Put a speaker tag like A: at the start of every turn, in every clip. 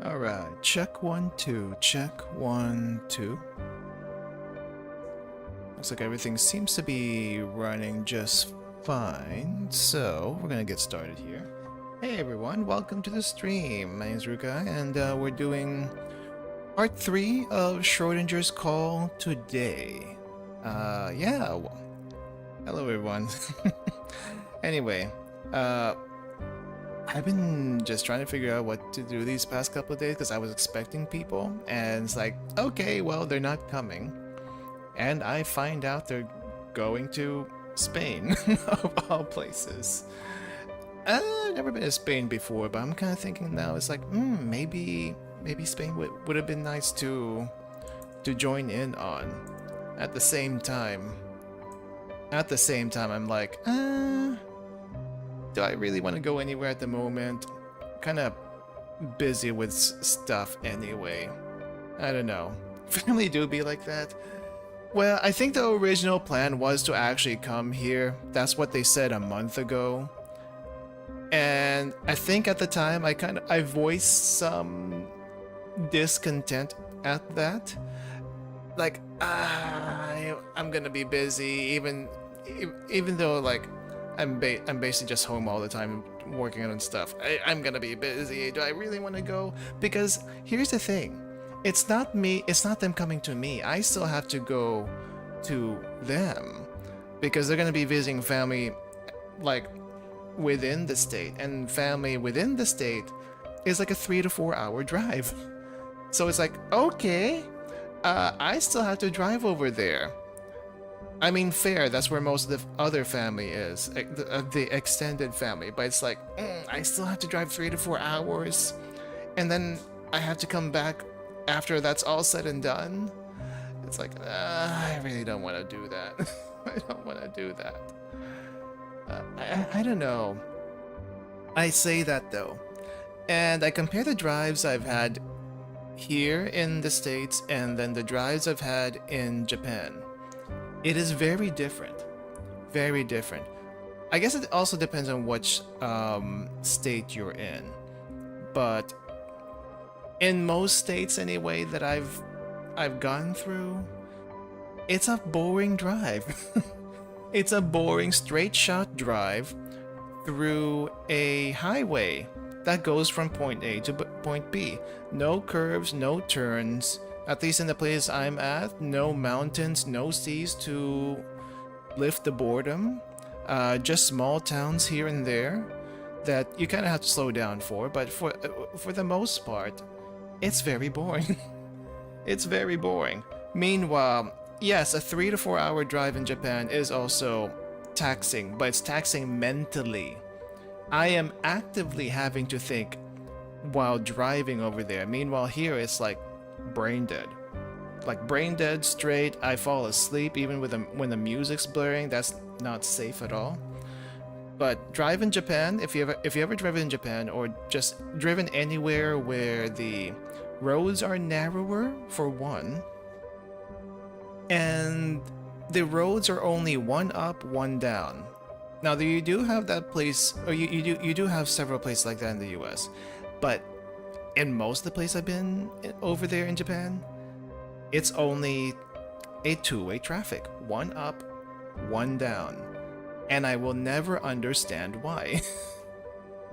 A: Alright, check 1, 2, check 1, 2. Looks like everything seems to be running just fine, so we're gonna get started here. Hey everyone, welcome to the stream. My name is Ruka, and we're doing part 3 of Schrödinger's call today. Hello everyone. Anyway, I've been just trying to figure out what to do these past couple of days because I was expecting people, and it's like, okay, well, they're not coming. And I find out they're going to Spain, of all places. I've never been to Spain before, but I'm kind of thinking now, it's like, maybe Spain would have been nice to join in on. At the same time, I'm like, do I really want to go anywhere at the moment? Kind of busy with stuff anyway. I don't know. Family do be like that. Well, I think the original plan was to actually come here. That's what they said a month ago. And I think at the time I voiced some discontent at that. Like, I'm gonna be busy, even though like I'm basically just home all the time working on stuff. I'm gonna be busy. Do I really want to go? Because here's the thing. It's not me, it's not them coming to me. I still have to go to them. Because they're gonna be visiting family like within the state. And family within the state is like a 3 to 4 hour drive. So it's like, okay, I still have to drive over there. I mean, fair, that's where most of the other family is, the extended family, but it's like, I still have to drive 3 to 4 hours, and then I have to come back after that's all said and done. It's like, I really don't want to do that. I don't want to do that. I don't know. I say that though, and I compare the drives I've had here in the States and then the drives I've had in Japan. It is very different. Very different. I guess it also depends on which state you're in. But in most states anyway that I've gone through, it's a boring drive. It's a boring straight shot drive through a highway that goes from point A to point B. No curves, no turns. At least in the place I'm at, no mountains, no seas to lift the boredom. Just small towns here and there that you kind of have to slow down for. But for the most part, it's very boring. It's very boring. Meanwhile, yes, a 3 to 4 hour drive in Japan is also taxing, but it's taxing mentally. I am actively having to think while driving over there. Meanwhile, here it's like brain dead. Like brain dead straight. I fall asleep even when the music's blaring. That's not safe at all. But drive in Japan, if you ever driven in Japan or just driven anywhere where the roads are narrower for one, and the roads are only one up, one down. Now you do have that place, or you do have several places like that in the US, but in most of the places I've been over there in Japan, it's only a two-way traffic. One up, one down. And I will never understand why.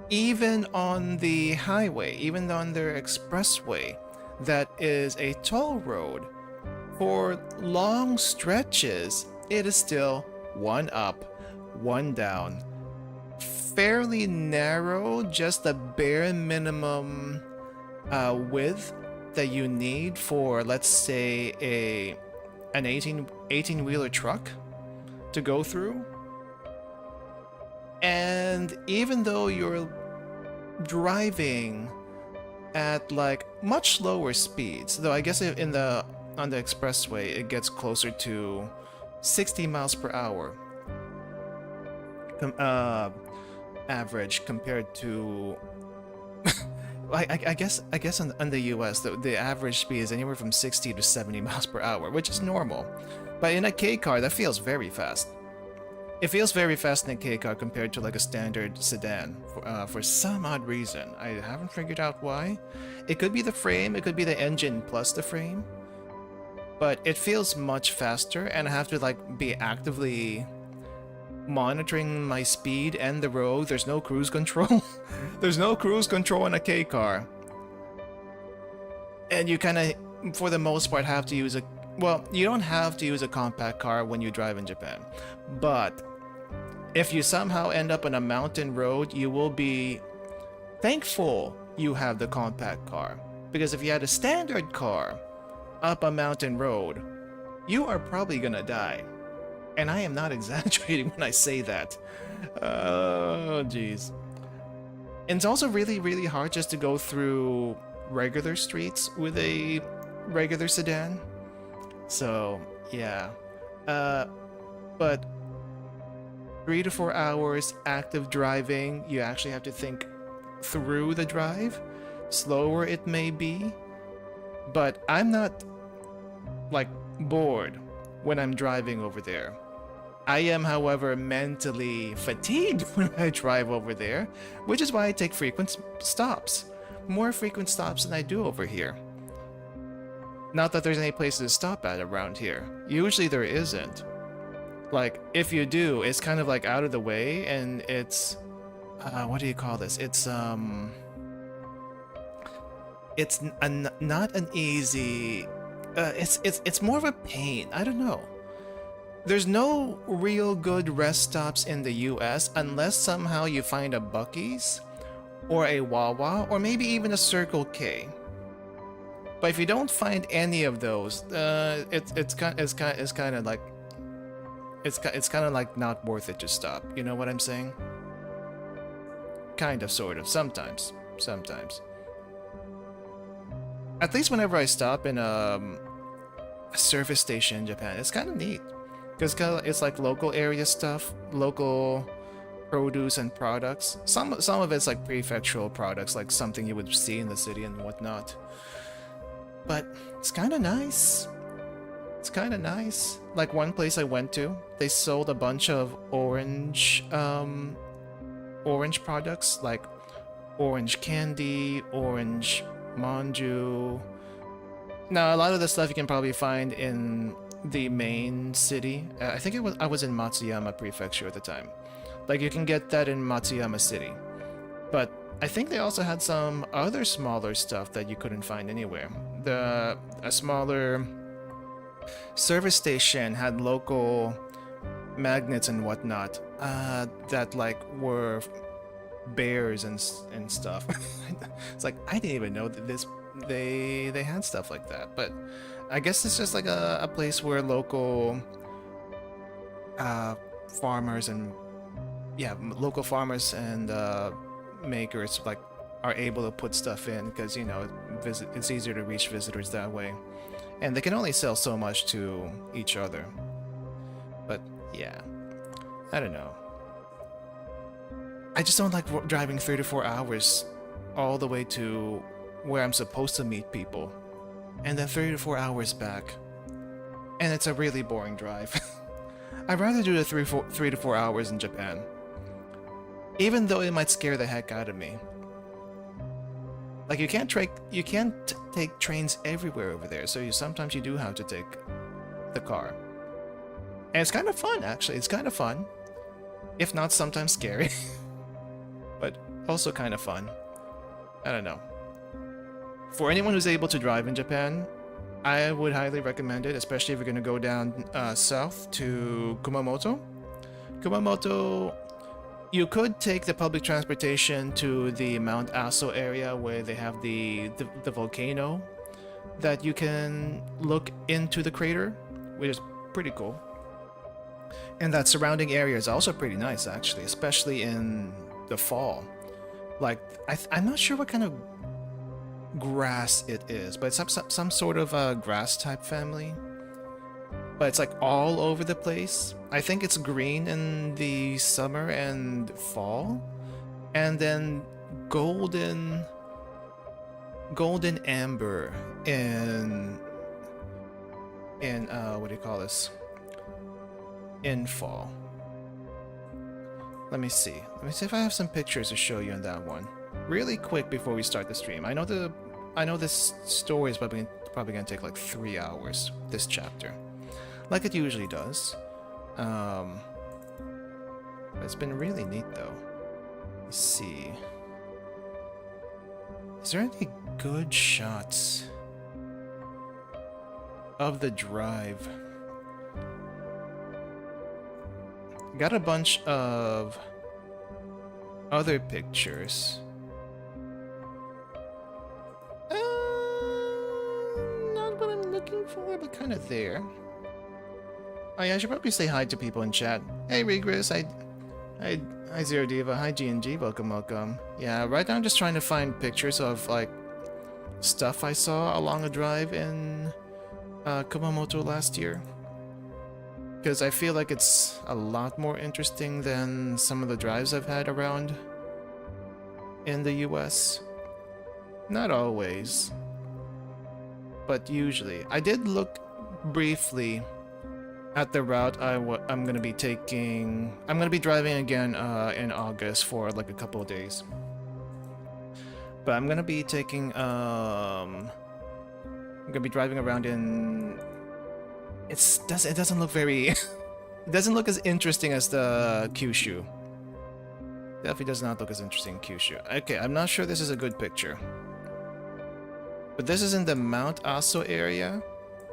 A: Even on the highway, even on their expressway, that is a toll road, for long stretches, it is still one up, one down. Fairly narrow, just the bare minimum width that you need for, let's say, an 18-wheeler truck to go through. And even though you're driving at like much lower speeds, though I guess on the expressway it gets closer to 60 miles per hour average compared to I guess on the US the average speed is anywhere from 60 to 70 miles per hour, which is normal. But in a K car that feels very fast. It feels very fast in a K car compared to like a standard sedan for some odd reason. I haven't figured out why. It could be the frame, it could be the engine plus the frame, but it feels much faster, and I have to like be actively monitoring my speed and the road. There's no cruise control. There's no cruise control in a K car. And you kind of, for the most part, have to use a... Well, you don't have to use a compact car when you drive in Japan. But if you somehow end up on a mountain road, you will be thankful you have the compact car. Because if you had a standard car up a mountain road, you are probably gonna die. And I am not exaggerating when I say that. Oh, jeez. And it's also really, really hard just to go through regular streets with a regular sedan. So, yeah. But 3 to 4 hours active driving, you actually have to think through the drive. Slower it may be, but I'm not, like, bored when I'm driving over there. I am, however, mentally fatigued when I drive over there, which is why I take frequent stops. More frequent stops than I do over here. Not that there's any places to stop at around here. Usually there isn't. Like, if you do, it's kind of like out of the way, and it's... what do you call this? It's not an easy... it's more of a pain. I don't know. There's no real good rest stops in the US unless somehow you find a Buc-ee's or a Wawa or maybe even a Circle K. But if you don't find any of those, it's kind of like not worth it to stop. You know what I'm saying? Kind of, sort of, sometimes. At least whenever I stop in a service station in Japan, it's kind of neat. Because it's like local area stuff, local produce and products. Some of it's like prefectural products, like something you would see in the city and whatnot. But it's kind of nice. It's kind of nice. Like one place I went to, they sold a bunch of orange products, like orange candy, orange manju. Now, a lot of the stuff you can probably find in the main city. I think I was in Matsuyama Prefecture at the time. Like, you can get that in Matsuyama City. But I think they also had some other smaller stuff that you couldn't find anywhere. A smaller service station had local magnets and whatnot that like were bears and stuff. It's like, I didn't even know that they had stuff like that. But I guess it's just like a place where local farmers and makers like are able to put stuff in, because you know it's easier to reach visitors that way, and they can only sell so much to each other. But yeah, I don't know. I just don't like driving 3 to 4 hours all the way to where I'm supposed to meet people, and then 3 to 4 hours back, and it's a really boring drive. I'd rather do the 3 to 4 hours in Japan, even though it might scare the heck out of me. Like, you can't take trains everywhere over there, so sometimes you do have to take the car. And it's kind of fun, actually. It's kind of fun, if not sometimes scary, but also kind of fun. I don't know. For anyone who's able to drive in Japan, I would highly recommend it, especially if you're going to go down south to Kumamoto. Kumamoto, you could take the public transportation to the Mount Aso area where they have the volcano that you can look into the crater, which is pretty cool. And that surrounding area is also pretty nice, actually, especially in the fall. Like, I'm not sure what kind of grass it is, but it's some sort of a grass type family. But it's like all over the place. I think it's green in the summer and fall, and then golden amber in what do you call this? In fall. Let me see. Let me see if I have some pictures to show you on that one. Really quick before we start the stream. I know this story is probably gonna take like 3 hours, this chapter. Like it usually does. It's been really neat though. Let's see. Is there any good shots of the drive? Got a bunch of other pictures. Not what I'm looking for, but kind of there. Oh yeah, I should probably say hi to people in chat. Hey Regress, hi Zero Diva, hi G&G, welcome. Yeah, right now I'm just trying to find pictures of like stuff I saw along a drive in Kumamoto last year. Because I feel like it's a lot more interesting than some of the drives I've had around in the US. Not always, but usually. I did look briefly at the route I'm gonna be taking. I'm gonna be driving again in August for like a couple of days. But I'm gonna be taking I'm gonna be driving around in. It doesn't look very. It doesn't look as interesting as the Kyushu. Definitely does not look as interesting in Kyushu. Okay, I'm not sure this is a good picture. But this is in the Mount Aso area.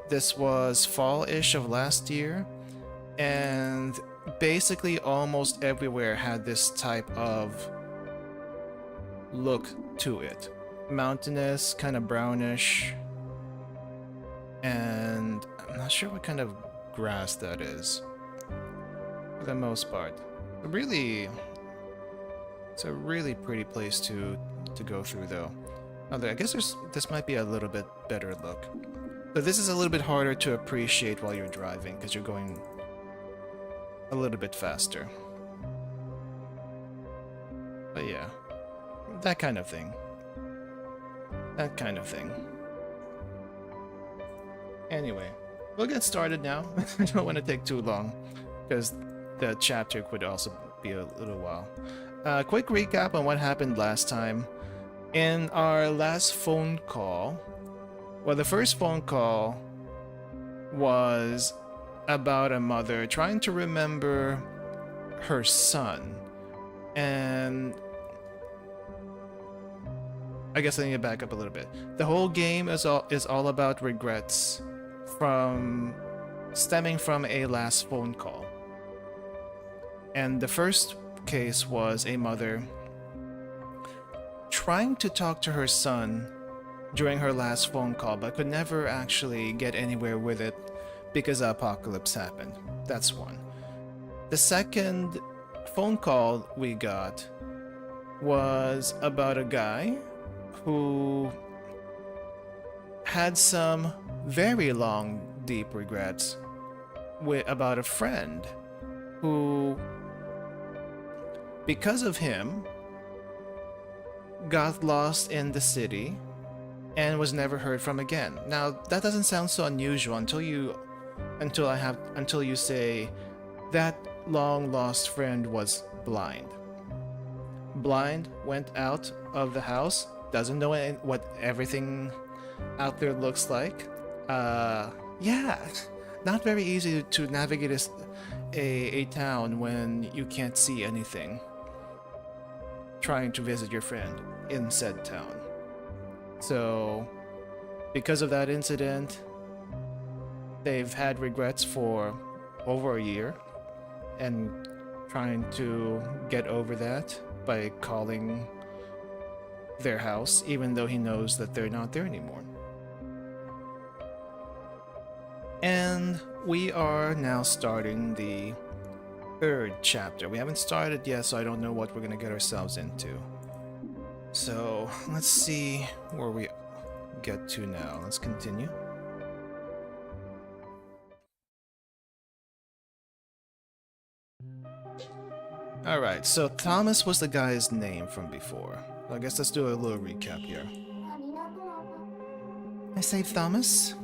A: This was fall-ish of last year. And basically almost everywhere had this type of look to it. Mountainous, kind of brownish. And I'm not sure what kind of grass that is. For the most part. It's a really pretty place to go through though. Although I guess this might be a little bit better look. But this is a little bit harder to appreciate while you're driving because you're going a little bit faster. But yeah, that kind of thing. That kind of thing. Anyway, we'll get started now. I don't want to take too long because the chapter could also be a little while. Quick recap on what happened last time. In our last phone call, well, the first phone call was about a mother trying to remember her son. And I guess I need to back up a little bit. The whole game is all about regrets stemming from a last phone call. And the first case was a mother trying to talk to her son during her last phone call, but could never actually get anywhere with it because the apocalypse happened. That's one. The second phone call we got was about a guy who had some very long, deep regrets about a friend who, because of him, got lost in the city and was never heard from again. Now that doesn't sound so unusual until you say that long lost friend was blind. Blind, went out of the house, doesn't know what everything out there looks like. Yeah, not very easy to navigate a town when you can't see anything. Trying to visit your friend in said town. So, because of that incident, they've had regrets for over a year and trying to get over that by calling their house, even though he knows that they're not there anymore. And we are now starting the third chapter. We haven't started yet, so I don't know what we're gonna get ourselves into. So let's see where we get to now. Let's continue. Alright, so Thomas was the guy's name from before. I guess let's do a little recap here. I saved Thomas?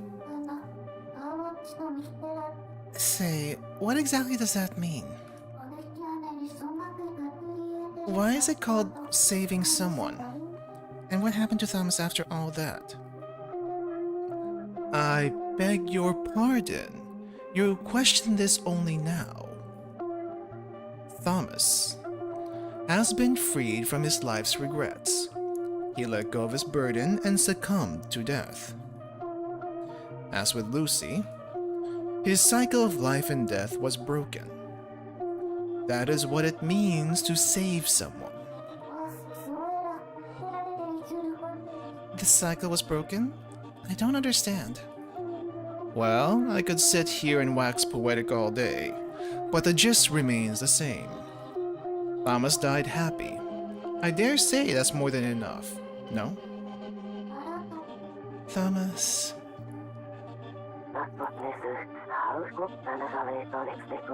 A: Say, what exactly does that mean? Why is it called saving someone? And what happened to Thomas after all that? I beg your pardon. You question this only now. Thomas has been freed from his life's regrets. He let go of his burden and succumbed to death. As with Lucy, his cycle of life and death was broken. That is what it means to save someone. The cycle was broken? I don't understand. Well, I could sit here and wax poetic all day, but the gist remains the same. Thomas died happy. I dare say that's more than enough, no? Thomas...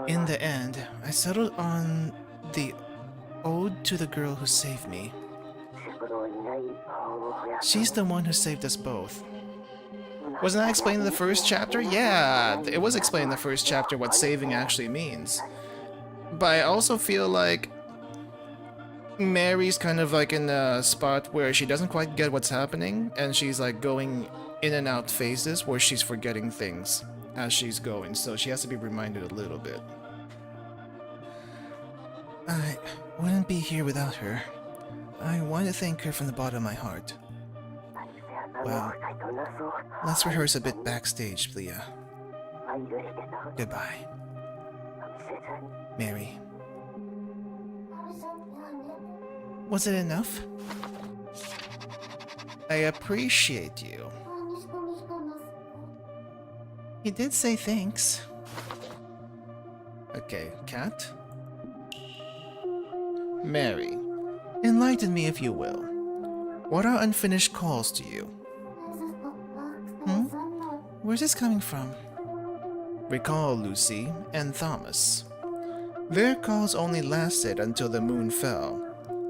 A: In the end, I settled on the ode to the girl who saved me. She's the one who saved us both. Wasn't that explained in the first chapter? Yeah, it was explained in the first chapter what saving actually means. But I also feel like Mary's kind of like in a spot where she doesn't quite get what's happening, and she's like going in and out phases where she's forgetting things as she's going, so she has to be reminded a little bit. I wouldn't be here without her. I want to thank her from the bottom of my heart. Well, let's rehearse a bit backstage, Leah. Goodbye. Mary. Was it enough? I appreciate you. He did say thanks. Okay, Cat. Mary, enlighten me if you will. What are unfinished calls to you? Where's this coming from? Recall Lucy and Thomas. Their calls only lasted until the moon fell.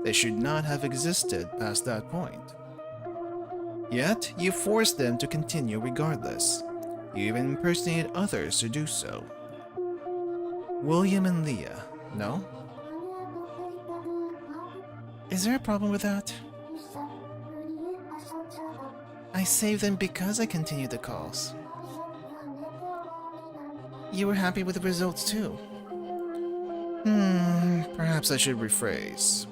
A: They should not have existed past that point. Yet, you forced them to continue regardless. You even impersonated others to do so. William and Leah, no? Is there a problem with that? I saved them because I continued the calls. You were happy with the results too. Perhaps I should rephrase.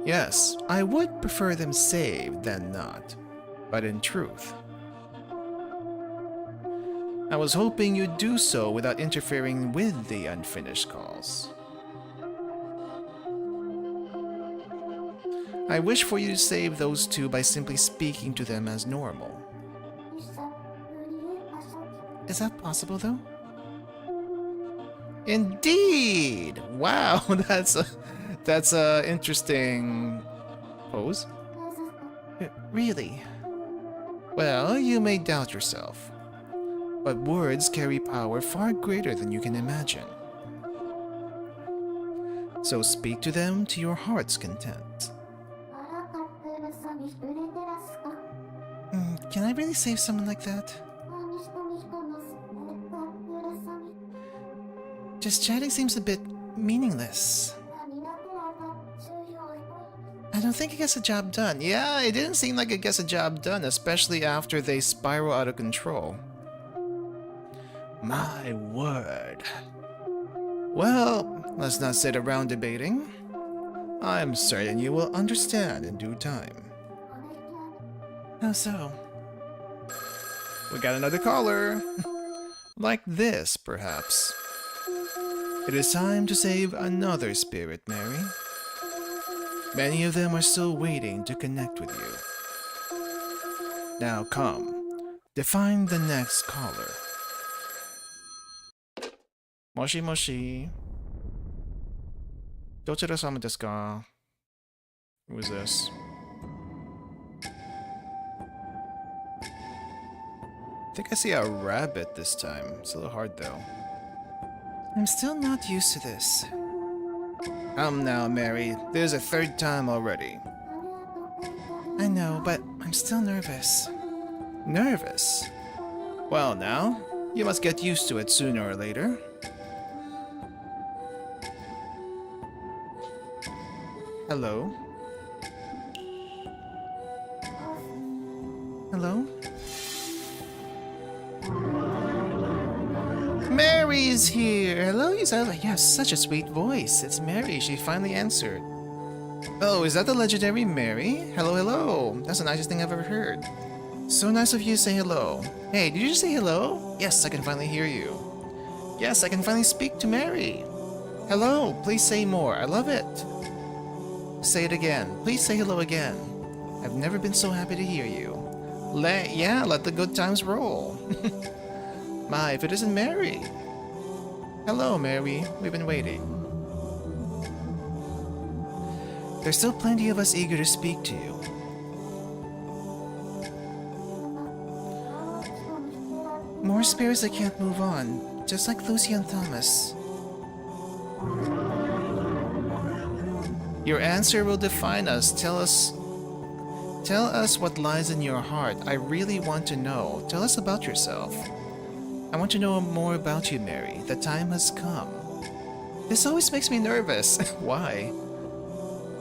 A: Yes, I would prefer them saved than not, but in truth, I was hoping you'd do so without interfering with the unfinished calls. I wish for you to save those two by simply speaking to them as normal. Is that possible, though? Indeed! Wow, that's a interesting pose. Really? Well, you may doubt yourself, but words carry power far greater than you can imagine. So speak to them to your heart's content. Can I really save someone like that? Just chatting seems a bit meaningless. I don't think it gets the job done. Yeah, it didn't seem like it gets the job done, especially after they spiral out of control. My word. Well, let's not sit around debating. I'm certain you will understand in due time. How so? We got another caller. Like this, perhaps. It is time to save another spirit, Mary. Many of them are still waiting to connect with you. Now come, define the next caller. Moshi moshi. Dochira-sama desu ka? Who is this? I think I see a rabbit this time. It's a little hard though. I'm still not used to this. Come now, Mary. There's a third time already. I know, but I'm still nervous. Nervous? Well now, you must get used to it sooner or later. Hello? Hello? Mary's here! Hello, Isabella. Yes, such a sweet voice. It's Mary. She finally answered. Oh, is that the legendary Mary? Hello, hello. That's the nicest thing I've ever heard. So nice of you to say hello. Hey, did you just say hello? Yes, I can finally hear you. Yes, I can finally speak to Mary. Hello, please say more. I love it. Say it again. Please say hello again. I've never been so happy to hear you. Let the good times roll. My, if it isn't Mary. Hello, Mary. We've been waiting. There's still plenty of us eager to speak to you. More spirits that can't move on, just like Lucy and Thomas. Your answer will define us. Tell us what lies in your heart. I really want to know. Tell us about yourself. I want to know more about you, Mary. The time has come. This always makes me nervous. Why?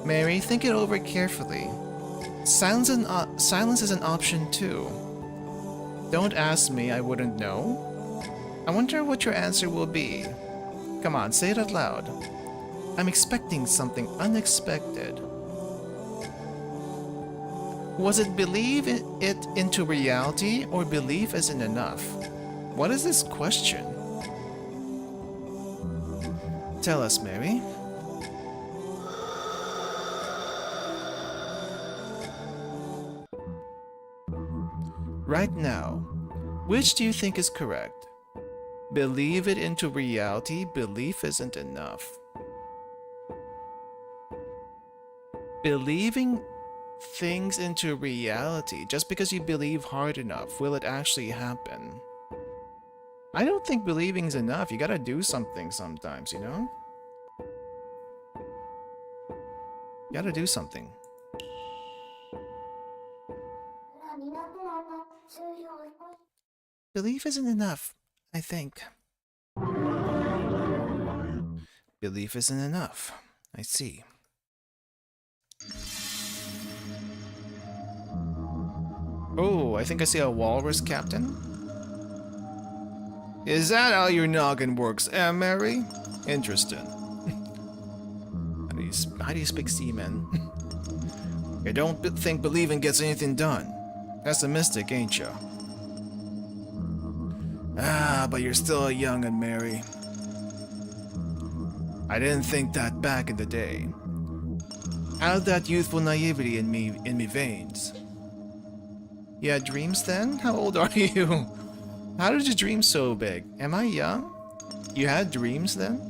A: Mary, think it over carefully. Silence is an option too. Don't ask me, I wouldn't know. I wonder what your answer will be. Come on, say it out loud. I'm expecting something unexpected. Was it believe it into reality or belief isn't enough? What is this question? Tell us, Mary. Right now, which do you think is correct? Believe it into reality, belief isn't enough. Believing things into reality, just because you believe hard enough, will it actually happen? I don't think believing's enough. You gotta do something sometimes, you know? You gotta do something. Belief isn't enough, I think. Belief isn't enough. I see. Oh, I think I see a walrus captain. Is that how your noggin works, Mary? Interesting. How do you speak seaman? You don't think believing gets anything done. That's a mystic, ain't ya? Ah, but you're still a young'un, Mary. I didn't think that back in the day. Had that youthful naivety in me veins. You had dreams then? How old are you? How did you dream so big? Am I young? You had dreams then?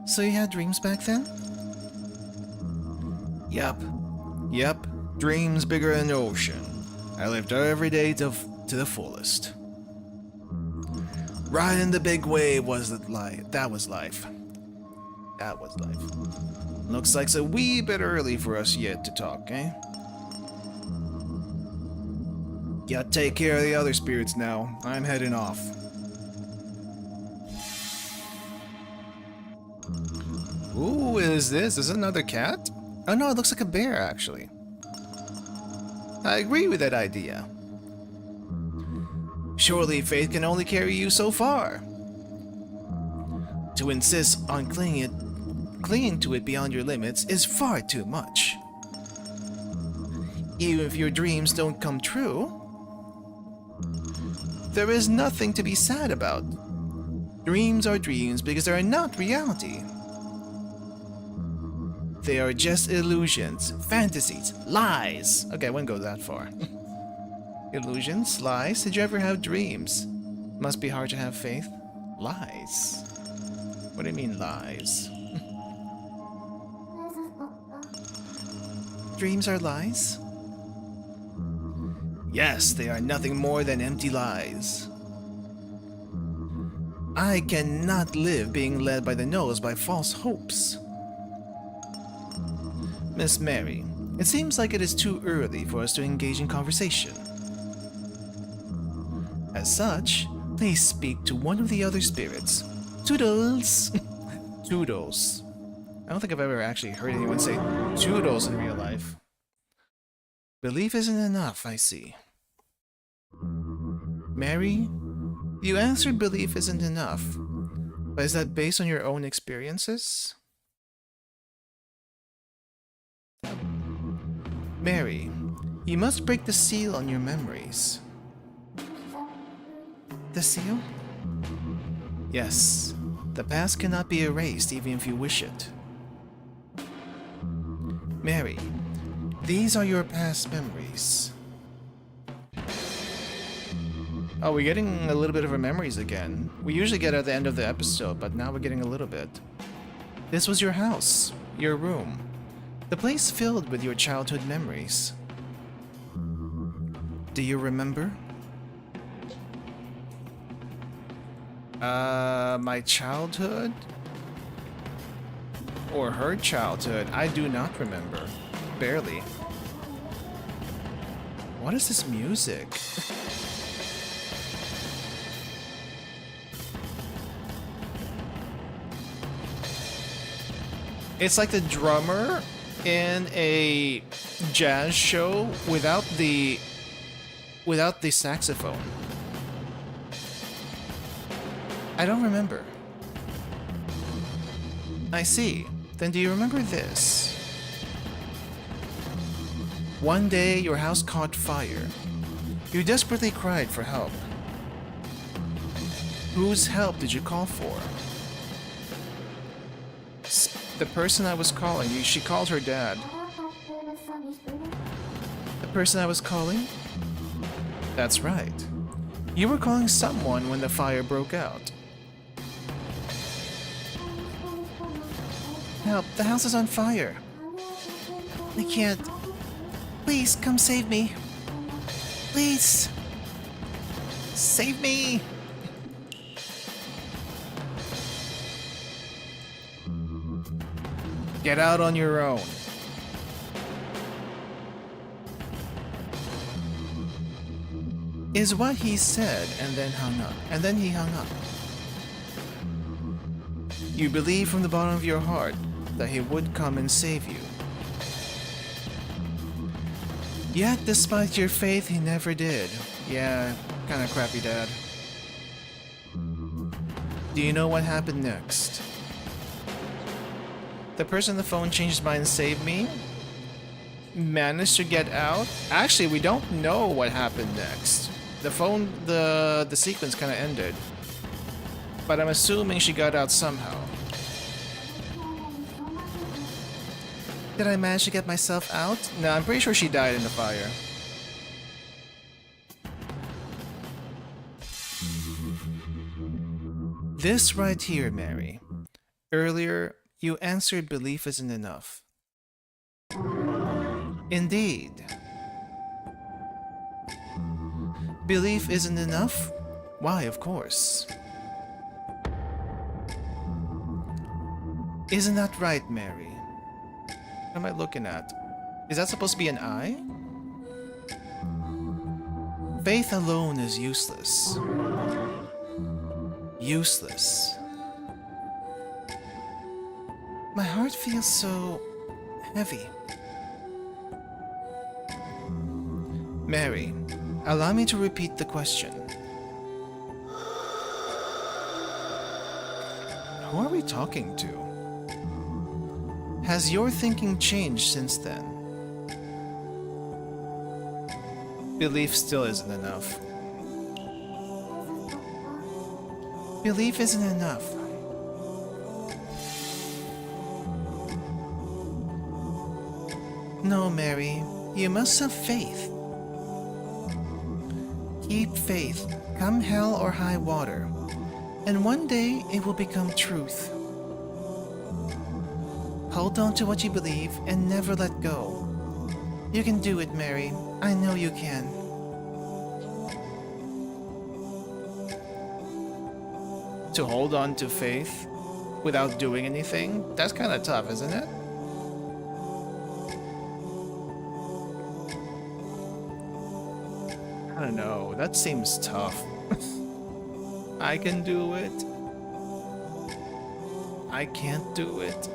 A: So you had dreams back then? Yup. Dreams bigger than the ocean. I lived every day to the fullest. Riding the big wave was life. That was life. Looks like it's a wee bit early for us yet to talk, eh? Gotta take care of the other spirits now. I'm heading off. Ooh, is this? Is it another cat? Oh no, it looks like a bear, actually. I agree with that idea. Surely faith can only carry you so far. To insist on clinging to it beyond your limits is far too much. Even if your dreams don't come true, there is nothing to be sad about. Dreams are dreams because they are not reality. They are just illusions, fantasies, lies. Okay, I wouldn't go that far. Illusions, lies? Did you ever have dreams? Must be hard to have faith. Lies. What do you mean, lies? Dreams are lies? Yes, they are nothing more than empty lies. I cannot live being led by the nose by false hopes. Miss Mary, it seems like it is too early for us to engage in conversation. As such, Please speak to one of the other spirits. Toodles! Toodles. I don't think I've ever actually heard anyone say toodles in real life. Belief isn't enough, I see. Mary, you answered belief isn't enough. But is that based on your own experiences? Mary, you must break the seal on your memories. The seal? Yes. The past cannot be erased even if you wish it. Mary, these are your past memories. Oh, we're getting a little bit of our memories again. We usually get at the end of the episode, but now we're getting a little bit. This was your house, your room, the place filled with your childhood memories. Do you remember? My childhood? Or her childhood? I do not remember. Barely. What is this music? It's like the drummer in a jazz show without the saxophone. I don't remember. I see. Then do you remember this? One day your house caught fire. You desperately cried for help. Whose help did you call for? The person I was calling. She called her dad. The person I was calling? That's right. You were calling someone when the fire broke out. Help, the house is on fire. I can't. Please, come save me. Please. Save me. Get out on your own. Is what he said and then hung up. And then he hung up. You believe from the bottom of your heart that he would come and save you. Yet, despite your faith, he never did. Yeah, kinda crappy dad. Do you know what happened next? The person on the phone changed his mind and saved me? Managed to get out? Actually, we don't know what happened next. The sequence kinda ended. But I'm assuming she got out somehow. Did I manage to get myself out? No, I'm pretty sure she died in the fire. This right here, Mary. Earlier, you answered belief isn't enough. Indeed. Belief isn't enough? Why, of course. Isn't that right, Mary? What am I looking at? Is that supposed to be an eye? Faith alone is useless. Useless. My heart feels so heavy. Mary, allow me to repeat the question. Who are we talking to? Has your thinking changed since then? Belief still isn't enough. Belief isn't enough. No, Mary, you must have faith. Keep faith, come hell or high water, and one day it will become truth. Hold on to what you believe and never let go. You can do it, Mary. I know you can. To hold on to faith without doing anything? That's kind of tough, isn't it? I don't know. That seems tough. I can do it. I can't do it.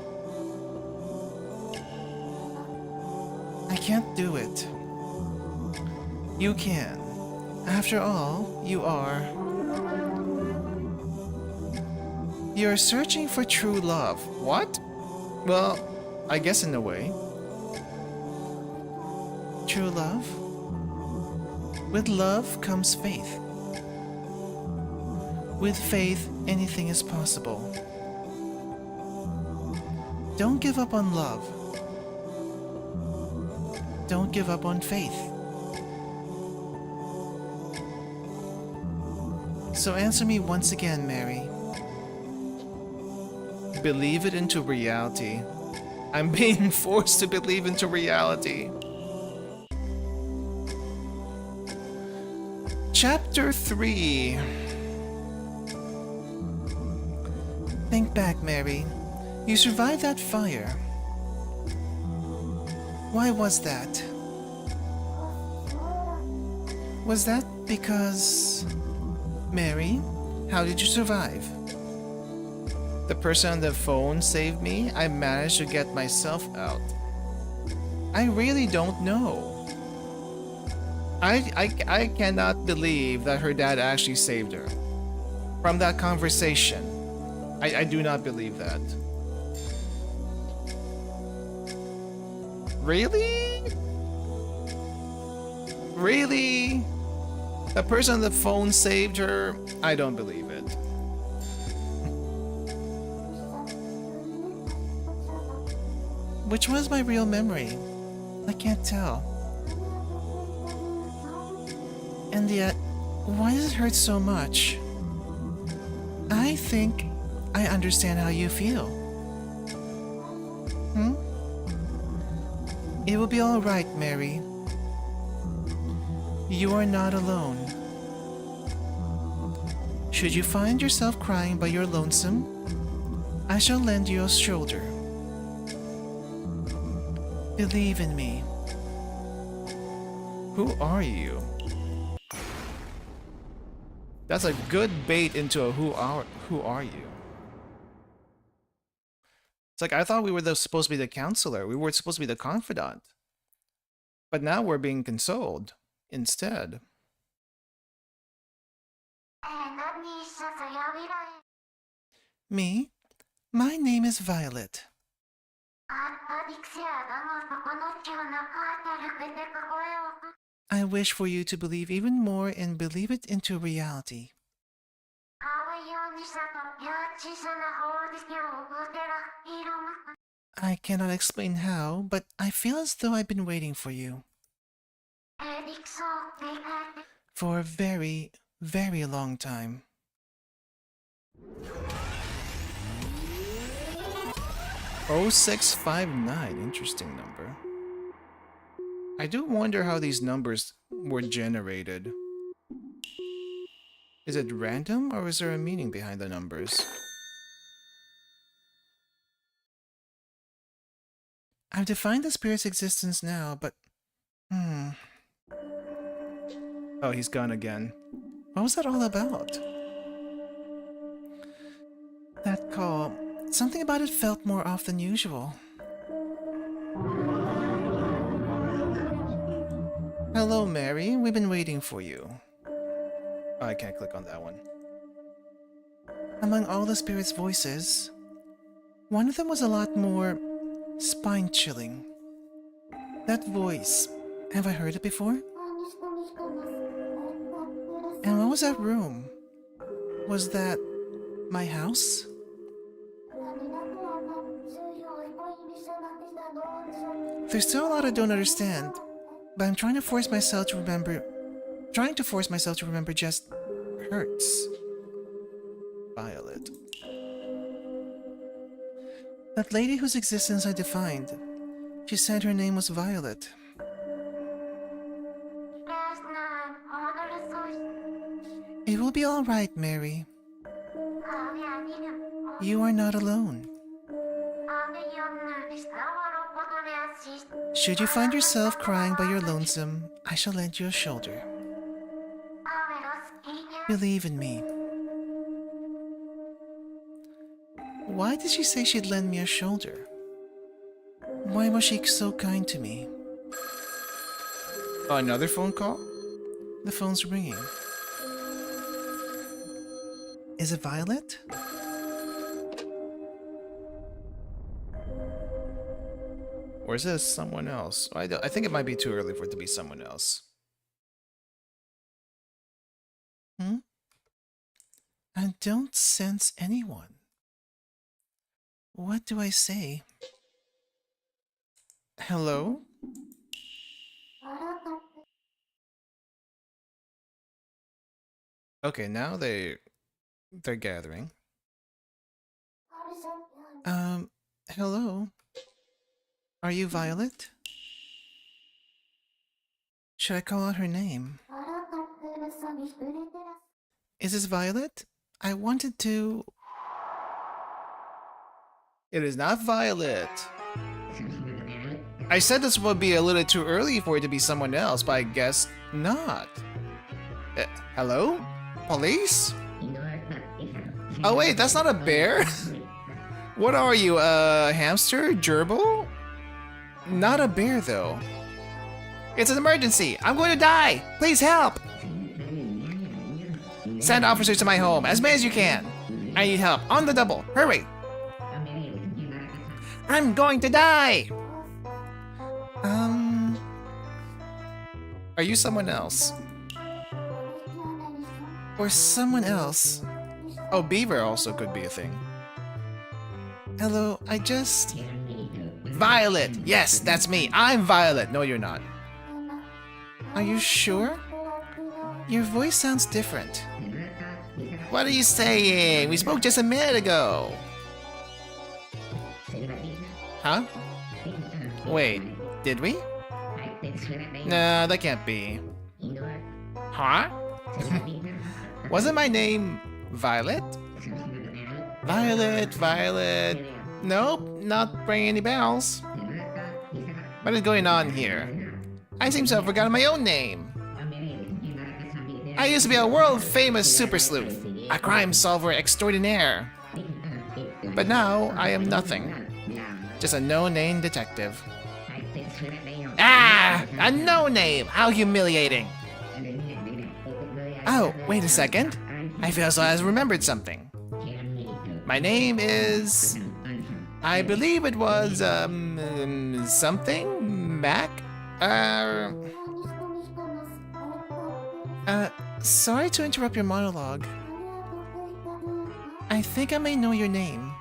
A: I can't do it. You can. After all, you're searching for true love. What? Well, I guess in a way. True love? With love comes faith. With faith, anything is possible. Don't give up on love. Don't give up on faith. So answer me once again, Mary. Believe it into reality. I'm being forced to believe into reality. Chapter 3. Think back, Mary. You survived that fire. Why was that? Was that because... Mary, how did you survive? The person on the phone saved me. I managed to get myself out. I really don't know. I cannot believe that her dad actually saved her. From that conversation. I do not believe that. Really? Really? The person on the phone saved her? I don't believe it. Which was my real memory? I can't tell. And yet, why does it hurt so much? I think I understand how you feel. It will be all right, Mary. You are not alone. Should you find yourself crying by your lonesome, I shall lend you a shoulder. Believe in me. Who are you? That's a good bait into a who are you? It's like I thought we were supposed to be the counselor. We were supposed to be the confidant. But now we're being consoled instead. Me? My name is Violet. I wish for you to believe even more and believe it into reality. I cannot explain how, but I feel as though I've been waiting for you. For a very, very long time. Oh, 0659, interesting number. I do wonder how these numbers were generated. Is it random or is there a meaning behind the numbers? I've defined the spirit's existence now, but... Oh, he's gone again. What was that all about? That call... Something about it felt more off than usual. Hello, Mary. We've been waiting for you. Oh, I can't click on that one. Among all the spirit's voices, one of them was a lot more spine-chilling. That voice, have I heard it before? And what was that room? Was that my house? There's still a lot I don't understand, but I'm trying to force myself to remember. Trying to force myself to remember just hurts. Violet. That lady whose existence I defined. She said her name was Violet. It will be all right, Mary. You are not alone. Should you find yourself crying by your lonesome, I shall lend you a shoulder. Believe in me. Why did she say she'd lend me a shoulder? Why was she so kind to me? Oh, another phone call? The phone's ringing. Is it Violet? Or is this someone else? I think it might be too early for it to be someone else. I don't sense anyone. What do I say? Hello? Okay, now they're gathering. Hello? Are you Violet? Should I call out her name? Is this Violet? I wanted to... It is not Violet. I said this would be a little too early for it to be someone else, but I guess not. Hello? Police? Oh wait, that's not a bear? What are you, a hamster? Gerbil? Not a bear though. It's an emergency! I'm going to die! Please help! Send officers to my home, as many as you can. I need help, on the double, hurry! I'm going to die! Are you someone else? Or someone else? Oh, Beaver also could be a thing. Hello, I just... Violet! Yes, that's me. I'm Violet. No, you're not. Are you sure? Your voice sounds different. What are you saying? We spoke just a minute ago. Huh? Wait, did we? No, that can't be. Huh? Wasn't my name Violet? Violet, Violet. Nope, not ringing any bells. What is going on here? I seem to have forgotten my own name. I used to be a world-famous super sleuth, a crime solver extraordinaire. But now, I am nothing. Just a no-name detective. Ah! A no-name! How humiliating! Oh, wait a second. I feel as though I remembered something. My name is... I believe it was, something? Mac? Sorry to interrupt your monologue. I think I may know your name.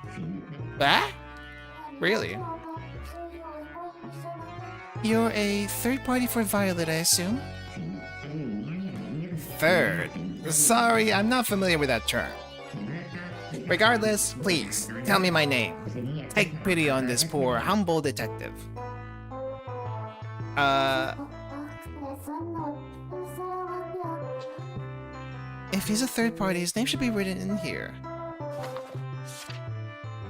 A: Ah? Really? You're a third party for Violet, I assume? Third? Sorry, I'm not familiar with that term. Regardless, please, tell me my name. Take pity on this poor, humble detective. If he's a third party, his name should be written in here.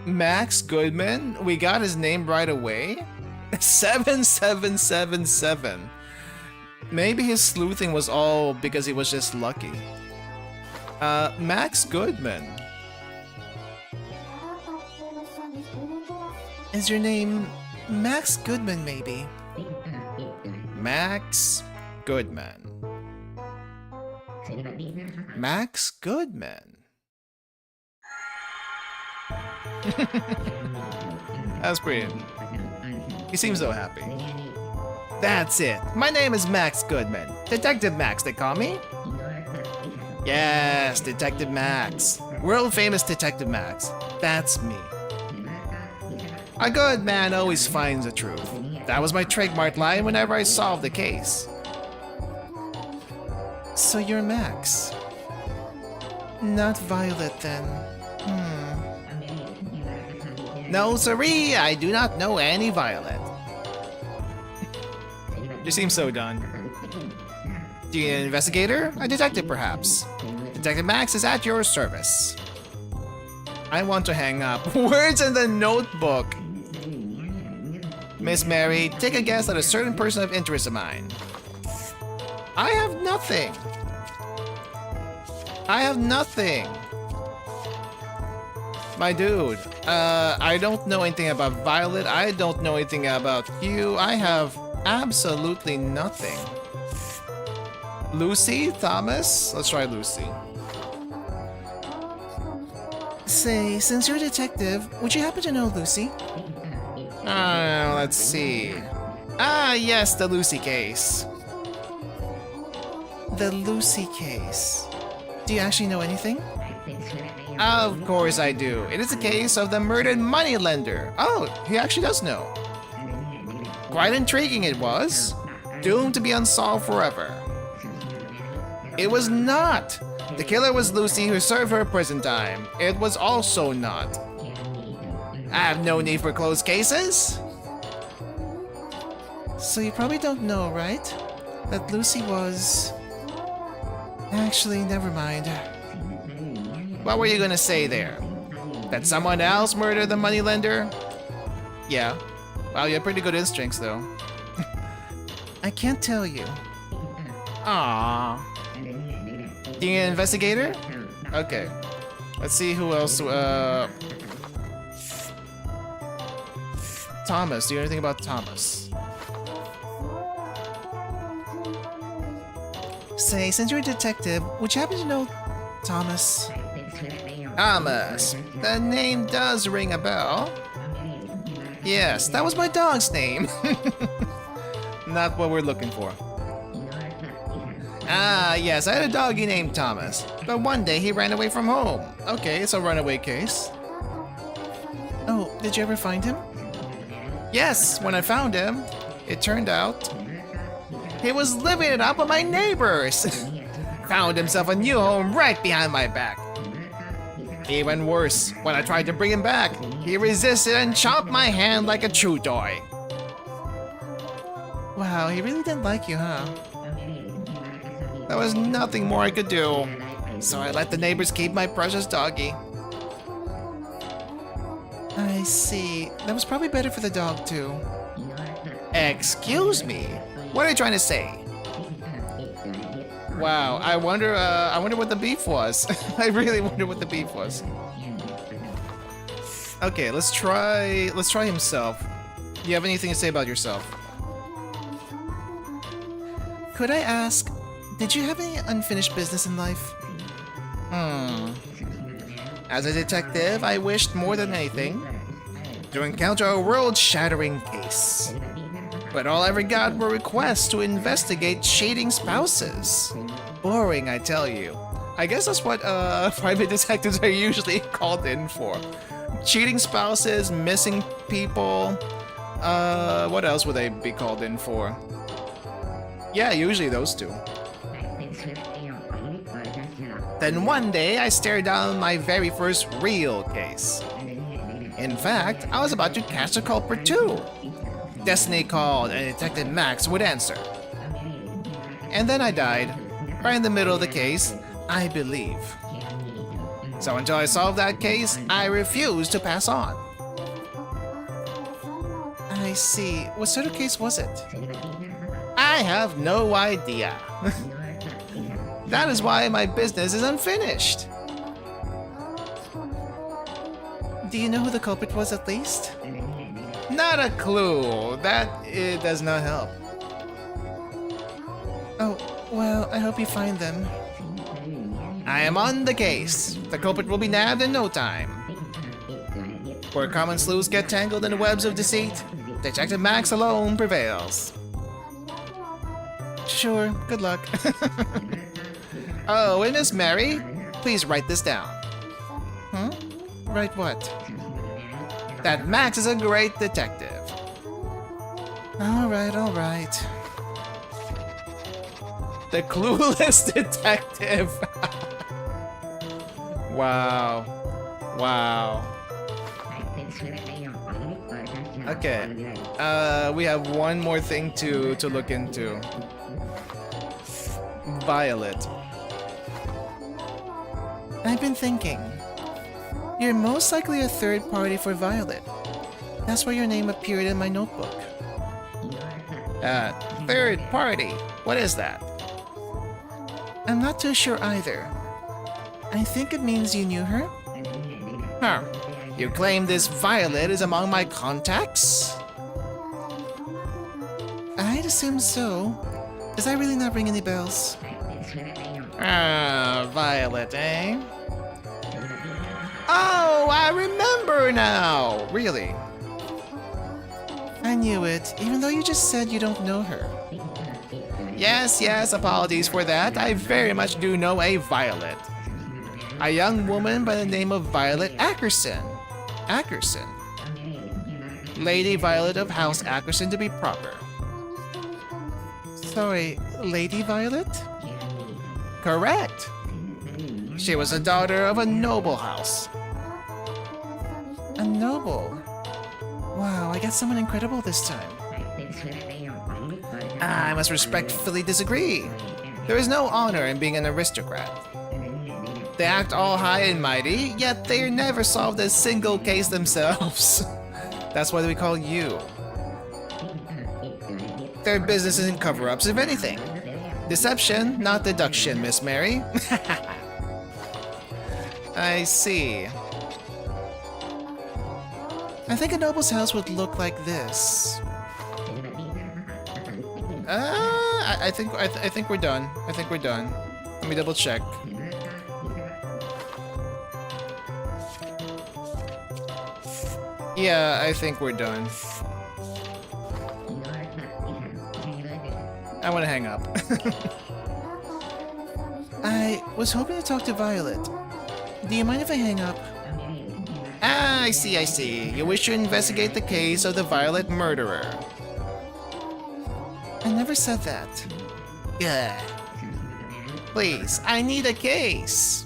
A: Max Goodman? We got his name right away? 7777. Maybe his sleuthing was all because he was just lucky. Max Goodman. Is your name Max Goodman, maybe? Max Goodman. Max Goodman. That's pretty. He seems so happy. That's it. My name is Max Goodman. Detective Max, they call me. Yes, Detective Max. World famous Detective Max. That's me. A good man always finds the truth. That was my trademark line whenever I solved the case. So you're Max. Not Violet then. No, siree, I do not know any Violet. You seem so done. Do you need an investigator? A detective, perhaps? Detective Max is at your service. I want to hang up. Words in the notebook. Miss Mary, take a guess at a certain person of interest of mine. I have nothing. I have nothing. My dude, I don't know anything about Violet. I don't know anything about you. I have absolutely nothing. Lucy? Thomas? Let's try Lucy. Say, since you're a detective, would you happen to know Lucy? Let's see. Ah, yes, the Lucy case. The Lucy case. Do you actually know anything? Of course I do. It is a case of the murdered moneylender. Oh, he actually does know. Quite intriguing it was. Doomed to be unsolved forever. It was not. The killer was Lucy, who served her prison time. It was also not. I have no need for closed cases. So you probably don't know, right? That Lucy was... Actually, never mind. What were you gonna say there? That someone else murdered the moneylender? Yeah. Wow, you have pretty good instincts, though. I can't tell you. Aww. You an investigator? Okay. Let's see who else. Thomas. Do you know anything about Thomas? Say, since you're a detective, would you happen to know Thomas? Thomas. The name does ring a bell. Yes, that was my dog's name. Not what we're looking for. Ah, yes, I had a doggy named Thomas. But one day he ran away from home. Okay, it's a runaway case. Oh, did you ever find him? Yes, when I found him, it turned out he was living it up with my neighbors. Found himself a new home right behind my back. Even worse, when I tried to bring him back, he resisted and chomped my hand like a chew toy. Wow, he really didn't like you, huh? There was nothing more I could do, so I let the neighbors keep my precious doggy. I see. That was probably better for the dog, too. Excuse me? What are you trying to say? Wow, I wonder what the beef was. I really wonder what the beef was. Okay, let's try himself. Do you have anything to say about yourself? Could I ask, did you have any unfinished business in life? As a detective, I wished more than anything to encounter a world-shattering case. But all I ever got were requests to investigate cheating spouses. Boring, I tell you. I guess that's what private detectives are usually called in for. Cheating spouses, missing people. What else would they be called in for? Yeah, usually those two. Then one day, I stared down my very first real case. In fact, I was about to catch the culprit too. Destiny called and Detective Max would answer. And then I died, right in the middle of the case, I believe. So until I solved that case, I refused to pass on. I see. What sort of case was it? I have no idea. That is why my business is unfinished. Do you know who the culprit was at least? Not a clue. That it does not help. Oh, well, I hope you find them. I am on the case. The culprit will be nabbed in no time. Where common sleuths get tangled in the webs of deceit, Detective Max alone prevails. Sure, good luck. Oh, and Miss Mary, please write this down. Huh? Write what? That Max is a great detective. Alright, alright. The clueless detective. Wow. Wow. Okay. We have one more thing to look into. Violet. I've been thinking. You're most likely a third party for Violet. That's where your name appeared in my notebook. Third party? What is that? I'm not too sure either. I think it means you knew her? Huh. You claim this Violet is among my contacts? I'd assume so. Does that really not ring any bells? Ah, Violet, eh? Oh, I remember now! Really? I knew it, even though you just said you don't know her. Yes, apologies for that. I very much do know a Violet. A young woman by the name of Violet Ackerson. Ackerson. Lady Violet of House Ackerson to be proper. Sorry, Lady Violet? Correct. She was a daughter of a noble house. A noble? Wow, I got someone incredible this time. I must respectfully disagree. There is no honor in being an aristocrat. They act all high and mighty, yet they never solved a single case themselves. That's why we call you. Their business is in cover-ups, if anything. Deception, not deduction, Miss Mary. I see. I think a noble's house would look like this. I think we're done. I think we're done. Let me double check. Yeah, I think we're done. I want to hang up. I was hoping to talk to Violet. Do you mind if I hang up? Ah, I see. You wish to investigate the case of the Violet murderer. I never said that. Yeah. Please, I need a case.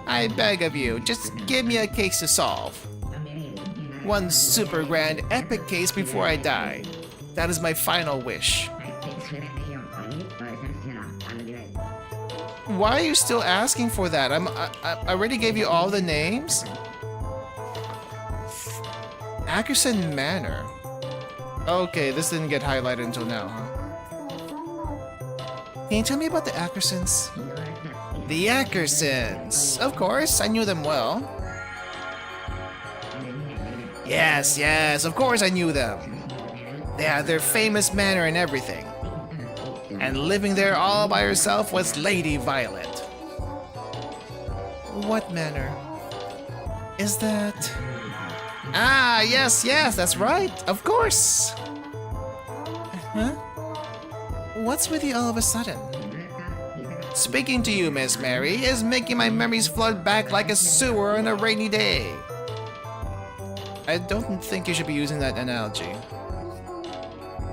A: I beg of you, just give me a case to solve. One super grand epic case before I die. That is my final wish. Why are you still asking for that? I already gave you all the names. Ackerson Manor. Okay, this didn't get highlighted until now, huh? Can you tell me about the Ackersons? The Ackersons! Of course, I knew them well. Yes, of course I knew them. They had their famous manor and everything. And living there all by herself was Lady Violet. What manor? Is that... Ah, yes, that's right, of course. Huh? What's with you all of a sudden? Speaking to you, Miss Mary, is making my memories flood back like a sewer on a rainy day. I don't think you should be using that analogy.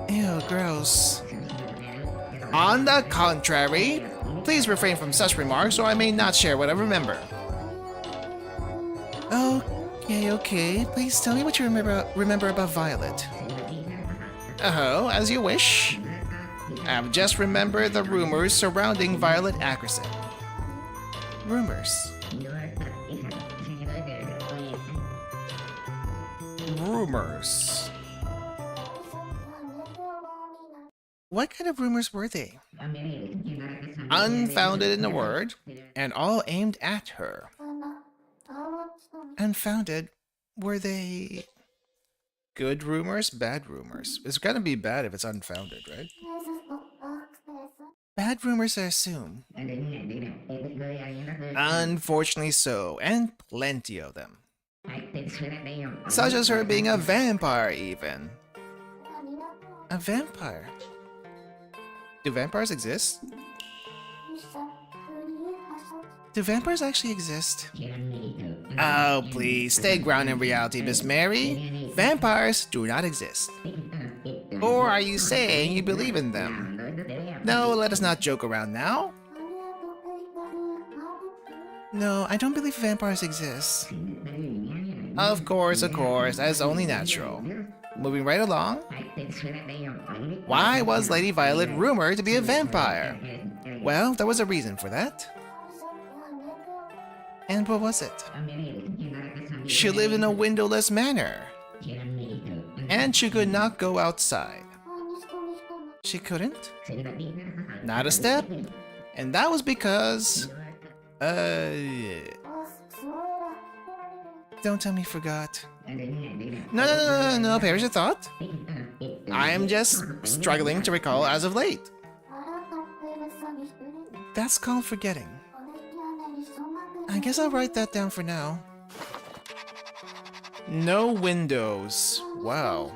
A: Ew, gross. On the contrary, please refrain from such remarks or I may not share what I remember. Okay. Please tell me what you remember about Violet. Oh, as you wish. I've just remembered the rumors surrounding Violet Ackerson. Rumors? Rumors. What kind of rumors were they? Unfounded in a word, and all aimed at her. Unfounded? Were they... good rumors? Bad rumors? It's gonna be bad if it's unfounded, right? Bad rumors, I assume. Unfortunately so, and plenty of them. Such as her being a vampire, even. A vampire? Do vampires exist? Do vampires actually exist? Oh, please, stay grounded in reality, Miss Mary. Vampires do not exist. Or are you saying you believe in them? No, let us not joke around now. No, I don't believe vampires exist. Of course, that's only natural. Moving right along. Why was Lady Violet rumored to be a vampire? Well, there was a reason for that. And what was it? She lived in a windowless manor. And she could not go outside. She couldn't? Not a step. And that was because... Don't tell me you forgot. No, perish your thought. I am just struggling to recall as of late. That's called forgetting. I guess I'll write that down for now. No windows. Wow.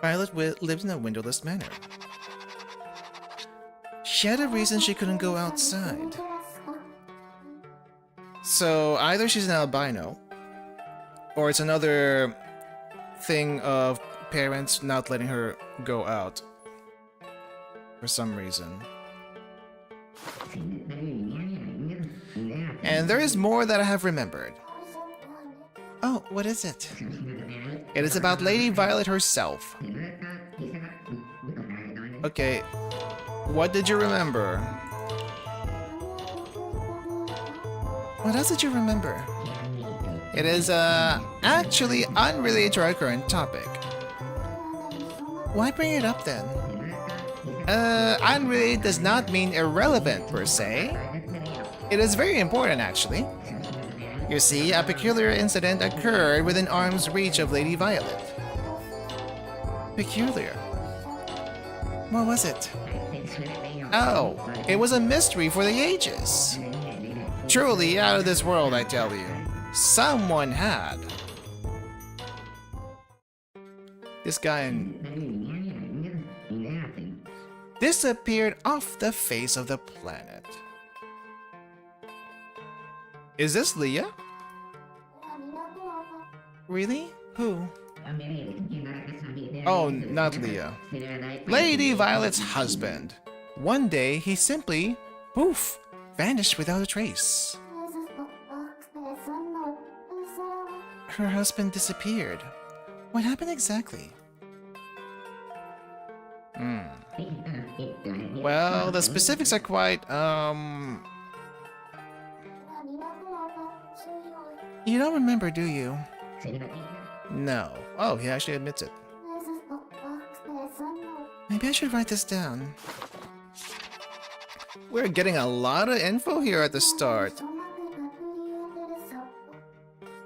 A: Violet lived in a windowless manner. She had a reason she couldn't go outside. So either she's an albino, or it's another thing of parents not letting her go out for some reason. And there is more that I have remembered. Oh, what is it? It is about Lady Violet herself. Okay, what did you remember? What else did you remember? It is, actually unrelated to our current topic. Why bring it up then? Unrelated does not mean irrelevant per se. It is very important, actually. You see, a peculiar incident occurred within arm's reach of Lady Violet. Peculiar? What was it? Oh, it was a mystery for the ages. Truly out of this world, I tell you. Someone had. This guy disappeared off the face of the planet. Is this Leah? Really? Who? Oh, not Leah. Lady Violet's husband. One day, he simply, poof, vanished without a trace. Her husband disappeared. What happened exactly? Well, the specifics are quite, You don't remember, do you? No. Oh, he actually admits it. Maybe I should write this down. We're getting a lot of info here at the start.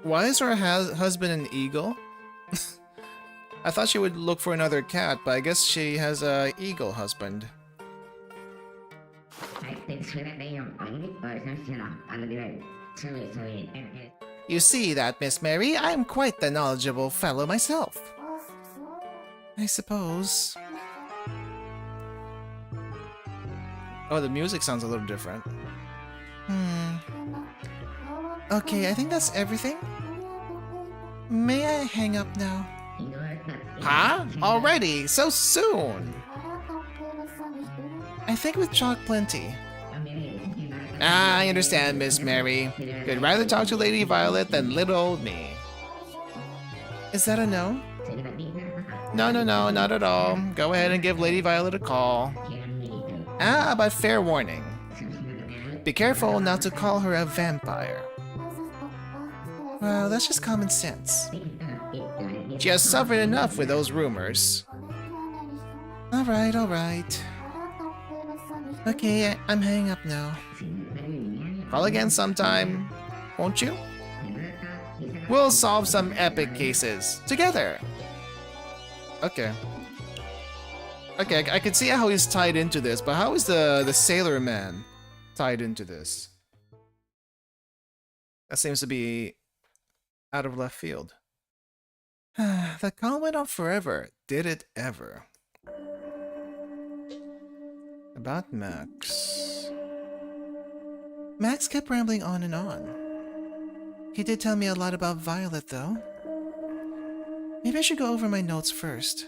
A: Why is her husband an eagle? I thought she would look for another cat, but I guess she has a eagle husband. You see that, Miss Mary? I'm quite the knowledgeable fellow myself. I suppose. Oh, the music sounds a little different. Okay, I think that's everything. May I hang up now? Huh? Already? So soon? I think we've talked plenty. I understand, Miss Mary. You'd rather talk to Lady Violet than little old me. Is that a no? No, not at all. Go ahead and give Lady Violet a call. But fair warning. Be careful not to call her a vampire. Well, that's just common sense. She has suffered enough with those rumors. Alright. Okay, I'm hanging up now. Call again sometime, won't you? We'll solve some epic cases together. Okay, I can see how he's tied into this, but how is the sailor man tied into this? That seems to be out of left field. The call went on forever. Did it ever? About Max. Max kept rambling on and on. He did tell me a lot about Violet, though. Maybe I should go over my notes first.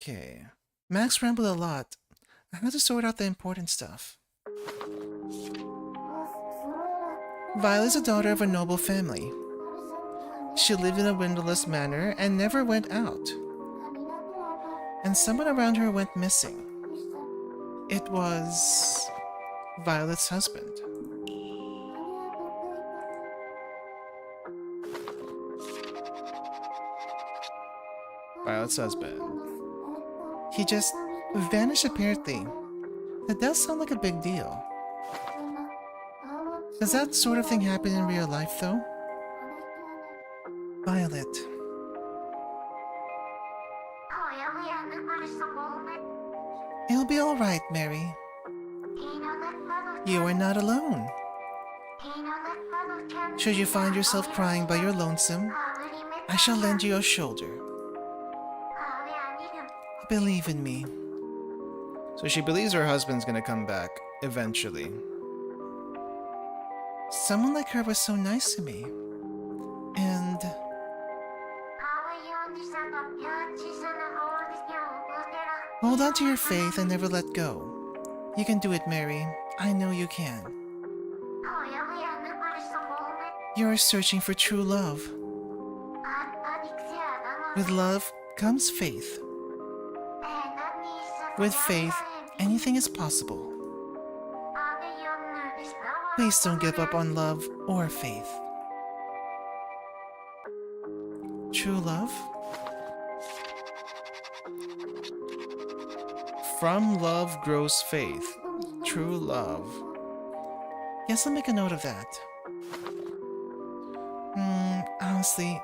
A: Okay. Max rambled a lot. I had to sort out the important stuff. Violet's a daughter of a noble family. She lived in a windowless manner and never went out. And someone around her went missing. It was Violet's husband. Violet's husband. He just vanished apparently. That does sound like a big deal. Does that sort of thing happen in real life, though? Violet. It'll be alright, Mary. You are not alone. Should you find yourself crying by your lonesome, I shall lend you a shoulder. Believe in me. So she believes her husband's gonna come back, eventually. Someone like her was so nice to me. And... hold on to your faith and never let go. You can do it, Mary. I know you can. You're searching for true love. With love comes faith. With faith, anything is possible. Please don't give up on love or faith. True love? From love grows faith. True love. Yes, I'll make a note of that. Honestly,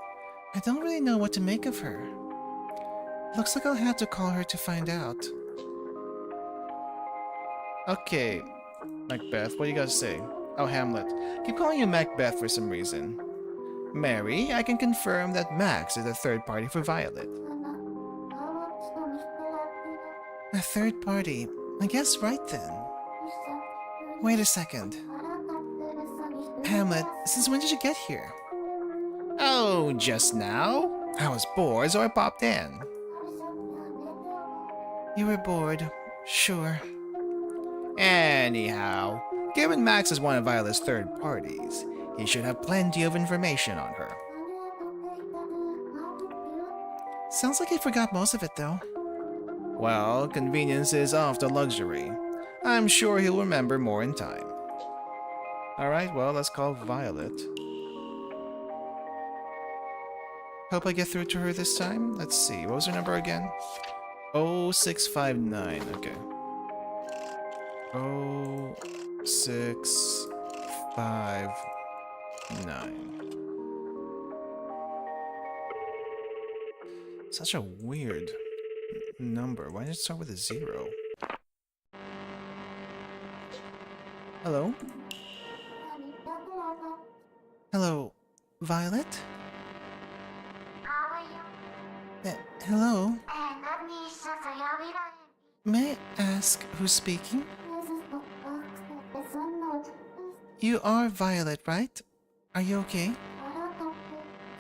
A: I don't really know what to make of her. Looks like I'll have to call her to find out. Okay, Macbeth, what do you guys say? Oh, Hamlet. Keep calling you Macbeth for some reason. Mary, I can confirm that Max is a third party for Violet. A third party? I guess right then. Wait a second. Hamlet, since when did you get here? Oh, just now? I was bored, so I popped in. You were bored, sure. Anyhow, given Max is one of Violet's third parties, he should have plenty of information on her. Sounds like he forgot most of it, though. Well, convenience is off the luxury. I'm sure he'll remember more in time. Alright, well, let's call Violet. Hope I get through to her this time. Let's see, what was her number again? 0659, okay. 0659. Such a weird number. Why did it start with a 0? Hello? Hello, Violet? Hello? May I ask who's speaking? You are Violet, right? Are you okay?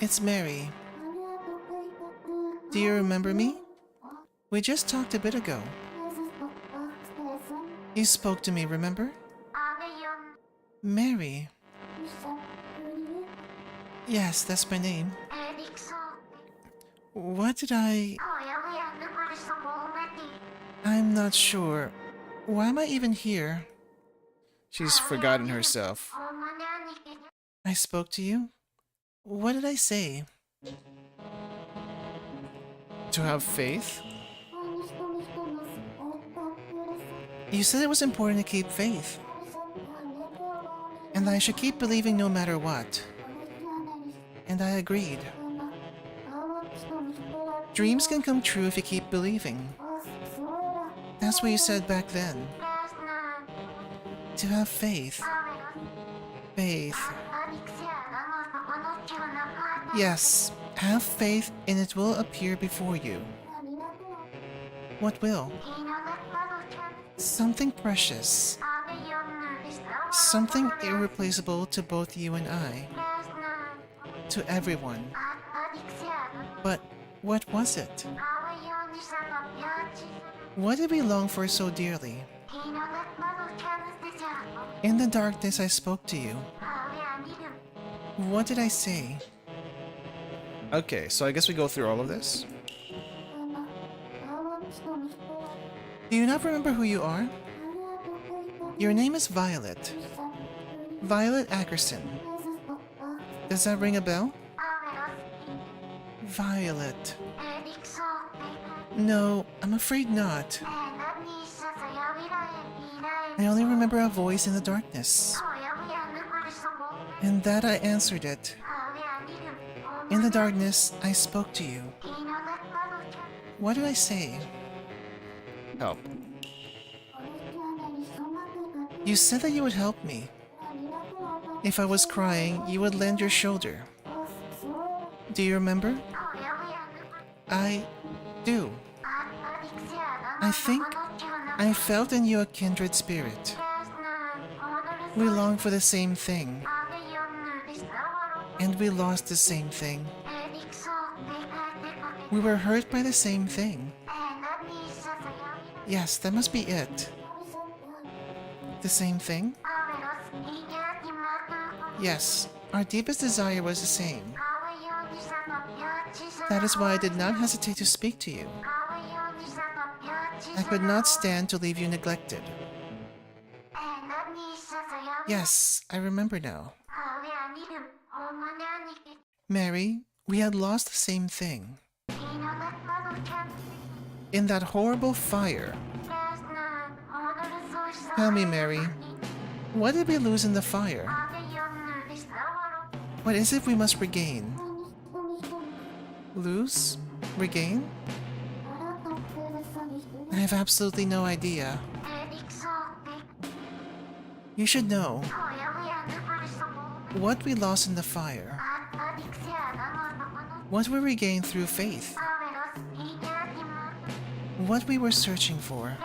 A: It's Mary. Do you remember me? We just talked a bit ago. You spoke to me, remember? Mary. Yes, that's my name. What did I'm not sure. Why am I even here? She's forgotten herself. I spoke to you? What did I say? To have faith? You said it was important to keep faith. And I should keep believing no matter what. And I agreed. Dreams can come true if you keep believing. That's what you said back then. To have faith. Faith. Yes, have faith and it will appear before you. What will? Something precious. Something irreplaceable to both you and I. To everyone. But what was it? What did we long for so dearly? In the darkness I spoke to you. What did I say? Okay, so I guess we go through all of this. Do you not remember who you are? Your name is Violet. Violet Ackerson. Does that ring a bell? Violet. No, I'm afraid not. I only remember a voice in the darkness. And that I answered it. In the darkness, I spoke to you. What did I say? Help. You said that you would help me. If I was crying, you would lend your shoulder. Do you remember? I do. I think I felt in you a kindred spirit. We longed for the same thing. And we lost the same thing. We were hurt by the same thing. Yes, that must be it. The same thing? Yes, our deepest desire was the same. That is why I did not hesitate to speak to you. I could not stand to leave you neglected. Yes, I remember now. Mary, we had lost the same thing. In that horrible fire. Tell me, Mary, what did we lose in the fire? What is it we must regain? Lose? Regain? I have absolutely no idea. You should know. What we lost in the fire. What we regained through faith. What we were searching for.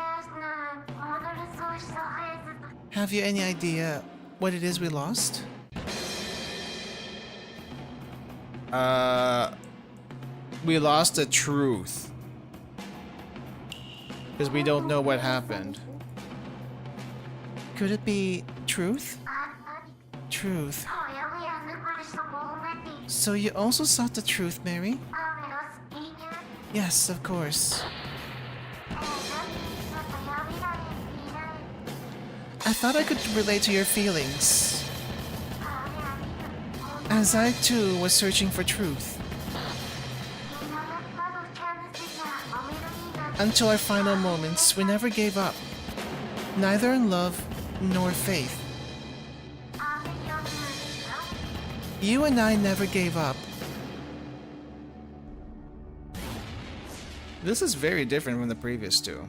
A: Have you any idea what it is we lost? We lost the truth. Because we don't know what happened. Could it be truth? Truth. So you also sought the truth, Mary? Yes, of course. I thought I could relate to your feelings. As I too was searching for truth. Until our final moments, we never gave up. Neither in love nor faith. You and I never gave up. This is very different from the previous two.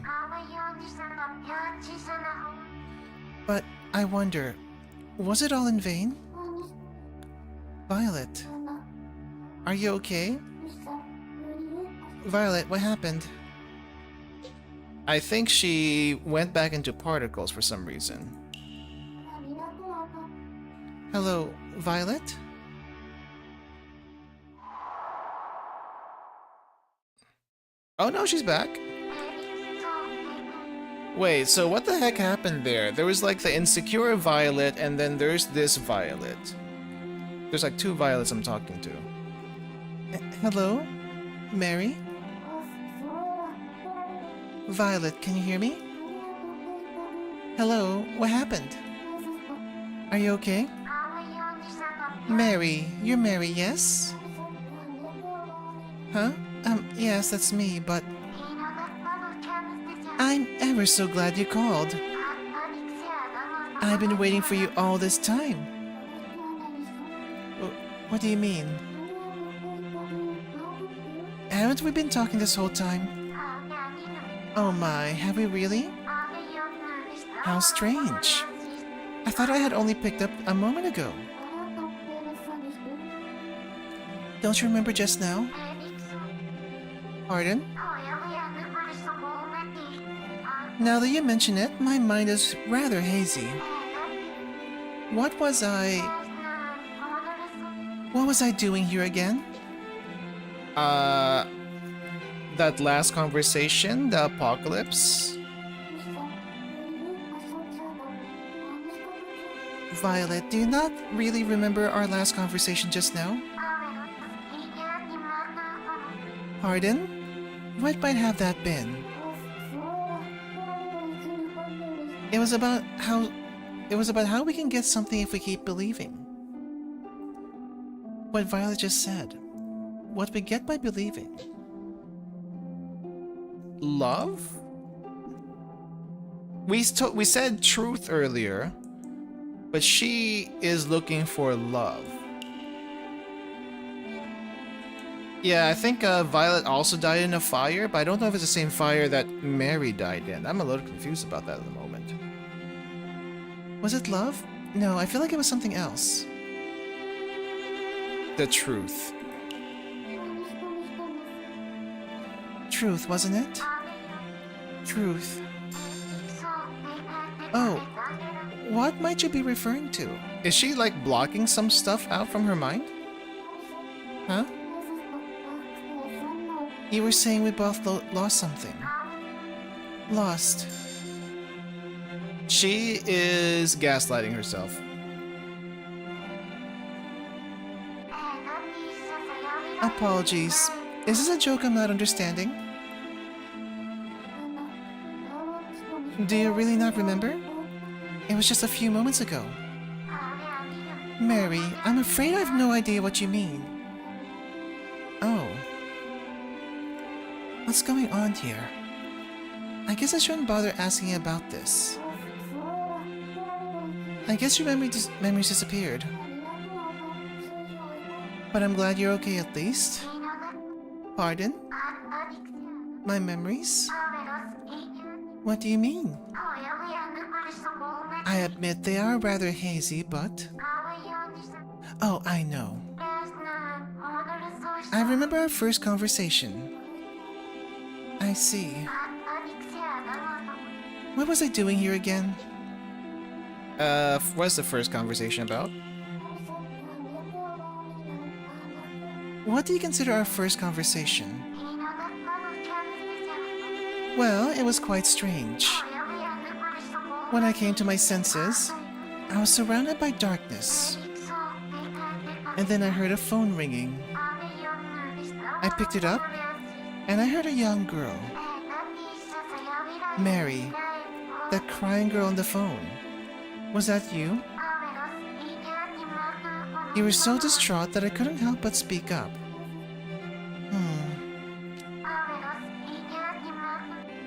A: But I wonder, was it all in vain? Violet, are you okay? Violet, what happened? I think she went back into particles for some reason. Hello, Violet? Oh no, she's back. Wait, so what the heck happened there? There was like the insecure Violet, and then there's this Violet. There's like two Violets I'm talking to. Hello? Mary? Violet, can you hear me? Hello, what happened? Are you okay? Mary, you're Mary, yes? Huh? Yes, that's me, but... I'm ever so glad you called. I've been waiting for you all this time. What do you mean? Haven't we been talking this whole time? Oh my, have we really? How strange. I thought I had only picked up a moment ago. Don't you remember just now? Pardon? Now that you mention it, my mind is rather hazy. What was I doing here again? That last conversation, the apocalypse? Violet, do you not really remember our last conversation just now? Pardon? What might have that been? It was about how we can get something if we keep believing. What Violet just said. What we get by believing. Love? We said truth earlier, but she is looking for love. Yeah, I think Violet also died in a fire, but I don't know if it's the same fire that Mary died in. I'm a little confused about that at the moment. Was it love? No, I feel like it was something else. The truth. Truth, wasn't it? Truth. Oh, what might you be referring to? Is she like blocking some stuff out from her mind? Huh? You were saying we both lost something. Lost. She is gaslighting herself. Apologies. Is this a joke I'm not understanding? Do you really not remember? It was just a few moments ago. Mary, I'm afraid I have no idea what you mean. Oh. What's going on here? I guess I shouldn't bother asking about this. I guess your memories disappeared. But I'm glad you're okay at least. Pardon? My memories? What do you mean? I admit they are rather hazy, but... Oh, I know. I remember our first conversation. I see. What was I doing here again? What's the first conversation about? What do you consider our first conversation? Well, it was quite strange. When I came to my senses, I was surrounded by darkness. And then I heard a phone ringing. I picked it up, and I heard a young girl. Mary, that crying girl on the phone. Was that you? You were so distraught that I couldn't help but speak up.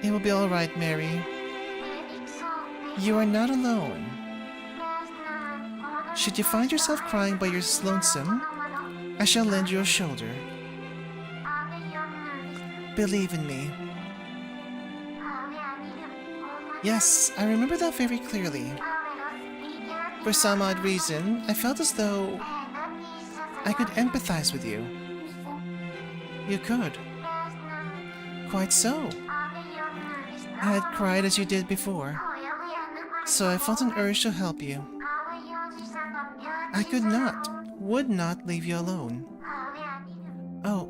A: It will be all right, Mary. You are not alone. Should you find yourself crying by your lonesome, I shall lend you a shoulder. Believe in me. Yes, I remember that very clearly. For some odd reason, I felt as though I could empathize with you. You could. Quite so. I had cried as you did before, so I felt an urge to help you. I could not, would not leave you alone. Oh,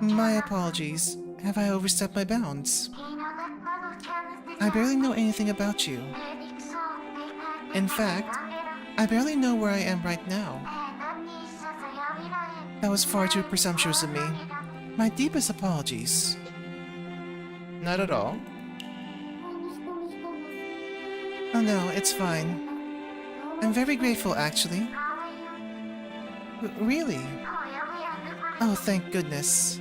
A: my apologies. Have I overstepped my bounds? I barely know anything about you. In fact, I barely know where I am right now. That was far too presumptuous of me. My deepest apologies. Not at all. Oh no, it's fine. I'm very grateful, actually. Really? Oh, thank goodness.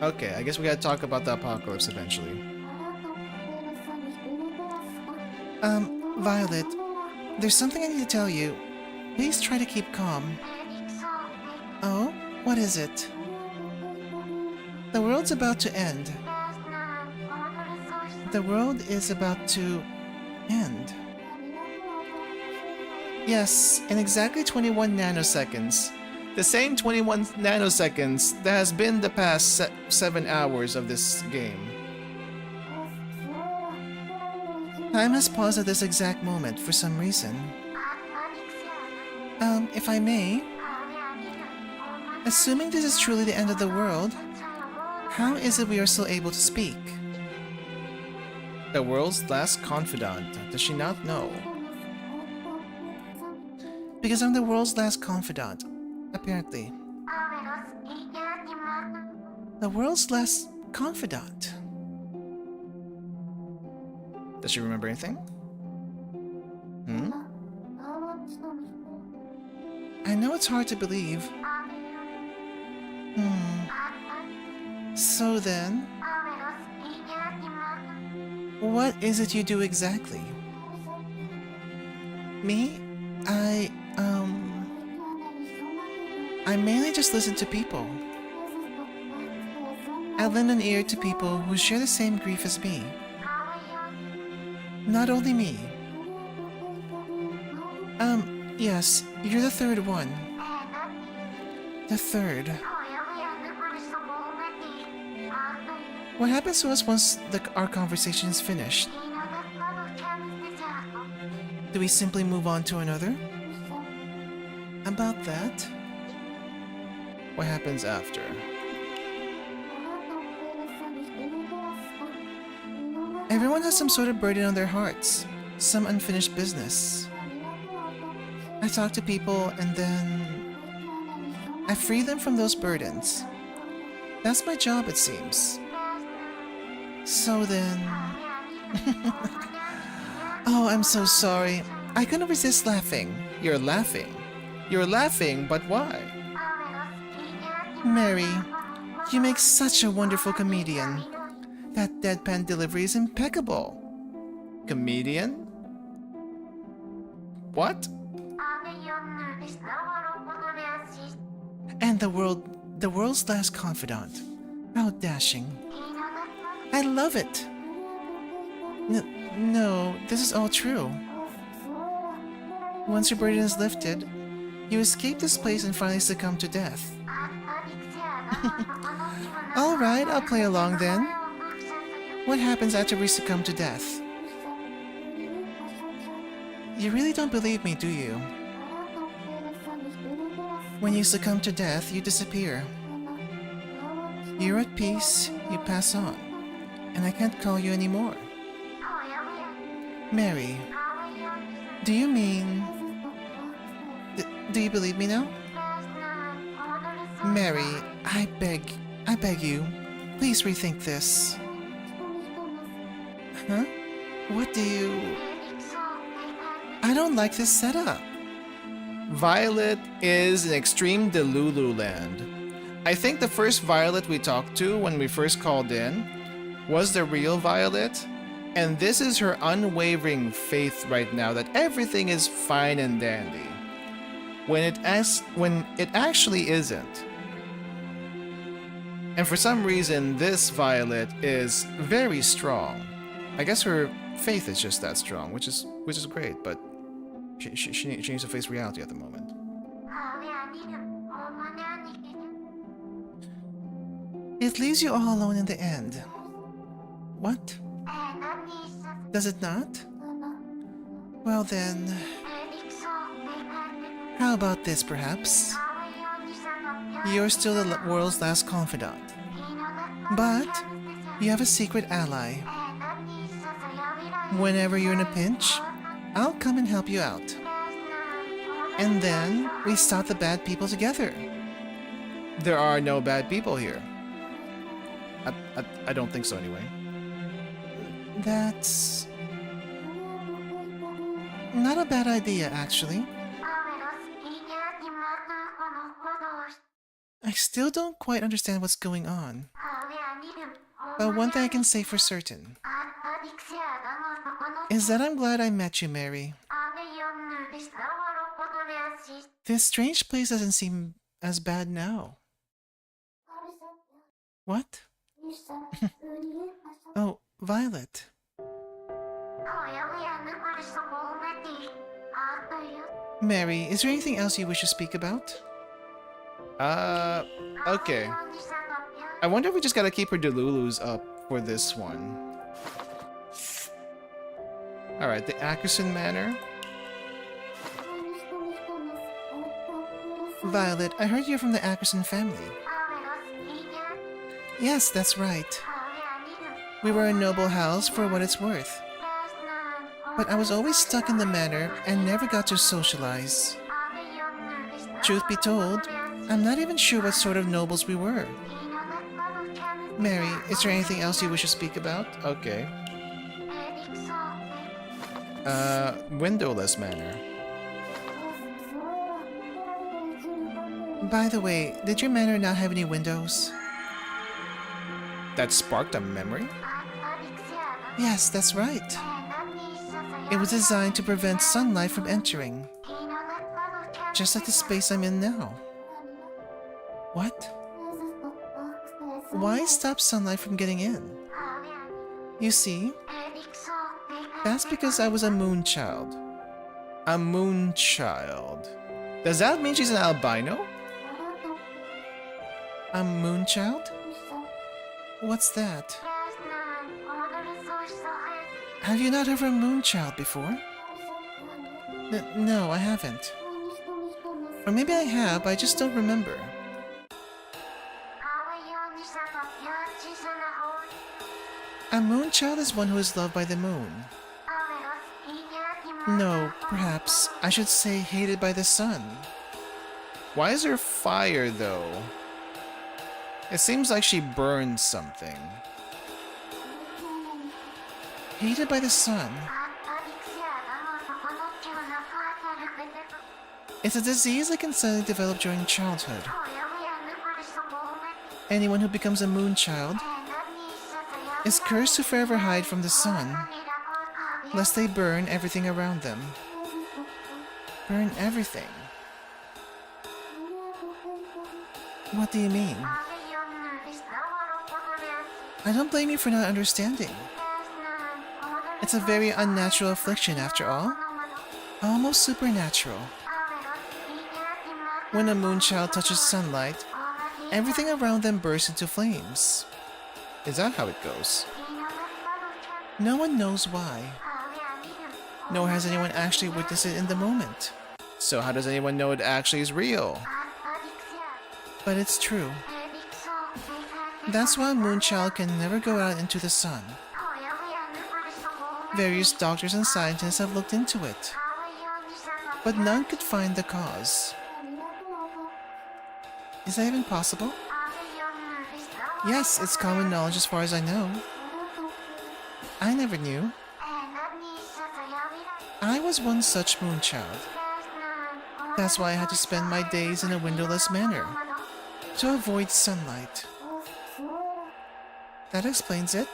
A: Okay, I guess we gotta talk about the apocalypse eventually. Violet, there's something I need to tell you. Please try to keep calm. Oh? What is it? The world's about to end. The world is about to end. Yes, in exactly 21 nanoseconds. The same 21 nanoseconds that has been the past 7 hours of this game. Time has paused at this exact moment for some reason. If I may, assuming this is truly the end of the world, how is it we are still able to speak? The world's last confidant. Does she not know? Because I'm the world's last confidant, apparently. The world's last confidant. Does she remember anything? I know it's hard to believe. So then... What is it you do exactly? Me? I mainly just listen to people. I lend an ear to people who share the same grief as me. Not only me. Yes, you're the third one. The third. What happens to us once our conversation is finished? Do we simply move on to another? About that? What happens after? Everyone has some sort of burden on their hearts, some unfinished business. I talk to people and then I free them from those burdens. That's my job, it seems. So then... Oh, I'm so sorry. I couldn't resist laughing. You're laughing. You're laughing, but why? Mary, you make such a wonderful comedian. That deadpan delivery is impeccable. Comedian? What? And the world's last confidant. How dashing. I love it. No, this is all true. Once your burden is lifted, you escape this place and finally succumb to death. Alright, I'll play along then. What happens after we succumb to death? You really don't believe me, do you? When you succumb to death, you disappear. You're at peace, you pass on, and I can't call you anymore. Mary, do you mean... do you believe me now? Mary, I beg you, please rethink this. Huh? What do you... I don't like this setup. Violet is an extreme Delulu land. I think the first Violet we talked to when we first called in was the real Violet, and this is her unwavering faith right now that everything is fine and dandy. When it actually isn't. And for some reason, this Violet is very strong. I guess her faith is just that strong, which is great, but she needs to face reality at the moment. It leaves you all alone in the end. What? Does it not? Well then... How about this, perhaps? You're still the world's last confidant. But you have a secret ally. Whenever you're in a pinch, I'll come and help you out. And then we stop the bad people together. There are no bad people here. I don't think so anyway. That's... not a bad idea, actually. I still don't quite understand what's going on. But one thing I can say for certain is that I'm glad I met you, Mary. This strange place doesn't seem as bad now. What? Oh, Violet. Mary, is there anything else you wish to speak about? Okay. I wonder if we just gotta keep her Delulus up for this one. Alright, the Ackerson Manor. Violet, I heard you're from the Ackerson family. Yes, that's right. We were a noble house for what it's worth. But I was always stuck in the manor and never got to socialize. Truth be told, I'm not even sure what sort of nobles we were. Mary, is there anything else you wish to speak about? Okay. Windowless Manor. By the way, did your manor not have any windows? That sparked a memory? Yes, that's right. It was designed to prevent sunlight from entering. Just like the space I'm in now. What? Why stop sunlight from getting in? You see, that's because I was a moon child. A moon child. Does that mean she's an albino? A moon child? What's that? Have you not heard of a moon child before? No, I haven't. Or maybe I have, I just don't remember. A moon child is one who is loved by the moon. No, perhaps I should say hated by the sun. Why is there fire, though? It seems like she burned something. Hated by the sun. It's a disease that can suddenly develop during childhood. Anyone who becomes a moon child is cursed to forever hide from the sun, lest they burn everything around them. Burn everything? What do you mean? I don't blame you for not understanding. It's a very unnatural affliction after all. Almost supernatural. When a moon child touches sunlight, everything around them bursts into flames. Is that how it goes? No one knows why. Nor has anyone actually witnessed it in the moment. So how does anyone know it actually is real? But it's true. That's why a moon child can never go out into the sun. Various doctors and scientists have looked into it, but none could find the cause. Is that even possible? Yes, it's common knowledge as far as I know. I never knew. I was one such moon child. That's why I had to spend my days in a windowless manner, to avoid sunlight. That explains it.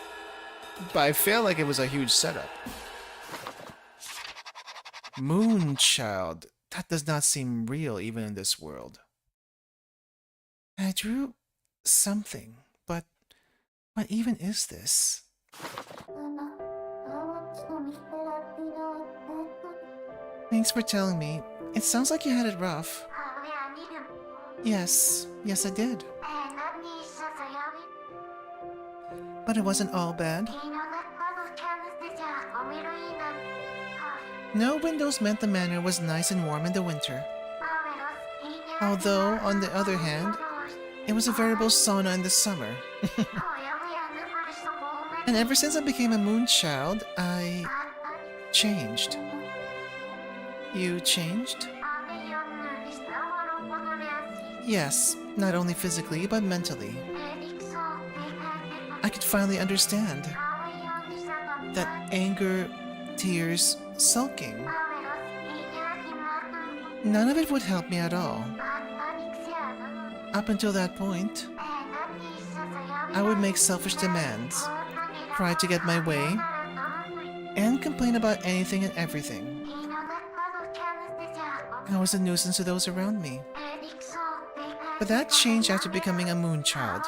A: But I feel like it was a huge setup. Moon child. That does not seem real even in this world. I drew something, but what even is this? Thanks for telling me. It sounds like you had it rough. Yes I did. But it wasn't all bad. No windows meant the manor was nice and warm in the winter. Although, on the other hand, it was a veritable sauna in the summer. And ever since I became a moon child, I changed. You changed? Yes, not only physically, but mentally. I could finally understand. That anger, tears, sulking. None of it would help me at all. Up until that point, I would make selfish demands, try to get my way, and complain about anything and everything. I was a nuisance to those around me. But that changed after becoming a moon child,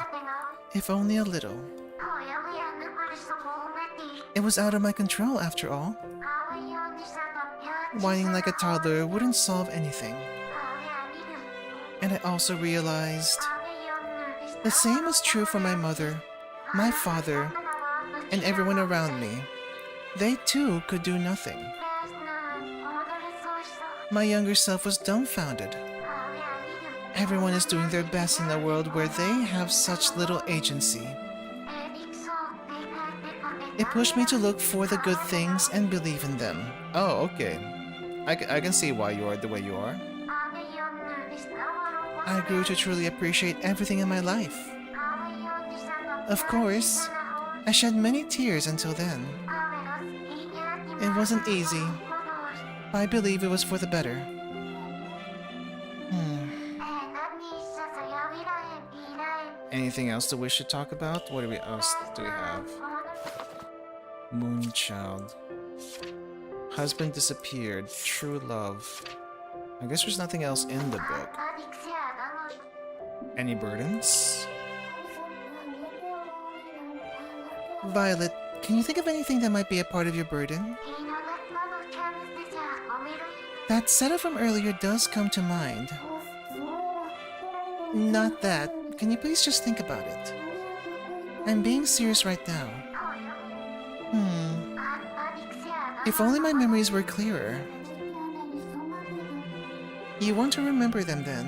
A: if only a little. It was out of my control after all. Whining like a toddler wouldn't solve anything. And I also realized the same was true for my mother, my father, and everyone around me. They too could do nothing. My younger self was dumbfounded. Everyone is doing their best in a world where they have such little agency. It pushed me to look for the good things and believe in them. Oh, okay. I can see why you are the way you are. I grew to truly appreciate everything in my life. Of course, I shed many tears until then. It wasn't easy, but I believe it was for the better. Anything else to wish to talk about? What else do we have? Moonchild. Husband disappeared. True love. I guess there's nothing else in the book. Any burdens? Violet, can you think of anything that might be a part of your burden? That setup from earlier does come to mind. Not that. Can you please just think about it? I'm being serious right now. If only my memories were clearer. You want to remember them then?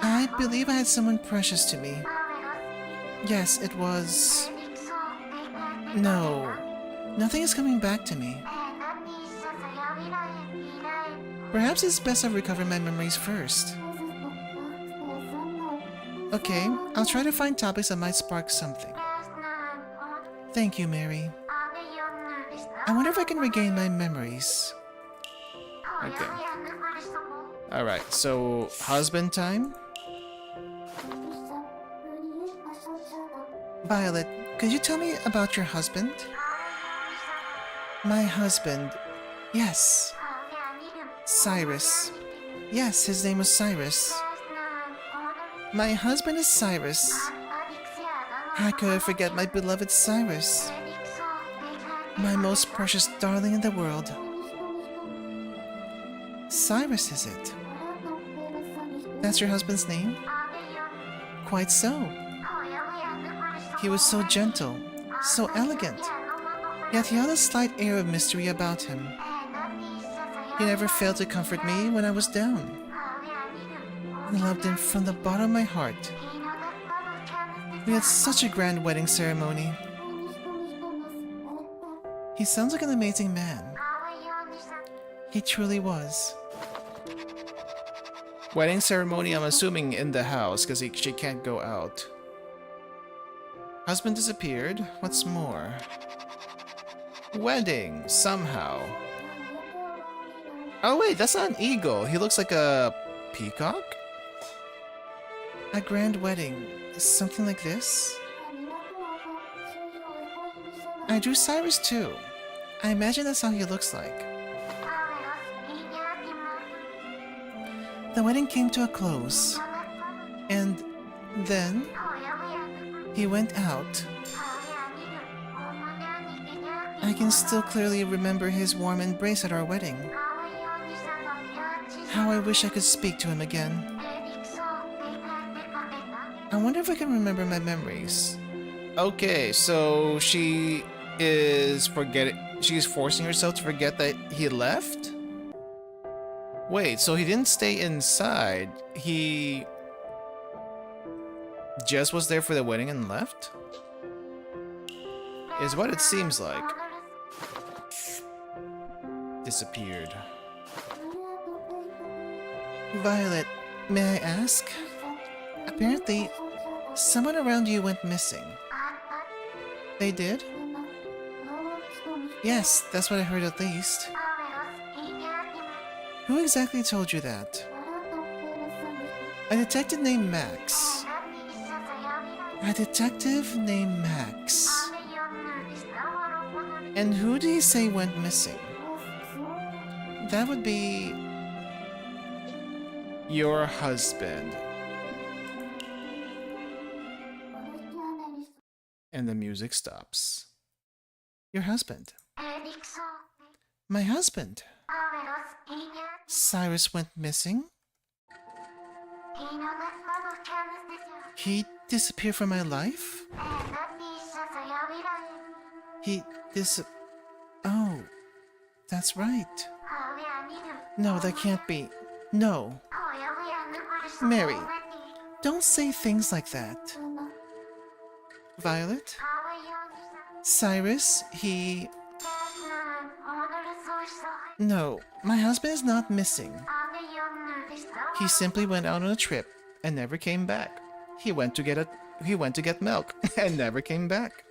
A: I believe I had someone precious to me. Yes, it was... No. Nothing is coming back to me. Perhaps it's best I recover my memories first. Okay, I'll try to find topics that might spark something. Thank you, Mary. I wonder if I can regain my memories. Okay. Alright, so husband time? Violet, could you tell me about your husband? My husband. Yes. Cyrus. Yes, his name was Cyrus. My husband is Cyrus. How could I forget my beloved Cyrus? My most precious darling in the world. Cyrus, is it? That's your husband's name? Quite so. He was so gentle, so elegant, yet he had a slight air of mystery about him. He never failed to comfort me when I was down. I loved him from the bottom of my heart. We had such a grand wedding ceremony. He sounds like an amazing man. He truly was. Wedding ceremony, I'm assuming in the house, because she can't go out. Husband disappeared. What's more? Wedding, somehow. Oh wait, that's not an eagle. He looks like a peacock? A grand wedding. Something like this? I drew Cyrus too. I imagine that's how he looks like. The wedding came to a close. And then he went out. I can still clearly remember his warm embrace at our wedding. How I wish I could speak to him again. I wonder if I can remember my memories. Okay, so she's forcing herself to forget that he left? Wait, so he didn't stay inside. He just was there for the wedding and left? Is what it seems like. Disappeared. Violet, may I ask? Apparently, someone around you went missing. They did? Yes, that's what I heard at least. Who exactly told you that? A detective named Max. A detective named Max. And who did he say went missing? That would be... your husband. And the music stops. Your husband. My husband. Cyrus went missing? He disappeared from my life? Oh, that's right. No, that can't be. No. Mary, don't say things like that. Violet? Cyrus, he... No, my husband is not missing. He simply went out on a trip and never came back. He went to get milk and never came back.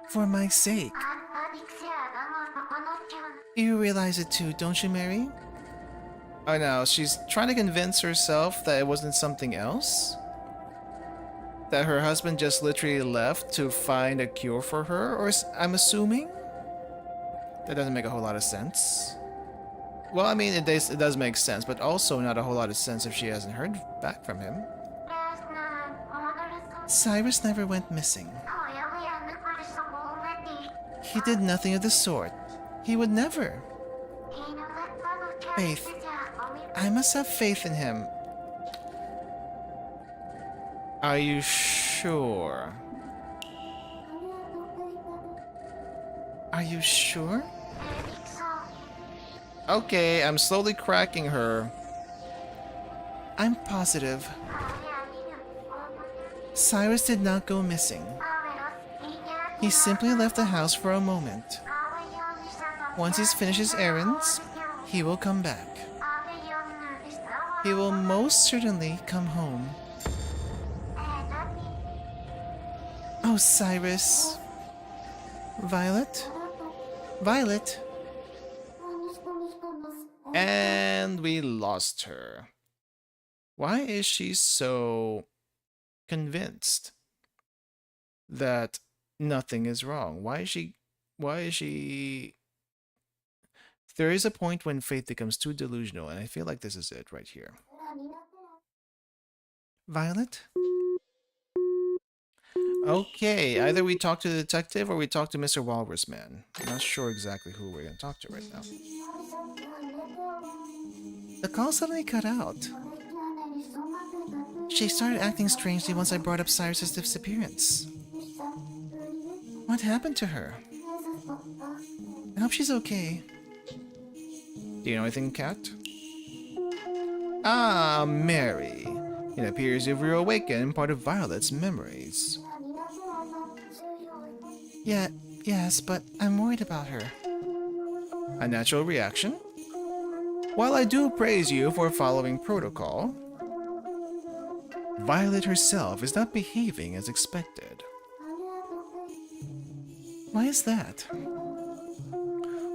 A: For my sake. You realize it too, don't you, Mary? Oh no, she's trying to convince herself that it wasn't something else? That her husband just literally left to find a cure for her? Or I'm assuming? That doesn't make a whole lot of sense. Well, I mean, it does make sense, but also not a whole lot of sense if she hasn't heard back from him. Cyrus never went missing. He did nothing of the sort. He would never. Faith. I must have faith in him. Are you sure? Are you sure? Okay, I'm slowly cracking her. I'm positive. Cyrus did not go missing. He simply left the house for a moment. Once he's finished his errands, he will come back. He will most certainly come home. Oh, Cyrus. Violet? Violet? And we lost her. Why is she so convinced that nothing is wrong? Why is she There is a point when faith becomes too delusional, and I feel like this is it right here. Violet? Okay, either we talk to the detective or we talk to Mr. Walrus Man. I'm not sure exactly who we're going to talk to right now. The call suddenly cut out. She started acting strangely once I brought up Cyrus's disappearance. What happened to her? I hope she's okay. Do you know anything, Kat? Ah, Mary. It appears you've reawakened part of Violet's memories. Yes, but I'm worried about her. A natural reaction? While I do praise you for following protocol, Violet herself is not behaving as expected. Why is that?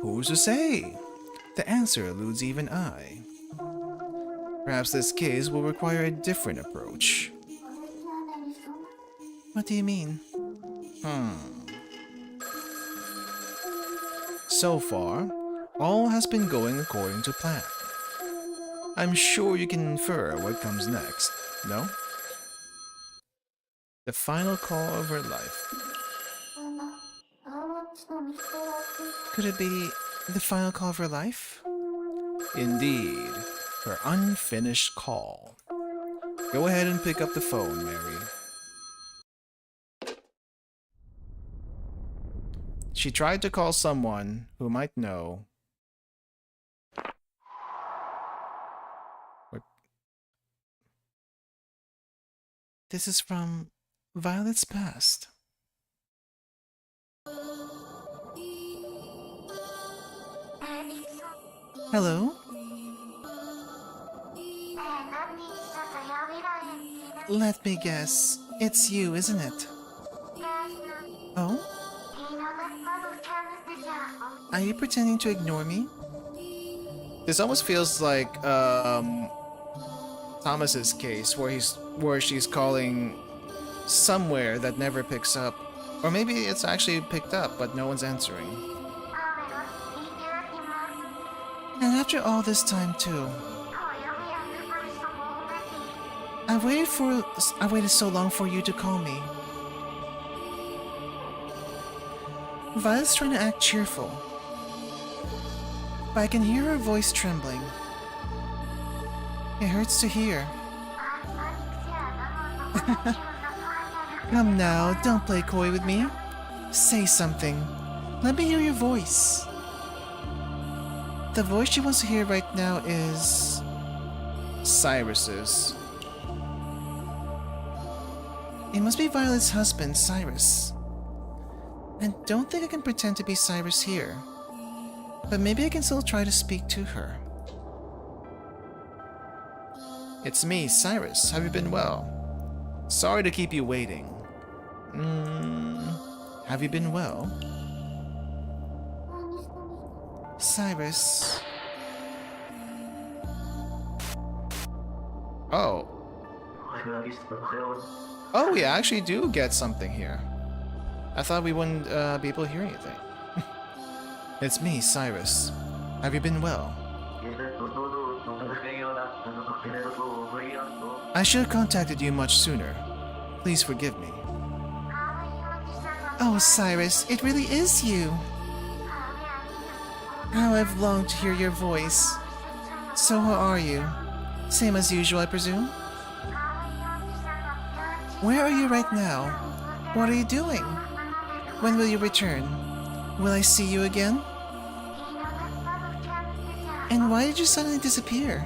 A: Who's to say? The answer eludes even I. Perhaps this case will require a different approach. What do you mean? So far, all has been going according to plan. I'm sure you can infer what comes next, no? The final call of her life. Could it be the final call of her life? Indeed, her unfinished call. Go ahead and pick up the phone, Mary. She tried to call someone who might know. What? This is from Violet's past. Hello? Let me guess. It's you, isn't it? Oh? Are you pretending to ignore me? This almost feels like Thomas's case where she's calling somewhere that never picks up. Or maybe it's actually picked up but no one's answering. And after all this time too. I waited so long for you to call me. Violet's trying to act cheerful, but I can hear her voice trembling. It hurts to hear. Come now, don't play coy with me. Say something. Let me hear your voice. The voice she wants to hear right now is Cyrus's. It must be Violet's husband, Cyrus. I don't think I can pretend to be Cyrus here, but maybe I can still try to speak to her. It's me, Cyrus. Have you been well? Sorry to keep you waiting. Have you been well? Cyrus. Oh. Oh, we actually do get something here. I thought we wouldn't be able to hear anything. It's me, Cyrus. Have you been well? I should have contacted you much sooner. Please forgive me. Oh, Cyrus, it really is you. How I've longed to hear your voice. So how are you? Same as usual, I presume? Where are you right now? What are you doing? When will you return? Will I see you again? And why did you suddenly disappear?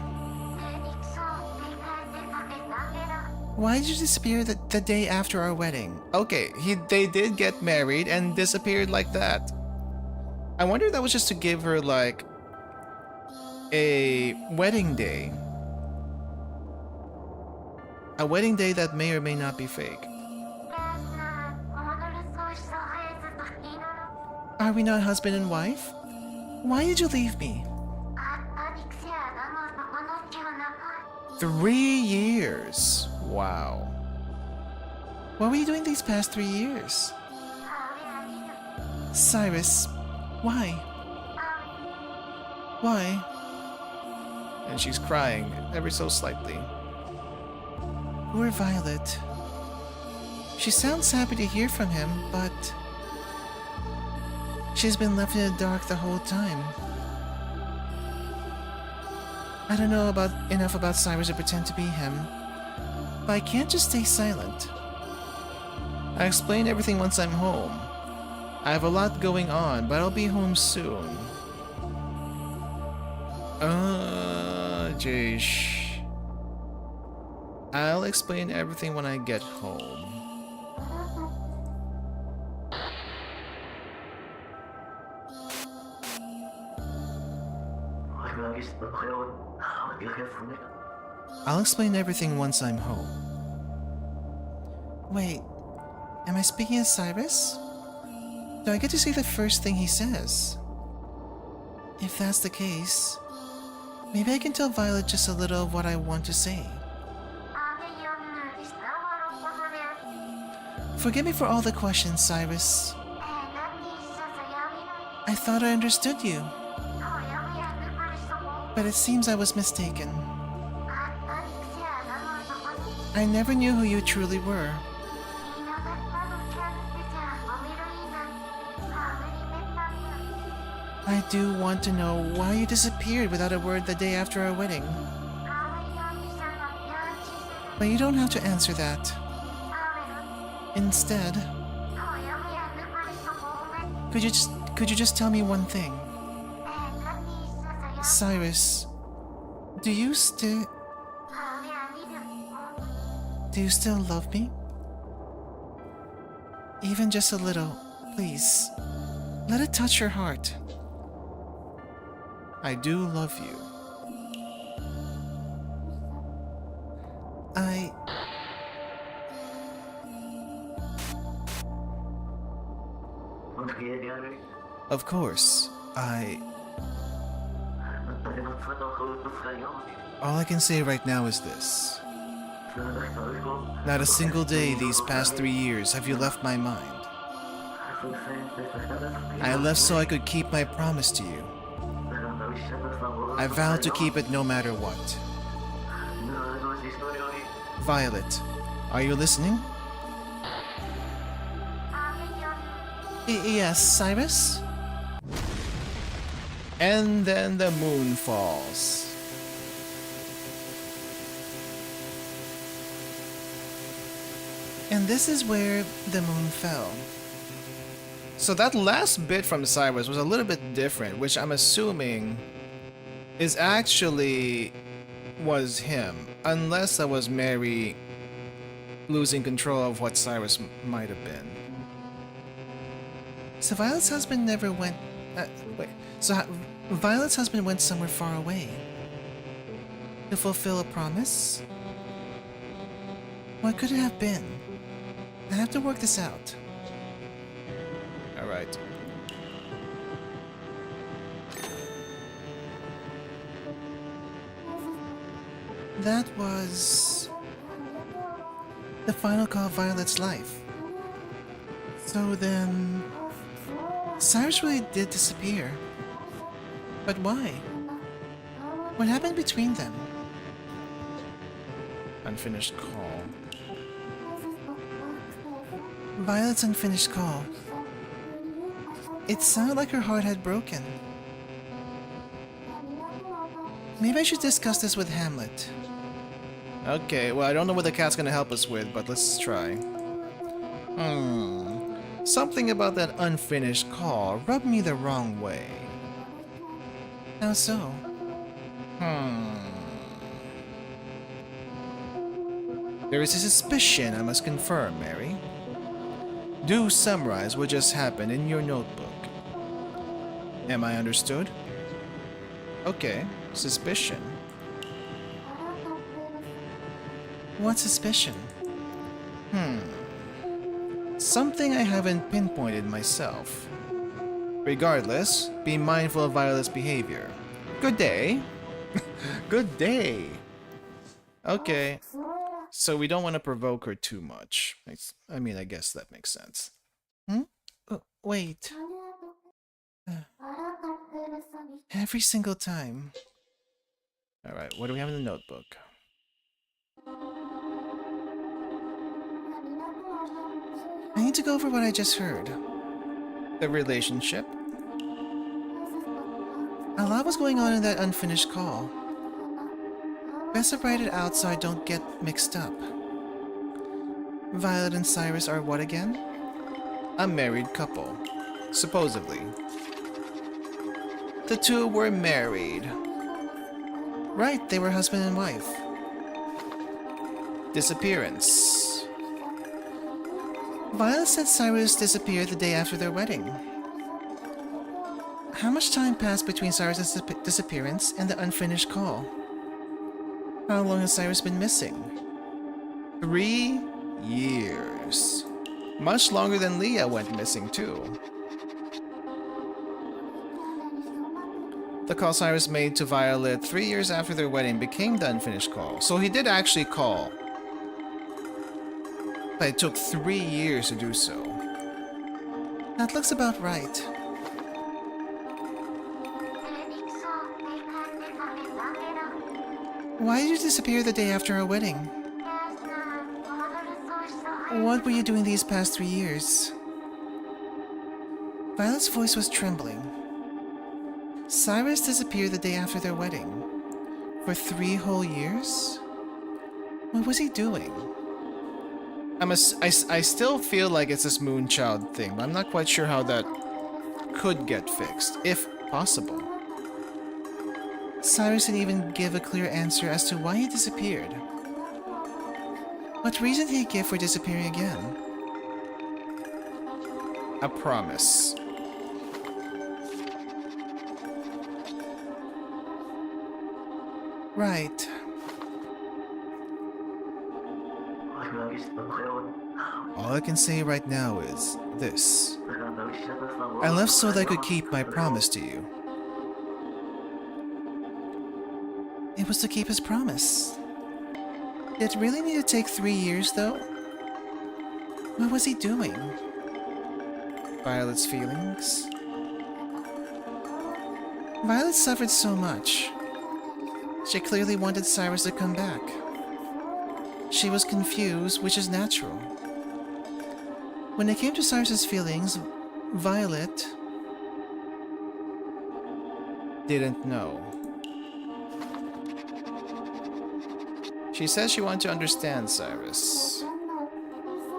A: Why did you disappear the day after our wedding? Okay, they did get married and disappeared like that. I wonder if that was just to give her, like, a wedding day. A wedding day that may or may not be fake. Are we not husband and wife? Why did you leave me? 3 years. Wow. What were you doing these past 3 years? Cyrus, why? Why? And she's crying, ever so slightly. Poor Violet. She sounds happy to hear from him, but she's been left in the dark the whole time. I don't know enough about Cyrus to pretend to be him, but I can't just stay silent. I explain everything once I'm home. I have a lot going on, but I'll be home soon. Jeesh. I'll explain everything when I get home. I'll explain everything once I'm home. Wait, am I speaking as Cyrus? Do I get to say the first thing he says? If that's the case, maybe I can tell Violet just a little of what I want to say. Forgive me for all the questions, Cyrus. I thought I understood you. But it seems I was mistaken. I never knew who you truly were. I do want to know why you disappeared without a word the day after our wedding. But you don't have to answer that. Instead, could you just tell me one thing? Cyrus, do you still love me? Even just a little, please. Let it touch your heart. I do love you. Of course, all I can say right now is this. Not a single day these past 3 years have you left my mind. I left so I could keep my promise to you. I vowed to keep it no matter what. Violet, are you listening? Yes, Cyrus? And then the moon falls. And this is where the moon fell. So that last bit from Cyrus was a little bit different, which I'm assuming is actually was him, unless that was Mary losing control of what Cyrus might have been. So Violet's husband never went. Violet's husband went somewhere far away to fulfill a promise. What could it have been? I have to work this out. All right. The final call of Violet's life. So then... Cyrus really did disappear. But why? What happened between them? Unfinished call. Violet's unfinished call. It sounded like her heart had broken. Maybe I should discuss this with Hamlet. Okay, well I don't know what the cat's gonna help us with, but let's try. Something about that unfinished call rubbed me the wrong way. How so? There is a suspicion I must confirm, Mary. Do summarize what just happened in your notebook. Am I understood? Okay, suspicion. What suspicion? Something I haven't pinpointed myself. Regardless, be mindful of Violet's behavior. Good day. Good day. Okay. So we don't want to provoke her too much. I mean, I guess that makes sense. Wait. Every single time. Alright, what do we have in the notebook? I need to go over what I just heard. The relationship? A lot was going on in that unfinished call. Best to write it out so I don't get mixed up. Violet and Cyrus are what again? A married couple. Supposedly. The two were married. Right, they were husband and wife. Disappearance. Violet said Cyrus disappeared the day after their wedding. How much time passed between Cyrus' disappearance and the unfinished call? How long has Cyrus been missing? 3 years. Much longer than Leah went missing too. The call Cyrus made to Violet 3 years after their wedding became the unfinished call. So he did actually call. But it took 3 years to do so. That looks about right. Why did you disappear the day after our wedding? What were you doing these past 3 years? Violet's voice was trembling. Cyrus disappeared the day after their wedding. For 3 whole years? What was he doing? I still feel like it's this Moonchild thing, but I'm not quite sure how that could get fixed, if possible. Cyrus didn't even give a clear answer as to why he disappeared. What reason did he give for disappearing again? A promise. Right. All I can say right now is this. I left so that I could keep my promise to you. It was to keep his promise. Did it really need to take 3 years, though? What was he doing? Violet's feelings? Violet suffered so much. She clearly wanted Cyrus to come back. She was confused, which is natural. When it came to Cyrus's feelings, Violet didn't know. She says she wanted to understand Cyrus.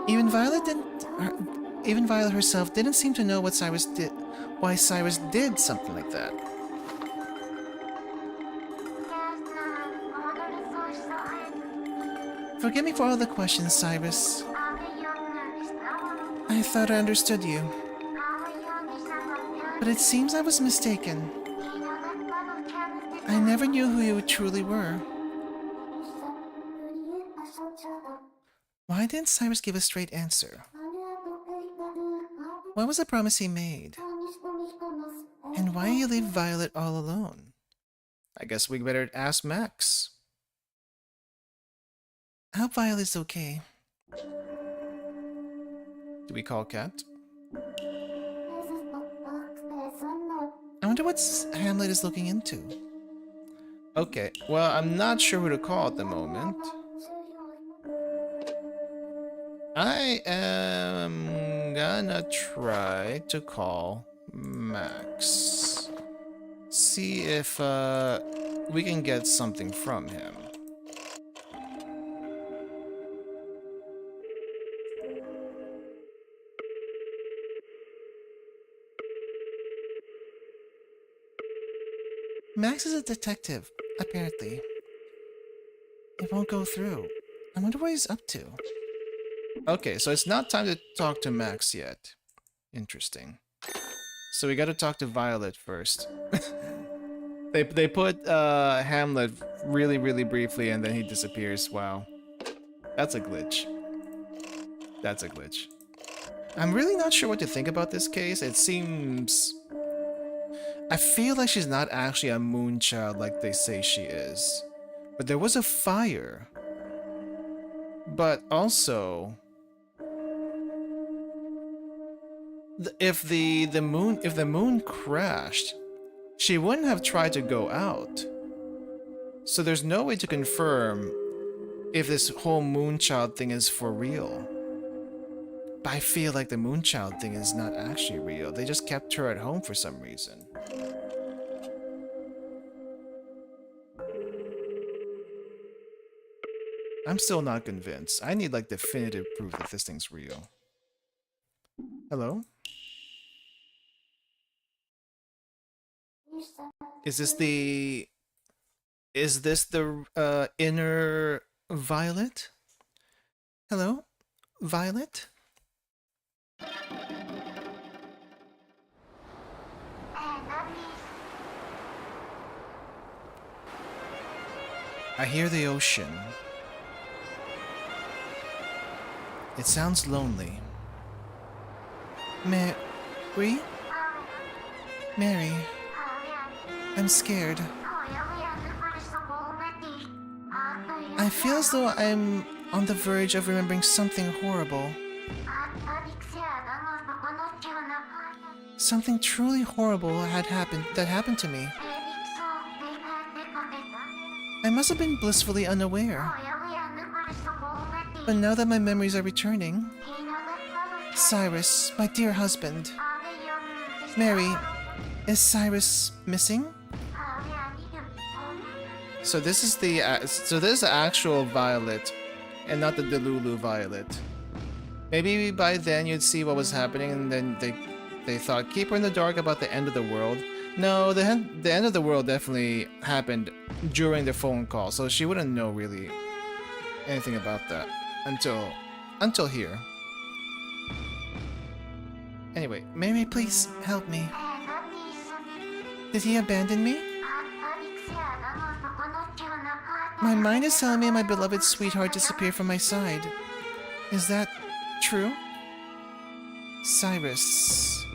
A: Even Violet herself didn't seem to know what Cyrus did, why Cyrus did something like that. Forgive me for all the questions, Cyrus. I thought I understood you. But it seems I was mistaken. I never knew who you truly were. Why didn't Cyrus give a straight answer? What was the promise he made? And why did he leave Violet all alone? I guess we better ask Max. I hope Violet's okay. Do we call Cat? I wonder what Hamlet is looking into. Okay, well, I'm not sure who to call at the moment. I am gonna try to call Max. See if we can get something from him. Max is a detective, apparently. It won't go through. I wonder what he's up to. Okay, so it's not time to talk to Max yet. Interesting. So we gotta talk to Violet first. They put Hamlet really briefly and then he disappears. Wow. That's a glitch. That's a glitch. I'm really not sure what to think about this case. It seems... I feel like she's not actually a moon child like they say she is. But there was a fire. But also... if the moon crashed, she wouldn't have tried to go out. So there's no way to confirm if this whole moonchild thing is for real. But I feel like the moonchild thing is not actually real. They just kept her at home for some reason. I'm still not convinced. I need like definitive proof that this thing's real. Hello? Is this the inner Violet? Hello? Violet? I hear the ocean. It sounds lonely. Mary? Mary, I'm scared. I feel as though I'm on the verge of remembering something horrible. Something truly horrible that happened to me. I must have been blissfully unaware. But now that my memories are returning... Cyrus, my dear husband. Mary, is Cyrus missing? So this is the actual Violet, and not the Delulu Violet. Maybe by then you'd see what was happening, and then they thought keep her in the dark about the end of the world. No, the end of the world definitely happened during the phone call, so she wouldn't know really anything about that until here. Anyway, Mary, please help me. Did he abandon me? My mind is telling me my beloved sweetheart disappeared from my side. Is that true? Cyrus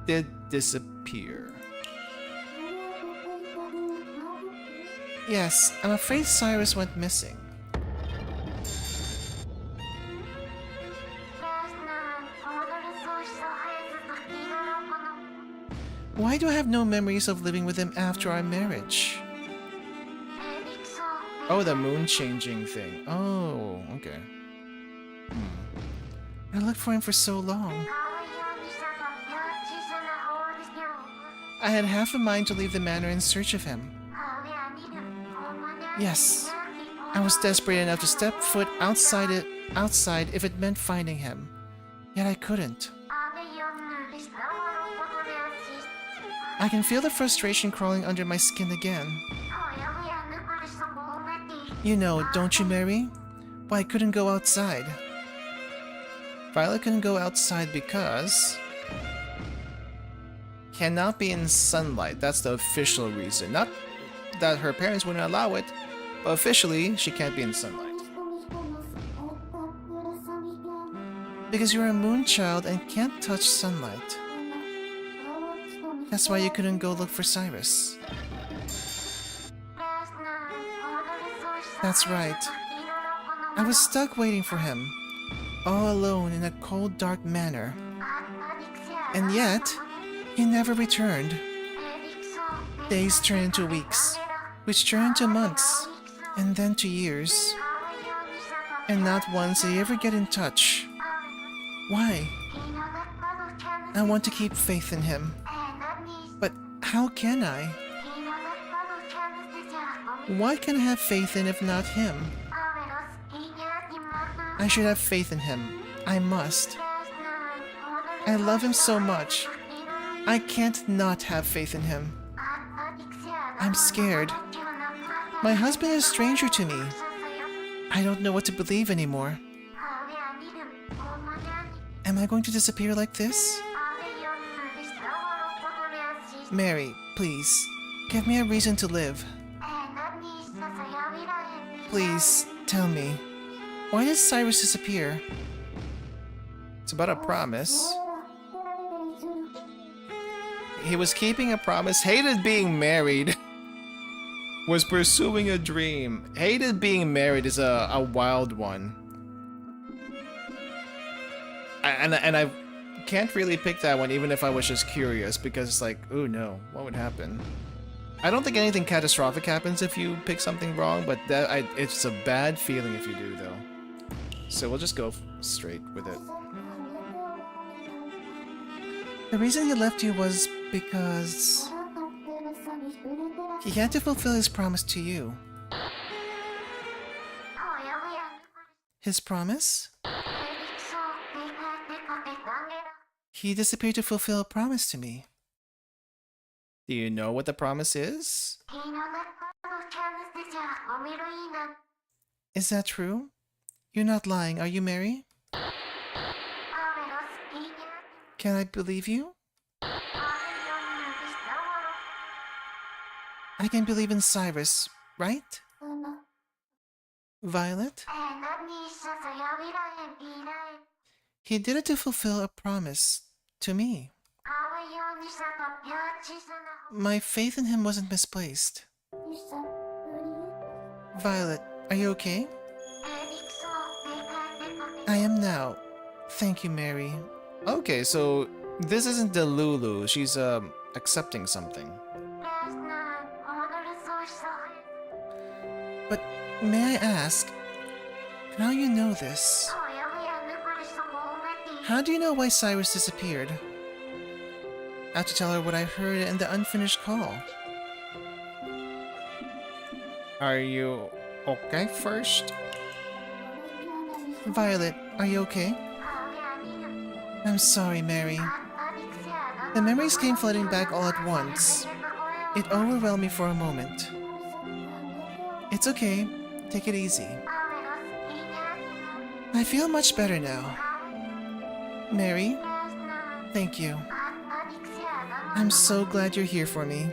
A: did disappear. Yes, I'm afraid Cyrus went missing. Why do I have no memories of living with him after our marriage? Oh, the moon changing thing. Oh, okay. I looked for him for so long. I had half a mind to leave the manor in search of him. Yes, I was desperate enough to step foot outside if it meant finding him. Yet I couldn't. I can feel the frustration crawling under my skin again. You know, don't you, Mary? Why I couldn't go outside. Violet couldn't go outside because... cannot be in sunlight. That's the official reason. Not that her parents wouldn't allow it, but officially, she can't be in sunlight. Because you're a moon child and can't touch sunlight. That's why you couldn't go look for Cyrus. That's right. I was stuck waiting for him, all alone in a cold, dark manor. And yet, he never returned. Days turned into weeks, which turned into months, and then to years. And not once did he ever get in touch. Why? I want to keep faith in him. But how can I? What can I have faith in if not him? I should have faith in him. I must. I love him so much. I can't not have faith in him. I'm scared. My husband is a stranger to me. I don't know what to believe anymore. Am I going to disappear like this? Mary, please, give me a reason to live. Please, tell me, why did Cyrus disappear? It's about a promise. He was keeping a promise, hated being married. Was pursuing a dream. Hated being married is a wild one. And I can't really pick that one even if I was just curious, because it's like, oh no, what would happen? I don't think anything catastrophic happens if you pick something wrong, but it's a bad feeling if you do though. So we'll just go straight with it. The reason he left you was because he had to fulfill his promise to you. His promise? He disappeared to fulfill a promise to me. Do you know what the promise is? Is that true? You're not lying, are you, Mary? Can I believe you? I can believe in Cyrus, right? Violet? He did it to fulfill a promise to me. My faith in him wasn't misplaced. Violet, are you okay? I am now. Thank you, Mary. Okay, so this isn't Delulu. She's accepting something. But may I ask, how you know this? How do you know why Cyrus disappeared? I have to tell her what I heard in the unfinished call. Are you okay first? Violet, are you okay? I'm sorry, Mary. The memories came flooding back all at once. It overwhelmed me for a moment. It's okay. Take it easy. I feel much better now. Mary, thank you. I'm so glad you're here for me.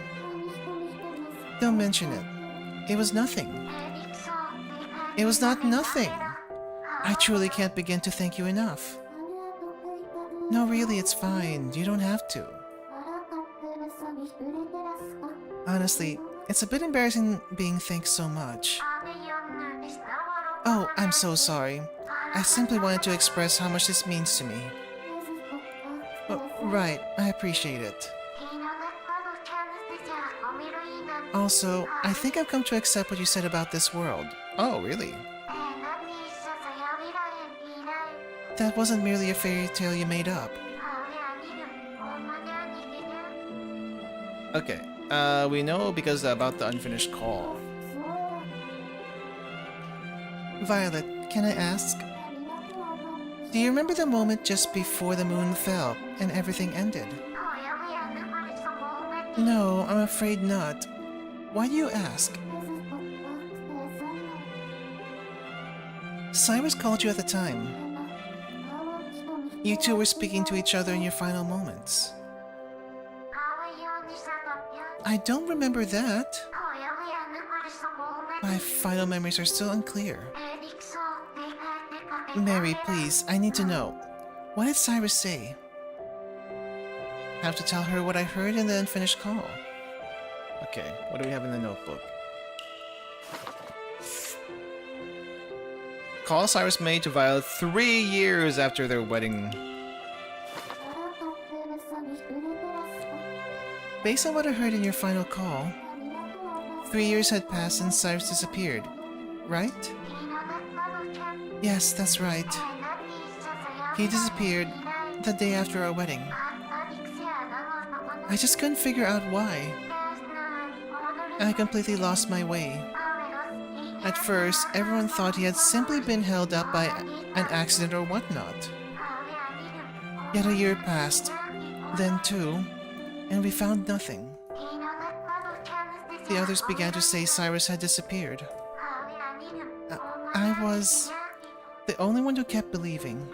A: Don't mention it. It was nothing. It was not nothing. I truly can't begin to thank you enough. No, really, it's fine. You don't have to. Honestly, it's a bit embarrassing being thanked so much. Oh, I'm so sorry. I simply wanted to express how much this means to me. Oh, right, I appreciate it. Also, I think I've come to accept what you said about this world. Oh, really? That wasn't merely a fairy tale you made up. Okay, we know because about the unfinished call. Violet, can I ask? Do you remember the moment just before the moon fell and everything ended? No, I'm afraid not. Why do you ask? Cyrus called you at the time. You two were speaking to each other in your final moments. I don't remember that. My final memories are still unclear. Mary, please, I need to know. What did Cyrus say? I have to tell her what I heard in the unfinished call. Okay, what do we have in the notebook? call Cyrus made to Violet 3 years after their wedding. Based on what I heard in your final call, 3 years had passed since Cyrus disappeared, right? Yes, that's right. He disappeared the day after our wedding. I just couldn't figure out why. I completely lost my way. At first, everyone thought he had simply been held up by an accident or whatnot. Yet a year passed, then 2, and we found nothing. The others began to say Cyrus had disappeared. I was the only one who kept believing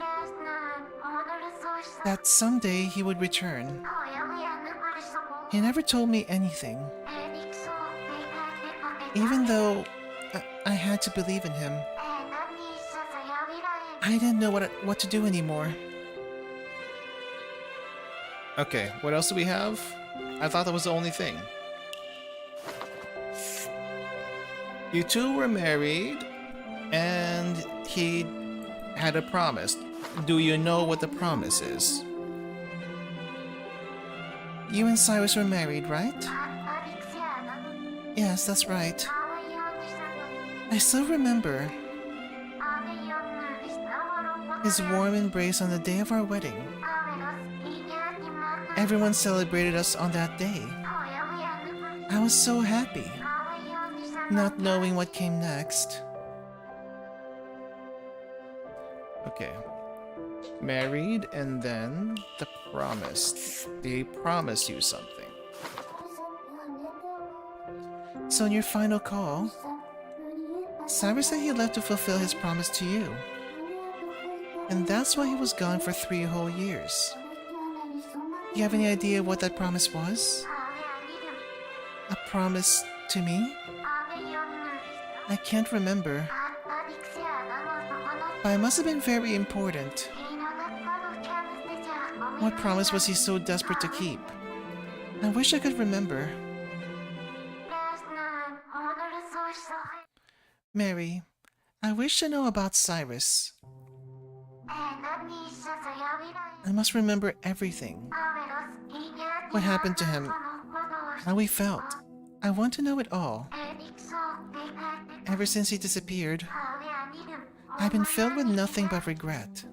A: that someday he would return. He never told me anything, even though I had to believe in him. I didn't know what to do anymore. Okay, what else do we have? I thought that was the only thing. You two were married, and he had a promise. Do you know what the promise is? You and Cyrus were married, right? Yes, that's right. I still remember his warm embrace on the day of our wedding. Everyone celebrated us on that day. I was so happy, not knowing what came next. Okay. Married, and then the promise. They promised you something. So in your final call, Cyrus said he left to fulfill his promise to you. And that's why he was gone for 3 whole years. Do you have any idea what that promise was? A promise to me? I can't remember. But it must have been very important. What promise was he so desperate to keep? I wish I could remember. Mary, I wish to know about Cyrus. I must remember everything. What happened to him, how he felt. I want to know it all. Ever since he disappeared, I've been filled with nothing but regret.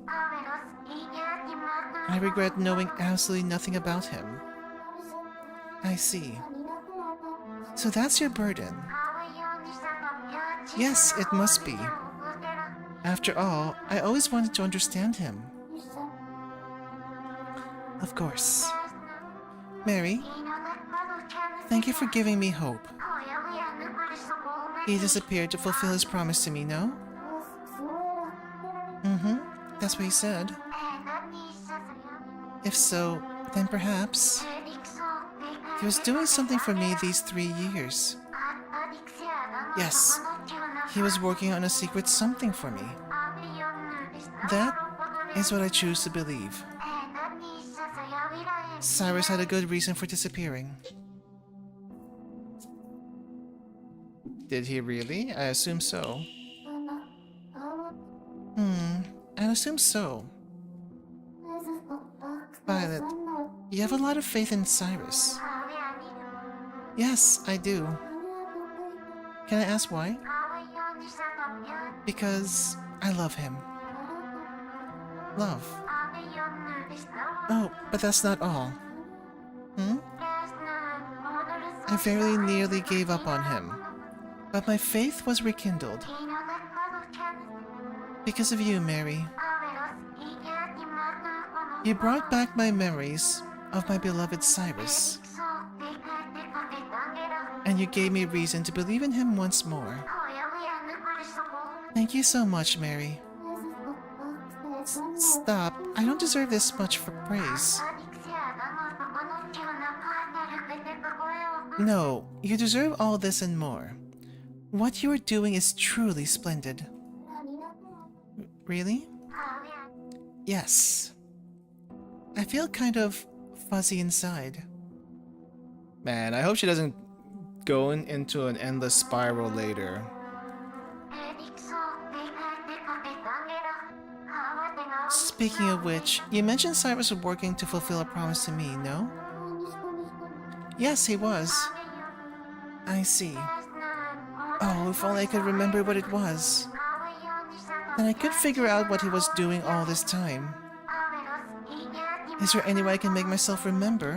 A: I regret knowing absolutely nothing about him. I see. So that's your burden. Yes, it must be. After all, I always wanted to understand him. Of course. Mary, thank you for giving me hope. He disappeared to fulfill his promise to me, no? That's what he said. If so, then perhaps he was doing something for me these 3 years. Yes, he was working on a secret something for me. That is what I choose to believe. Cyrus had a good reason for disappearing. Did he really? I assume so. I assume so. Violet, you have a lot of faith in Cyrus. Yes, I do. Can I ask why? Because I love him. Love. Oh, but that's not all. I very nearly gave up on him, but my faith was rekindled. Because of you, Mary. You brought back my memories of my beloved Cyrus. And you gave me reason to believe in him once more. Thank you so much, Mary. Stop. I don't deserve this much for praise. No, you deserve all this and more. What you are doing is truly splendid. Really? Yes. I feel kind of fuzzy inside. Man, I hope she doesn't go into an endless spiral later. Speaking of which, you mentioned Cyrus was working to fulfill a promise to me, no? Yes, he was. I see. Oh, if only I could remember what it was. Then I could figure out what he was doing all this time. Is there any way I can make myself remember?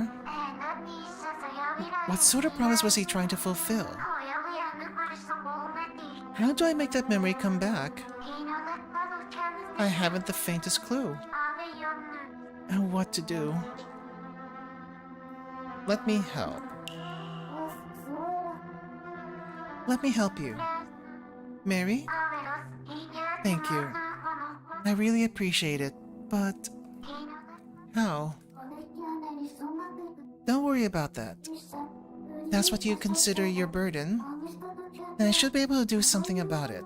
A: What sort of promise was he trying to fulfill? How do I make that memory come back? I haven't the faintest clue. And what to do? Let me help. Let me help you. Mary? Thank you. I really appreciate it, but... how? Don't worry about that. That's what you consider your burden, then I should be able to do something about it.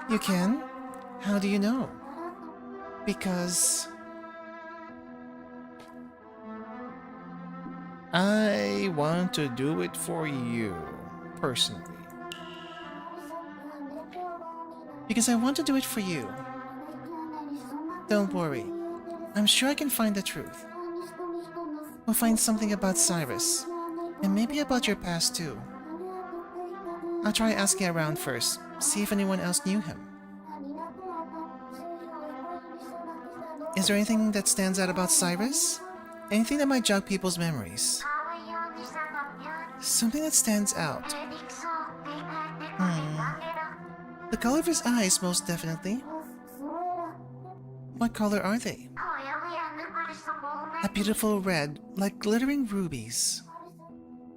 A: You can? How do you know? Because... I want to do it for you, personally. Because I want to do it for you. Don't worry. I'm sure I can find the truth. We'll find something about Cyrus, and maybe about your past too. I'll try asking around first, see if anyone else knew him. Is there anything that stands out about Cyrus? Anything that might jog people's memories? Something that stands out. The color of his eyes, most definitely. What color are they? A beautiful red, like glittering rubies.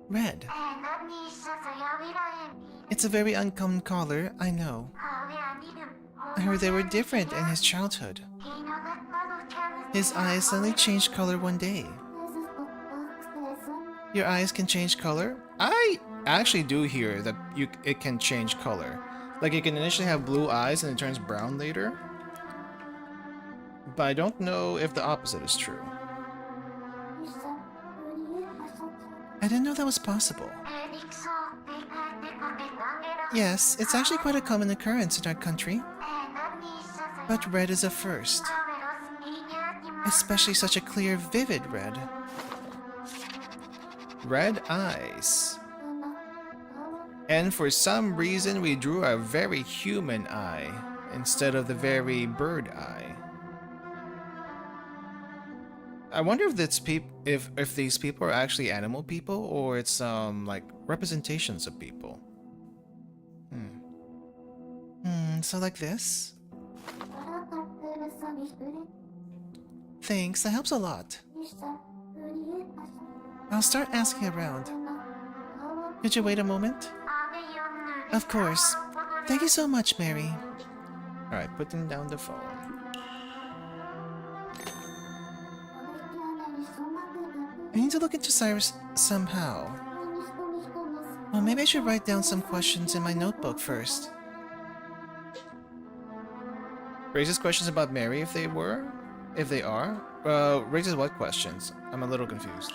A: Red. It's a very uncommon color, I know. I heard they were different in his childhood. His eyes suddenly changed color one day. Your eyes can change color? I actually do hear that it can change color. Like you can initially have blue eyes and it turns brown later. But I don't know if the opposite is true. I didn't know that was possible. Yes, it's actually quite a common occurrence in our country. But red is a first. Especially such a clear, vivid red. Red eyes. And for some reason we drew a very human eye instead of the very bird eye. I wonder if that's if these people are actually animal people or it's like representations of people. So like this? Thanks, that helps a lot. I'll start asking around. Could you wait a moment? Of course. Thank you so much, Mary. Alright, putting down the phone. I need to look into Cyrus somehow. Well, maybe I should write down some questions in my notebook first. Raises questions about Mary if they are? Raises what questions? I'm a little confused.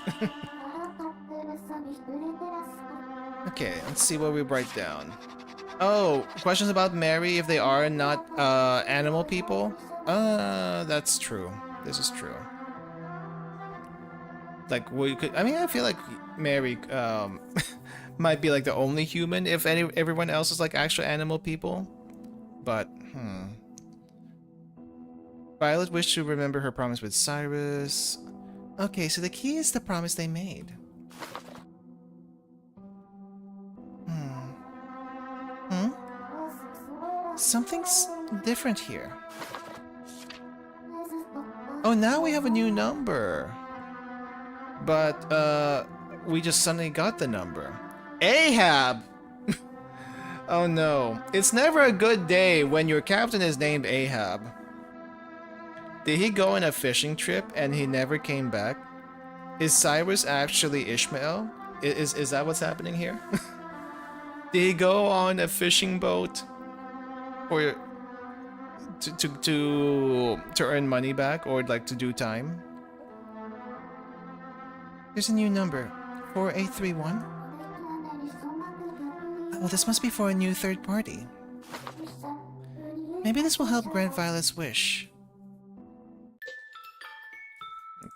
A: Okay, let's see what we write down. Oh, questions about Mary if they are not animal people? That's true. This is true. Like we could, I mean, I feel like Mary might be like the only human if everyone else is like actual animal people. But Violet wished to remember her promise with Cyrus. Okay, so the key is the promise they made. Something's different here. Oh, now we have a new number. But, we just suddenly got the number. Ahab! Oh no. It's never a good day when your captain is named Ahab. Did he go on a fishing trip and he never came back? Is Cyrus actually Ishmael? Is that what's happening here? Did he go on a fishing boat or to earn money back or like to do time? There's a new number, 4831. Oh, this must be for a new third party. Maybe this will help grant Violet's wish.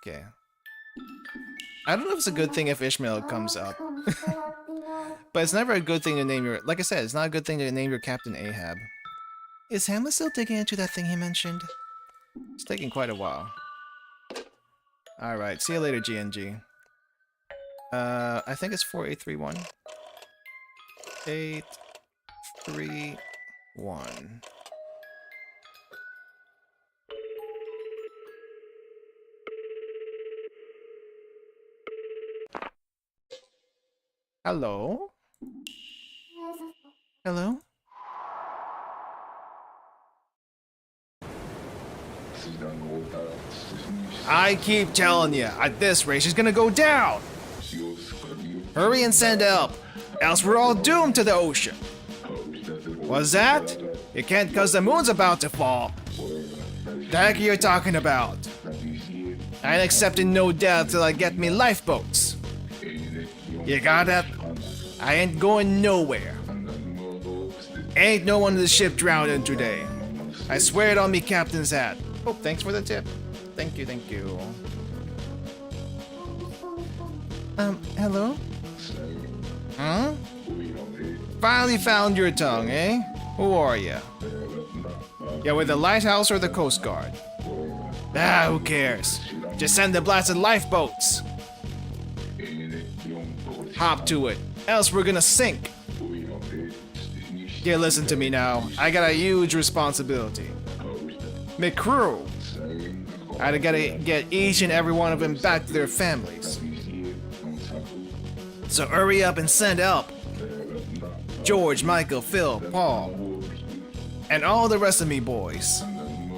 A: Okay. I don't know if it's a good thing if Ishmael comes up. But it's never a good thing to name your... Like I said, it's not a good thing to name your captain Ahab. Is Hamlet still digging into that thing he mentioned? It's taking quite a while. Alright, see you later, GNG. I think it's 4831. 831. Hello? Hello? I keep telling you, at this rate she's gonna go down! Hurry and send help, else we're all doomed to the ocean! What's that? You can't cause the moon's about to fall! The heck are you talking about? I ain't accepting no death till I get me lifeboats! You got that? I ain't going nowhere. Ain't no one in the ship drowning today. I swear it on me captain's hat. Oh, thanks for the tip. Thank you, thank you. Hello? Huh? Finally found your tongue, eh? Who are you? You with the lighthouse or the Coast Guard? Ah, who cares? Just send the blasted lifeboats. Hop to it, else we're gonna sink. Yeah, listen to me now. I got a huge responsibility. My crew. I gotta get each and every one of them back to their families. So hurry up and send help. George, Michael, Phil, Paul, and all the rest of me boys.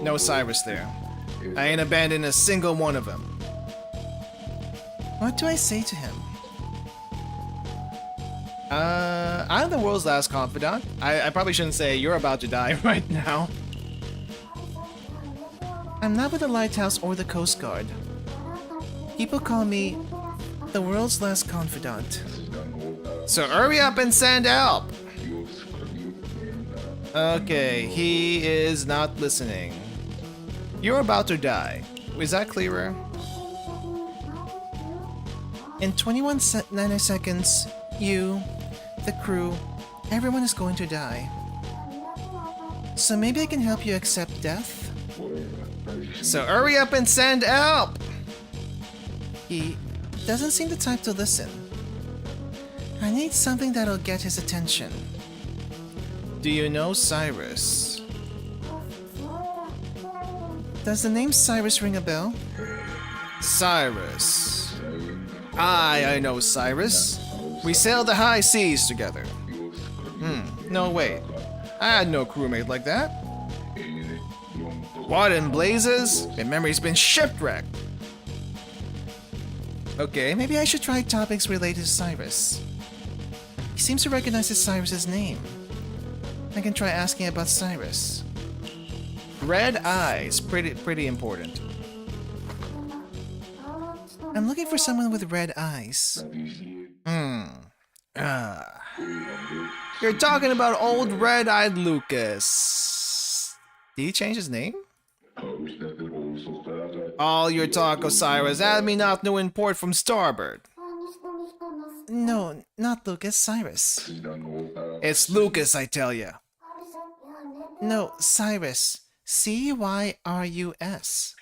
A: No Cyrus there. I ain't abandoning a single one of them. What do I say to him? I'm the world's last confidant. I probably shouldn't say you're about to die right now. I'm not with the lighthouse or the Coast Guard. People call me the world's last confidant. So hurry up and send help! Okay, he is not listening. You're about to die. Is that clearer? In 21 nanoseconds, you, the crew, everyone is going to die. So maybe I can help you accept death? So hurry up and send help! He doesn't seem the type to listen. I need something that'll get his attention. Do you know Cyrus? Does the name Cyrus ring a bell? Cyrus. I know Cyrus. We sailed the high seas together. No wait. I had no crewmate like that. What in blazes? My memory's been shipwrecked. Okay, maybe I should try topics related to Cyrus. He seems to recognize Cyrus's name. I can try asking about Cyrus. Red eyes, pretty important. I'm looking for someone with red eyes. You're talking about old red-eyed Lucas. Did he change his name? All your talk of Cyrus had me not knowing port from starboard. No, not Lucas, Cyrus. It's Lucas, I tell ya. No, Cyrus. C-Y-R-U-S.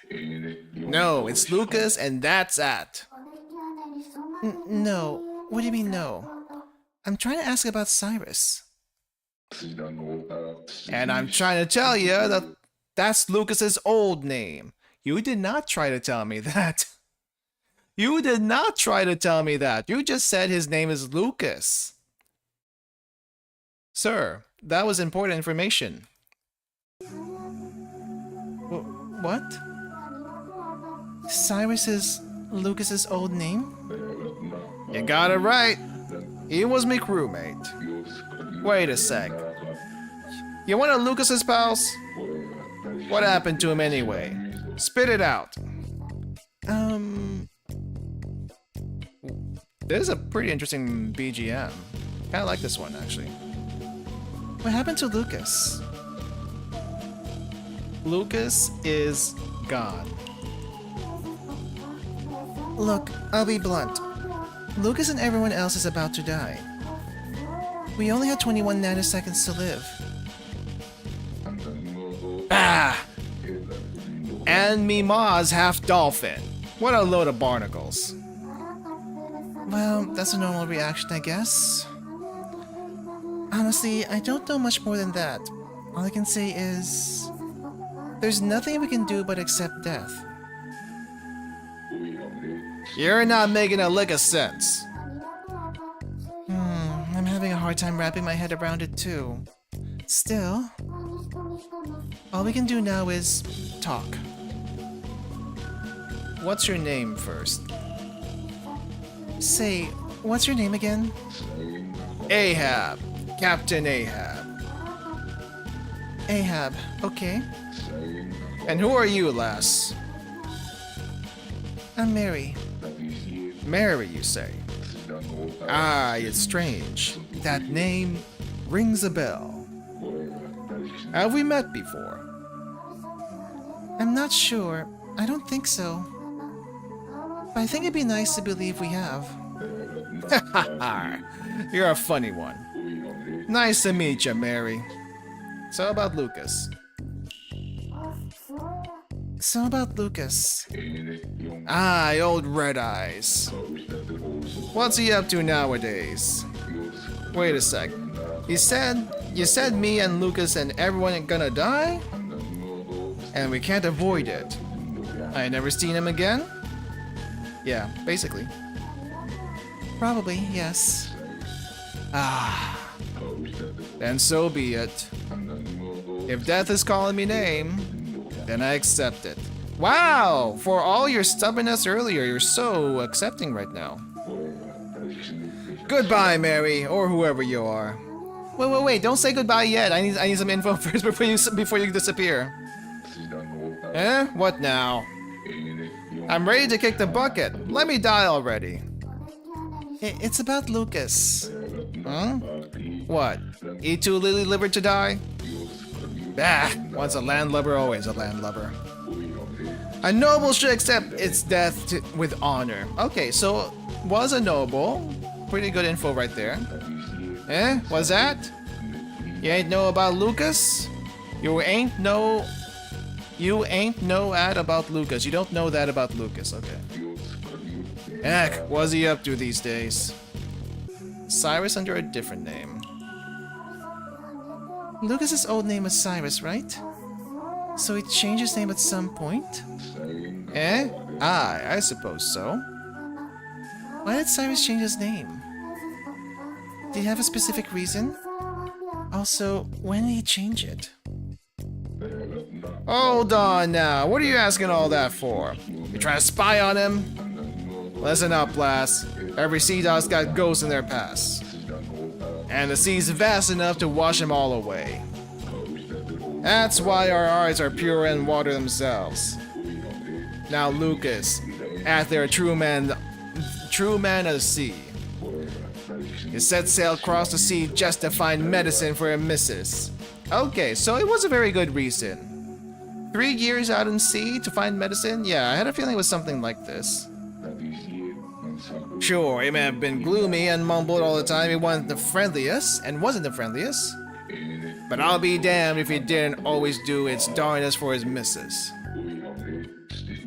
A: No, it's Lucas and that's at. No, what do you mean no? I'm trying to ask about Cyrus. And I'm trying to tell you that that's Lucas's old name. You did not try to tell me that. You did not try to tell me that. You just said his name is Lucas. Sir, that was important information. What? Cyrus is Lucas's old name? You got it right. He was my crewmate. Wait a sec. You one of Lucas's pals? What happened to him anyway? Spit it out. This is a pretty interesting BGM. Kinda like this one, actually. What happened to Lucas? Lucas is gone. Look, I'll be blunt. Lucas and everyone else is about to die. We only have 21 nanoseconds to live. Ah! And me ma's half dolphin. What a load of barnacles. Well, that's a normal reaction, I guess. Honestly, I don't know much more than that. All I can say is... there's nothing we can do but accept death. You're not making a lick of sense. I'm having a hard time wrapping my head around it too. Still, all we can do now is talk. What's your name first? Say, what's your name again? Ahab. Captain Ahab. Ahab, okay. And who are you, lass? I'm Mary. Mary, you say? Ah, it's strange. That name rings a bell. Have we met before? I'm not sure. I don't think so. But I think it'd be nice to believe we have. You're a funny one. Nice to meet you, Mary. So about Lucas. Ah, old Red Eyes. What's he up to nowadays? Wait a sec. You said me and Lucas and everyone are gonna die? And we can't avoid it. I never seen him again? Yeah, basically. Probably, yes. Ah. Then so be it. If death is calling me name, then I accept it. Wow! For all your stubbornness earlier, you're so accepting right now. Goodbye, Mary, or whoever you are. Wait, don't say goodbye yet. I need some info first before you disappear. Eh? What now? I'm ready to kick the bucket. Let me die already. It's about Lucas. Huh? What? Eat too lily livered to die? Bah! Once a landlubber, always a landlubber. A noble should accept its death with honor. Okay, so was a noble. Pretty good info right there. Eh? What's that? You ain't know about Lucas? You ain't know that about Lucas. You don't know that about Lucas, okay. Heck, what's he up to these days? Cyrus under a different name. Lucas's old name was Cyrus, right? So he changed his name at some point? Eh? Aye, I suppose so. Why did Cyrus change his name? Did he have a specific reason? Also, when did he change it? Hold on now, what are you asking all that for? You trying to spy on him? Listen up, lass. Every sea dog's got ghosts in their past. And the sea's vast enough to wash them all away. That's why our eyes are pure and water themselves. Now Lucas, after a true man of the sea. He set sail across the sea just to find medicine for his missus. Okay, so it was a very good reason. 3 years out in sea to find medicine? Yeah, I had a feeling it was something like this. Sure, he may have been gloomy and mumbled all the time he wasn't the friendliest. But I'll be damned if he didn't always do its darnest for his missus.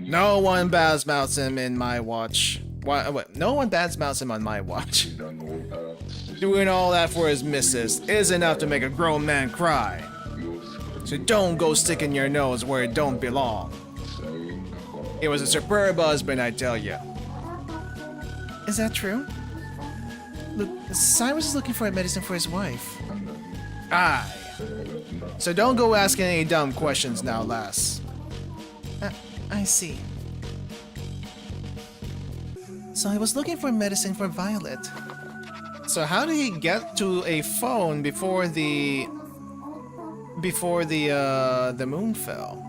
A: No one badmouths him in my watch. No one badmouths him on my watch. Doing all that for his missus is enough to make a grown man cry. So don't go sticking your nose where it don't belong. He was a superb husband, I tell you. Is that true? Look, Cyrus is looking for a medicine for his wife. Aye. So don't go asking any dumb questions now, lass. I see. So he was looking for medicine for Violet. So how did he get to a phone before the moon fell?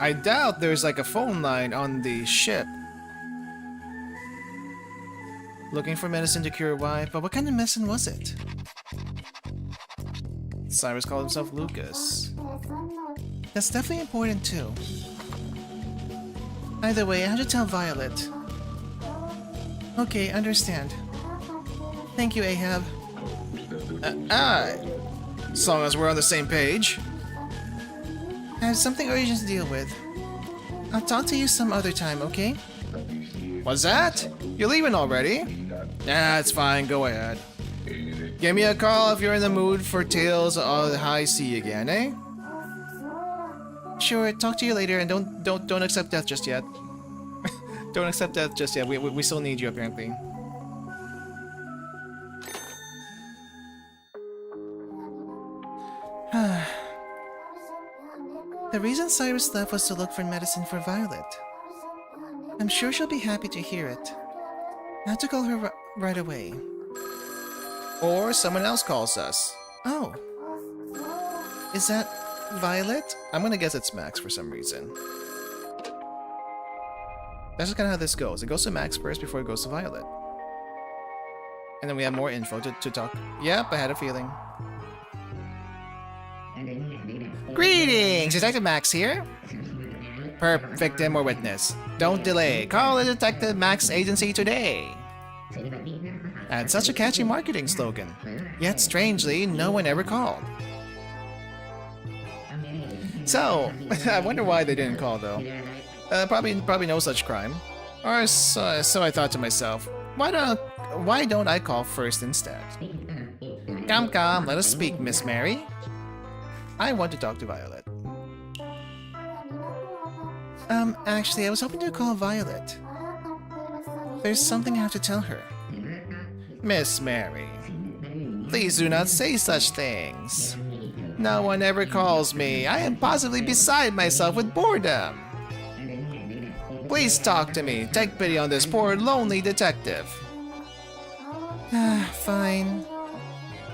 A: I doubt there's like a phone line on the ship. Looking for medicine to cure wife, but what kind of medicine was it? Cyrus called himself Lucas. That's definitely important too. Either way, I have to tell Violet. Okay, understand. Thank you, Ahab. As long as we're on the same page. I have something urgent to deal with. I'll talk to you some other time, okay? What's that? You're leaving already? Nah, it's fine, go ahead. Give me a call if you're in the mood for tales of the high sea again, eh? Sure, talk to you later, and don't accept death just yet. Don't accept death just yet. We still need you apparently. The reason Cyrus left was to look for medicine for Violet. I'm sure she'll be happy to hear it. I have to call her right away. Or someone else calls us. Oh. Is that Violet? I'm gonna guess it's Max for some reason. That's just kind of how this goes. It goes to Max first before it goes to Violet. And then we have more info to talk. Yep, I had a feeling. Greetings! Detective Max here. Victim or witness. Don't delay. Call the Detective Max agency today. That's such a catchy marketing slogan. Yet strangely, no one ever called. So, I wonder why they didn't call though. Probably no such crime. Or so I thought to myself. Why don't I call first instead? Come, let us speak, Miss Mary. I want to talk to Violet. Actually, I was hoping to call Violet. There's something I have to tell her. Miss Mary, please do not say such things. No one ever calls me. I am positively beside myself with boredom. Please talk to me. Take pity on this poor, lonely detective. Fine.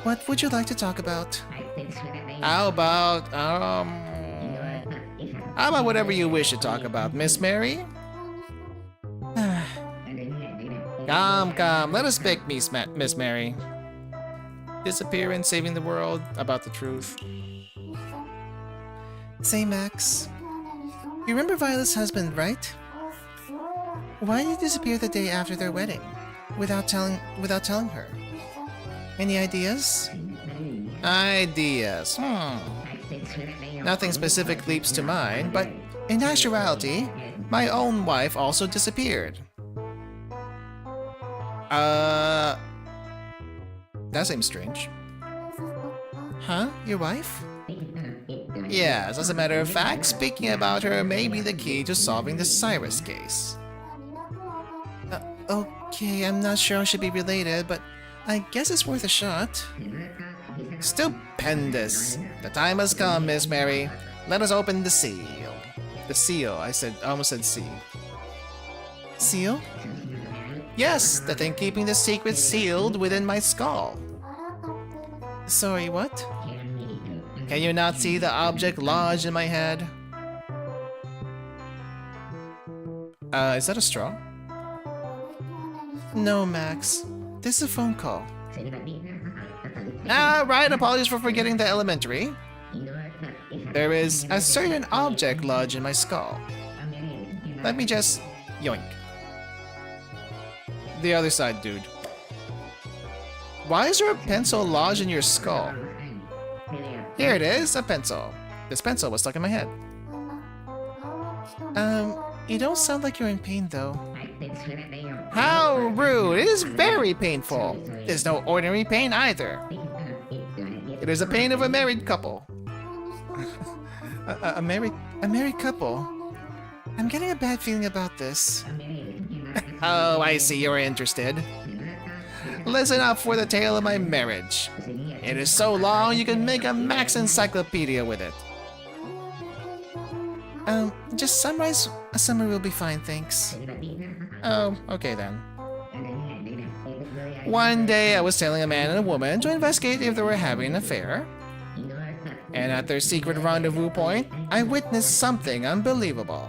A: What would you like to talk about? How about whatever you wish to talk about, Miss Mary? Come, let us speak, Miss Mary. Disappearance, saving the world, about the truth. Say, Max. You remember Violet's husband, right? Why did he disappear the day after their wedding? Without telling her? Any ideas? Ideas, Nothing specific leaps to mind, but in actuality, my own wife also disappeared. That seems strange. Huh? Your wife? Yes, as a matter of fact, speaking about her may be the key to solving the Cyrus case. Okay, I'm not sure I should be related, but I guess it's worth a shot. Stupendous! The time has come, Miss Mary. Let us open the seal. The seal, I almost said sea. Seal? Yes, the thing keeping the secret sealed within my skull. Sorry, what? Can you not see the object lodged in my head? Is that a straw? No, Max. This is a phone call. Right, apologies for forgetting the elementary. There is a certain object lodged in my skull. Let me just... yoink. The other side, dude. Why is there a pencil lodged in your skull? Here it is, a pencil. This pencil was stuck in my head. You don't sound like you're in pain, though. How rude! It is very painful. There's no ordinary pain either. It is the pain of a married couple. a married couple? I'm getting a bad feeling about this. Oh, I see you're interested. Listen up for the tale of my marriage. It is so long you can make a Max encyclopedia with it. Just summarize a summary will be fine, thanks. Oh, okay then. One day I was telling a man and a woman to investigate if they were having an affair. And at their secret rendezvous point, I witnessed something unbelievable.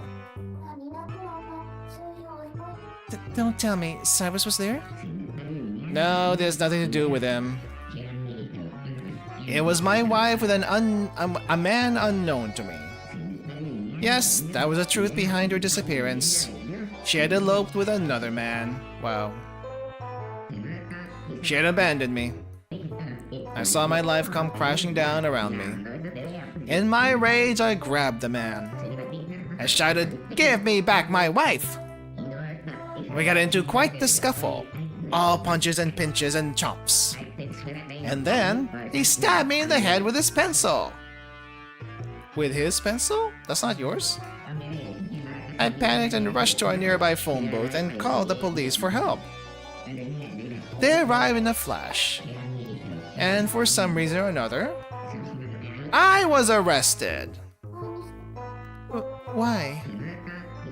A: Don't tell me, Cyrus was there? No, there's nothing to do with him. It was my wife with a man unknown to me. Yes, that was the truth behind her disappearance. She had eloped with another man. Wow. She had abandoned me. I saw my life come crashing down around me. In my rage, I grabbed the man. I shouted, "Give me back my wife!" We got into quite the scuffle. All punches and pinches and chomps. And then, he stabbed me in the head with his pencil. With his pencil? That's not yours? I panicked and rushed to our nearby phone booth and called the police for help. They arrived in a flash. And for some reason or another, I was arrested. Why?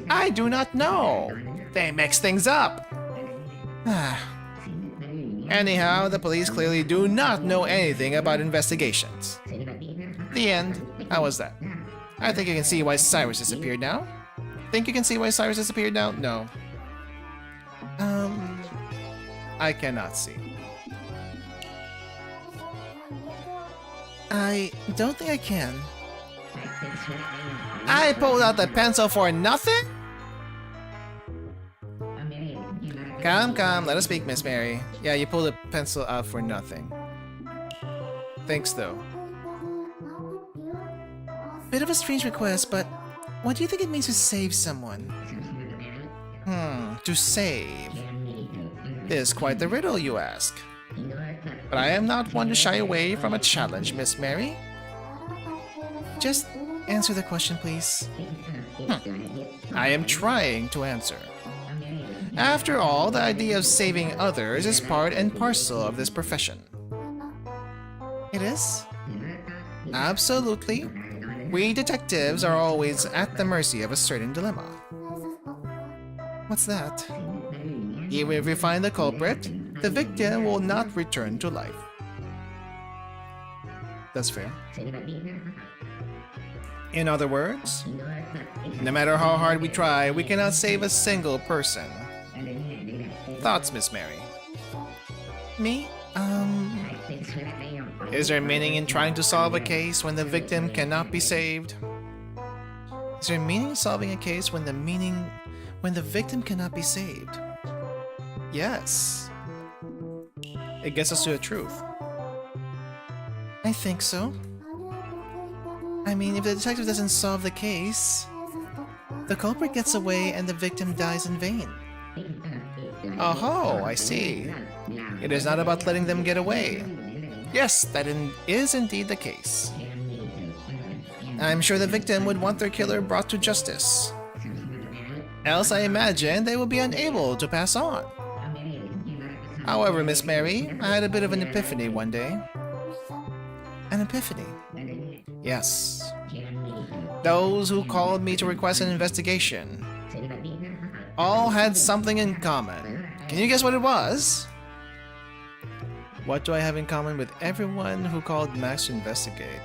A: I do not know. They mix things up. Anyhow, the police clearly do not know anything about investigations. The end. How was that? I think you can see why Cyrus disappeared now. Think you can see why Cyrus disappeared now? No. I cannot see. I don't think I can. I pulled out the pencil for nothing? Come, let us speak, Miss Mary. Yeah, you pulled the pencil out for nothing. Thanks, though. Bit of a strange request, but what do you think it means to save someone? To save. This is quite the riddle, you ask. But I am not one to shy away from a challenge, Miss Mary. Just answer the question, please. I am trying to answer. After all, the idea of saving others is part and parcel of this profession. It is? Absolutely. We detectives are always at the mercy of a certain dilemma. What's that? Even if we find the culprit, the victim will not return to life. That's fair. In other words, no matter how hard we try, we cannot save a single person. Thoughts, Miss Mary? Me? Is there meaning in trying to solve a case when the victim cannot be saved? Is there meaning in solving a case when the victim cannot be saved? Yes. It gets us to the truth. I think so. I mean, if the detective doesn't solve the case, the culprit gets away and the victim dies in vain. Oh, I see. It is not about letting them get away. Yes, that is indeed the case. I'm sure the victim would want their killer brought to justice. Else I imagine they would be unable to pass on. However, Miss Mary, I had a bit of an epiphany one day. An epiphany? Yes. Those who called me to request an investigation all had something in common. Can you guess what it was? What do I have in common with everyone who called Max to investigate?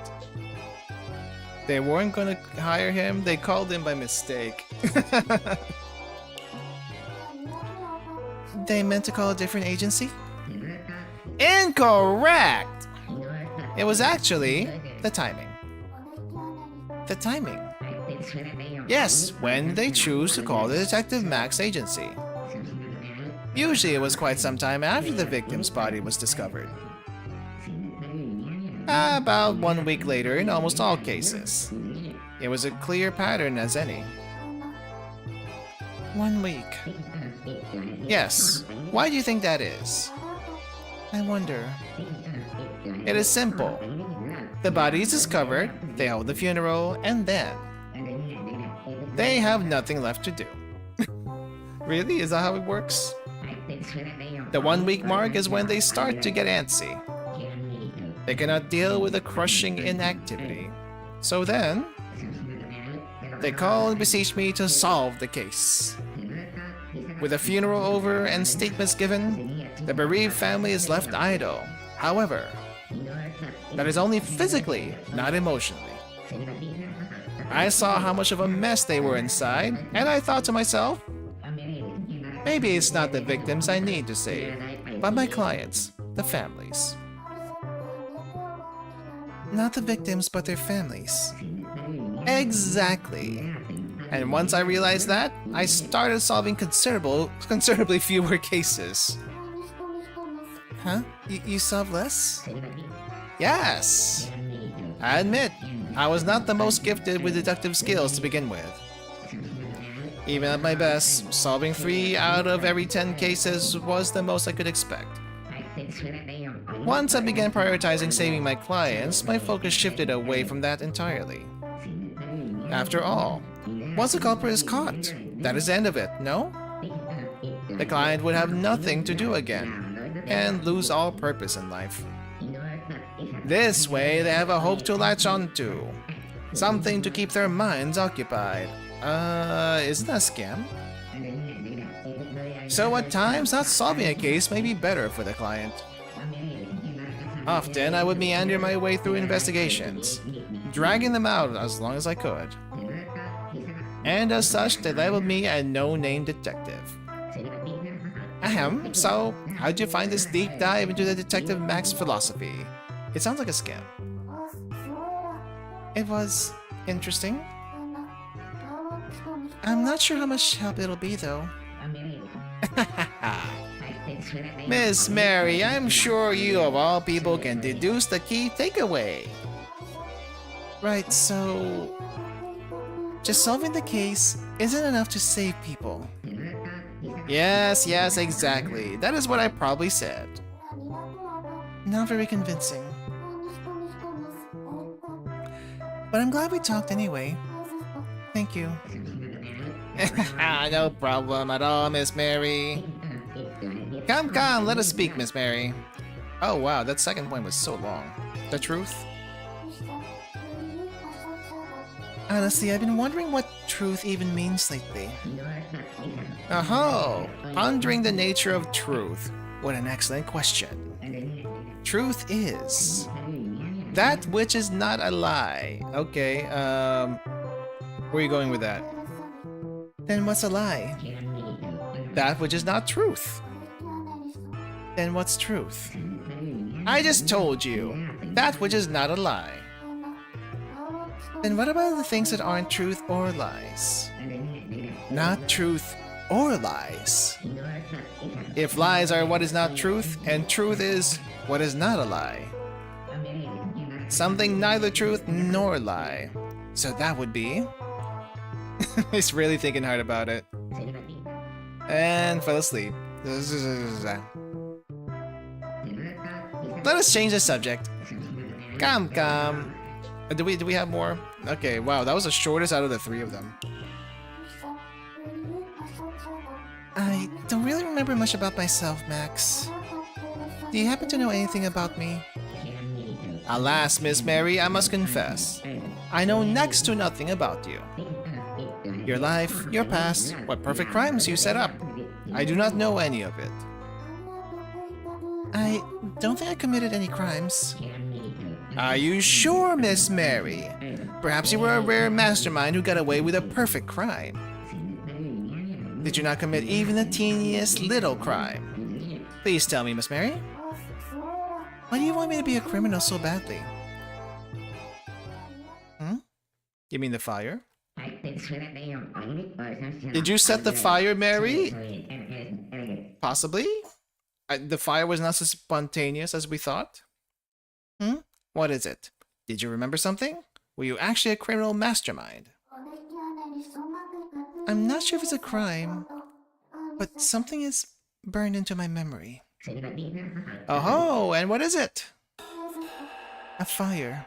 A: They weren't going to hire him, they called him by mistake. They meant to call a different agency? Incorrect! It was actually the timing. The timing. Yes, when they choose to call the Detective Max agency. Usually it was quite some time after the victim's body was discovered. About 1 week later in almost all cases. It was a clear pattern as any. 1 week. Yes. Why do you think that is? I wonder. It is simple. The body is discovered, they hold the funeral, and then they have nothing left to do. Really? Is that how it works? The 1 week mark is when they start to get antsy. They cannot deal with the crushing inactivity. So then, they call and beseech me to solve the case. With the funeral over and statements given, the bereaved family is left idle. However, that is only physically, not emotionally. I saw how much of a mess they were inside, and I thought to myself, maybe it's not the victims I need to save, but my clients, the families. Not the victims, but their families. Exactly. And once I realized that, I started solving considerably fewer cases. Huh? You solve less? Yes! I admit, I was not the most gifted with deductive skills to begin with. Even at my best, solving 3 out of every 10 cases was the most I could expect. Once I began prioritizing saving my clients, my focus shifted away from that entirely. After all, once the culprit is caught, that is the end of it, no? The client would have nothing to do again, and lose all purpose in life. This way, they have a hope to latch onto. Something to keep their minds occupied. Isn't that a scam? So at times, not solving a case may be better for the client. Often, I would meander my way through investigations, dragging them out as long as I could. And as such, they labeled me a no-name detective. Ahem, so how'd you find this deep dive into the Detective Max philosophy? It sounds like a scam. It was interesting. I'm not sure how much help it'll be, though. Miss Mary, I'm sure you of all people can deduce the key takeaway. Right, so... just solving the case isn't enough to save people. Yes, exactly. That is what I probably said. Not very convincing. But I'm glad we talked anyway. Thank you. No problem at all, Miss Mary. Come, let us speak, Miss Mary. Oh wow, that second point was so long. The truth? Honestly, I've been wondering what truth even means lately. Oh, pondering the nature of truth. What an excellent question. Truth is that which is not a lie. Okay, where are you going with that? Then what's a lie? That which is not truth. Then what's truth? I just told you. That which is not a lie. Then what about the things that aren't truth or lies? Not truth or lies. If lies are what is not truth, and truth is what is not a lie. Something neither truth nor lie. So that would be... He's really thinking hard about it. And fell asleep. Let us change the subject. Come. Do we have more? Okay, wow, that was the shortest out of the 3 of them. I don't really remember much about myself, Max. Do you happen to know anything about me? Alas, Miss Mary, I must confess. I know next to nothing about you. Your life, your past, what perfect crimes you set up. I do not know any of it. I don't think I committed any crimes. Are you sure, Miss Mary? Perhaps you were a rare mastermind who got away with a perfect crime. Did you not commit even the teeniest little crime? Please tell me, Miss Mary. Why do you want me to be a criminal so badly? You mean the fire? Did you set the fire, Mary? Possibly? The fire was not so spontaneous as we thought? What is it? Did you remember something? Were you actually a criminal mastermind? I'm not sure if it's a crime, but something is burned into my memory. Oh, and what is it? A fire.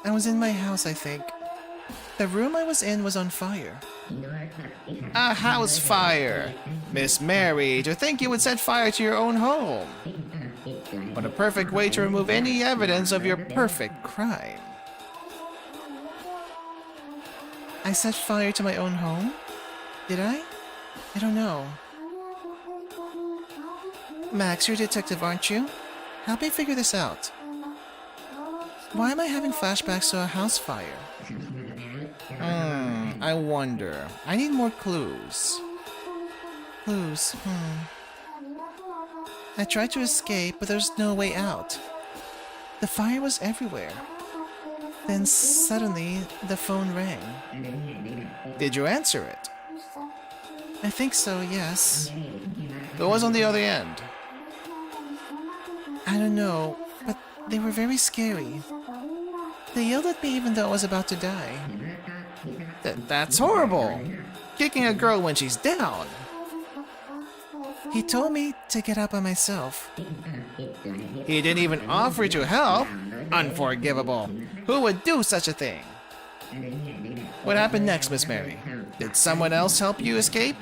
A: I was in my house, I think. The room I was in was on fire. A house fire! Miss Mary, to think you would set fire to your own home. What a perfect way to remove any evidence of your perfect crime. I set fire to my own home? Did I? I don't know. Max, you're a detective, aren't you? Help me figure this out. Why am I having flashbacks to a house fire? I wonder. I need more clues. Clues, I tried to escape, but there's no way out. The fire was everywhere. Then suddenly, the phone rang. Did you answer it? I think so, yes. Who was on the other end? I don't know, but they were very scary. They yelled at me even though I was about to die. That's horrible! Kicking a girl when she's down! He told me to get up by myself. He didn't even offer to help? Unforgivable. Who would do such a thing? What happened next, Miss Mary? Did someone else help you escape?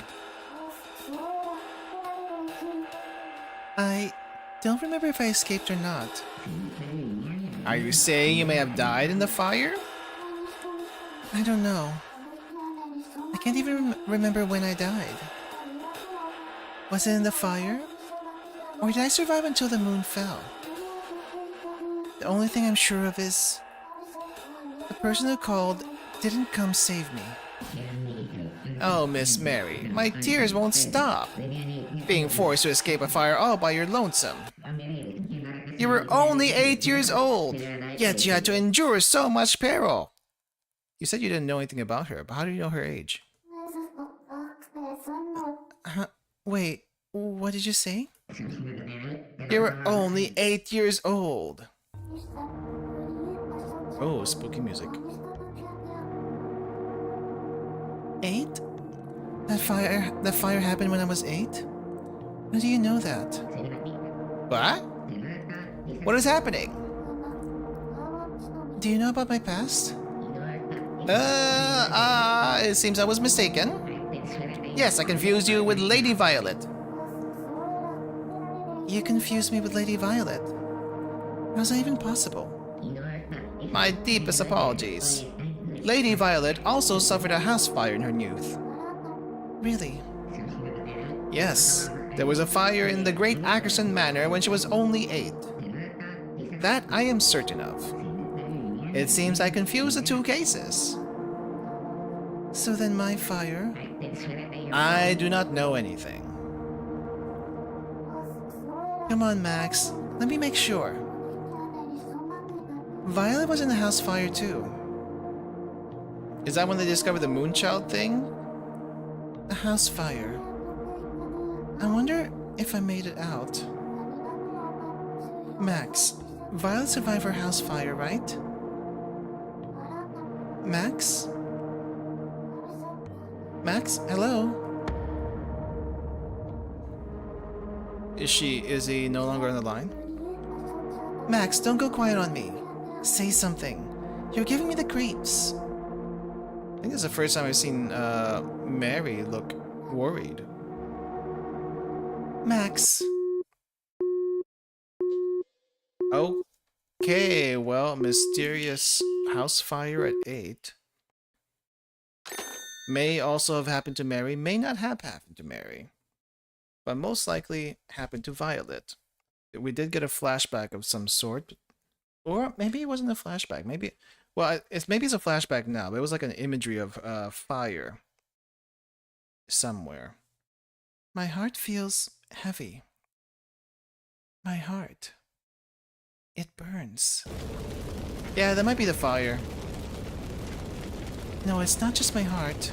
A: I don't remember if I escaped or not. Are you saying you may have died in the fire? I don't know. I can't even remember when I died. Was it in the fire? Or did I survive until the moon fell? The only thing I'm sure of is the person who called didn't come save me. Oh, Miss Mary, my tears won't stop. Being forced to escape a fire all by your lonesome. You were only 8 years old, yet you had to endure so much peril. You said you didn't know anything about her, but how do you know her age? Wait, what did you say? You were only 8 years old. Oh, spooky music. 8? That fire happened when I was 8? How do you know that? What? What is happening? Do you know about my past? It seems I was mistaken. Yes, I confused you with Lady Violet. You confused me with Lady Violet? How is that even possible? My deepest apologies. Lady Violet also suffered a house fire in her youth. Really? Yes, there was a fire in the Great Ackerson Manor when she was only 8. That I am certain of. It seems I confused the two cases. So then my fire? I do not know anything. Come on, Max. Let me make sure. Violet was in the house fire too. Is that when they discovered the Moonchild thing? A house fire. I wonder if I made it out. Max, Violet survived her house fire, right? Max? Max, hello? Is he no longer on the line? Max, don't go quiet on me. Say something. You're giving me the creeps. I think this is the first time I've seen Mary look worried. Max. Okay, well, mysterious house fire at 8. May also have happened to Mary, may not have happened to Mary. But most likely happened to Violet. We did get a flashback of some sort. Or maybe it wasn't a flashback. Maybe, well, maybe it's a flashback now, but it was like an imagery of fire somewhere. My heart feels heavy. My heart. It burns. Yeah, that might be the fire. No, it's not just my heart.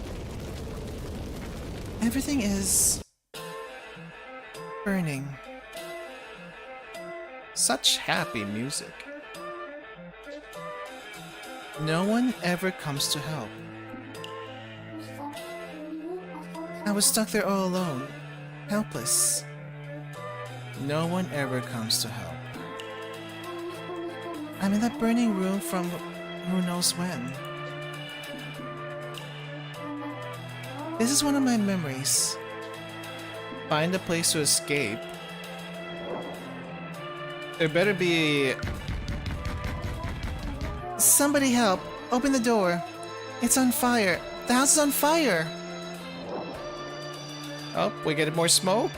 A: Everything is burning. Such happy music. No one ever comes to help. I was stuck there all alone, helpless. No one ever comes to help. I'm in that burning room from who knows when. This is one of my memories. Find a place to escape. There better be... Somebody help! Open the door! It's on fire! The house is on fire! Oh, we get more smoke?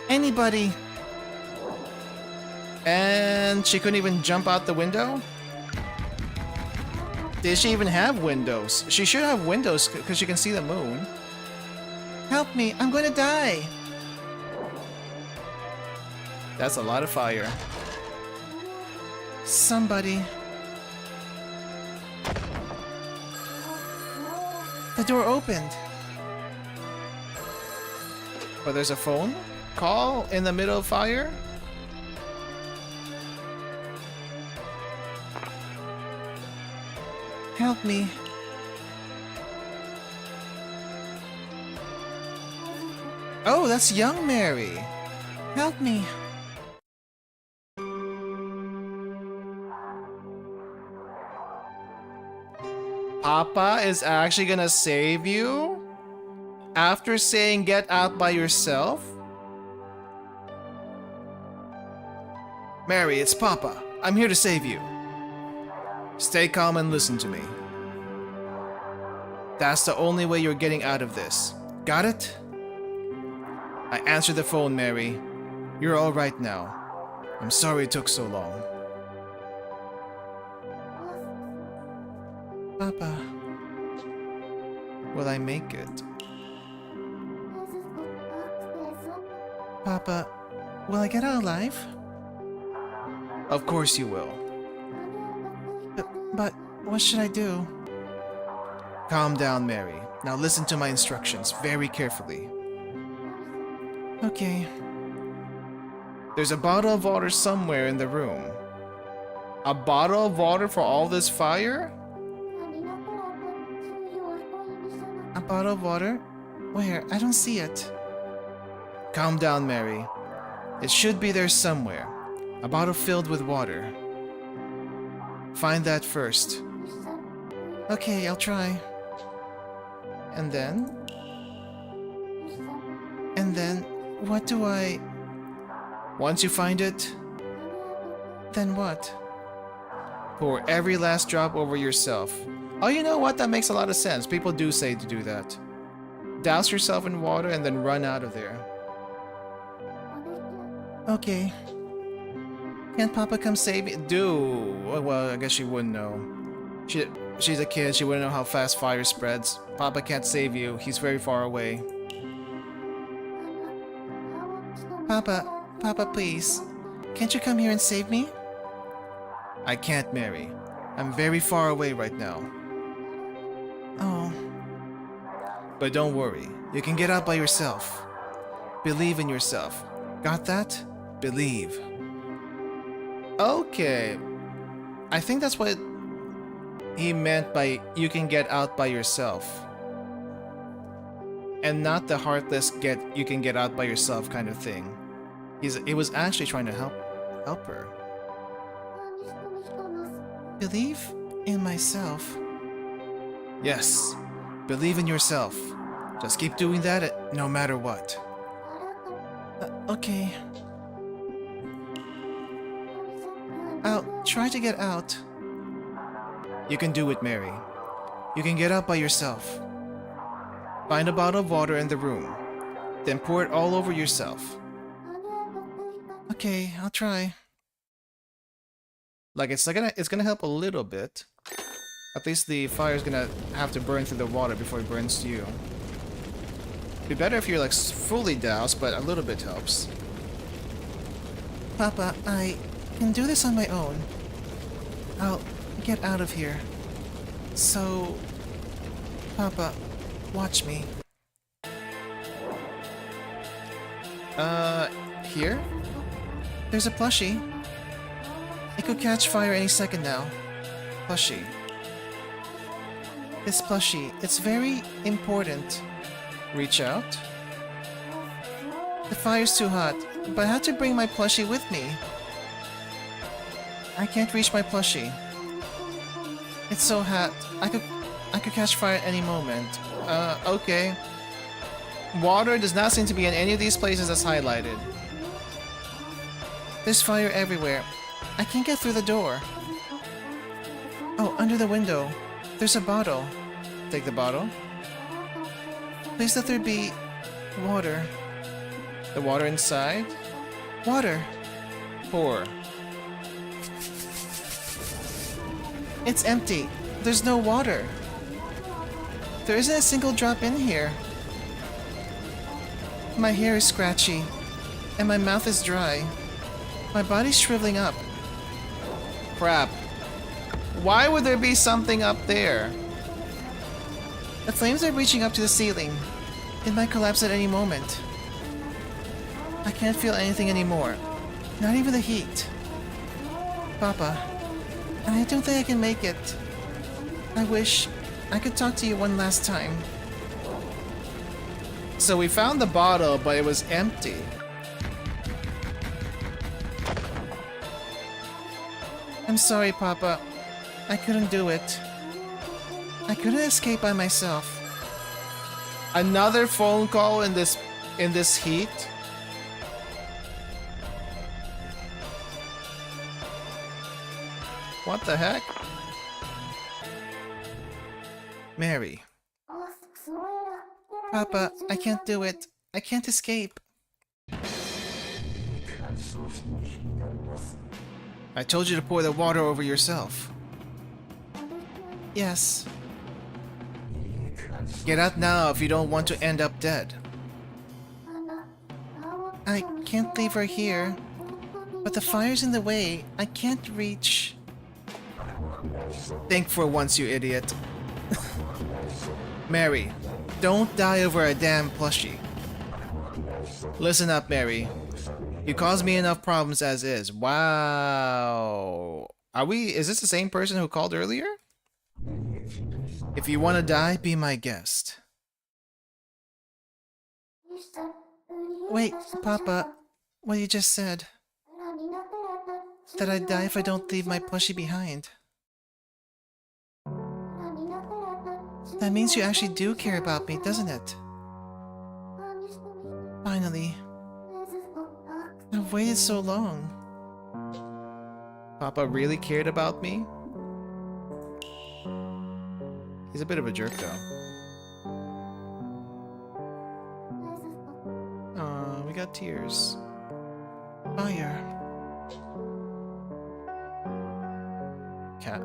A: Anybody! And she couldn't even jump out the window? Did she even have windows? She should have windows because she can see the moon. Help me! I'm going to die! That's a lot of fire. Somebody. The door opened. Oh, there's a phone? call in the middle of fire? Help me. Oh, that's young Mary. Help me. Papa is actually gonna save you? After saying get out by yourself? Mary, it's Papa. I'm here to save you. Stay calm and listen to me. That's the only way you're getting out of this. Got it? I answered the phone, Mary. You're all right now. I'm sorry it took so long. Papa, will I make it? Papa, will I get out alive? Of course you will. But what should I do? Calm down, Mary. Now listen to my instructions very carefully. Okay. There's a bottle of water somewhere in the room. A bottle of water for all this fire? A bottle of water? Where? I don't see it. Calm down, Mary. It should be there somewhere. A bottle filled with water. Find that first. Okay, I'll try. And then? And then, what do I... Once you find it, then what? Pour every last drop over yourself. Oh, you know what? That makes a lot of sense. People do say to do that. Douse yourself in water and then run out of there. Okay. Can't Papa come save me? Do. Well, I guess she wouldn't know. She's a kid. She wouldn't know how fast fire spreads. Papa can't save you. He's very far away. Papa, please. Can't you come here and save me? I can't, Mary. I'm very far away right now. Oh. But don't worry. You can get out by yourself. Believe in yourself. Got that? Believe. Okay. I think that's what he meant by you can get out by yourself. And not the heartless you can get out by yourself kind of thing. He was actually trying to help her. Believe in myself. Yes. Believe in yourself. Just keep doing that no matter what. Okay. I'll try to get out. You can do it, Mary. You can get out by yourself. Find a bottle of water in the room. Then pour it all over yourself. Okay, I'll try. Like it's gonna help a little bit. At least the fire's gonna have to burn through the water before it burns you. Be better if you're like fully doused, but a little bit helps. Papa, I can do this on my own. I'll get out of here. So, Papa, watch me. Here? There's a plushie. It could catch fire any second now. Plushie. This plushie, it's very important. Reach out. The fire's too hot, but I had to bring my plushie with me. I can't reach my plushie. It's so hot. I could catch fire at any moment. Okay. Water does not seem to be in any of these places that's highlighted. There's fire everywhere. I can't get through the door. Oh, under the window. There's a bottle. Take the bottle. Please let there be water. The water inside? Water. Pour. It's empty. There's no water. There isn't a single drop in here. My hair is scratchy, and my mouth is dry. My body's shriveling up. Crap. Why would there be something up there? The flames are reaching up to the ceiling. It might collapse at any moment. I can't feel anything anymore. Not even the heat. Papa, and I don't think I can make it. I wish I could talk to you one last time. So we found the bottle, but it was empty. I'm sorry, Papa. I couldn't do it. I couldn't escape by myself. Another phone call in this heat? What the heck? Mary. Papa, I can't do it. I can't escape. I told you to pour the water over yourself. Yes. Get out now if you don't want to end up dead. I can't leave her here. But the fire's in the way. I can't reach. Think for once, you idiot. Mary, don't die over a damn plushie. Listen up, Mary. You caused me enough problems as is. Wow. Is this the same person who called earlier? If you want to die, be my guest. Wait, Papa, what you just said. That I'd die if I don't leave my plushie behind. That means you actually do care about me, doesn't it? Finally. I've waited so long. Papa really cared about me? He's a bit of a jerk, though. Aw, we got tears. Fire. Cat.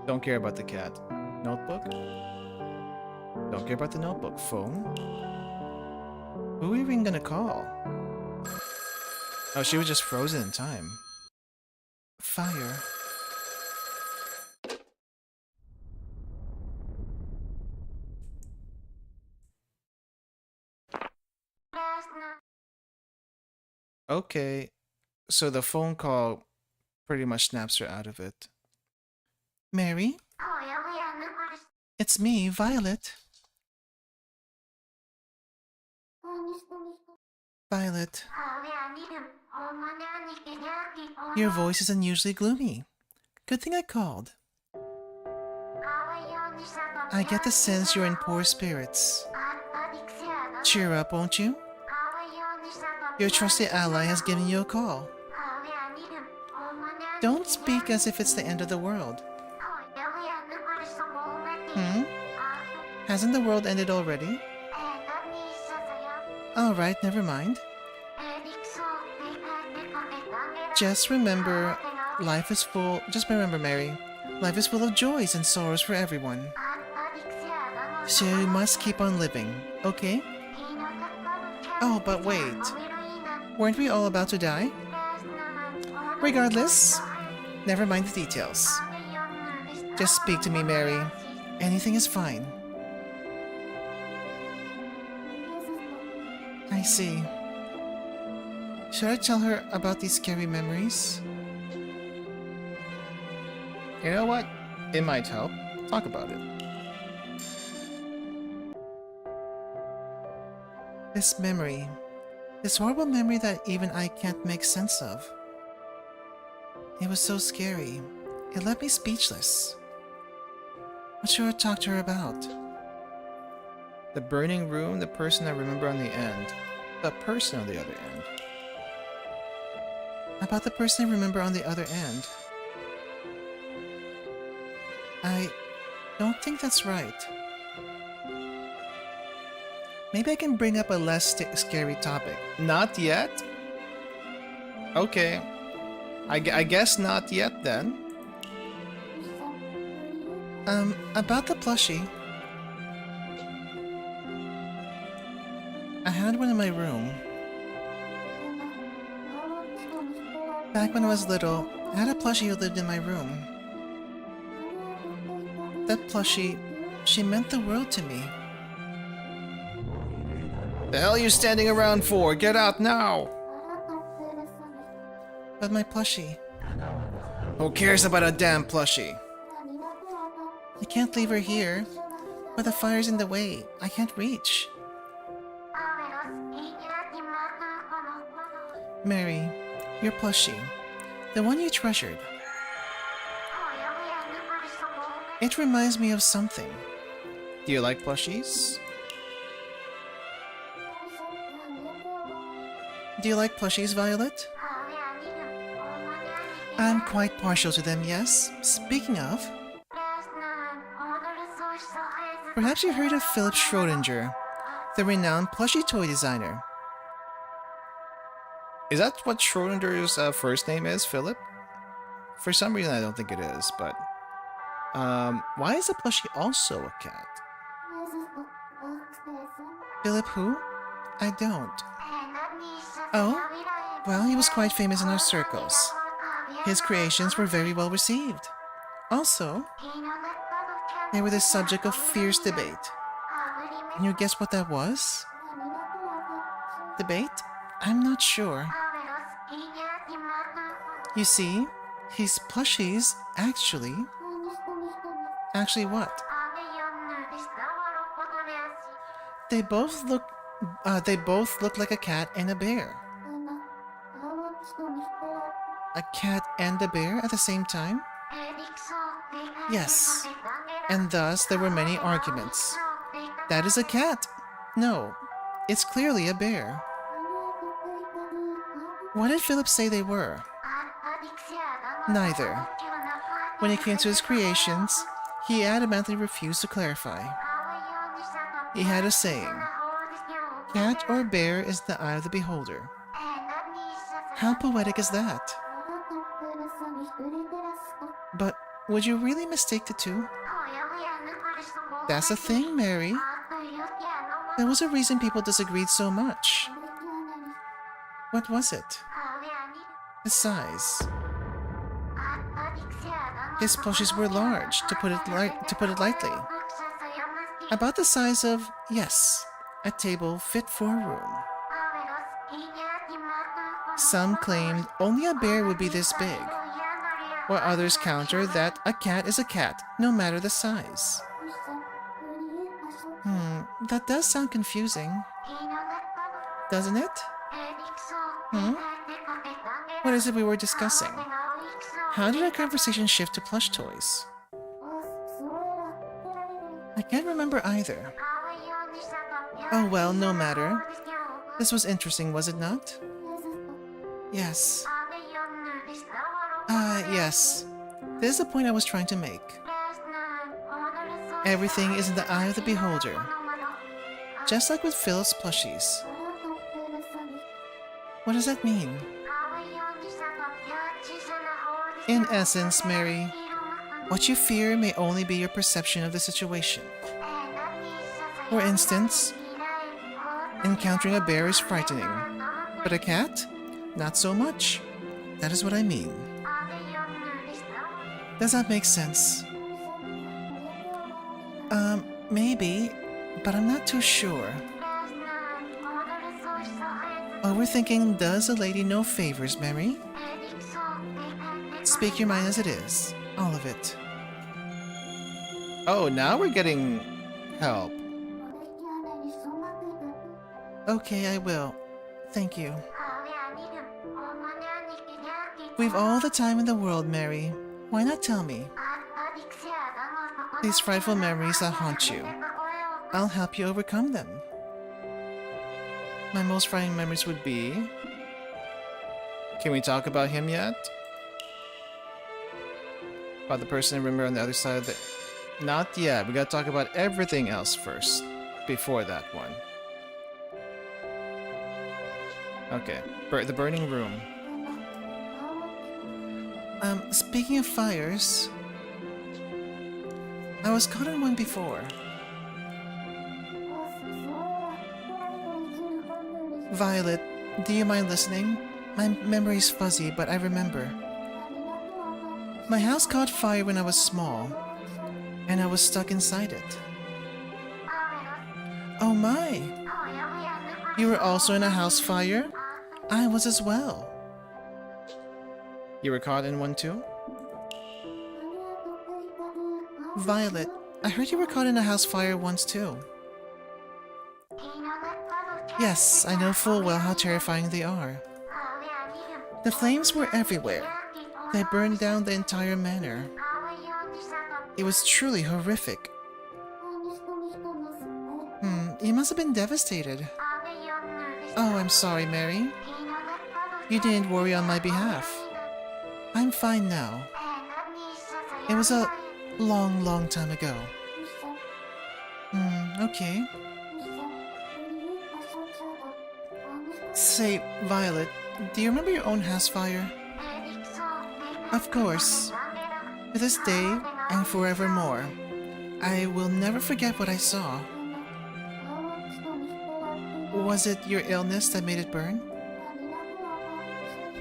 A: Don't care about the cat. Notebook? Don't care about the notebook. Phone? Who are we even gonna call? Oh, she was just frozen in time. Fire. Okay, so the phone call pretty much snaps her out of it. Mary? It's me, Violet. Violet. Your voice is unusually gloomy. Good thing I called. I get the sense you're in poor spirits. Cheer up, won't you? Your trusty ally has given you a call. Don't speak as if it's the end of the world. Hasn't the world ended already? Alright, never mind. Just remember, Mary, life is full of joys and sorrows for everyone. So you must keep on living, okay? Oh, but wait. Weren't we all about to die? Regardless, never mind the details. Just speak to me, Mary. Anything is fine. I see. Should I tell her about these scary memories? You know what? It might help. Talk about it. This memory. This horrible memory that even I can't make sense of. It was so scary. It left me speechless. What should I talk to her about? The burning room, the person I remember on the end. The person on the other end. About the person I remember on the other end. I don't think that's right. Maybe I can bring up a less scary topic. Not yet? Okay. I guess not yet then. About the plushie. I had one in my room. Back when I was little, I had a plushie who lived in my room. That plushie, she meant the world to me. The hell are you standing around for? Get out now! But my plushie. Who cares about a damn plushie? I can't leave her here. But the fire's in the way. I can't reach. Mary, your plushie. The one you treasured. It reminds me of something. Do you like plushies? Do you like plushies, Violet? I'm quite partial to them, yes. Speaking of... Perhaps you heard of Philip Schrödinger, the renowned plushie toy designer. Is that what Schrödinger's first name is, Philip? For some reason I don't think it is, but... why is the plushie also a cat? Philip who? I don't. Oh? Well, he was quite famous in our circles. His creations were very well received. Also, they were the subject of fierce debate. Can you guess what that was? Debate? I'm not sure. You see, his plushies actually... Actually what? They both look like a cat and a bear. A cat and a bear at the same time? Yes. And thus there were many arguments. That is a cat. No, it's clearly a bear. What did Philip say they were? Neither. When it came to his creations, he adamantly refused to clarify. He had a saying, cat or bear is the eye of the beholder. How poetic is that? But would you really mistake the two? That's the thing, Mary. There was a reason people disagreed so much. What was it? The size. His plushies were large, to put it lightly. About the size of, yes, a table fit for a room. Some claimed only a bear would be this big, while others countered that a cat is a cat, no matter the size. That does sound confusing. Doesn't it? What is it we were discussing? How did our conversation shift to plush toys? I can't remember either. Oh well, no matter. This was interesting, was it not? Yes. Yes. This is the point I was trying to make. Everything is in the eye of the beholder. Just like with Philip's plushies. What does that mean? In essence, Mary, what you fear may only be your perception of the situation. For instance, encountering a bear is frightening, but a cat? Not so much. That is what I mean. Does that make sense? Maybe, but I'm not too sure. Overthinking does a lady no favors, Mary. Speak your mind as it is. All of it. Oh, now we're getting help. Okay, I will. Thank you. We've all the time in the world, Mary. Why not tell me? These frightful memories that haunt you. I'll help you overcome them. My most frightening memories would be... Can we talk about him yet? About the person I remember on the other side of the... Not yet. We gotta talk about everything else first. Before that one. Okay. The burning room. Speaking of fires... I was caught in one before. Violet, do you mind listening? My memory's fuzzy, but I remember. My house caught fire when I was small, and I was stuck inside it. Oh my! You were also in a house fire? I was as well. You were caught in one too? Violet, I heard you were caught in a house fire once too. Yes, I know full well how terrifying they are. The flames were everywhere. They burned down the entire manor. It was truly horrific. You must have been devastated. Oh, I'm sorry, Mary. You didn't worry on my behalf. I'm fine now. It was a long, long time ago. Okay. Say, Violet, do you remember your own house fire? Of course. To this day, and forevermore, I will never forget what I saw. Was it your illness that made it burn?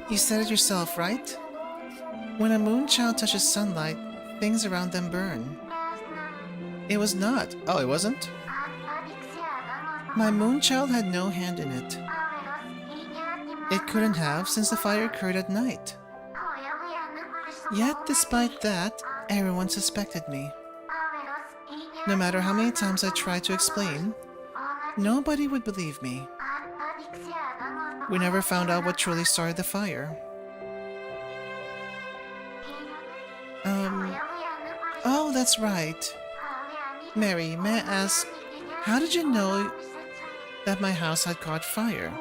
A: You said it yourself, right? When a moonchild touches sunlight, things around them burn. It was not. Oh, it wasn't? My moonchild had no hand in it. It couldn't have, since the fire occurred at night. Yet, despite that, everyone suspected me. No matter how many times I tried to explain, nobody would believe me. We never found out what truly started the fire. Oh, that's right. Mary, may I ask, how did you know that my house had caught fire?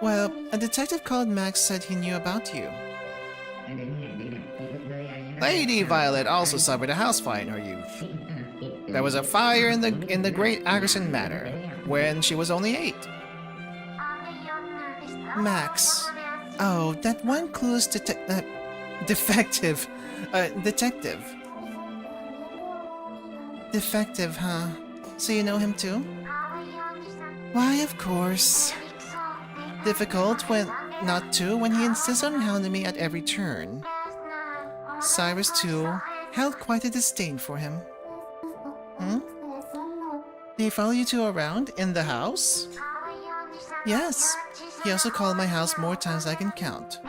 A: Well, a detective called Max said he knew about you. Lady Violet also suffered a house fire in her youth. There was a fire in the Great Agerson Manor when she was only 8. Max. Oh, that one clueless defective. Detective. Defective, huh? So you know him too? Why, of course. Difficult when not to when he insists on hounding me at every turn. Cyrus, too, held quite a disdain for him. Did he follow you two around in the house? Yes. He also called my house more times than I can count.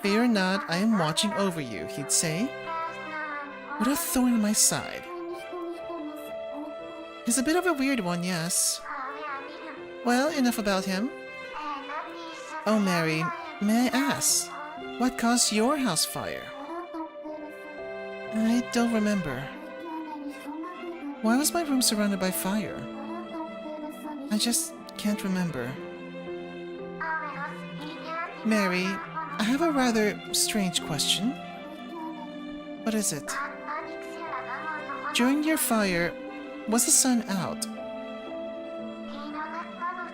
A: Fear not, I am watching over you, he'd say. What a thorn in my side. He's a bit of a weird one, yes. Well, enough about him. Oh, Mary, may I ask, what caused your house fire? I don't remember. Why was my room surrounded by fire? I just can't remember. Mary, I have a rather strange question. What is it? During your fire, was the sun out?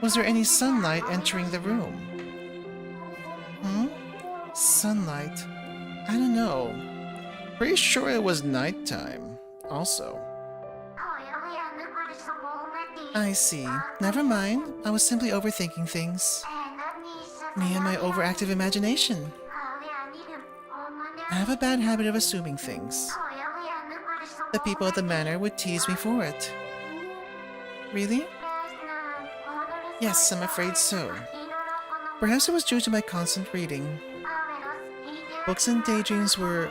A: Was there any sunlight entering the room? Sunlight? I don't know. Pretty sure it was nighttime, also. I see. Never mind. I was simply overthinking things. Me and my overactive imagination. I have a bad habit of assuming things. The people at the manor would tease me for it. Really? Yes, I'm afraid so. Perhaps it was due to my constant reading. Books and daydreams were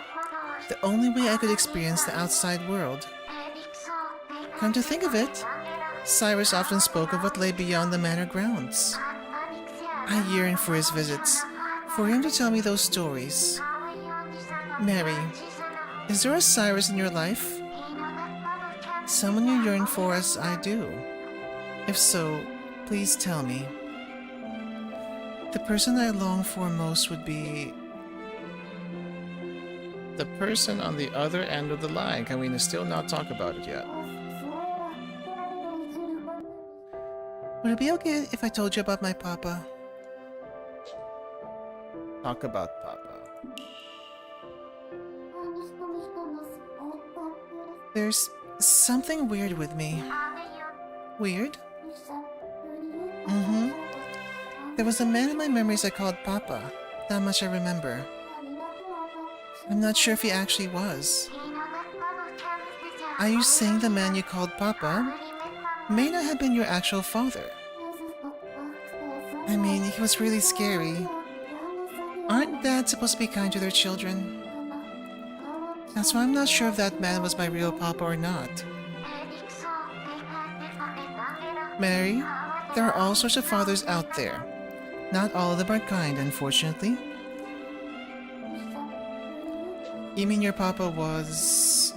A: the only way I could experience the outside world. Come to think of it, Cyrus often spoke of what lay beyond the manor grounds. I yearned for his visits, for him to tell me those stories. Mary, is there a Cyrus in your life? Someone you yearn for as I do? If so, please tell me. The person I long for most would be... The person on the other end of the line. Can we still not talk about it yet? Would it be okay if I told you about my papa? Talk about papa. There's something weird with me. Weird? There was a man in my memories I called Papa. That much I remember. I'm not sure if he actually was. Are you saying the man you called Papa may not have been your actual father. I mean, he was really scary. Aren't dads supposed to be kind to their children? That's why I'm not sure if that man was my real papa or not. Mary, there are all sorts of fathers out there. Not all of them are kind, unfortunately. You mean your papa was...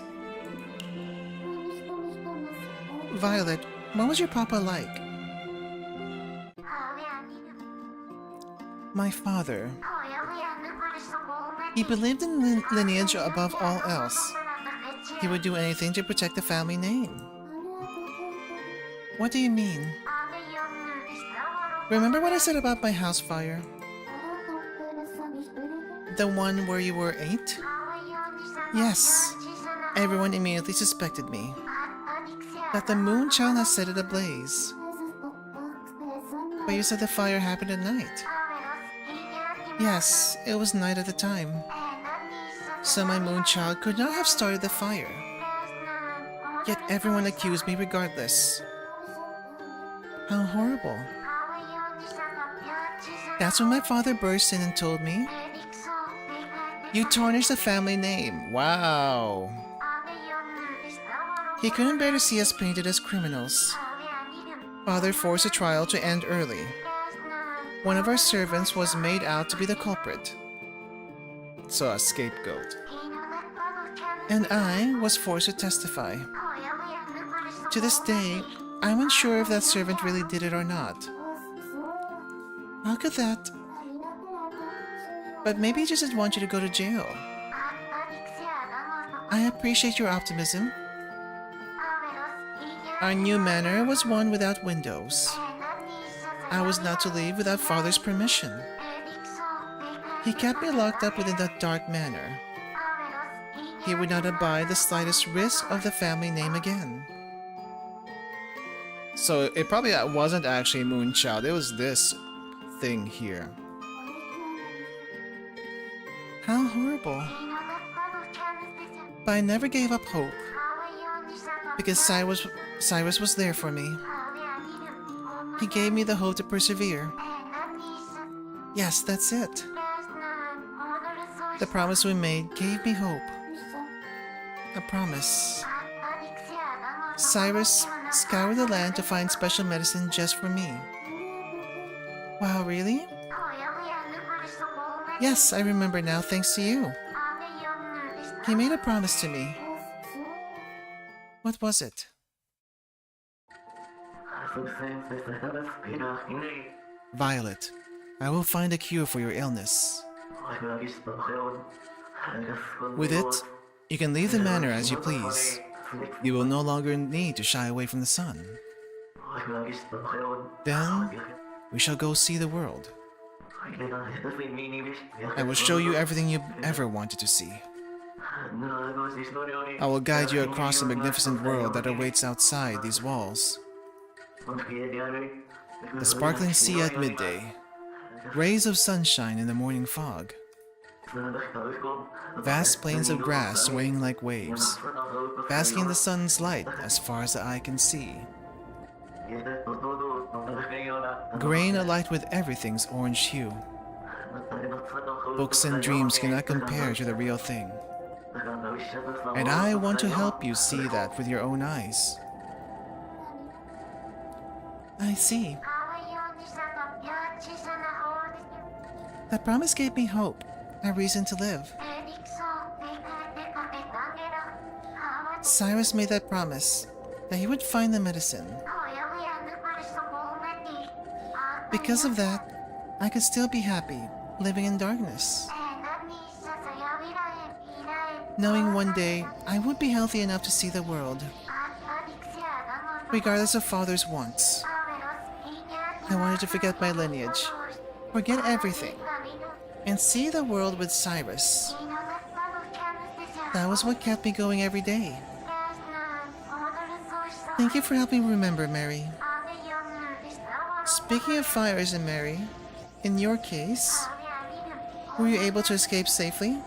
A: Violet, what was your papa like? My father. He believed in lineage above all else. He would do anything to protect the family name. What do you mean? Remember what I said about my house fire? The one where you were 8? Yes. Everyone immediately suspected me. That the moon child has set it ablaze. But you said the fire happened at night. Yes, it was night at the time. So my moon child could not have started the fire. Yet everyone accused me regardless. How horrible. That's when my father burst in and told me, "You tarnished the family name." Wow. He couldn't bear to see us painted as criminals. Father forced the trial to end early. One of our servants was made out to be the culprit. So a scapegoat. And I was forced to testify. To this day, I'm unsure if that servant really did it or not. How could that? But maybe he just didn't want you to go to jail. I appreciate your optimism. Our new manor was one without windows. I was not to leave without father's permission. He kept me locked up within that dark manor. He would not abide the slightest risk of the family name again. So it probably wasn't actually Moonchild, it was this thing here. How horrible. But I never gave up hope. Because Cyrus was there for me. He gave me the hope to persevere. Yes, that's it. The promise we made gave me hope. A promise. Cyrus scoured the land to find special medicine just for me. Wow, really? Yes, I remember now thanks to you. He made a promise to me. What was it? Violet, I will find a cure for your illness. With it, you can leave the manor as you please. You will no longer need to shy away from the sun. Then, we shall go see the world. I will show you everything you ever wanted to see. I will guide you across the magnificent world that awaits outside these walls. The sparkling sea at midday, rays of sunshine in the morning fog, vast plains of grass swaying like waves, basking in the sun's light as far as the eye can see. Grain alight with everything's orange hue. Books and dreams cannot compare to the real thing. And I want to help you see that with your own eyes. I see. That promise gave me hope, a reason to live. Cyrus made that promise, that he would find the medicine. Because of that, I could still be happy, living in darkness. Knowing one day I would be healthy enough to see the world, regardless of father's wants. I wanted to forget my lineage, forget everything, and see the world with Cyrus. That was what kept me going every day. Thank you for helping me remember, Mary. Speaking of fires and Mary, in your case, were you able to escape safely?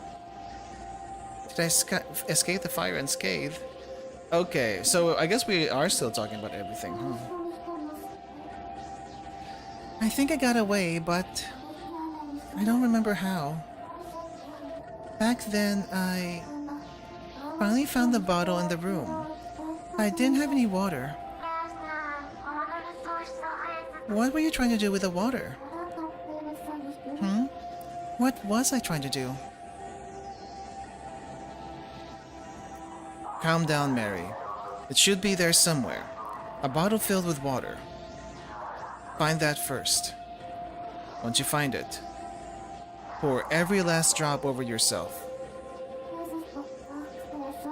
A: Did I escape the fire unscathed? Okay, so I guess we are still talking about everything, huh? I think I got away, but I don't remember how. Back then, I finally found the bottle in the room. I didn't have any water. What were you trying to do with the water? Hmm? What was I trying to do? Calm down, Mary. It should be there somewhere. A bottle filled with water. Find that first. Once you find it, pour every last drop over yourself.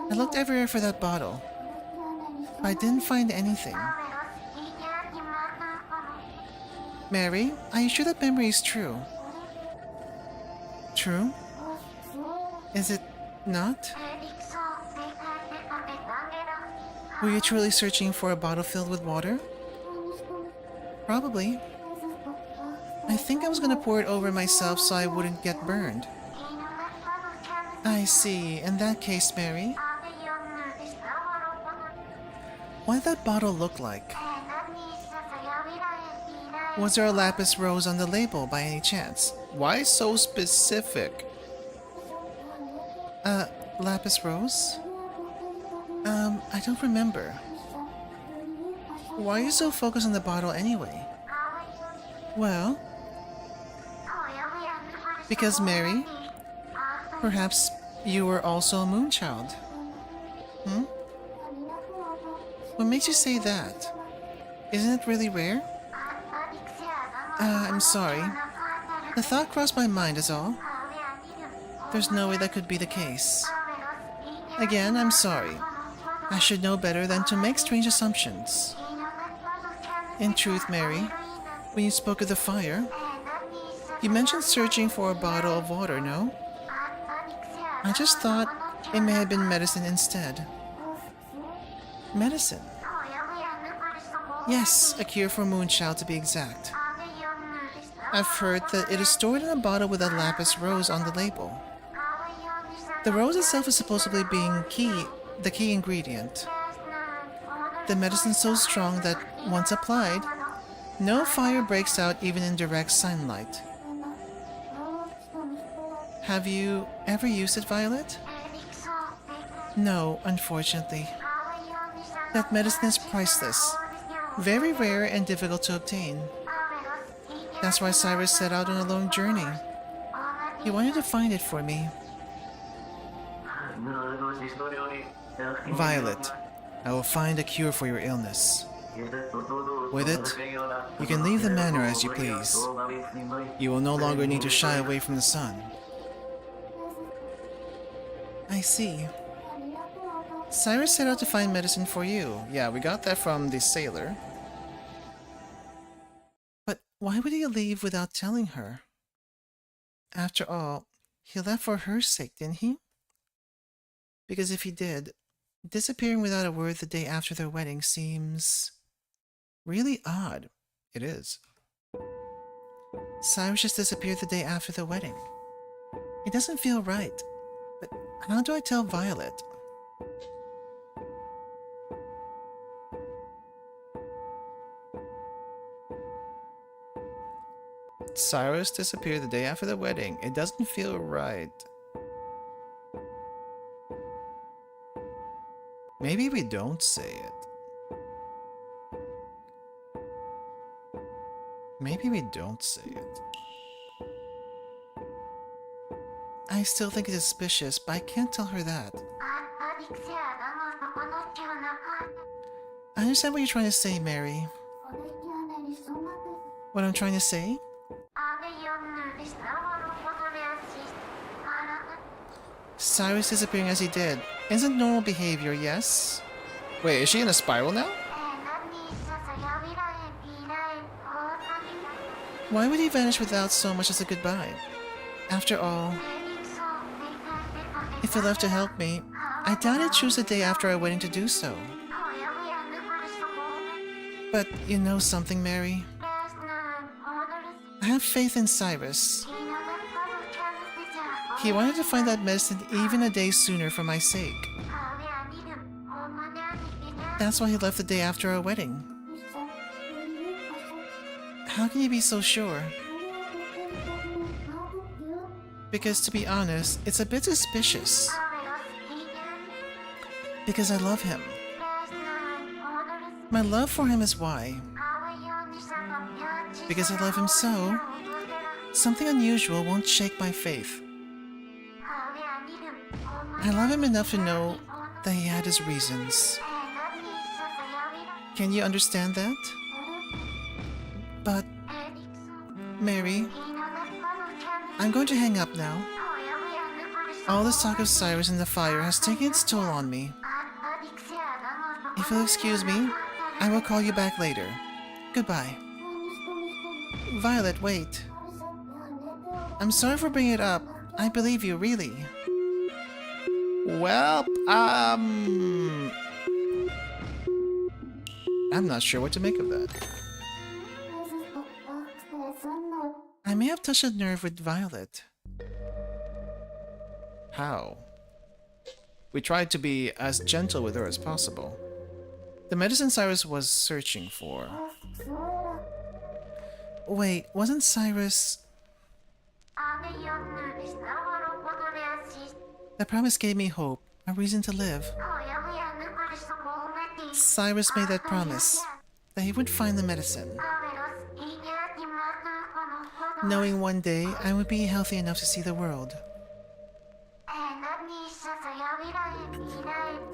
A: I looked everywhere for that bottle, but I didn't find anything. Mary, are you sure that memory is true? True? Is it not? Were you truly searching for a bottle filled with water? Probably. I think I was gonna pour it over myself so I wouldn't get burned. I see. In that case, Mary, what did that bottle look like? Was there a lapis rose on the label by any chance? Why so specific? Lapis rose? I don't remember. Why are you so focused on the bottle anyway? Well, because Mary, perhaps you were also a moonchild. Hmm? What makes you say that? Isn't it really rare? I'm sorry. The thought crossed my mind is all. There's no way that could be the case. Again, I'm sorry. I should know better than to make strange assumptions. In truth, Mary, when you spoke of the fire, you mentioned searching for a bottle of water, no? I just thought it may have been medicine instead. Medicine? Yes, a cure for moonchild to be exact. I've heard that it is stored in a bottle with a lapis rose on the label. The rose itself is supposedly being the key ingredient. The medicine's so strong that, once applied, no fire breaks out even in direct sunlight. Have you ever used it, Violet? No, unfortunately. That medicine is priceless, very rare and difficult to obtain. That's why Cyrus set out on a long journey. He wanted to find it for me. Violet, I will find a cure for your illness. With it, you can leave the manor as you please. You will no longer need to shy away from the sun. I see. Cyrus set out to find medicine for you. Yeah, we got that from the sailor. But why would he leave without telling her? After all, he left for her sake, didn't he? Because if he did, disappearing without a word the day after their wedding seems really odd. It is. Cyrus just disappeared the day after the wedding. It doesn't feel right. But how do I tell Violet? Cyrus disappeared the day after the wedding. It doesn't feel right. Maybe we don't say it. Maybe we don't say it. I still think it's suspicious, but I can't tell her that. I understand what you're trying to say, Mary. What I'm trying to say? Cyrus disappearing as he did isn't normal behavior, yes? Wait, is she in a spiral now? Why would he vanish without so much as a goodbye? After all, if he left to help me, I doubt he'd choose the day after our wedding to do so. But you know something, Mary? I have faith in Cyrus. He wanted to find that medicine even a day sooner for my sake. That's why he left the day after our wedding. How can you be so sure? Because to be honest, it's a bit suspicious. Because I love him. My love for him is why. Because I love him so, something unusual won't shake my faith. I love him enough to know that he had his reasons. Can you understand that? But, Mary, I'm going to hang up now. All this talk of Cyrus and the fire has taken its toll on me. If you'll excuse me, I will call you back later. Goodbye. Violet, wait. I'm sorry for bringing it up. I believe you, really. Well, I'm not sure what to make of that. I may have touched a nerve with Violet. How? We tried to be as gentle with her as possible. The medicine Cyrus was searching for. Wait, wasn't Cyrus... The promise gave me hope, a reason to live. Cyrus made that promise, that he would find the medicine. Knowing one day I would be healthy enough to see the world.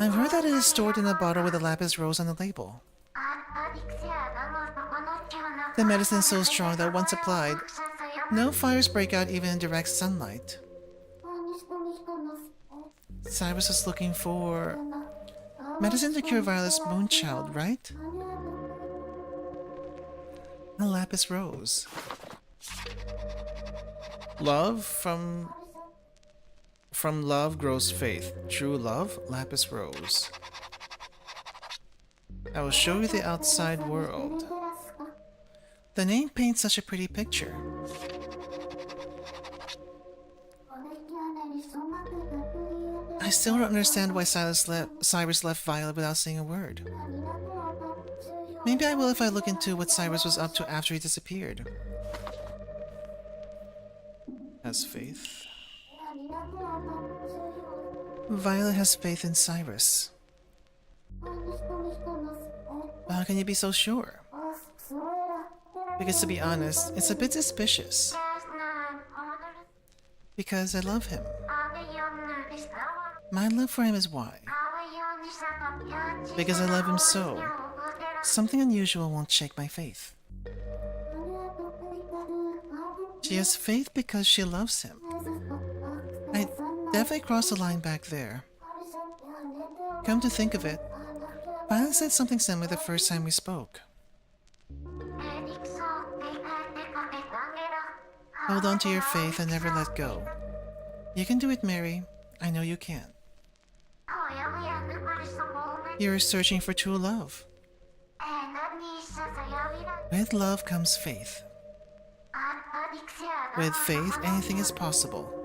A: I've heard that it is stored in a bottle with a lapis rose on the label. The medicine is so strong that once applied, no fires break out even in direct sunlight. Cyrus was looking for medicine to cure Violet's moonchild, right? A lapis rose. Love from love grows faith. True love, lapis rose. I will show you the outside world. The name paints such a pretty picture. I still don't understand why Cyrus left Violet without saying a word. Maybe I will if I look into what Cyrus was up to after he disappeared. Has faith. Violet has faith in Cyrus. How can you be so sure? Because to be honest, it's a bit suspicious. Because I love him. My love for him is why. Because I love him so, something unusual won't shake my faith. She has faith because she loves him. I definitely crossed the line back there. Come to think of it, Violet said something similar the first time we spoke. Hold on to your faith and never let go. You can do it, Mary. I know you can. You're searching for true love. With love comes faith. With faith, anything is possible.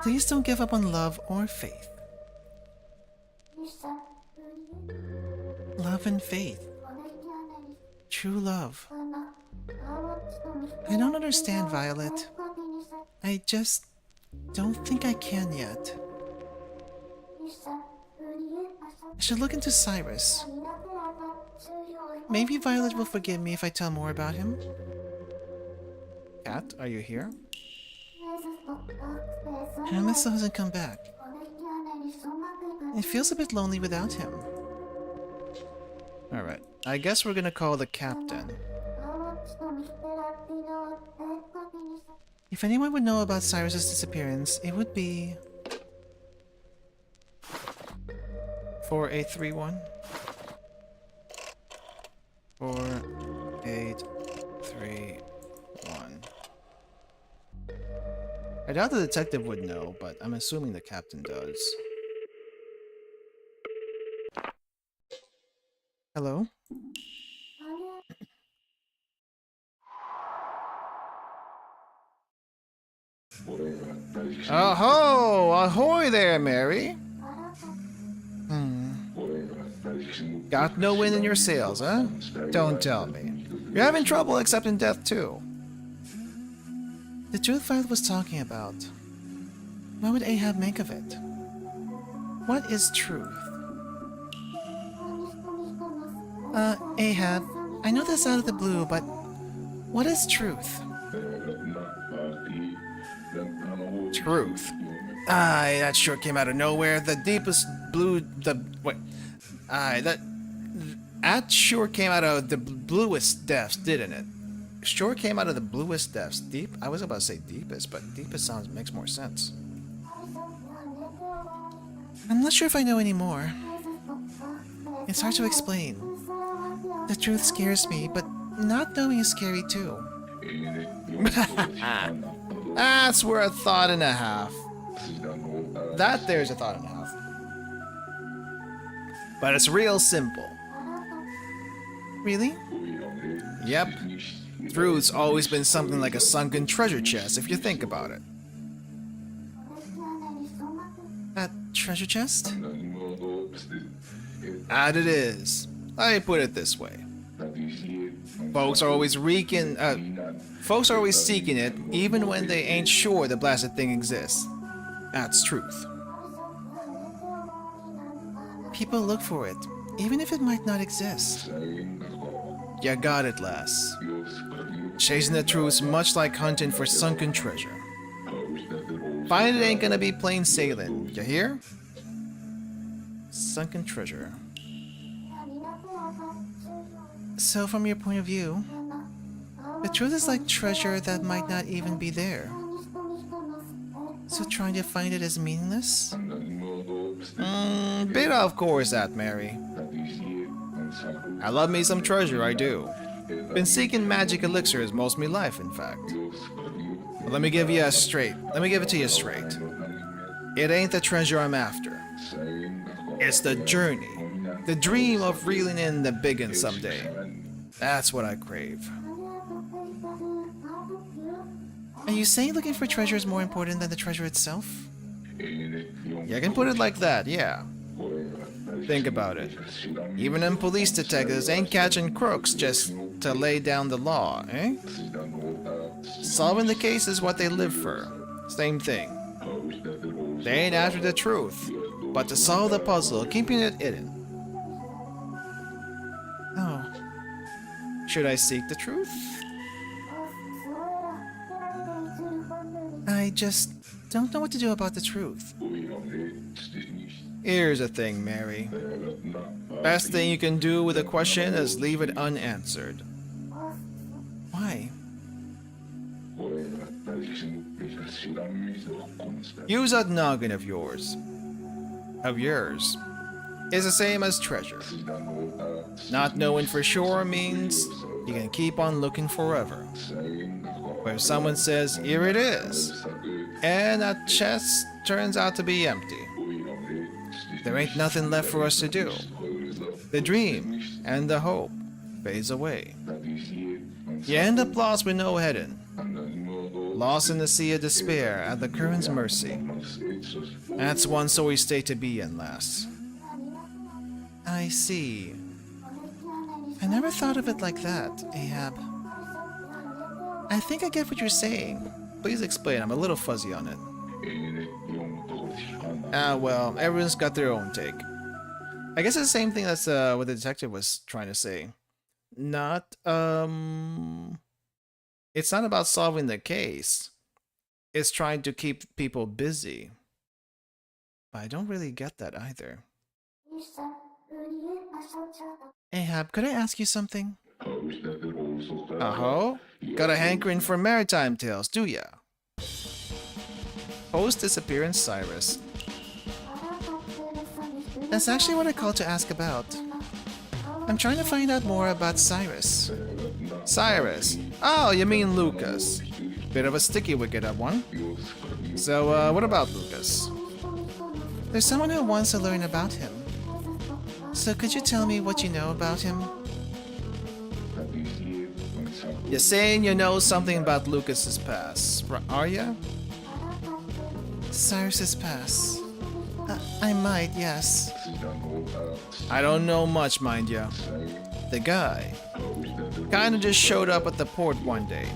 A: Please don't give up on love or faith. Love and faith. True love. I don't understand, Violet. I just don't think I can yet. I should look into Cyrus. Maybe Violet will forgive me if I tell more about him. Cat, are you here? Hamlet still hasn't come back. It feels a bit lonely without him. Alright, I guess we're gonna call the captain. If anyone would know about Cyrus's disappearance, it would be... 4831 4831. I doubt the detective would know, but I'm assuming the captain does. Hello? Oh-ho! Ahoy there, Mary! Got no wind in your sails, huh? Don't tell me. You're having trouble accepting death too. The truth Violet was talking about. What would Ahab make of it? What is truth? Ahab, I know this out of the blue, but what is truth? Truth? That sure came out of nowhere. The deepest blue... That sure came out of the bluest depths, didn't it? Sure came out of the bluest depths. Deep? I was about to say deepest, but deepest makes more sense. I'm not sure if I know any more. It's hard to explain. The truth scares me, but not knowing is scary too. That's worth a thought and a half. That there's a thought and a half. But it's real simple. Really? Yep. Truth's always been something like a sunken treasure chest, if you think about it. A treasure chest? And it is. I put it this way. Folks are always seeking it, even when they ain't sure the blasted thing exists. That's truth. People look for it, even if it might not exist. You got it, lass. Chasing the truth's much like hunting for sunken treasure. Find it ain't gonna be plain sailing, you hear? Sunken treasure. So from your point of view, the truth is like treasure that might not even be there. So trying to find it is meaningless? Bit off course that, Mary. I love me some treasure, I do. Been seeking magic elixirs most of me life, in fact. But let me give it to you straight. It ain't the treasure I'm after. It's the journey. The dream of reeling in the big un someday. That's what I crave. Are you saying looking for treasure is more important than the treasure itself? You can put it like that, yeah. Think about it. Even them police detectives ain't catching crooks just to lay down the law, eh? Solving the case is what they live for. Same thing. They ain't after the truth, but to solve the puzzle, keeping it hidden. Oh. Should I seek the truth? I just don't know what to do about the truth. Here's the thing, Mary. Best thing you can do with a question is leave it unanswered. Why? Use that noggin of yours. Is the same as treasure. Not knowing for sure means you can keep on looking forever. Where someone says, here it is, and that chest turns out to be empty. There ain't nothing left for us to do. The dream and the hope fades away. You end up lost with no heading. Lost in the sea of despair at the current's mercy. That's one sorry state to be in, lass. I see. I never thought of it like that, Ahab. I think I get what you're saying. Please explain, I'm a little fuzzy on it. Well, everyone's got their own take. I guess it's the same thing that's what the detective was trying to say. It's not about solving the case. It's trying to keep people busy. But I don't really get that either. Ahab, could I ask you something? Uh-huh? Got a hankering for maritime tales, do ya? Post-disappearance Cyrus. That's actually what I called to ask about. I'm trying to find out more about Cyrus. Cyrus? Oh, you mean Lucas. Bit of a sticky wicket, that one. So, what about Lucas? There's someone who wants to learn about him. So could you tell me what you know about him? You're saying you know something about Lucas's past, are ya? Cyrus's past. I might, yes. I don't know much, mind ya. The guy kinda just showed up at the port one day.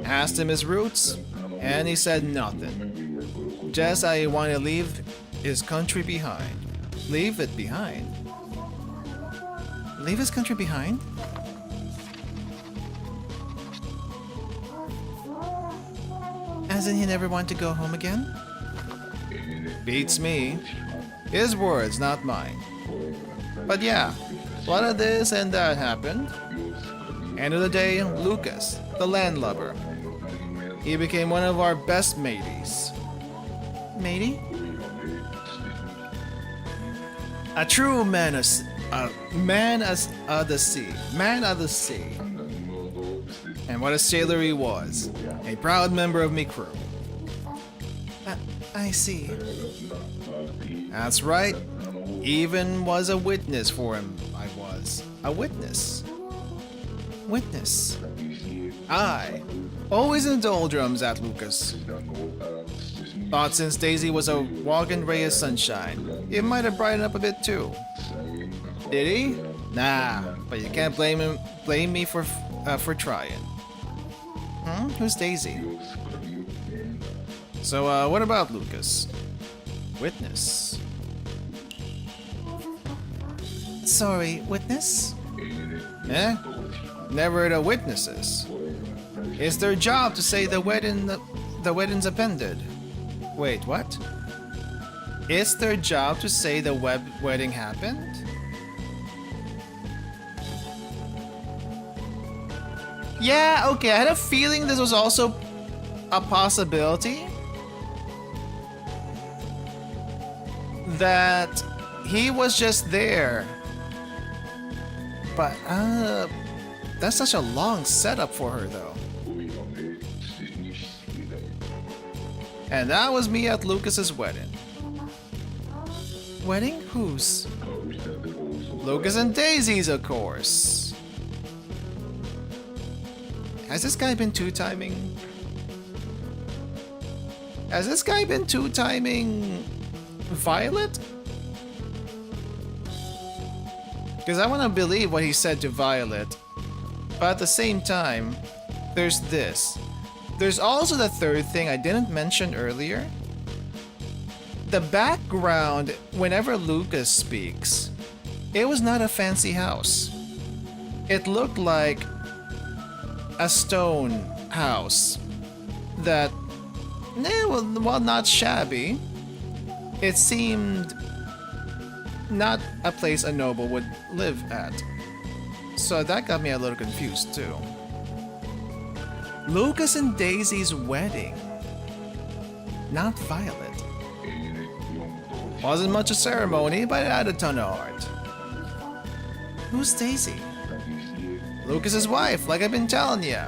A: Asked him his roots, and he said nothing. Just how he wanted to leave his country behind. Leave it behind? Leave his country behind? As in he never wanted to go home again? Beats me. His words, not mine. But yeah, a lot of this and that happened. End of the day, Lucas, the landlubber. He became one of our best mateys. Matey? A true man of the sea. And what a sailor he was. A proud member of me crew. I see. That's right. Even was a witness for him, I was. A witness. Witness. I. Always in the doldrums at Lucas. Thought since Daisy was a walking ray of sunshine, it might have brightened up a bit too. Did he? Nah, but you can't blame me for trying. Who's Daisy? So, what about Lucas? Witness. Sorry, witness? Eh? Never heard of witnesses. It's their job to say the wedding's appended. Wait, what? It's their job to say the wedding happened? Yeah, okay, I had a feeling this was also a possibility. That he was just there. But, that's such a long setup for her, though. And that was me at Lucas's wedding. Wedding? Whose? Lucas and Daisy's, of course. Has this guy been two-timing? Has this guy been two-timing Violet? Because I want to believe what he said to Violet. But at the same time, there's this. There's also the third thing I didn't mention earlier. The background, whenever Lucas speaks, it was not a fancy house. It looked like a stone house that, well, not shabby. It seemed not a place a noble would live at. So that got me a little confused too. Lucas and Daisy's wedding. Not Violet. Wasn't much a ceremony, but it had a ton of heart. Who's Daisy? Lucas's wife, like I've been telling ya.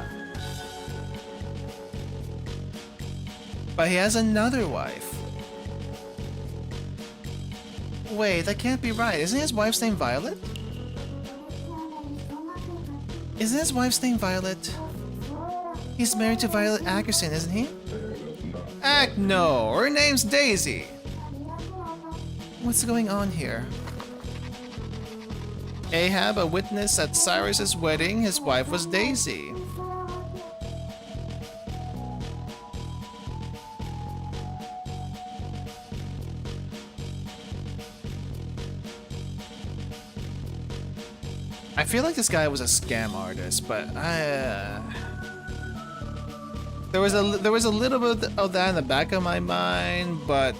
A: But he has another wife. Wait, that can't be right. Isn't his wife's name Violet? Isn't his wife's name Violet? He's married to Violet Ackerson, isn't he? No, her name's Daisy. What's going on here? Ahab, a witness at Cyrus's wedding, his wife was Daisy. I feel like this guy was a scam artist, but there was a little bit of that in the back of my mind, but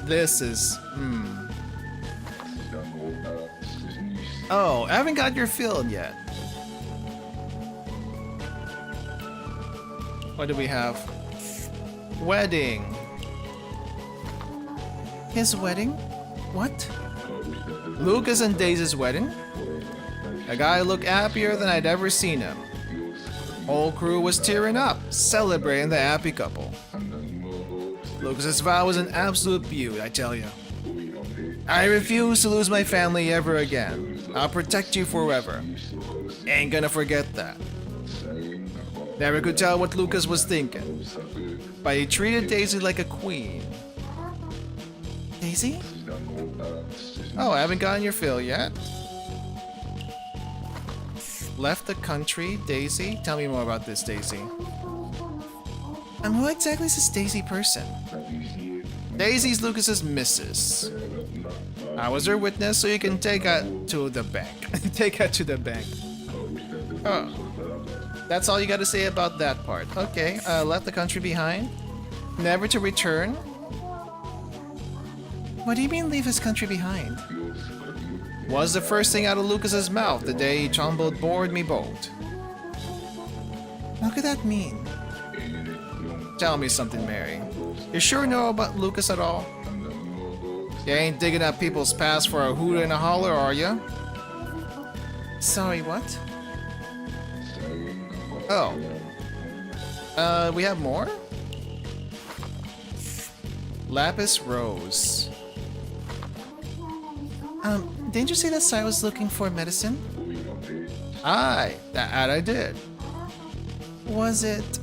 A: this is Oh, I haven't got your fill yet. What do we have? Wedding. His wedding? What? Lucas and Daisy's wedding? A guy looked happier than I'd ever seen him. Whole crew was tearing up, celebrating the happy couple. Lucas's vow was an absolute beaut, I tell you. I refuse to lose my family ever again. I'll protect you forever. Ain't gonna forget that. Never could tell what Lucas was thinking, but he treated Daisy like a queen. Daisy? Oh, I haven't gotten your fill yet. Left the country, Daisy? Tell me more about this, Daisy. Who exactly is this Daisy person? Daisy's Lucas's missus. I was her witness, so you can take her to the bank. Take her to the bank. Oh. That's all you gotta say about that part. Okay, left the country behind. Never to return. What do you mean leave his country behind? Was the first thing out of Lucas's mouth the day he tumbled aboard me boat. What could that mean? Tell me something, Mary. You sure know about Lucas at all? You ain't digging up people's past for a hoot and a holler, are you? Sorry, what? Oh. We have more? Lapis Rose. Didn't you say that Sai was looking for medicine? Aye, that I did. Wasn't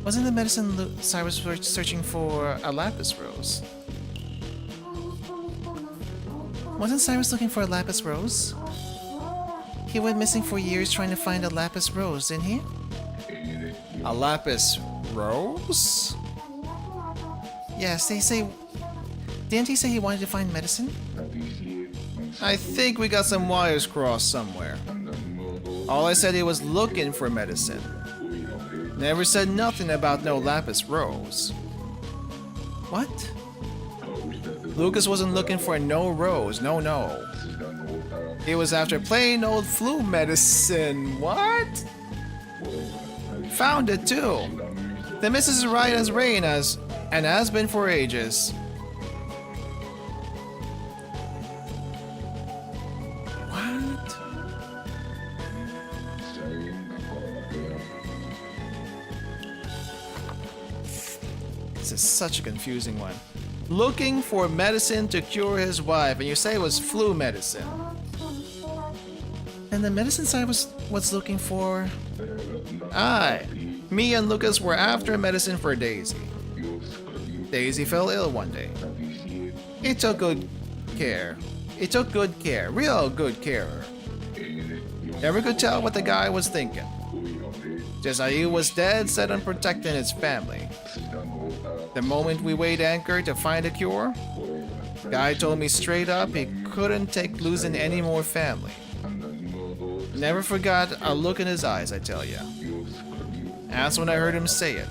A: the medicine Sai was searching for a Lapis Rose? Wasn't Cyrus looking for a Lapis Rose? He went missing for years trying to find a Lapis Rose, didn't he? A Lapis Rose? Yes, they say... Didn't he say he wanted to find medicine? I think we got some wires crossed somewhere. All I said he was looking for medicine. Never said nothing about no Lapis Rose. What? Lucas wasn't looking for no rose, no. He was after plain old flu medicine. What? Found it too. The missus is right as rain and has been for ages. What? This is such a confusing one. Looking for medicine to cure his wife, and you say it was flu medicine. And the medicine side was looking for... Aye, me and Lucas were after medicine for Daisy. Daisy fell ill one day. He took good care. Real good care. Never could tell what the guy was thinking. Just how he was dead set on protecting his family. The moment we weighed anchor to find a cure, guy told me straight up he couldn't take losing any more family. Never forgot a look in his eyes, I tell ya. That's when I heard him say it.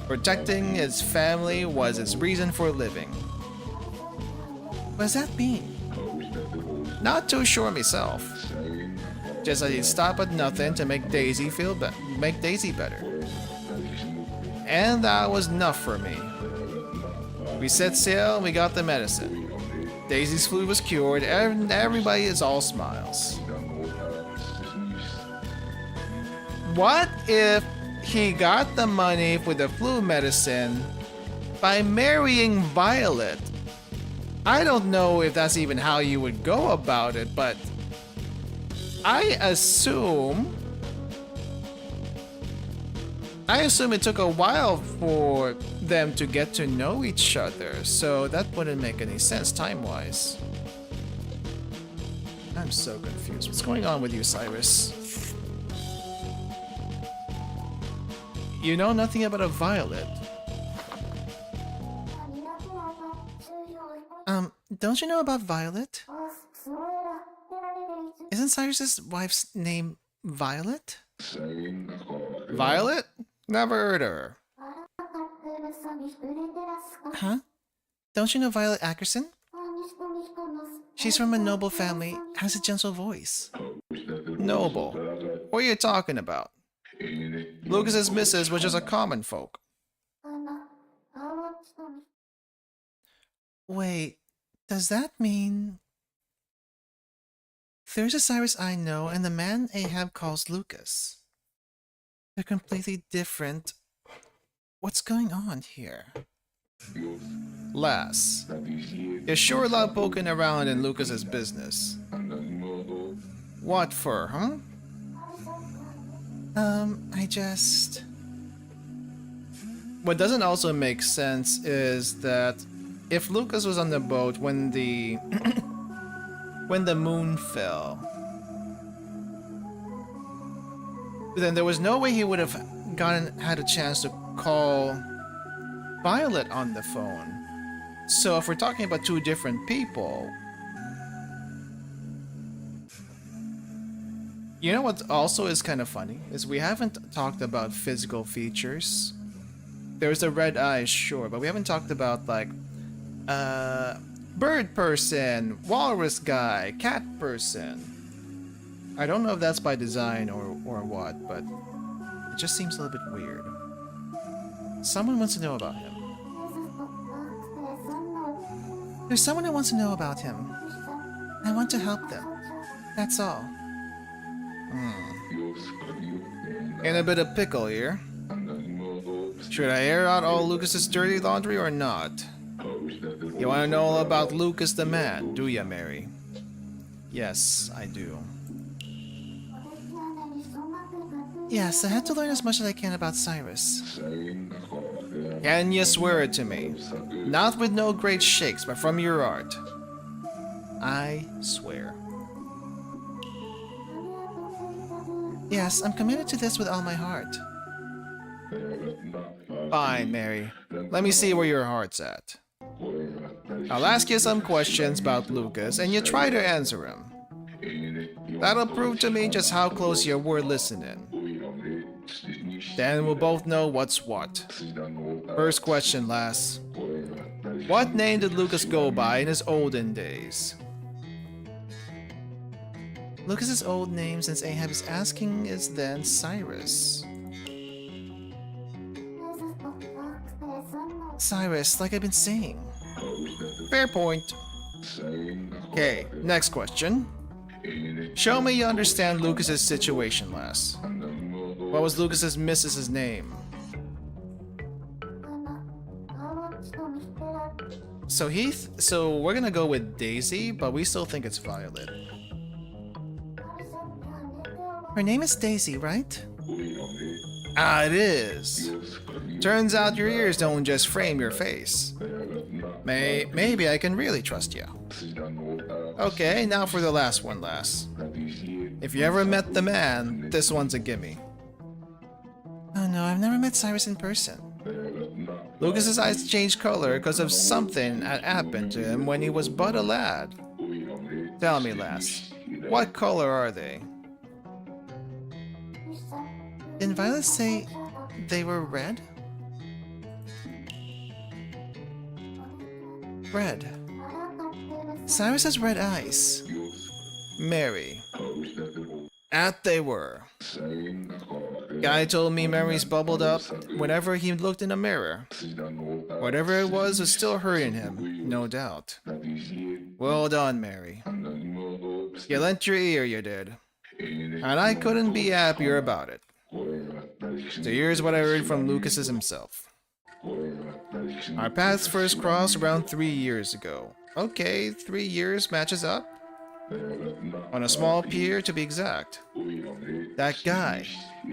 A: Protecting his family was his reason for living. What does that mean? Not too sure myself. Just that he'd stop at nothing to make Daisy better. And that was enough for me. We set sail and we got the medicine. Daisy's flu was cured and everybody is all smiles. What if he got the money for the flu medicine by marrying Violet? I don't know if that's even how you would go about it, but I assume it took a while for them to get to know each other, so that wouldn't make any sense time-wise. I'm so confused. What's going on with you, Cyrus? You know nothing about a Violet. Don't you know about Violet? Isn't Cyrus's wife's name Violet? Violet? Never heard of her. Huh? Don't you know Violet Ackerson? She's from a noble family, has a gentle voice. Noble? What are you talking about? Lucas's missus was just a common folk. Wait, does that mean... There's a Cyrus I know and the man Ahab calls Lucas. They're completely different. What's going on here? Lass, you're sure love poking around in Lucas's business. What for, huh? I just... What doesn't also make sense is that if Lucas was on the boat when the when the moon fell, then there was no way he would have had a chance to call Violet on the phone. So if we're talking about two different people, you know what also is kind of funny is we haven't talked about physical features. There's the red eyes, sure, but we haven't talked about like bird person, walrus guy, cat person. I don't know if that's by design or what, but it just seems a little bit weird. Someone wants to know about him. There's someone who wants to know about him. I want to help them. That's all. In a bit of pickle here. Should I air out all Lucas's dirty laundry or not? You want to know all about Lucas the man, do ya, Mary? Yes, I do. Yes, I had to learn as much as I can about Cyrus. Can you swear it to me? Not with no great shakes, but from your heart. I swear. Yes, I'm committed to this with all my heart. Fine, Mary. Let me see where your heart's at. I'll ask you some questions about Lucas, and you try to answer them. That'll prove to me just how close you were listening. Then we'll both know what's what. First question, lass. What name did Lucas go by in his olden days? Lucas's old name, since Ahab is asking, is then Cyrus. Cyrus, like I've been saying. Fair point. Okay, next question. Show me you understand Lucas's situation, lass. What was Lucas's missus's name? So we're gonna go with Daisy, but we still think it's Violet. Her name is Daisy, right? Ah, it is. Turns out your ears don't just frame your face. Maybe I can really trust you. Okay, now for the last one, lass. If you ever met the man, this one's a gimme. Oh no, I've never met Cyrus in person. Lucas's eyes changed color because of something that happened to him when he was but a lad. Tell me, lass, what color are they? Didn't Violet say they were red? Red. Cyrus has red eyes. Mary. That they were. Guy told me memories bubbled up whenever he looked in a mirror. Whatever it was still hurting him, no doubt. Well done, Mary. You lent your ear, you did. And I couldn't be happier about it. So here's what I heard from Lucas's himself. Our paths first crossed around 3 years ago. Okay, 3 years matches up. On a small pier, to be exact. That guy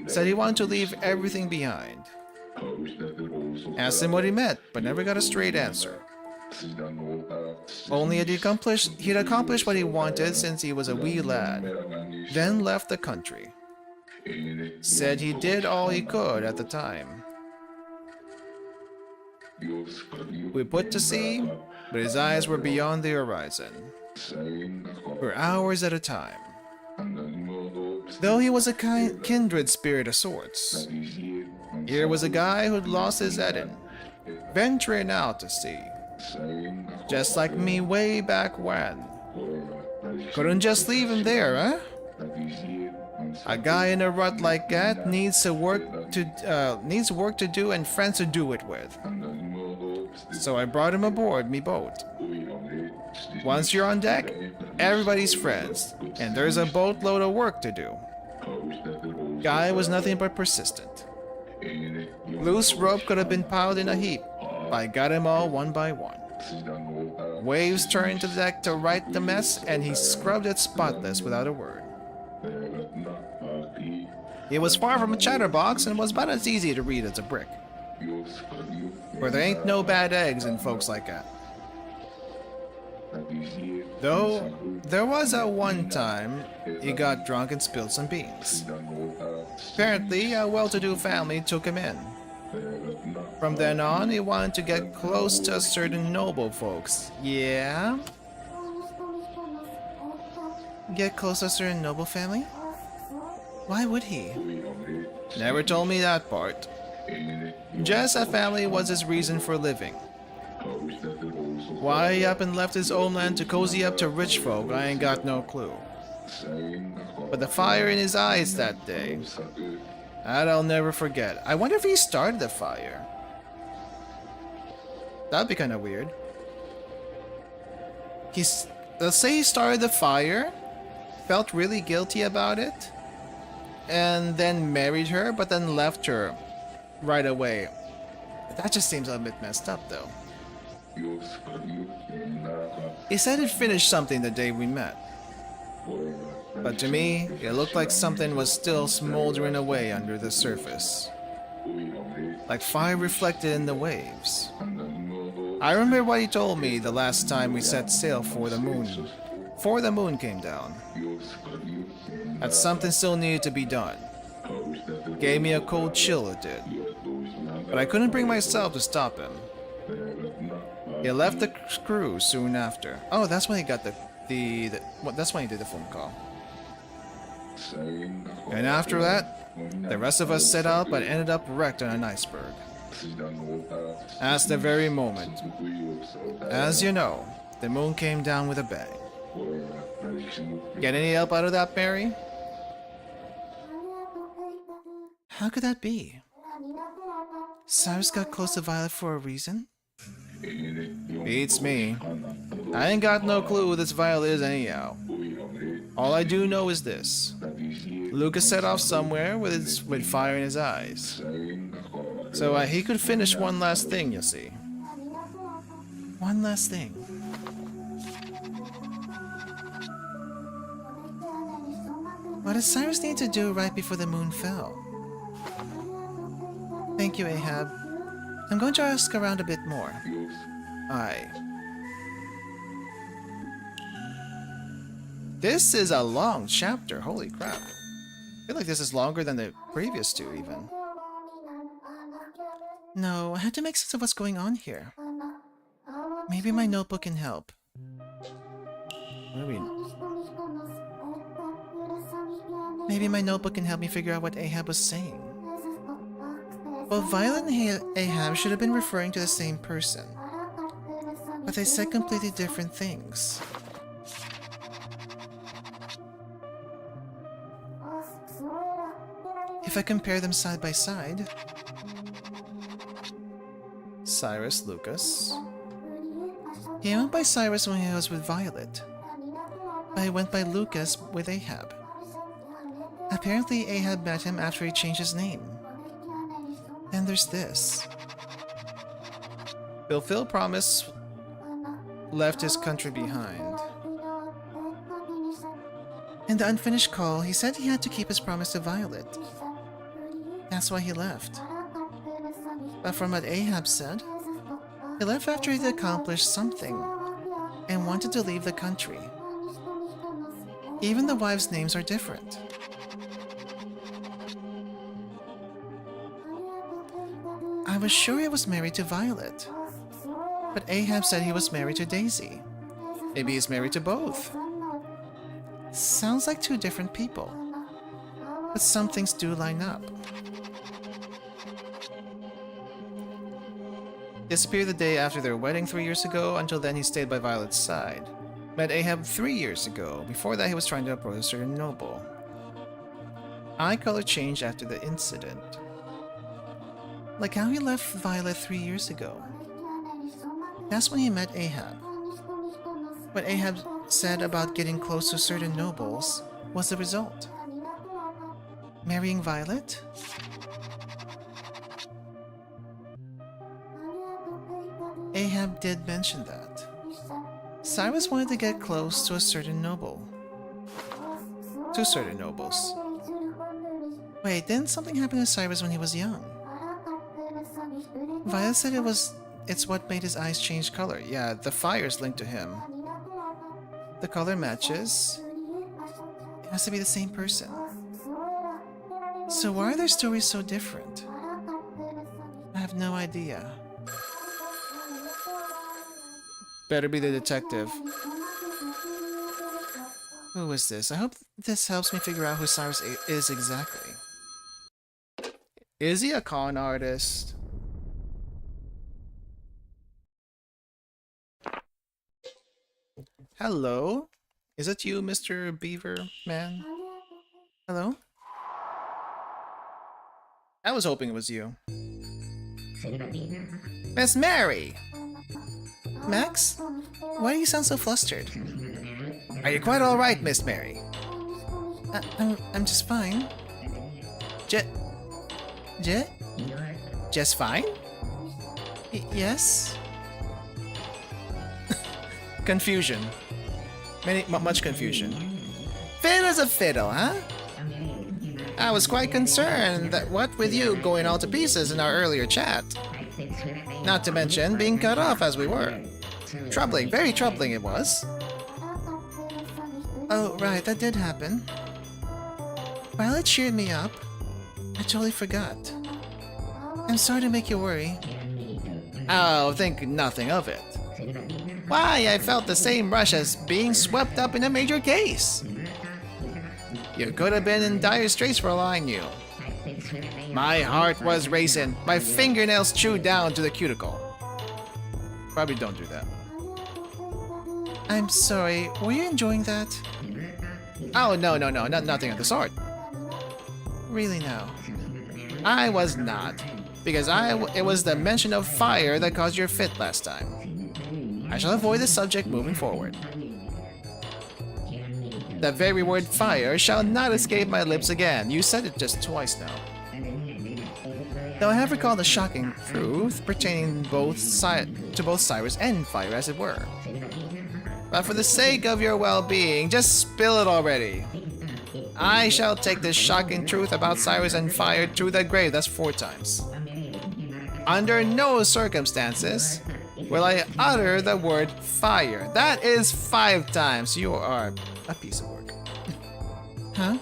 A: said he wanted to leave everything behind. Asked him what he meant, but never got a straight answer. Only he'd accomplished what he wanted since he was a wee lad, then left the country. Said he did all he could at the time. We put to sea, but his eyes were beyond the horizon. For hours at a time. Though he was a kindred spirit of sorts. Here was a guy who'd lost his Eden, venturing out to sea. Just like me way back when. Couldn't just leave him there, huh? A guy in a rut like that needs work to do and friends to do it with. So I brought him aboard me boat. Once you're on deck, everybody's friends, and there's a boatload of work to do. Guy was nothing but persistent. Loose rope could have been piled in a heap, but I got him all one by one. Waves turned to the deck to right the mess, and he scrubbed it spotless without a word. He was far from a chatterbox and was about as easy to read as a brick. For there ain't no bad eggs in folks like that. Though, there was a one time he got drunk and spilled some beans. Apparently, a well-to-do family took him in. From then on, he wanted to get close to a certain noble folks. Yeah? Get close to a certain noble family? Why would he? Never told me that part. Just that family was his reason for living. Why he up and left his homeland to cozy up to rich folk, I ain't got no clue. But the fire in his eyes that day, that I'll never forget. I wonder if he started the fire. That'd be kind of weird. Let's say he started the fire, felt really guilty about it, and then married her, but then left her right away. That just seems a bit messed up, though. He said he'd finished something the day we met. But to me, it looked like something was still smoldering away under the surface. Like fire reflected in the waves. I remember what he told me the last time we set sail for the moon. Before the moon came down. That something still needed to be done. Gave me a cold chill, it did. But I couldn't bring myself to stop him. He left the crew soon after. Oh, that's when he got that's when he did the phone call. And after that, the rest of us set out but ended up wrecked on an iceberg. That's the very moment. As you know, the moon came down with a bang. Get any help out of that, Mary? How could that be? Cyrus got close to Violet for a reason? Beats me. I ain't got no clue who this Violet is anyhow. All I do know is this. Lucas set off somewhere with fire in his eyes. So he could finish one last thing, you see. One last thing. What did Cyrus need to do right before the moon fell? Thank you, Ahab. I'm going to ask around a bit more. Aye. This is a long chapter, holy crap. I feel like this is longer than the previous two, even. No, I had to make sense of what's going on here. Maybe my notebook can help. What do we... Maybe my notebook can help me figure out what Ahab was saying. Both Violet and Ahab should have been referring to the same person. But they said completely different things. If I compare them side by side... Cyrus, Lucas... He went by Cyrus when he was with Violet. But he went by Lucas with Ahab. Apparently Ahab met him after he changed his name. And there's this. Fulfill promise, left his country behind. In the unfinished call, he said he had to keep his promise to Violet. That's why he left. But from what Ahab said, he left after he'd accomplished something and wanted to leave the country. Even the wives' names are different. I was sure he was married to Violet, but Ahab said he was married to Daisy. Maybe he's married to both. Sounds like two different people, but some things do line up. Disappeared the day after their wedding 3 years ago. Until then he stayed by Violet's side. Met Ahab 3 years ago. Before that he was trying to approach a certain noble. Eye color changed after the incident. Like how he left Violet 3 years ago. That's when he met Ahab. What Ahab said about getting close to certain nobles was the result. Marrying Violet? Ahab did mention that. Cyrus wanted to get close to a certain noble. Two certain nobles. Wait, didn't something happen to Cyrus when he was young? Violet said it's what made his eyes change color. Yeah, the fire's linked to him. The color matches. It has to be the same person. So why are their stories so different? I have no idea. Better be the detective. Who is this? I hope this helps me figure out who Cyrus is exactly. Is he a con artist? Hello? Is it you, Mr. Beaver Man? Hello? I was hoping it was you. Miss Mary! Max? Why do you sound so flustered? Are you quite alright, Miss Mary? I'm just fine. Just fine? Yes? Confusion. Much confusion. Fit as a fiddle, huh? I was quite concerned that what with you going all to pieces in our earlier chat. Not to mention being cut off as we were. Troubling, very troubling it was. Oh, right, that did happen. While it cheered me up, I totally forgot. I'm sorry to make you worry. Oh, think nothing of it. Why, I felt the same rush as being swept up in a major case. You could have been in dire straits for all I knew. My heart was racing, my fingernails chewed down to the cuticle. Probably don't do that. I'm sorry, were you enjoying that? Oh, no, nothing of the sort. Really, no. I was not, because it was the mention of fire that caused your fit last time. I shall avoid the subject moving forward. The very word fire shall not escape my lips again. You said it just twice now. Though I have recalled a shocking truth pertaining to both Cyrus and fire, as it were. But for the sake of your well-being, just spill it already. I shall take this shocking truth about Cyrus and fire to the grave. That's 4 times. Under no circumstances will I utter the word fire. That is 5 times. You are a piece of work. Huh?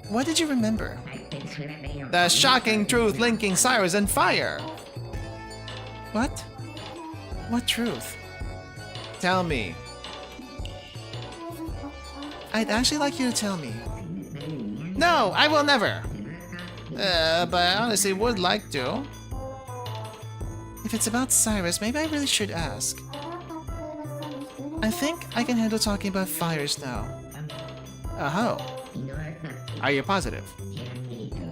A: What did you remember? The shocking truth linking Cyrus and fire. What? What truth? Tell me. I'd actually like you to tell me. No, I will never. But I honestly would like to. If it's about Cyrus, maybe I really should ask. I think I can handle talking about fires now. Oh. Are you positive?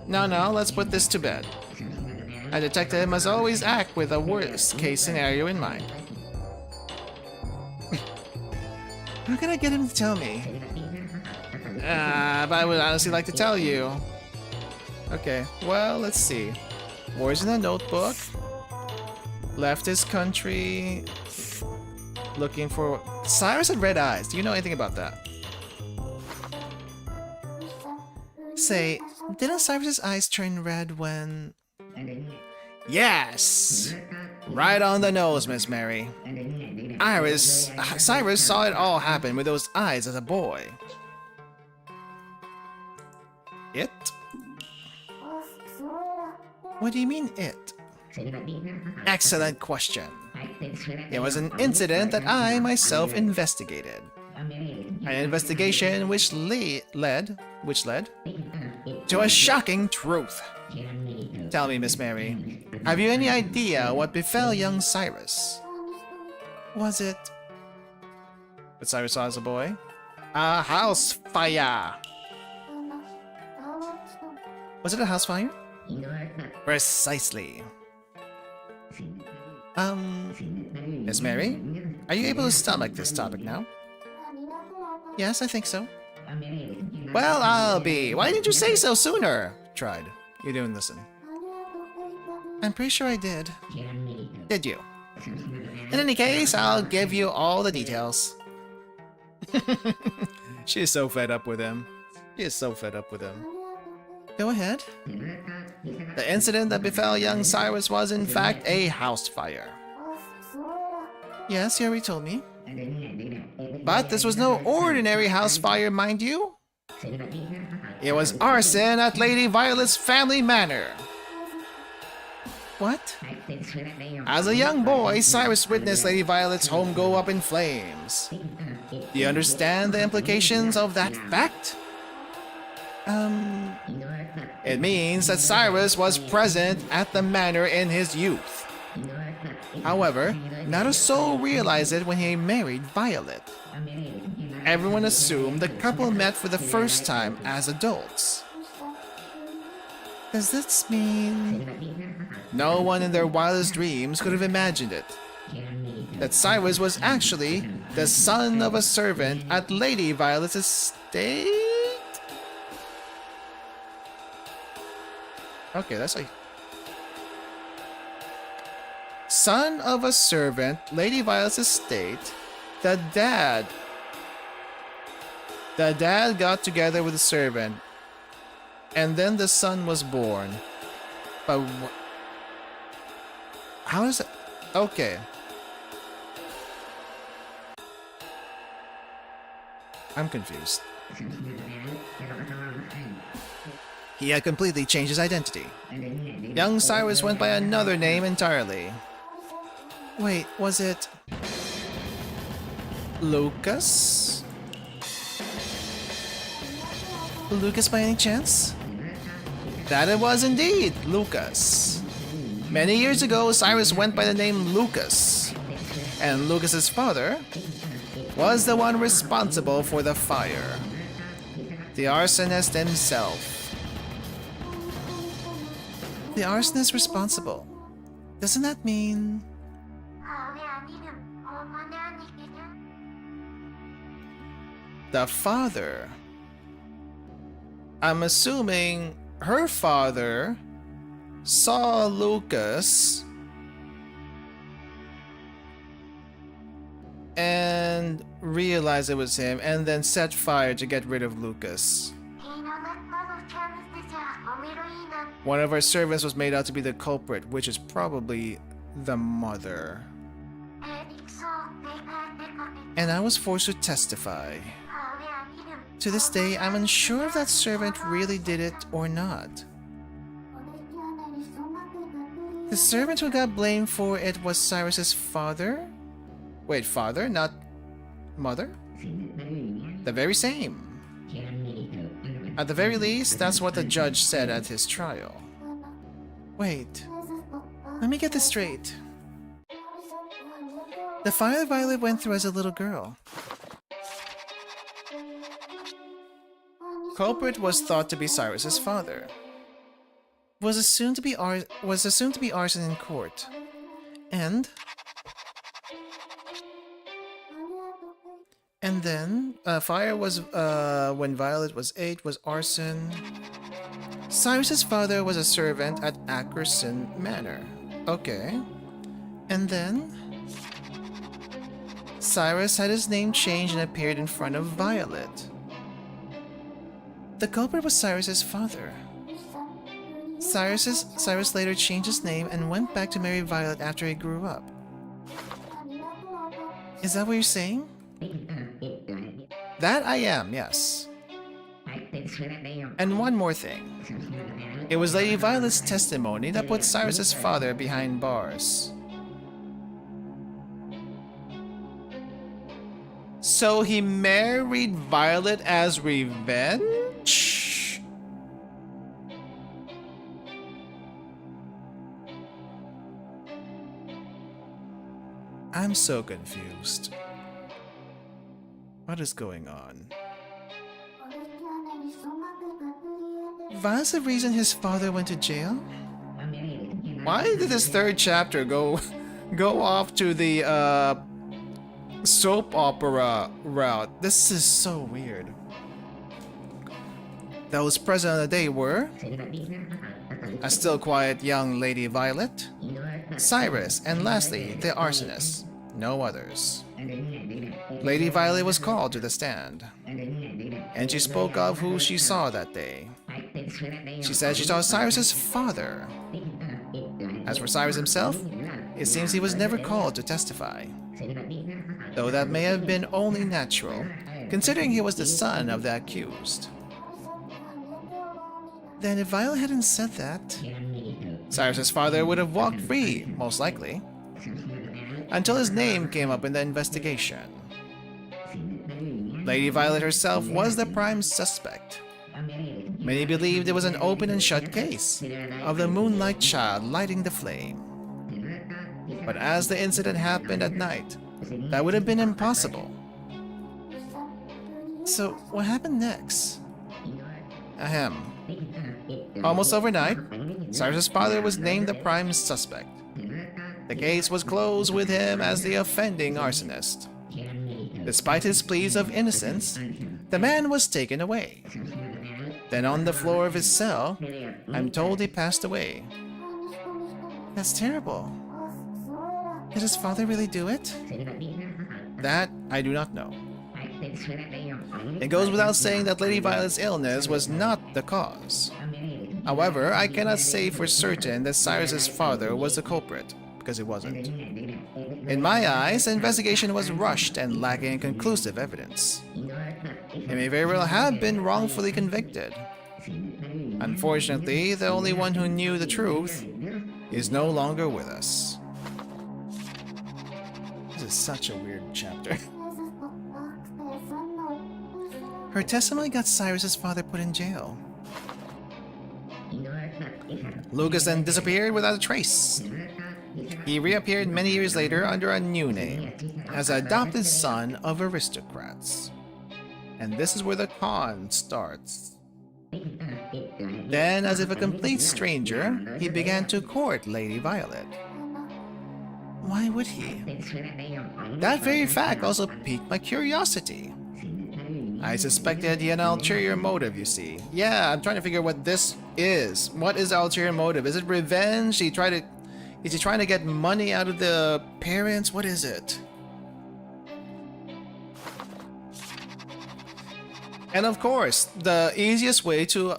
A: No, let's put this to bed. A detective must always act with a worst-case scenario in mind. How can I get him to tell me? But I would honestly like to tell you. Okay, well, let's see. Wars in a notebook. Left his country. Looking for... Cyrus had red eyes. Do you know anything about that? Say, didn't Cyrus's eyes turn red when... Yes! Right on the nose, Miss Mary. Cyrus saw it all happen with those eyes as a boy. It? What do you mean, it? Excellent question. It was an incident that I myself investigated. An investigation which led to a shocking truth. Tell me, Miss Mary, have you any idea what befell young Cyrus? Was it what Cyrus saw as a boy? A house fire. Was it a house fire? Precisely. Miss Mary, are you able to stomach this topic now? Yes, I think so. Well, I'll be. Why didn't you say so sooner? Tried. You didn't listen. I'm pretty sure I did. Did you? In any case, I'll give you all the details. She is so fed up with him. She is so fed up with him. Go ahead. The incident that befell young Cyrus was in fact a house fire. Yes, you already told me. But this was no ordinary house fire, mind you. It was arson at Lady Violet's family manor. What? As a young boy, Cyrus witnessed Lady Violet's home go up in flames. Do you understand the implications of that fact? It means that Cyrus was present at the manor in his youth. However, not a soul realized it when he married Violet. Everyone assumed the couple met for the first time as adults. Does this mean... No one in their wildest dreams could have imagined it. That Cyrus was actually the son of a servant at Lady Violet's estate? Okay, that's like... Son of a servant, Lady Violet's estate. The dad got together with the servant. And then the son was born. But how is it? Okay. I'm confused. He had completely changed his identity. Young Cyrus went by another name entirely. Wait, was it... Lucas? Lucas by any chance? That it was indeed, Lucas. Many years ago, Cyrus went by the name Lucas. And Lucas's father was the one responsible for the fire. The arsonist himself. The arsonist responsible. Doesn't that mean... The father. I'm assuming her father saw Lucas and realized it was him and then set fire to get rid of Lucas. One of our servants was made out to be the culprit, which is probably the mother. And I was forced to testify. To this day, I'm unsure if that servant really did it or not. The servant who got blamed for it was Cyrus's father? Wait, father, not mother? The very same. At the very least, that's what the judge said at his trial. Wait, let me get this straight. The fire Violet went through as a little girl. Culprit was thought to be Cyrus's father. Was assumed to be arson in court. And then fire was when Violet was 8 was arson. Cyrus's father was a servant at Ackerson Manor. Okay. And then Cyrus had his name changed and appeared in front of Violet. The culprit was Cyrus's father. Cyrus later changed his name and went back to marry Violet after he grew up. Is that what you're saying? That I am, yes. And one more thing. It was Lady Violet's testimony that put Cyrus's father behind bars. So he married Violet as revenge? I'm so confused. What is going on? Violet's the reason his father went to jail? Why did this third chapter go off to the soap opera route? This is so weird. Those present on the day were a still quiet young Lady Violet, Cyrus, and lastly, the arsonist. No others. Lady Violet was called to the stand, and she spoke of who she saw that day. She said she saw Cyrus's father. As for Cyrus himself, it seems he was never called to testify. though that may have been only natural, considering he was the son of the accused. Then if Violet hadn't said that, Cyrus's father would have walked free, most likely, until his name came up in the investigation. Lady Violet herself was the prime suspect. Many believed it was an open and shut case of the Moonlight Child lighting the flame. But as the incident happened at night, that would have been impossible. So what happened next? Ahem. Almost overnight, Cyrus's father was named the prime suspect. The case was closed with him as the offending arsonist. Despite his pleas of innocence, the man was taken away. Then on the floor of his cell, I'm told he passed away. That's terrible. Did his father really do it? That I do not know. It goes without saying that Lady Violet's illness was not the cause. However, I cannot say for certain that Cyrus's father was the culprit, because he wasn't. In my eyes, the investigation was rushed and lacking conclusive evidence. He may very well have been wrongfully convicted. Unfortunately, the only one who knew the truth is no longer with us. This is such a weird chapter. Her testimony got Cyrus's father put in jail. Lucas then disappeared without a trace. He reappeared many years later under a new name, as the adopted son of aristocrats. And this is where the con starts. Then, as if a complete stranger, he began to court Lady Violet. Why would he? That very fact also piqued my curiosity. I suspected he had an ulterior motive, you see. Yeah, I'm trying to figure what this is. What is the ulterior motive? Is it revenge? Is he trying to get money out of the parents? What is it? And of course, the easiest way to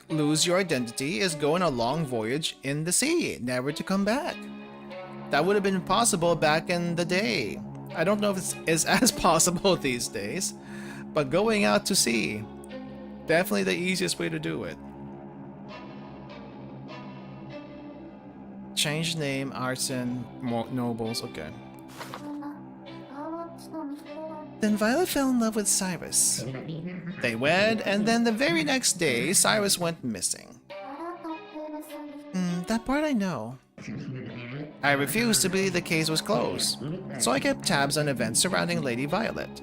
A: lose your identity is go on a long voyage in the sea, never to come back. That would have been possible back in the day. I don't know if it is as possible these days, but going out to sea, definitely the easiest way to do it. Change name, arson, nobles, okay. Then Violet fell in love with Cyrus. They wed, and then the very next day, Cyrus went missing. That part I know. I refused to believe the case was closed, so I kept tabs on events surrounding Lady Violet.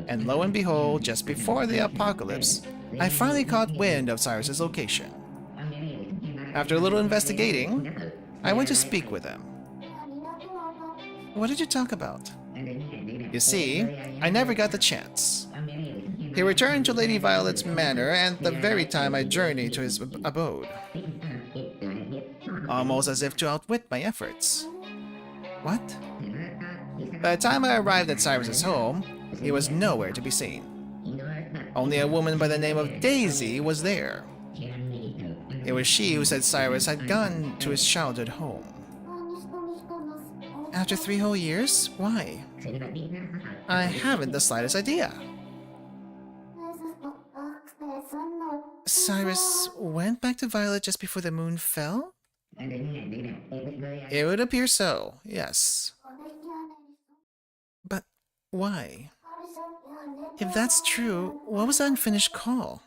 A: And lo and behold, just before the apocalypse, I finally caught wind of Cyrus's location. After a little investigating, I went to speak with him. What did you talk about? You see, I never got the chance. He returned to Lady Violet's manor at the very time I journeyed to his abode. Almost as if to outwit my efforts. What? By the time I arrived at Cyrus's home, he was nowhere to be seen. Only a woman by the name of Daisy was there. It was she who said Cyrus had gone to his childhood home. After 3 whole years? Why? I haven't the slightest idea. Cyrus went back to Violet just before the moon fell? It would appear so, yes. But why? If that's true, what was the unfinished call?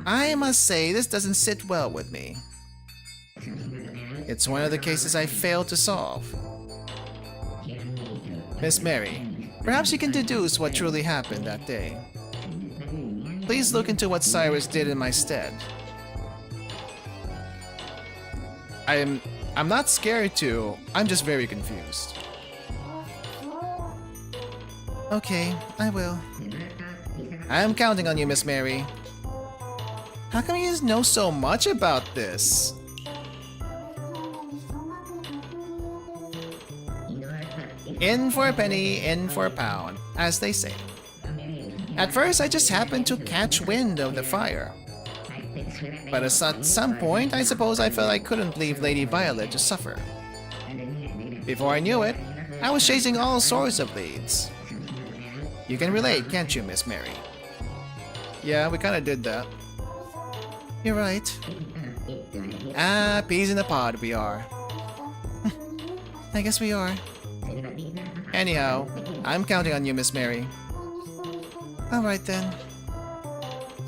A: I must say, this doesn't sit well with me. It's one of the cases I failed to solve. Miss Mary, perhaps you can deduce what truly happened that day. Please look into what Cyrus did in my stead. I'm not scared to, I'm just very confused. Okay, I will. I am counting on you, Miss Mary. How come you know so much about this? In for a penny, in for a pound, as they say. At first, I just happened to catch wind of the fire. But at some point, I suppose I felt I couldn't leave Lady Violet to suffer. Before I knew it, I was chasing all sorts of leads. You can relate, can't you, Miss Mary? Yeah, we kinda did that. You're right. Ah, peas in a pod we are. I guess we are. Anyhow, I'm counting on you, Miss Mary. Alright then.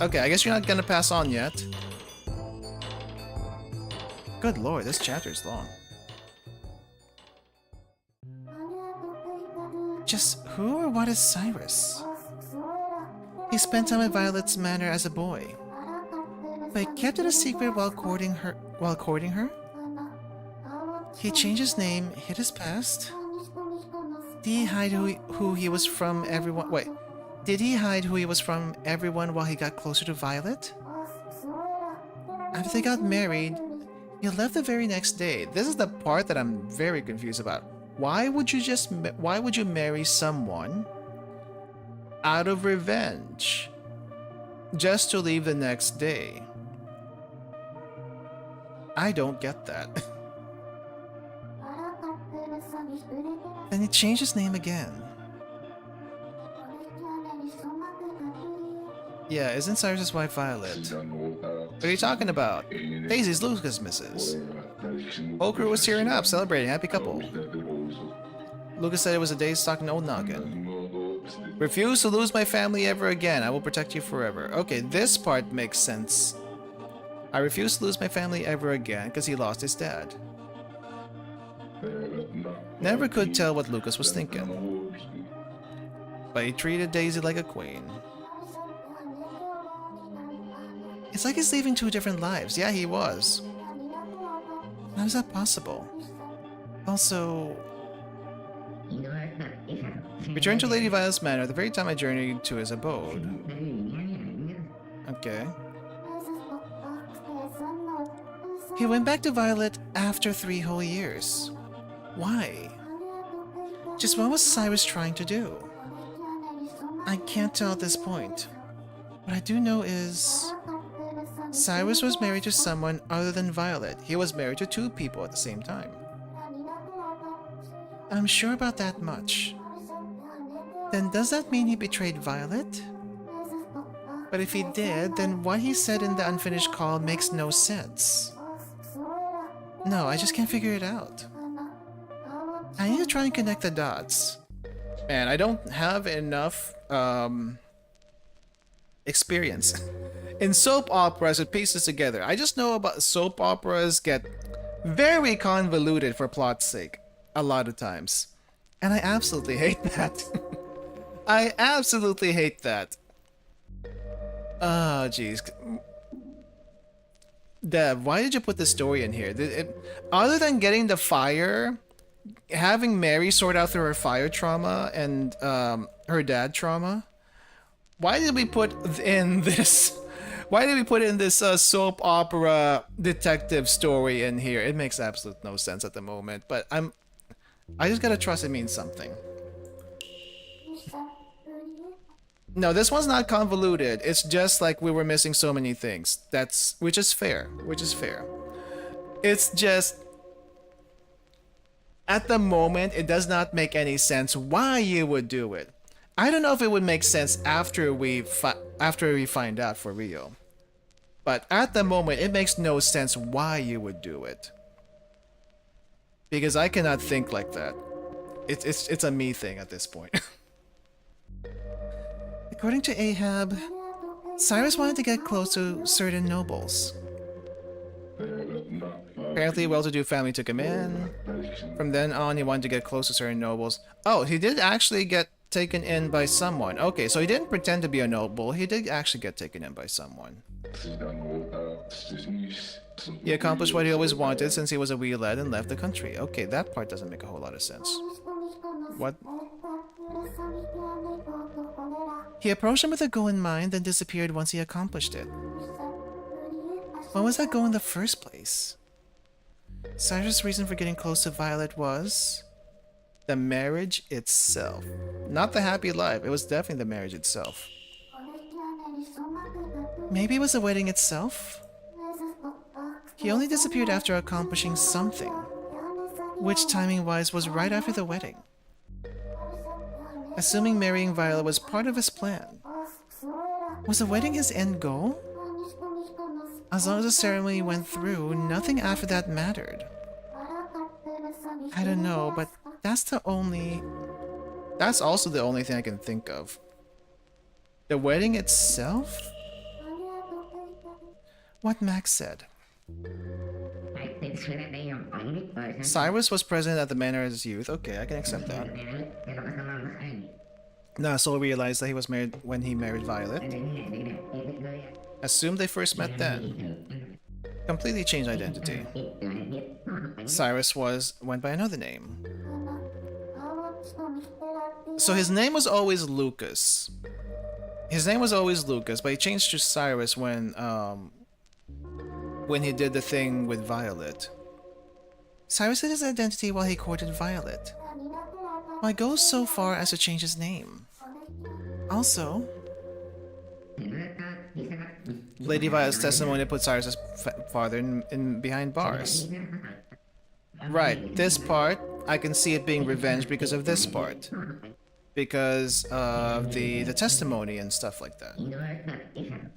A: Okay, I guess you're not gonna pass on yet. Good lord, this chapter's long. Just who or what is Cyrus? He spent time at Violet's manor as a boy, but kept it a secret while courting her. He changed his name, hid his past. Did he hide who he was from everyone? Wait, did he hide who he was from everyone while he got closer to Violet? After they got married, he left the very next day. This is the part that I'm very confused about. Why would you marry someone out of revenge just to leave the next day? I don't get that. Then he changed his name again. Yeah, isn't Cyrus's wife Violet? What are you talking about? Daisy's Lucas' missus. Whole crew was tearing up, celebrating, happy couple. Lucas said it was a day stuck in old noggin. Refuse to lose my family ever again. I will protect you forever. Okay, this part makes sense. I refuse to lose my family ever again because he lost his dad. Never could tell what Lucas was thinking. But he treated Daisy like a queen. It's like he's leaving two different lives. Yeah, he was. How is that possible? Also... Returned to Lady Violet's manor the very time I journeyed to his abode. Okay. He went back to Violet after 3 whole years. Why? Just what was Cyrus trying to do? I can't tell at this point. What I do know is... Cyrus was married to someone other than Violet. He was married to 2 people at the same time. I'm sure about that much. Then does that mean he betrayed Violet? But if he did, then what he said in the unfinished call makes no sense. No, I just can't figure it out. I need to try and connect the dots. Man, I don't have enough experience in soap operas with pieces together. I just know about soap operas get very convoluted for plot's sake a lot of times. And I absolutely hate that. I absolutely hate that. Oh, jeez. Dev, why did you put this story in here? Other than getting the fire, having Mary sort out through her fire trauma and her dad trauma, why did we put in this? Why did we put in this soap opera detective story in here? It makes absolute no sense at the moment, but I just gotta trust it means something. No, this one's not convoluted. It's just like we were missing so many things. Which is fair. It's just at the moment it does not make any sense why you would do it. I don't know if it would make sense after we find out for real. But at the moment it makes no sense why you would do it. Because I cannot think like that. It's a me thing at this point. According to Ahab, Cyrus wanted to get close to certain nobles. Apparently a well-to-do family took him in. From then on, he wanted to get close to certain nobles. Oh, he did actually get taken in by someone. Okay, so he didn't pretend to be a noble. He did actually get taken in by someone. He accomplished what he always wanted since he was a wee lad and left the country. Okay, that part doesn't make a whole lot of sense. What? He approached him with a goal in mind, then disappeared once he accomplished it. What was that goal in the first place? Cyrus' reason for getting close to Violet was... the marriage itself. Not the happy life, it was definitely the marriage itself. Maybe it was the wedding itself? He only disappeared after accomplishing something. which timing-wise was right after the wedding. Assuming marrying Violet was part of his plan. Was the wedding his end goal? As long as the ceremony went through, nothing after that mattered. I don't know, but that's also the only thing I can think of. The wedding itself? What Max said. Cyrus was present at the manor as his youth. Okay, I can accept that. Now Soul realized that he was married when he married Violet. Assumed they first met then. Completely changed identity. Cyrus went by another name. So his name was always Lucas. His name was always Lucas, but he changed to Cyrus when he did the thing with Violet. Cyrus hid his identity while he courted Violet. Why go so far as to change his name? Also, Lady Violet's testimony put Cyrus' father in behind bars. Right, this part, I can see it being revenged because of this part. Because of the testimony and stuff like that.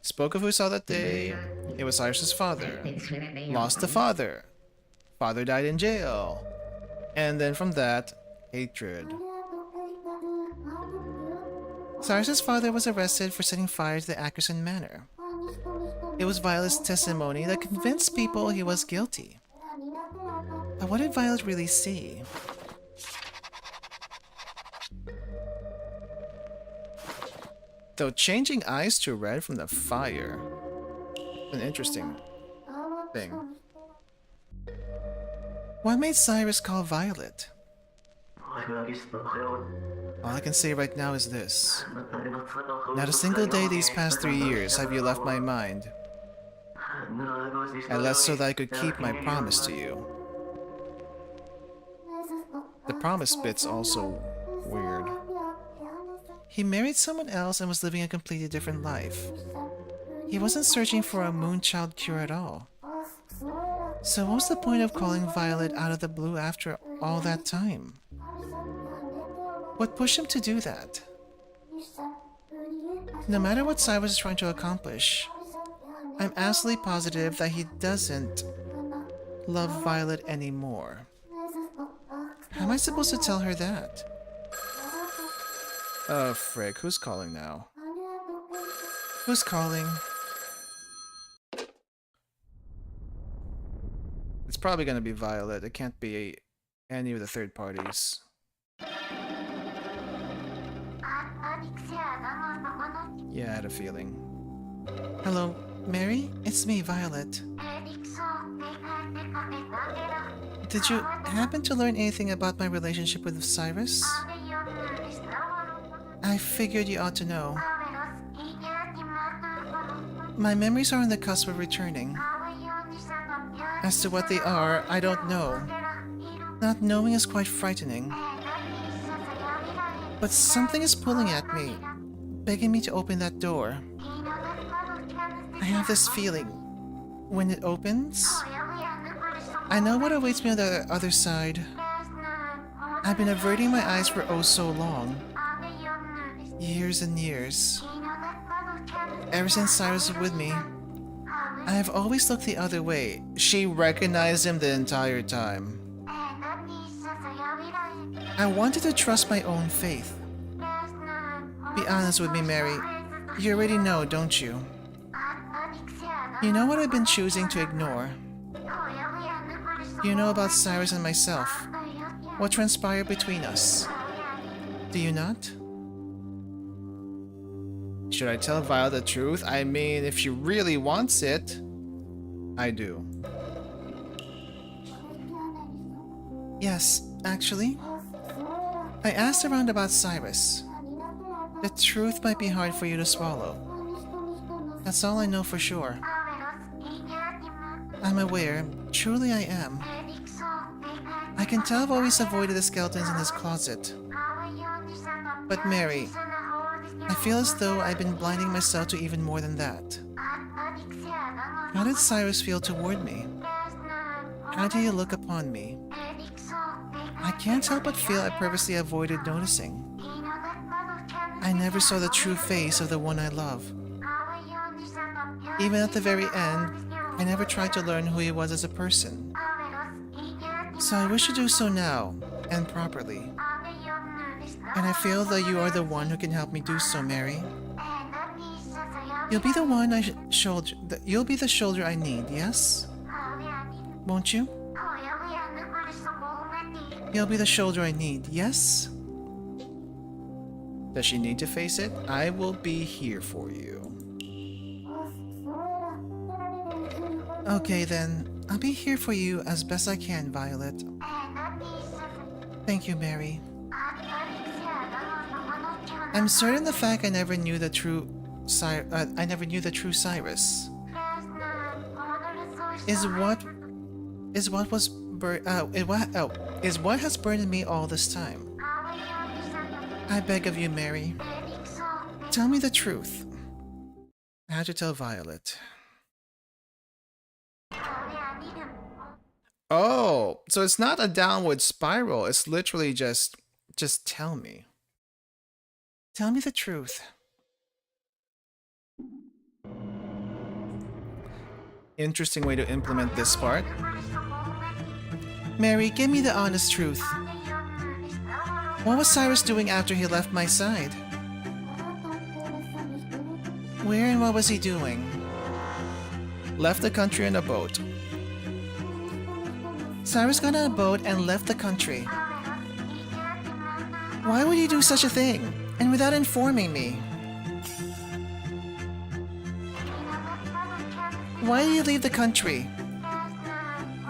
A: Spoke of who saw that day. It was Cyrus' father. Lost the father. Father died in jail. And then from that, hatred. Cyrus' father was arrested for setting fire to the Ackerson Manor. It was Violet's testimony that convinced people he was guilty. But what did Violet really see? Though changing eyes to red from the fire, an interesting thing. What made Cyrus call Violet? All I can say right now is this. Not a single day these past 3 years have you left my mind. I left so that I could keep my promise to you. The promise bit's also weird. He married someone else and was living a completely different life. He wasn't searching for a moonchild cure at all. So what was the point of calling Violet out of the blue after all that time? What pushed him to do that? No matter what Cyrus is trying to accomplish, I'm absolutely positive that he doesn't love Violet anymore. How am I supposed to tell her that? Oh frick, who's calling now? Who's calling? It's probably gonna be Violet. It can't be any of the third parties. Yeah, I had a feeling. Hello, Mary? It's me, Violet. Did you happen to learn anything about my relationship with Cyrus? I figured you ought to know. My memories are on the cusp of returning. As to what they are, I don't know. Not knowing is quite frightening. But something is pulling at me, begging me to open that door. I have this feeling. When it opens, I know what awaits me on the other side. I've been averting my eyes for oh so long. Years and years. Ever since Cyrus was with me, I have always looked the other way. She recognized him the entire time. I wanted to trust my own faith. Be honest with me, Mary. You already know, don't you? You know what I've been choosing to ignore. You know about Cyrus and myself. What transpired between us. Do you not? Should I tell Violet the truth? I mean, if she really wants it, I do. Yes, actually. I asked around about Cyrus. The truth might be hard for you to swallow. That's all I know for sure. I'm aware, truly I am. I can tell I've always avoided the skeletons in his closet. But Mary, I feel as though I've been blinding myself to even more than that. How did Cyrus feel toward me? How did he look upon me? I can't help but feel I purposely avoided noticing. I never saw the true face of the one I love. Even at the very end, I never tried to learn who he was as a person. So I wish to do so now, and properly. And I feel that you are the one who can help me do so, Mary. You'll be the one you'll be the shoulder I need, yes? Won't you? You'll be the shoulder I need, yes? Does she need to face it? I will be here for you. Okay then, I'll be here for you as best I can, Violet. Thank you, Mary. I'm certain the fact I never knew the true Cyrus is what has burdened me all this time. I beg of you, Mary. Tell me the truth. I had to tell Violet. Oh, so it's not a downward spiral. It's literally just tell me. Tell me the truth. Interesting way to implement this part. Mary, give me the honest truth. What was Cyrus doing after he left my side? Where and what was he doing? Left the country in a boat. Cyrus got on a boat and left the country. Why would he do such a thing? And without informing me? Why did he leave the country?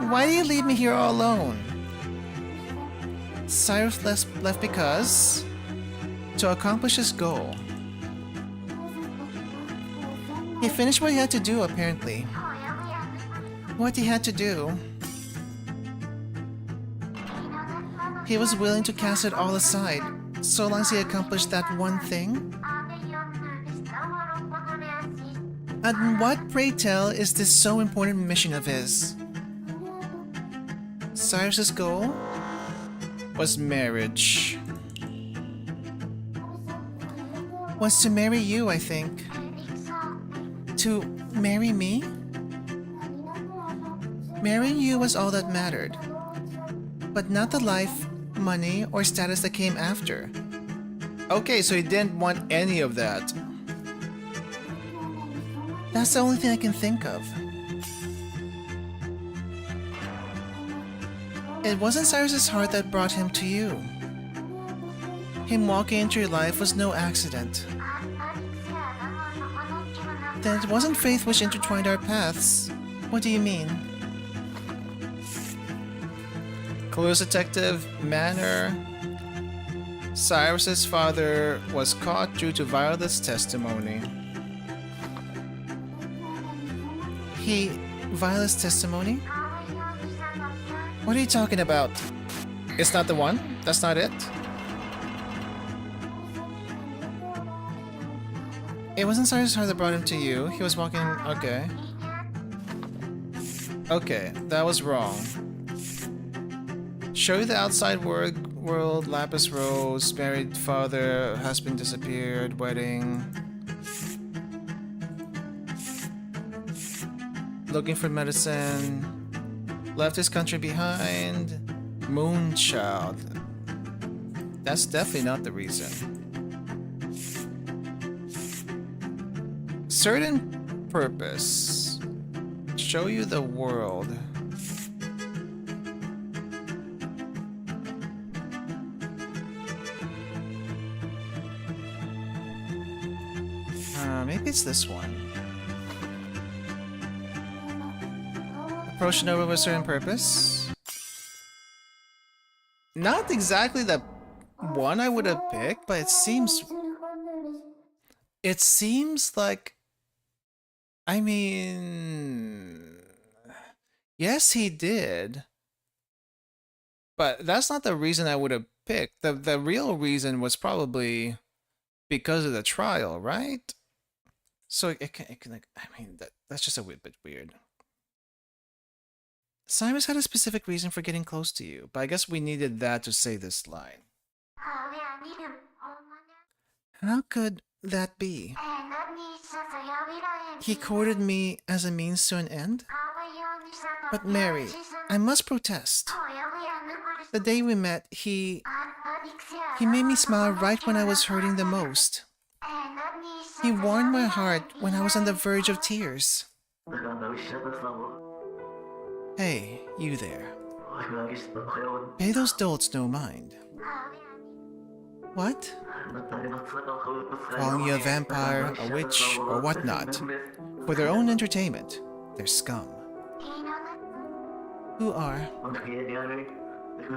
A: Why did he leave me here all alone? Cyrus left because... to accomplish his goal. He finished what he had to do, apparently. What he had to do... he was willing to cast it all aside, so long as he accomplished that one thing? And what, pray tell, is this so important mission of his? Cyrus's goal was marriage. Was to marry you, I think. To marry me? Marrying you was all that mattered. But not the life, money, or status that came after. Okay, so he didn't want any of that. That's the only thing I can think of. It wasn't Cyrus's heart that brought him to you. Him walking into your life was no accident. Then it wasn't faith which intertwined our paths. What do you mean? Clues detective, manner. Cyrus's father was caught due to Violet's testimony. Violet's testimony? What are you talking about? It's not the one? That's not it? It wasn't Cyrus's heart that brought him to you. He was walking... Okay. Okay, that was wrong. Show you the outside world, lapis rose, married father, husband disappeared, wedding. Looking for medicine. Left his country behind. Moonchild. That's definitely not the reason. Certain purpose. Show you the world. Maybe it's this one. Approach Nova with a certain purpose. Not exactly the one I would have picked, but it seems like, I mean, yes, he did, but that's not the reason I would have picked. The real reason was probably because of the trial, right? So it can like, I mean, that's just a bit weird. Cyrus had a specific reason for getting close to you, but I guess we needed that to say this line. How could that be? He courted me as a means to an end? But Mary, I must protest. The day we met, he made me smile right when I was hurting the most. He warmed my heart when I was on the verge of tears. Hey, you there. Pay those dolts no mind. What? Calling you a vampire, a witch, or whatnot. For their own entertainment. They're scum. Who are?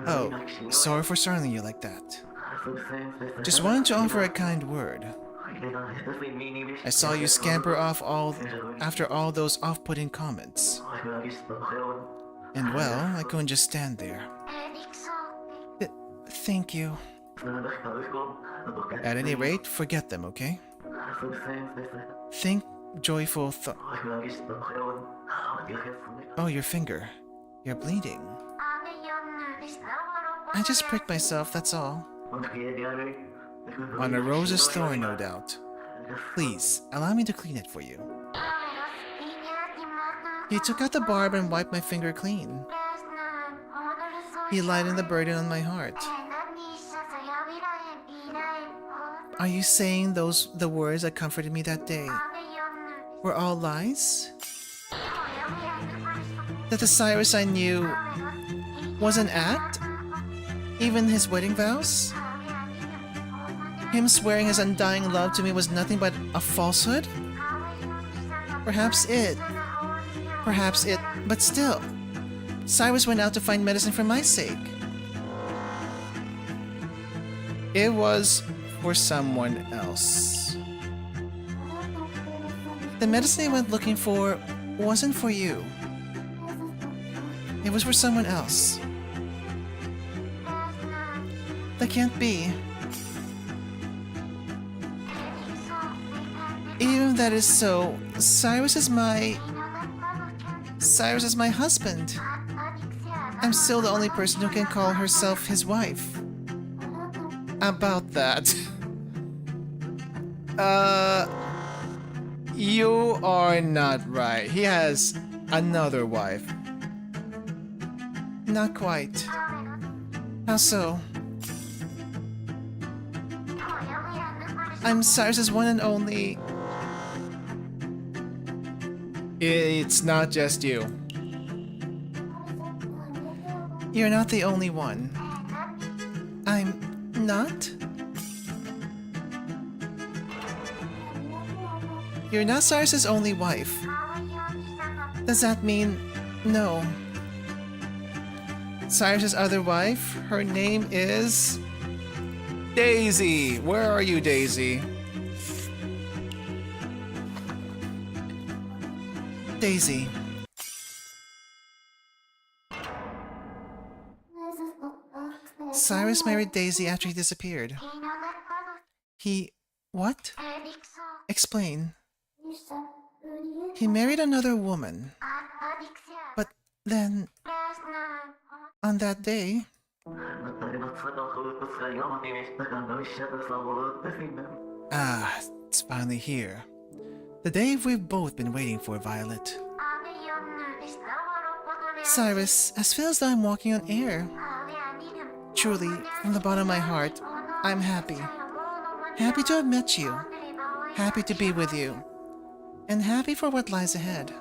A: Oh, sorry for startling you like that. Just wanted to offer a kind word. I saw you scamper off after all those off-putting comments. And well, I couldn't just stand there. Thank you. At any rate, forget them, okay? Think joyful Oh, your finger. You're bleeding. I just pricked myself, that's all. On a rose's thorn, no doubt. Please, allow me to clean it for you. He took out the barb and wiped my finger clean. He lightened the burden on my heart. Are you saying the words that comforted me that day were all lies? That the Cyrus I knew was an act? Even his wedding vows? Him swearing his undying love to me was nothing but a falsehood? Perhaps it, but still, Cyrus went out to find medicine for my sake. It was for someone else. The medicine he went looking for wasn't for you. It was for someone else. That can't be. Even if that is so, Cyrus is my husband. I'm still the only person who can call herself his wife. About that. You are not right. He has another wife. Not quite. How so? I'm Cyrus's one and only. It's not just you. You're not the only one. I'm not? You're not Cyrus's only wife. Does that mean no? Cyrus's other wife, her name is Daisy. Where are you, Daisy? Daisy. Cyrus married Daisy after he disappeared. He... what? Explain. He married another woman. But then... on that day... Ah, it's finally here. The day we've both been waiting for, Violet. Cyrus, I feel as though I'm walking on air. Truly, from the bottom of my heart, I'm happy. Happy to have met you. Happy to be with you. And happy for what lies ahead.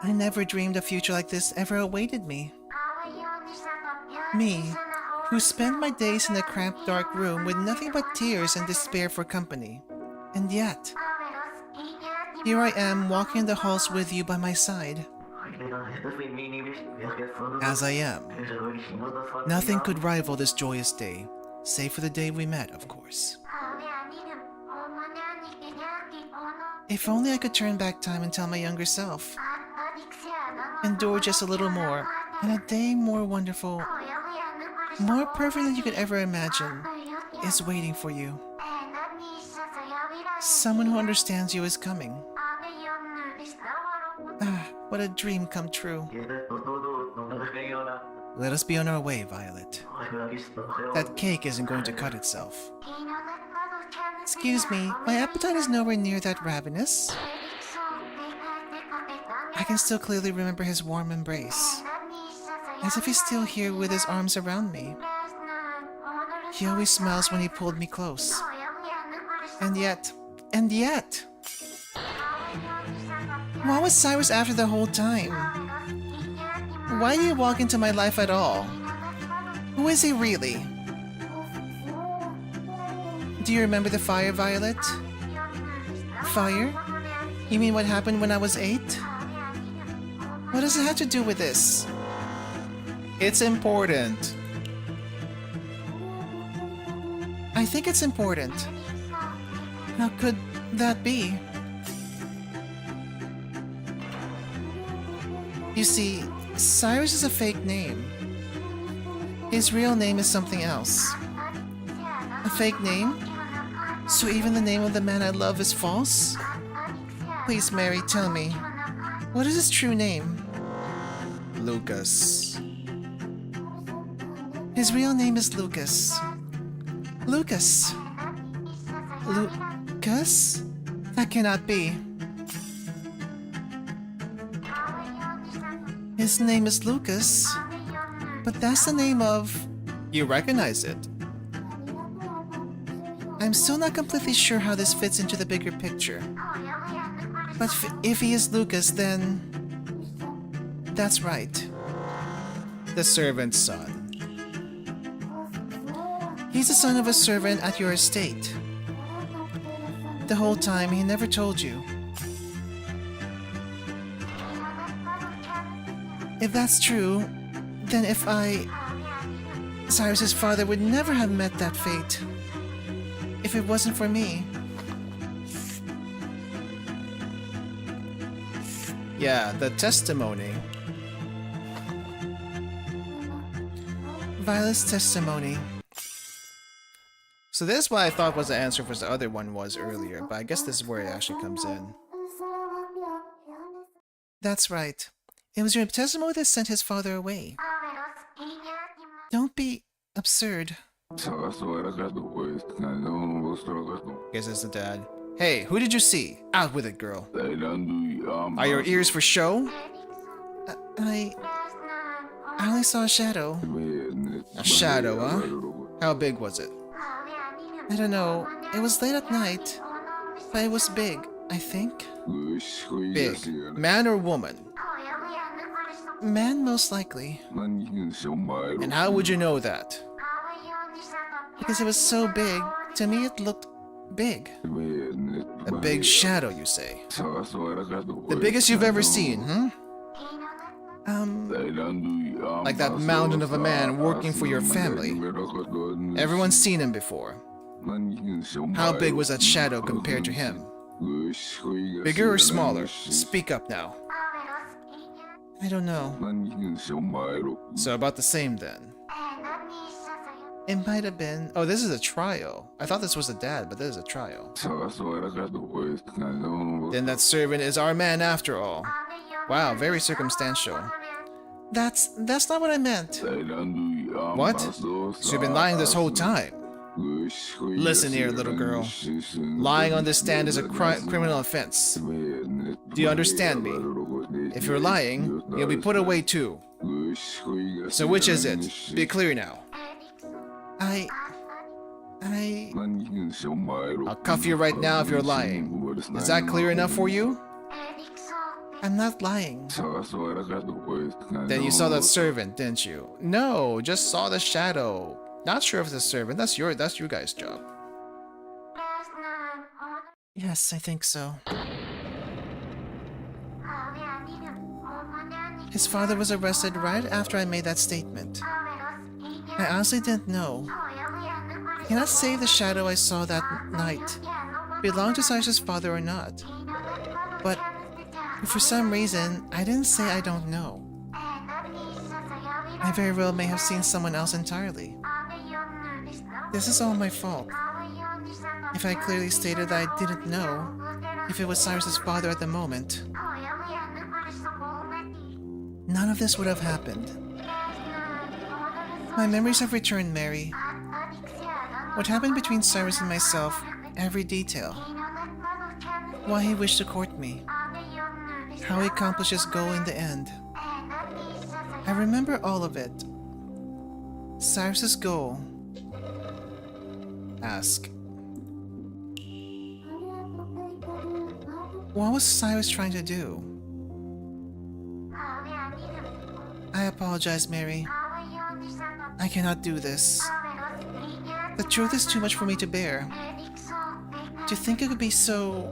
A: I never dreamed a future like this ever awaited me. Me, who spent my days in a cramped dark room with nothing but tears and despair for company. And yet, here I am walking in the halls with you by my side. As I am. Nothing could rival this joyous day, save for the day we met, of course. If only I could turn back time and tell my younger self. Endure just a little more, and a day more wonderful, more perfect than you could ever imagine, is waiting for you. Someone who understands you is coming. What a dream come true. Let us be on our way, Violet. That cake isn't going to cut itself. Excuse me, my appetite is nowhere near that ravenous. I can still clearly remember his warm embrace, as if he's still here with his arms around me. He always smiles when he pulled me close. And yet... What was Cyrus after the whole time? Why did he walk into my life at all? Who is he really? Do you remember the fire, Violet? Fire? You mean what happened when I was 8? What does it have to do with this? It's important. I think it's important. How could that be? You see, Cyrus is a fake name. His real name is something else. A fake name? So even the name of the man I love is false? Please, Mary, tell me. What is his true name? Lucas. His real name is Lucas. Lucas? Lucas? That cannot be. His name is Lucas, but that's the name of... You recognize it. I'm still not completely sure how this fits into the bigger picture. But if he is Lucas, then... That's right. The servant's son. He's the son of a servant at your estate. The whole time, he never told you. If that's true, then Cyrus's father would never have met that fate. If it wasn't for me. Yeah, the testimony. Violet's testimony. So this is what I thought was the answer for the other one was earlier, but I guess this is where it actually comes in. That's right. It was your testimony that sent his father away. Don't be absurd. Guess it's the dad. Hey, who did you see? Out with it, girl. Are your ears for show? I only saw a shadow. A shadow, huh? How big was it? I don't know. It was late at night. But it was big, I think. Big. Man or woman? Man, most likely. And how would you know that? Because it was so big, to me it looked big. A big shadow, you say? The biggest you've ever seen, hmm? Like that mountain of a man working for your family. Everyone's seen him before. How big was that shadow compared to him? Bigger or smaller? Speak up now. I don't know. So about the same then. It might have been... Oh, this is a trio. I thought this was a dad, but this is a trio. Then that servant is our man after all. Wow, very circumstantial. That's not what I meant. What? So you've been lying this whole time? Listen here, little girl. Lying on this stand is a criminal offense. Do you understand me? If you're lying, you'll be put away too. So which is it? Be clear now. I'll cuff you right now if you're lying. Is that clear enough for you? I'm not lying. Then you saw that servant, didn't you? No, just saw the shadow. Not sure if it's a servant. That's your guys' job. Yes, I think so. His father was arrested right after I made that statement. I honestly didn't know. I cannot say the shadow I saw that night belonged to Cyrus's father or not. But for some reason, I didn't say I don't know. I very well may have seen someone else entirely. This is all my fault. If I clearly stated that I didn't know if it was Cyrus's father at the moment. none of this would have happened. My memories have returned, Mary. What happened between Cyrus and myself, every detail. Why he wished to court me. How he accomplished his goal in the end. I remember all of it. Cyrus's goal. Ask. What was Cyrus trying to do? I apologize, Mary. I cannot do this. The truth is too much for me to bear. To think it could be so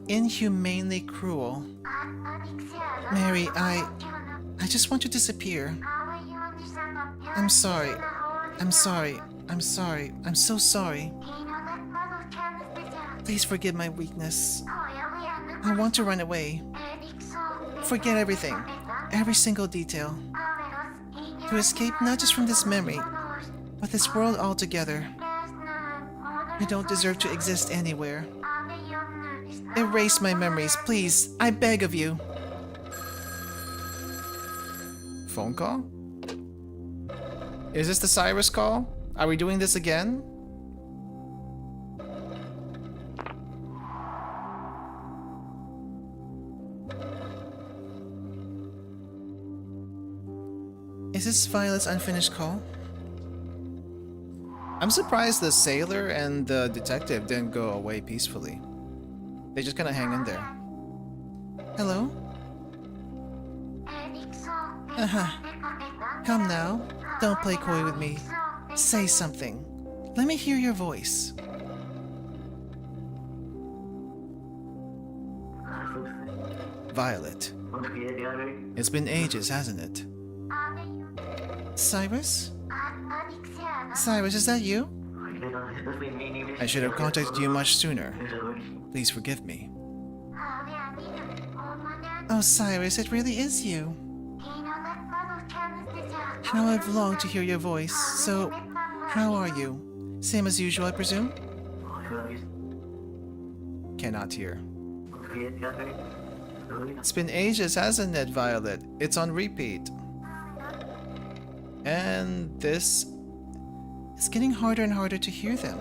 A: inhumanely cruel. Mary, I just want to disappear. I'm sorry. I'm sorry. I'm sorry. I'm so sorry. Please forgive my weakness. I want to run away. Forget everything. Every single detail. To escape not just from this memory, but this world altogether. I don't deserve to exist anywhere. Erase my memories, please. I beg of you. Phone call? Is this the Cyrus call? Are we doing this again? Is this Violet's unfinished call? I'm surprised the sailor and the detective didn't go away peacefully. They just kind of hang in there. Hello? Come now. Don't play coy with me. Say something. Let me hear your voice. Violet. It's been ages, hasn't it? Cyrus? Cyrus, is that you? I should have contacted you much sooner. Please forgive me. Oh, Cyrus, it really is you. How I've longed to hear your voice. So, how are you? Same as usual, I presume? Cannot hear. It's been ages, hasn't it, Violet? It's on repeat. And this... It's getting harder and harder to hear them.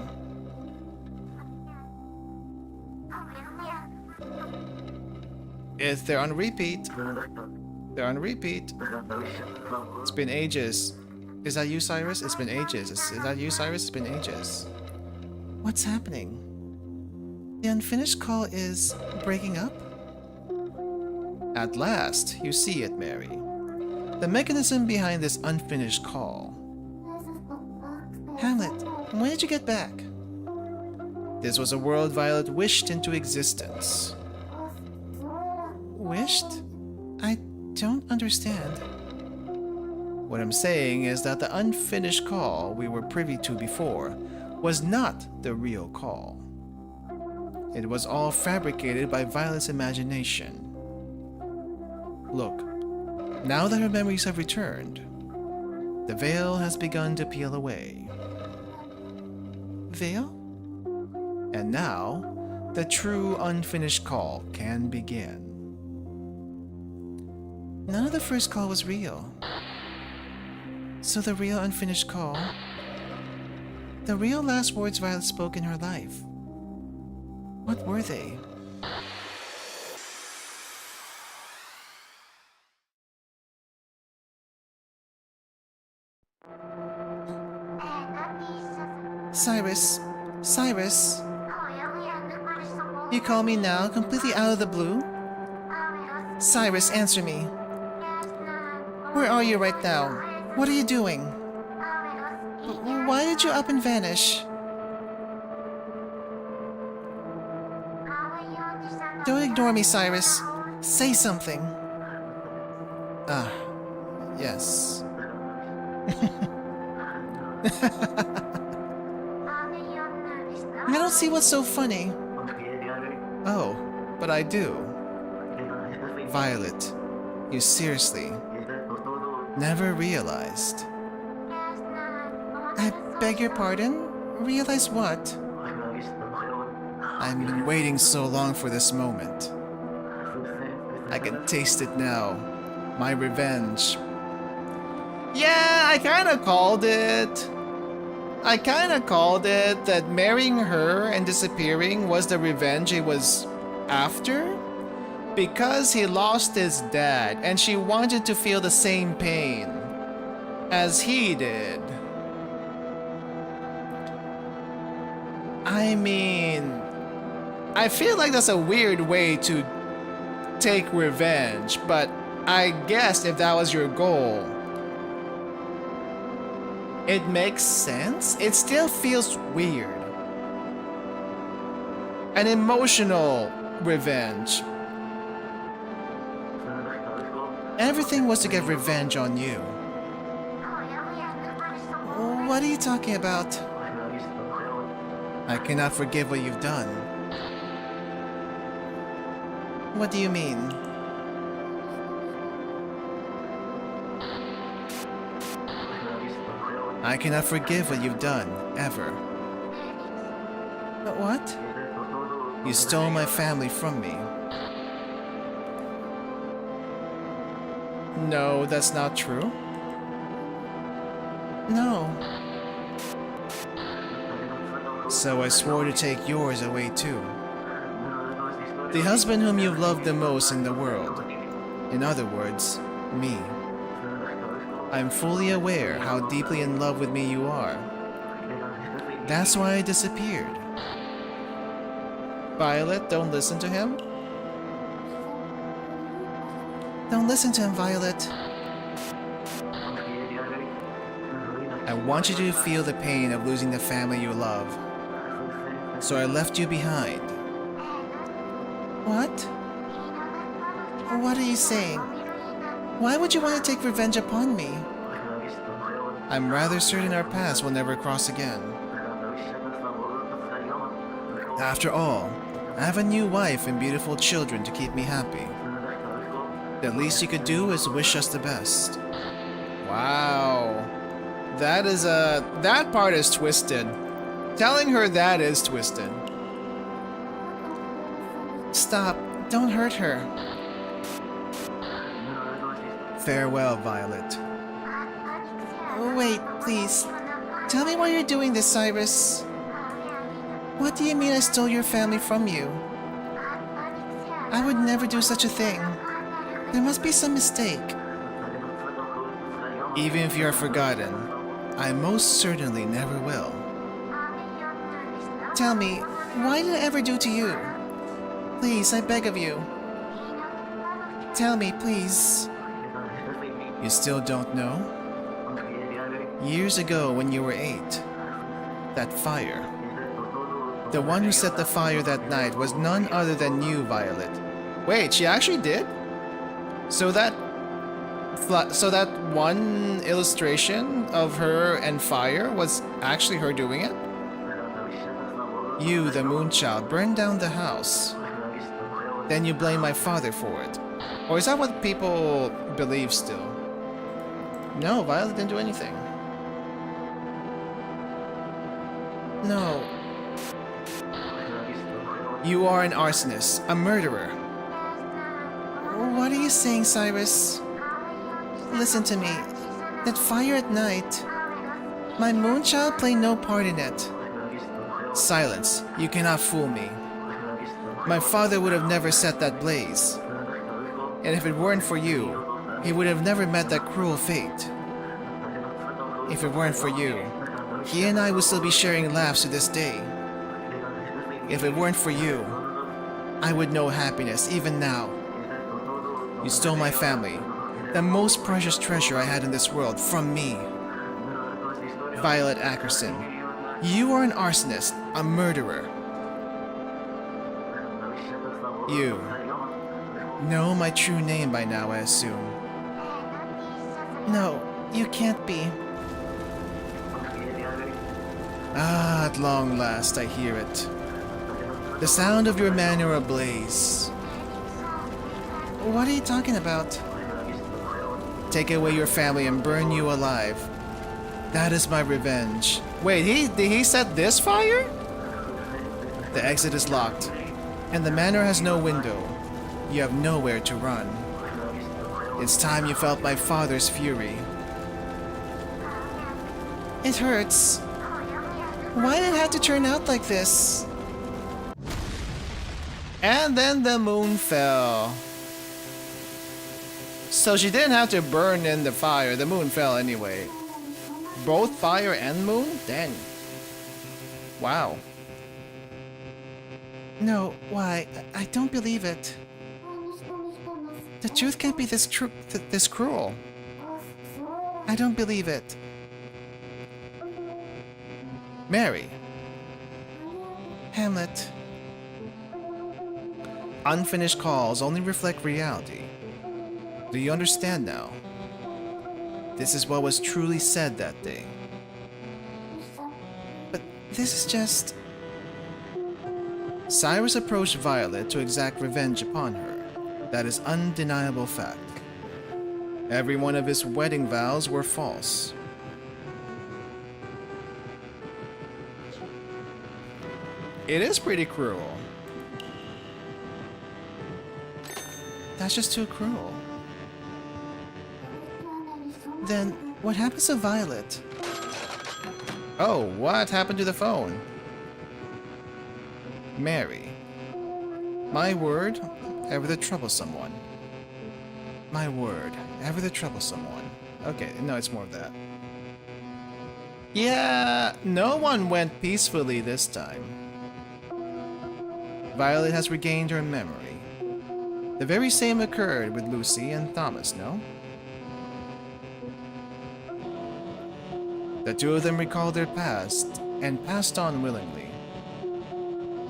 A: If they're on repeat. They're on repeat. It's been ages. Is that you, Cyrus? It's been ages. Is that you, Cyrus? It's been ages. What's happening? The unfinished call is breaking up? At last, you see it, Mary. The mechanism behind this unfinished call. Hamlet, when did you get back? This was a world Violet wished into existence. Wished? I don't understand. What I'm saying is that the unfinished call we were privy to before was not the real call. It was all fabricated by Violet's imagination. Look, now that her memories have returned, the veil has begun to peel away. Veil? And now, the true unfinished call can begin. None of the first call was real. So the real unfinished call, the real last words Violet spoke in her life, what were they? Cyrus, Cyrus, you call me now, completely out of the blue? Cyrus, answer me. Where are you right now? What are you doing? Why did you up and vanish? Don't ignore me, Cyrus. Say something. Ah, yes. I don't see what's so funny. Oh, but I do. Violet, you seriously never realized. I beg your pardon? Realize what? I've been waiting so long for this moment. I can taste it now. My revenge. Yeah, I kinda called it. I kinda called it that marrying her and disappearing was the revenge he was after. Because he lost his dad and she wanted to feel the same pain as he did. I mean, I feel like that's a weird way to take revenge, but I guess if that was your goal, it makes sense. It still feels weird. An emotional revenge. Everything was to get revenge on you. What are you talking about? I cannot forgive what you've done. What do you mean? I cannot forgive what you've done, ever. But what? You stole my family from me. No, that's not true. No. So I swore to take yours away too. The husband whom you've loved the most in the world. In other words, me. I'm fully aware how deeply in love with me you are. That's why I disappeared. Violet, don't listen to him. Don't listen to him, Violet. I want you to feel the pain of losing the family you love. So I left you behind. What? What are you saying? Why would you want to take revenge upon me? I'm rather certain our paths will never cross again. After all, I have a new wife and beautiful children to keep me happy. The least you could do is wish us the best. Wow. That part is twisted. Telling her that is twisted. Stop. Don't hurt her. Farewell, Violet. Oh, wait, please. Tell me why you're doing this, Cyrus. What do you mean I stole your family from you? I would never do such a thing. There must be some mistake. Even if you are forgotten, I most certainly never will. Tell me, why did I ever do to you? Please, I beg of you. Tell me, please. You still don't know? Years ago when you were 8, that fire. The one who set the fire that night was none other than you, Violet. Wait, she actually did? So that one illustration of her and fire was actually her doing it? You, the Moonchild, burned down the house. Then you blame my father for it. Or is that what people believe still? No, Violet didn't do anything. No. You are an arsonist, a murderer. What are you saying, Cyrus? Listen to me. That fire at night. My Moonchild played no part in it. Silence. You cannot fool me. My father would have never set that blaze. And if it weren't for you, he would have never met that cruel fate. If it weren't for you, he and I would still be sharing laughs to this day. If it weren't for you, I would know happiness even now. You stole my family, the most precious treasure I had in this world, from me. Violet Ackerson, you are an arsonist, a murderer. You know my true name by now, I assume. No, you can't be. Ah, at long last I hear it. The sound of your manor ablaze. What are you talking about? Take away your family and burn you alive. That is my revenge. Wait, did he set this fire? The exit is locked, and the manor has no window. You have nowhere to run. It's time you felt my father's fury. It hurts. Why did it have to turn out like this? And then the moon fell. So she didn't have to burn in the fire, the moon fell anyway. Both fire and moon? Dang. Wow. No, why? I don't believe it. The truth can't be this cruel. I don't believe it. Mary. Hamlet. Unfinished calls only reflect reality. Do you understand now? This is what was truly said that day. But this is just... Cyrus approached Violet to exact revenge upon her. That is undeniable fact. Every one of his wedding vows were false. It is pretty cruel. That's just too cruel. Then, what happens to Violet? Oh, what happened to the phone? Mary. My word, ever the troublesome one. My word, ever the troublesome one. Okay, no, it's more of that. Yeah, no one went peacefully this time. Violet has regained her memory. The very same occurred with Lucy and Thomas, no? The two of them recalled their past and passed on willingly.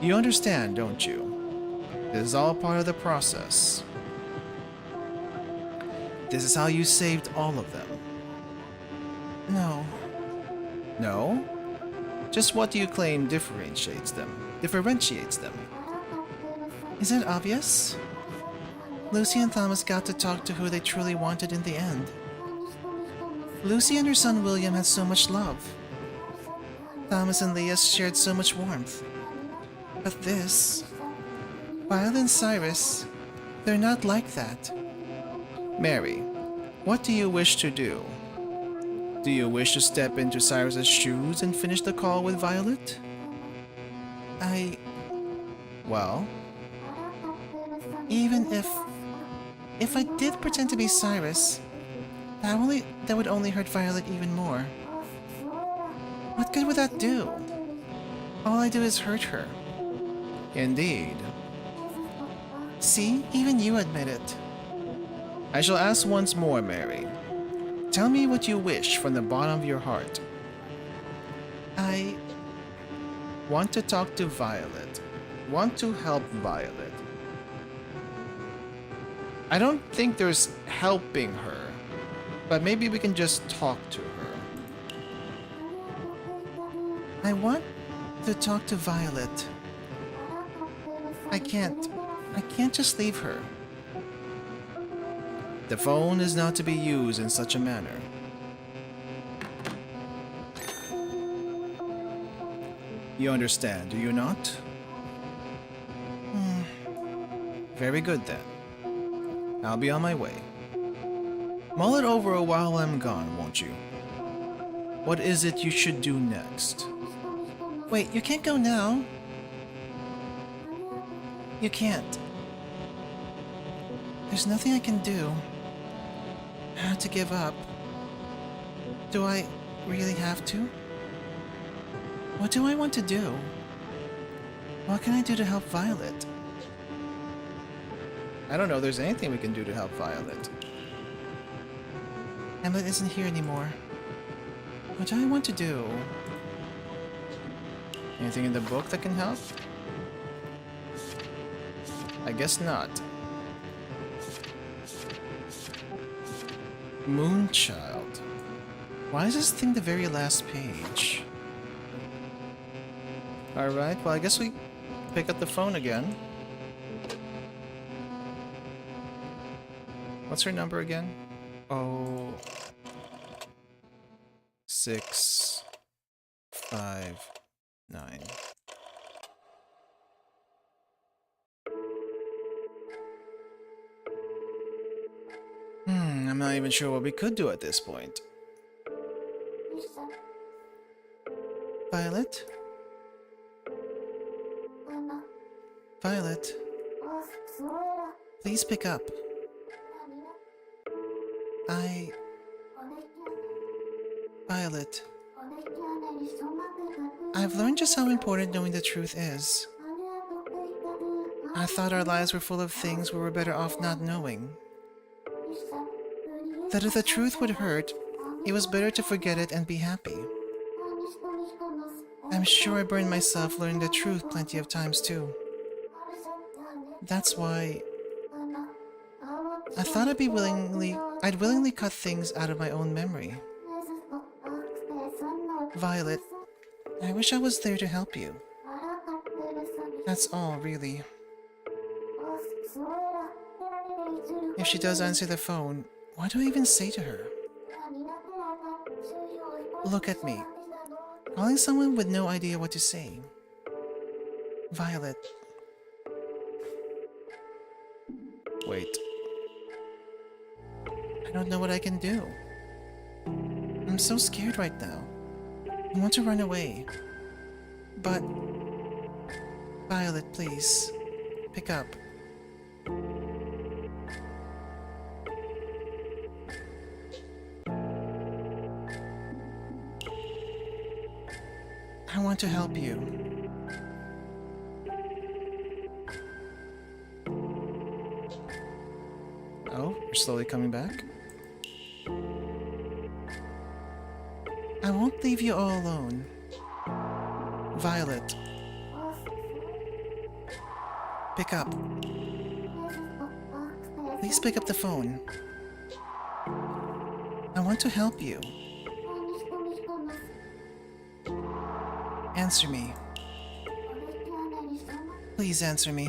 A: You understand, don't you? This is all part of the process. This is how you saved all of them. No. No? Just what do you claim differentiates them? Is it obvious? Lucy and Thomas got to talk to who they truly wanted in the end. Lucy and her son William had so much love. Thomas and Leah shared so much warmth. But this... Violet and Cyrus, they're not like that. Mary, what do you wish to do? Do you wish to step into Cyrus's shoes and finish the call with Violet? Well... Even if I did pretend to be Cyrus, that would only hurt Violet even more. What good would that do? All I do is hurt her. Indeed. See, even you admit it. I shall ask once more, Mary. Tell me what you wish from the bottom of your heart. I want to talk to Violet. Want to help Violet. I don't think there's helping her, but maybe we can just talk to her. I want to talk to Violet. I can't just leave her. The phone is not to be used in such a manner. You understand, do you not? Very good then. I'll be on my way. Mull it over while I'm gone, won't you? What is it you should do next? Wait, you can't go now. You can't. There's nothing I can do. I have to give up. Do I really have to? What do I want to do? What can I do to help Violet? I don't know if there's anything we can do to help Violet. Hamlet isn't here anymore. What do I want to do? Anything in the book that can help? I guess not. Moonchild. Why is this thing the very last page? Alright, well I guess we pick up the phone again. What's her number again? Oh... 6... 5... 9... I'm not even sure what we could do at this point. Violet? Violet? Please pick up. Violet. I've learned just how important knowing the truth is. I thought our lives were full of things we were better off not knowing. That if the truth would hurt, it was better to forget it and be happy. I'm sure I burned myself learning the truth plenty of times too. That's why I thought I'd willingly cut things out of my own memory. Violet, I wish I was there to help you. That's all, really. If she does answer the phone, what do I even say to her? Look at me. Calling someone with no idea what to say. Violet. Wait. I don't know what I can do. I'm so scared right now. I want to run away. But... Violet, please. Pick up. I want to help you. Oh, you're slowly coming back? I won't leave you all alone. Violet. Pick up. Please pick up the phone. I want to help you. Answer me. Please answer me.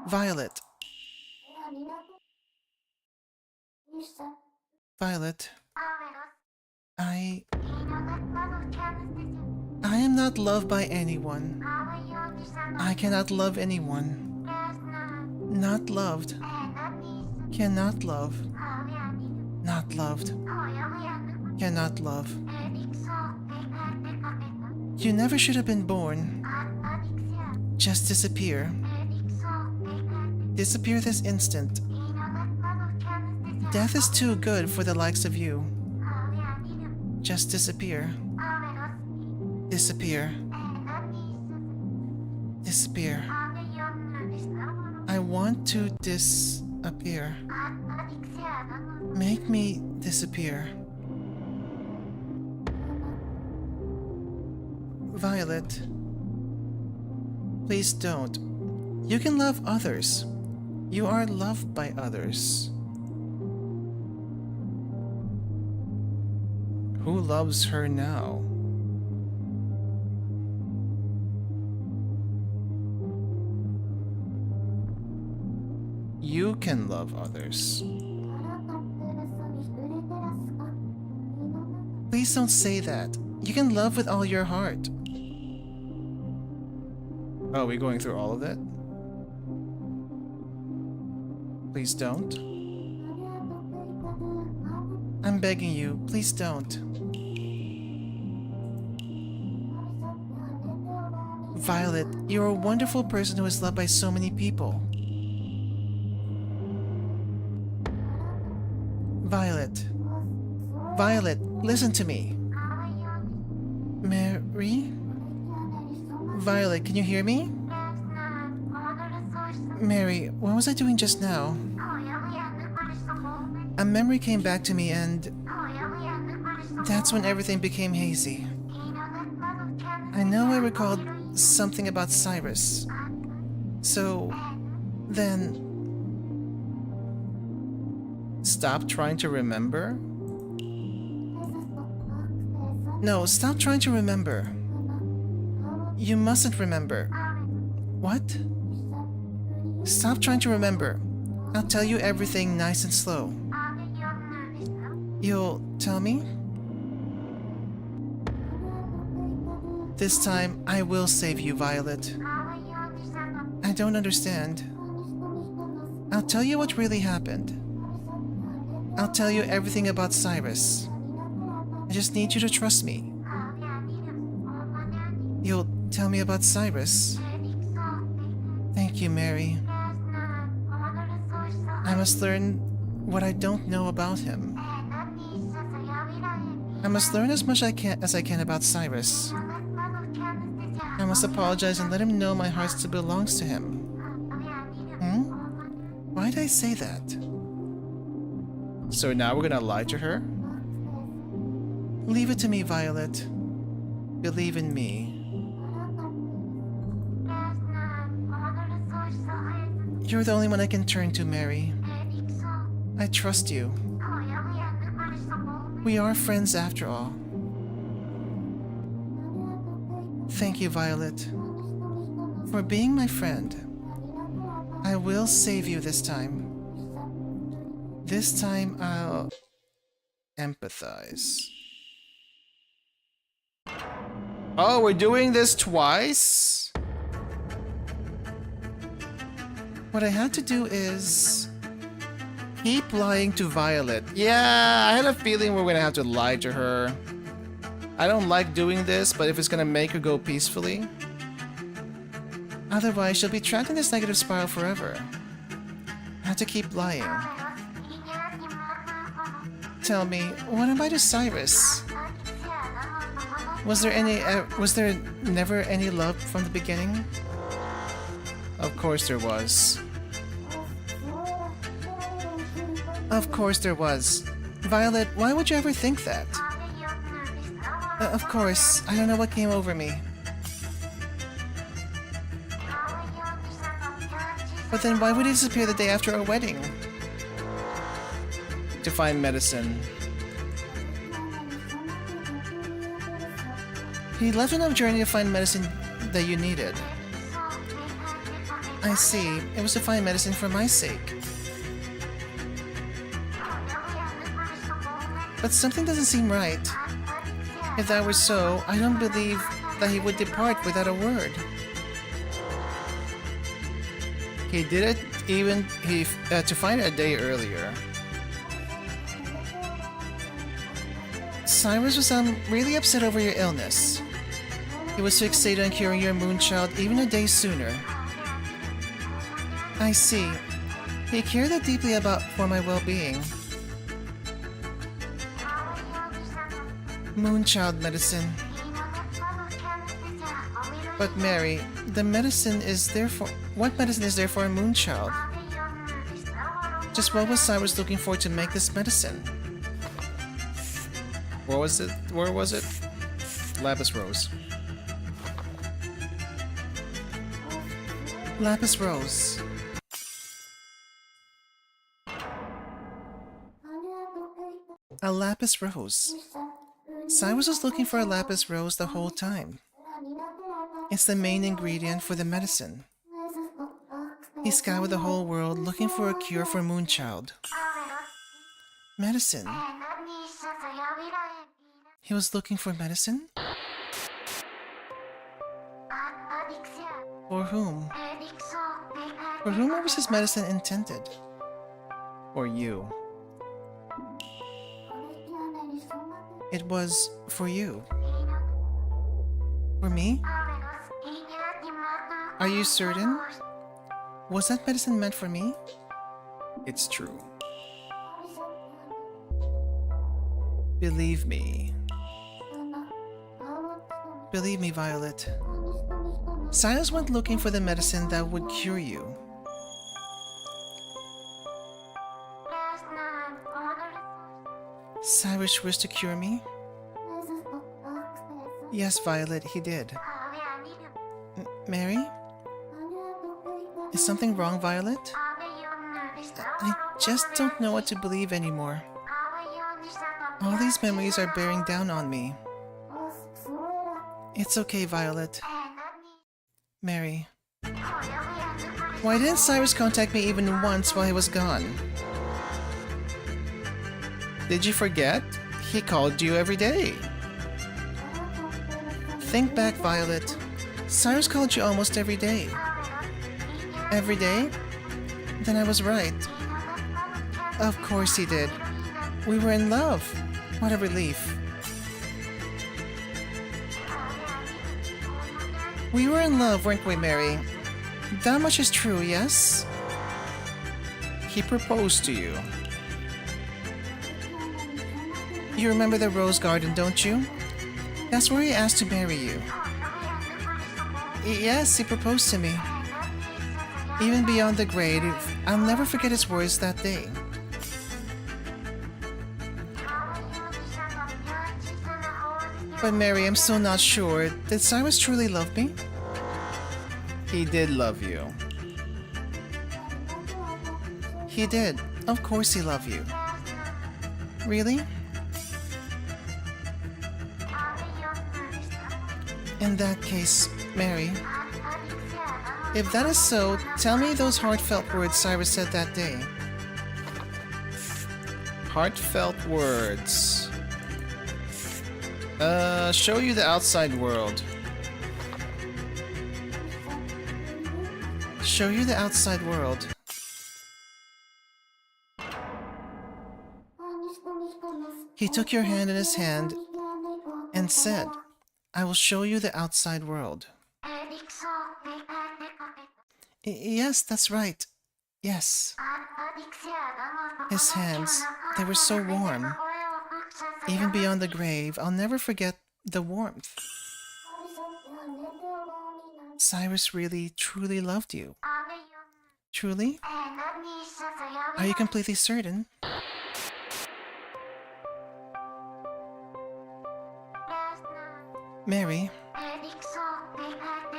A: Violet. Violet. I am not loved by anyone. I cannot love anyone. Not loved. Cannot love. Not loved. Cannot love. You never should have been born. Just disappear. Disappear this instant. Death is too good for the likes of you. Just disappear. Disappear. Disappear. I want to disappear. Make me disappear. Violet. Please don't. You can love others. You are loved by others. Who loves her now? You can love others. Please don't say that. You can love with all your heart. Oh, are we going through all of that? Please don't. I'm begging you, please don't. Violet, you're a wonderful person who is loved by so many people. Violet. Violet, listen to me. Mary? Violet, can you hear me? Mary, what was I doing just now? A memory came back to me and... that's when everything became hazy. I know I recalled something about Cyrus. So... then... Stop trying to remember? No, stop trying to remember. You mustn't remember. What? Stop trying to remember. I'll tell you everything nice and slow. You'll tell me? This time, I will save you, Violet. I don't understand. I'll tell you what really happened. I'll tell you everything about Cyrus. I just need you to trust me. You'll tell me about Cyrus? Thank you, Mary. I must learn what I don't know about him. I must learn as much as I can about Cyrus. I must apologize and let him know my heart still belongs to him. Why'd I say that? So now we're gonna lie to her? Leave it to me, Violet. Believe in me. You're the only one I can turn to, Mary. I trust you. We are friends after all. Thank you, Violet, for being my friend. I will save you this time. This time I'll empathize. Oh, we're doing this twice? What I had to do is keep lying to Violet. Yeah, I had a feeling we're gonna have to lie to her. I don't like doing this, but if it's gonna make her go peacefully. Otherwise, she'll be trapped in this negative spiral forever. I have to keep lying. Tell me, what am I to Cyrus? Was there never any love from the beginning? Of course there was. Of course there was. Violet, why would you ever think that? Of course, I don't know what came over me. But then why would he disappear the day after our wedding? To find medicine. He left on a journey to find medicine that you needed. I see. It was to find medicine for my sake. But something doesn't seem right. If that were so, I don't believe that he would depart without a word. He did it to find it a day earlier. Cyrus was really upset over your illness. He was fixated on curing your moonchild even a day sooner. I see. He cared that deeply for my well-being. Moonchild medicine. But Mary, the medicine is there for... What medicine is there for a moonchild? Just what was Cyrus looking for to make this medicine? What was it? Where was it? Lapis Rose. Lapis Rose. A Lapis Rose. Cyrus was looking for a Lapis Rose the whole time. It's the main ingredient for the medicine. He scoured the whole world looking for a cure for Moonchild. Medicine. He was looking for medicine? For whom? For whom was his medicine intended? For you. It was for you. For me? Are you certain? Was that medicine meant for me? It's true. Believe me. Believe me, Violet. Cyrus went looking for the medicine that would cure you. Cyrus wished to cure me? Yes, Violet, he did. Mary? Is something wrong, Violet? I just don't know what to believe anymore. All these memories are bearing down on me. It's okay, Violet. Mary. Why didn't Cyrus contact me even once while he was gone? Did you forget? He called you every day. Think back, Violet. Cyrus called you almost every day. Every day? Then I was right. Of course he did. We were in love. What a relief. We were in love, weren't we, Mary? That much is true, yes? He proposed to you. You remember the rose garden, don't you? That's where he asked to marry you. Yes, he proposed to me. Even beyond the grave, I'll never forget his words that day. But Mary, I'm still not sure. Did Cyrus truly love me? He did love you. He did. Of course he loved you. Really? In that case, Mary, if that is so, tell me those heartfelt words Cyrus said that day. Heartfelt words. Show you the outside world. Show you the outside world. He took your hand in his hand and said, I will show you the outside world. Yes, that's right. Yes. His hands, they were so warm. Even beyond the grave, I'll never forget the warmth. Cyrus really, truly loved you. Truly? Are you completely certain? Mary,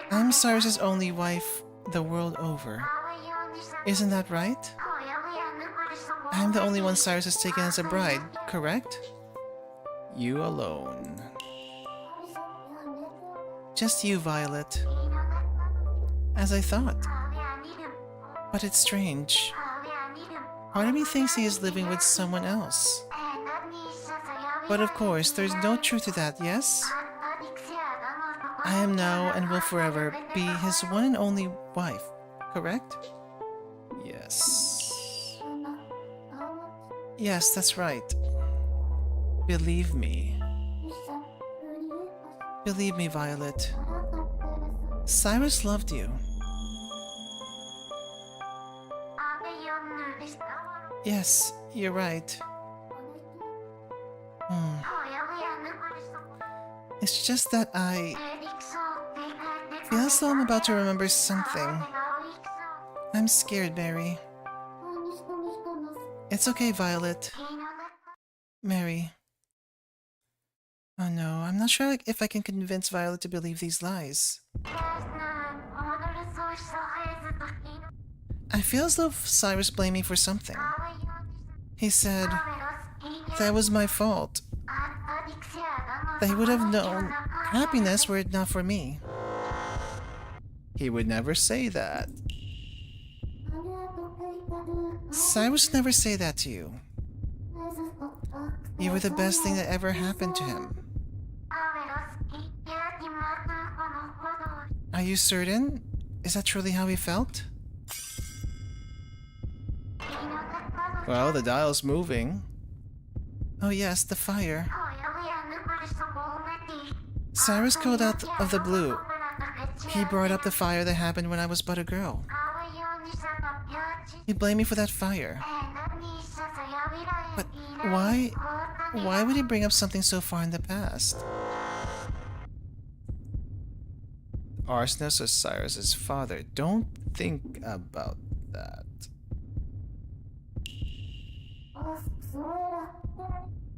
A: I'm Cyrus's only wife the world over. Isn't that right? I'm the only one Cyrus has taken as a bride, correct? You alone. Just you, Violet. As I thought. But it's strange. Part of me thinks he is living with someone else. But of course, there's no truth to that, yes? I am now and will forever be his one and only wife, correct? Yes. Yes, that's right. Believe me. Believe me, Violet. Cyrus loved you. Yes, you're right. It's just that I feel as though I'm about to remember something. I'm scared, Mary. It's okay, Violet. Mary. Oh no, I'm not sure if I can convince Violet to believe these lies. I feel as though Cyrus blamed me for something. He said that was my fault. That he would have known happiness were it not for me. He would never say that. Cyrus never say that to you. You were the best thing that ever happened to him. Are you certain? Is that truly how he felt? Well, the dial's moving. Oh yes, the fire. Cyrus called out of the blue. He brought up the fire that happened when I was but a girl. He blamed me for that fire. But why? Why would he bring up something so far in the past? Arsenic was Cyrus's father. Don't think about that.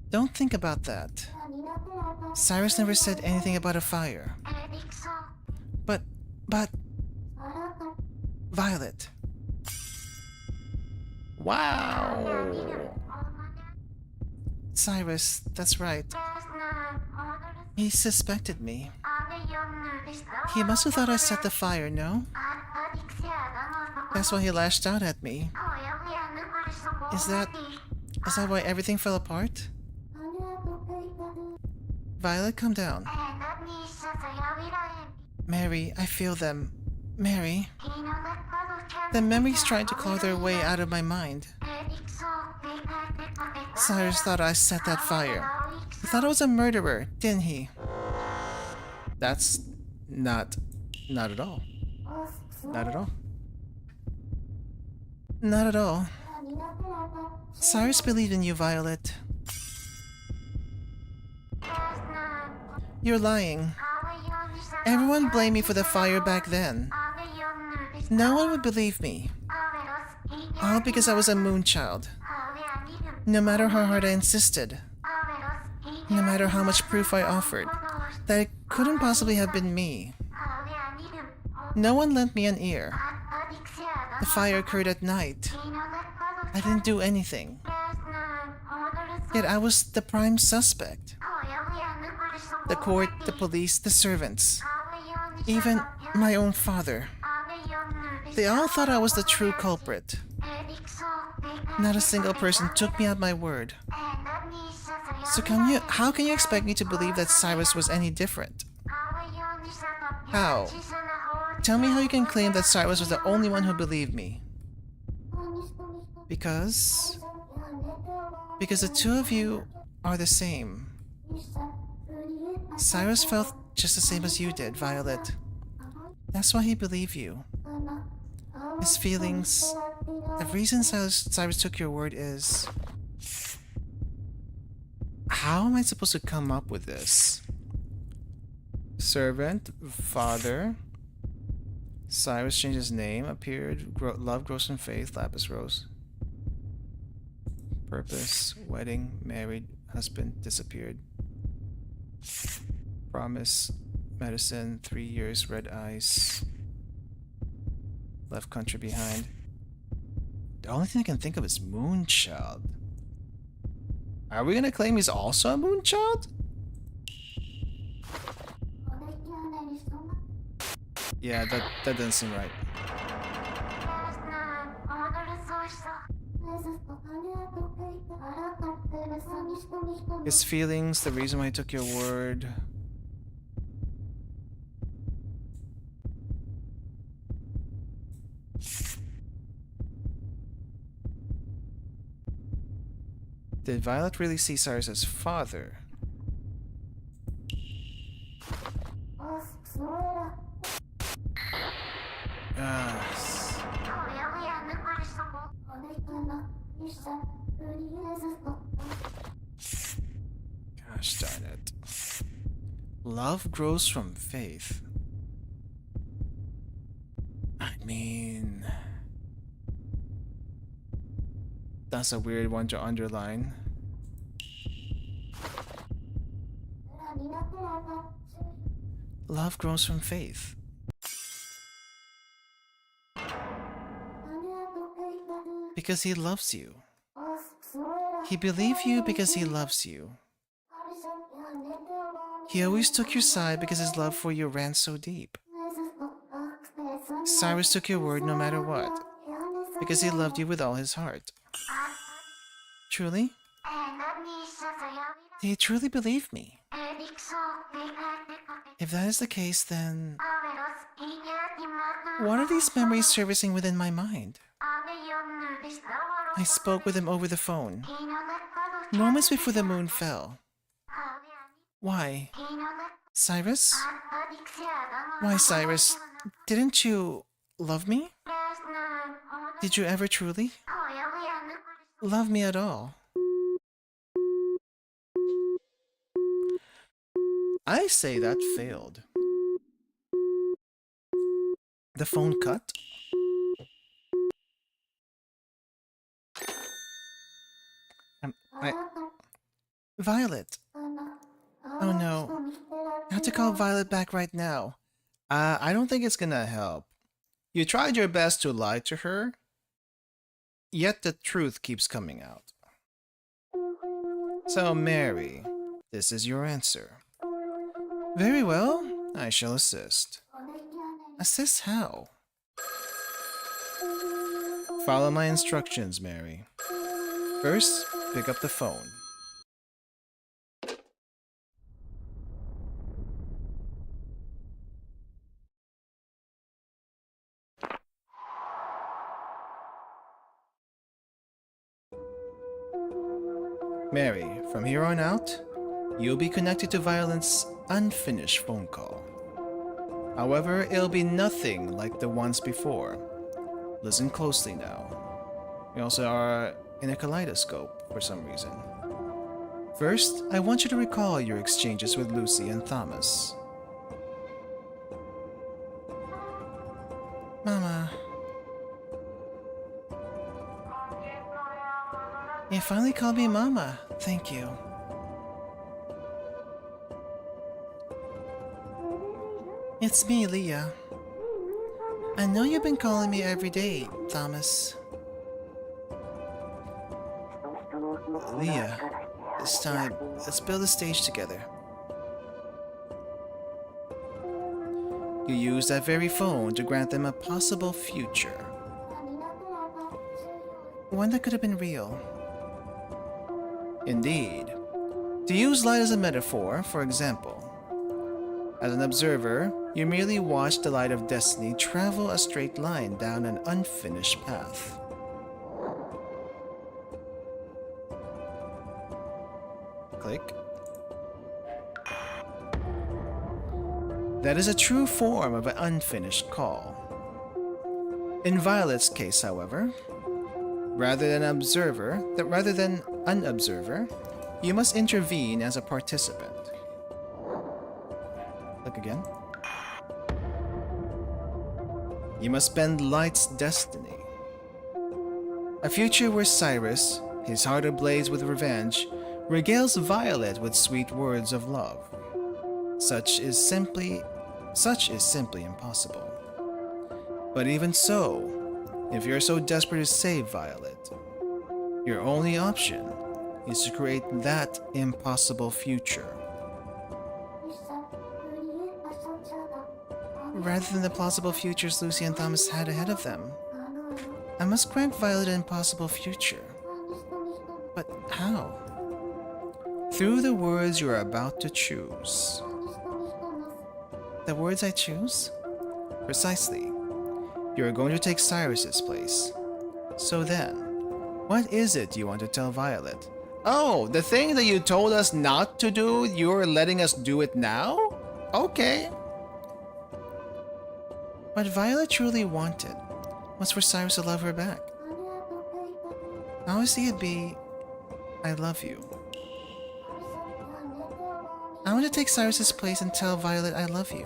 A: Don't think about that. Cyrus never said anything about a fire. But... Violet. Wow! Cyrus, that's right. He suspected me. He must have thought I set the fire, no? That's why he lashed out at me. Is that why everything fell apart? Violet, calm down. Mary, I feel them. Mary. The memories trying to claw their way out of my mind. Cyrus thought I set that fire. He thought I was a murderer, didn't he? That's not at all. Not at all. Not at all. Cyrus believed in you, Violet. You're lying. Everyone blamed me for the fire back then. No one would believe me. All because I was a moon child. No matter how hard I insisted. No matter how much proof I offered. That it couldn't possibly have been me. No one lent me an ear. The fire occurred at night. I didn't do anything. Yet I was the prime suspect. The court, the police, the servants. Even my own father. They all thought I was the true culprit. Not a single person took me at my word. So how can you expect me to believe that Cyrus was any different? How? Tell me how you can claim that Cyrus was the only one who believed me. Because the two of you are the same. Cyrus felt just the same as you did, Violet. That's why he believed you. His feelings, the reason Cyrus took your word is... How am I supposed to come up with this? Servant, father, Cyrus changed his name, appeared, love grows from faith, lapis rose. Purpose, wedding, married, husband, disappeared. Promise, medicine, 3 years, red eyes. Left country behind. The only thing I can think of is Moonchild. Are we gonna claim he's also a Moonchild? Yeah, that doesn't seem right. His feelings, the reason why he took your word. Did Violet really see Cyrus as father? Gosh darn it. Love grows from faith. I mean... That's a weird one to underline. Love grows from faith. Because he loves you. He believed you because he loves you. He always took your side because his love for you ran so deep. Cyrus took your word no matter what, because he loved you with all his heart. Truly? He truly believed me. If that is the case, then... What are these memories surfacing within my mind? I spoke with him over the phone, moments before the moon fell. Why? Cyrus? Why, Cyrus? Didn't you love me? Did you ever truly love me at all? I say that failed. The phone cut. Violet. Oh no. I have to call Violet back right now. I don't think it's gonna help. You tried your best to lie to her, yet the truth keeps coming out. So, Mary, this is your answer. Very well, I shall assist. Assist how? Follow my instructions, Mary. First, pick up the phone. Mary, from here on out, you'll be connected to Violet's unfinished phone call. However, it'll be nothing like the ones before. Listen closely now. We also are in a kaleidoscope for some reason. First, I want you to recall your exchanges with Lucy and Thomas. Mama. You finally called me Mama. Thank you. It's me, Leah. I know you've been calling me every day, Thomas. Leah, this time, let's build a stage together. You used that very phone to grant them a possible future. One that could have been real. Indeed. To use light as a metaphor, for example, as an observer, you merely watch the light of destiny travel a straight line down an unfinished path. Click. That is a true form of an unfinished call. In Violet's case, however, rather than an observer, you must intervene as a participant. Look again. You must bend light's destiny. A future where Cyrus, his heart ablaze with revenge, regales Violet with sweet words of love. Such is simply impossible. But even so, if you're so desperate to save Violet, your only option is to create that impossible future. Rather than the plausible futures Lucy and Thomas had ahead of them, I must grant Violet an impossible future. But how? Through the words you are about to choose. The words I choose? Precisely. You are going to take Cyrus's place. So then, what is it you want to tell Violet? Oh, the thing that you told us not to do, you're letting us do it now? Okay. What Violet truly wanted was for Cyrus to love her back. I always see it be, I love you. I want to take Cyrus's place and tell Violet I love you.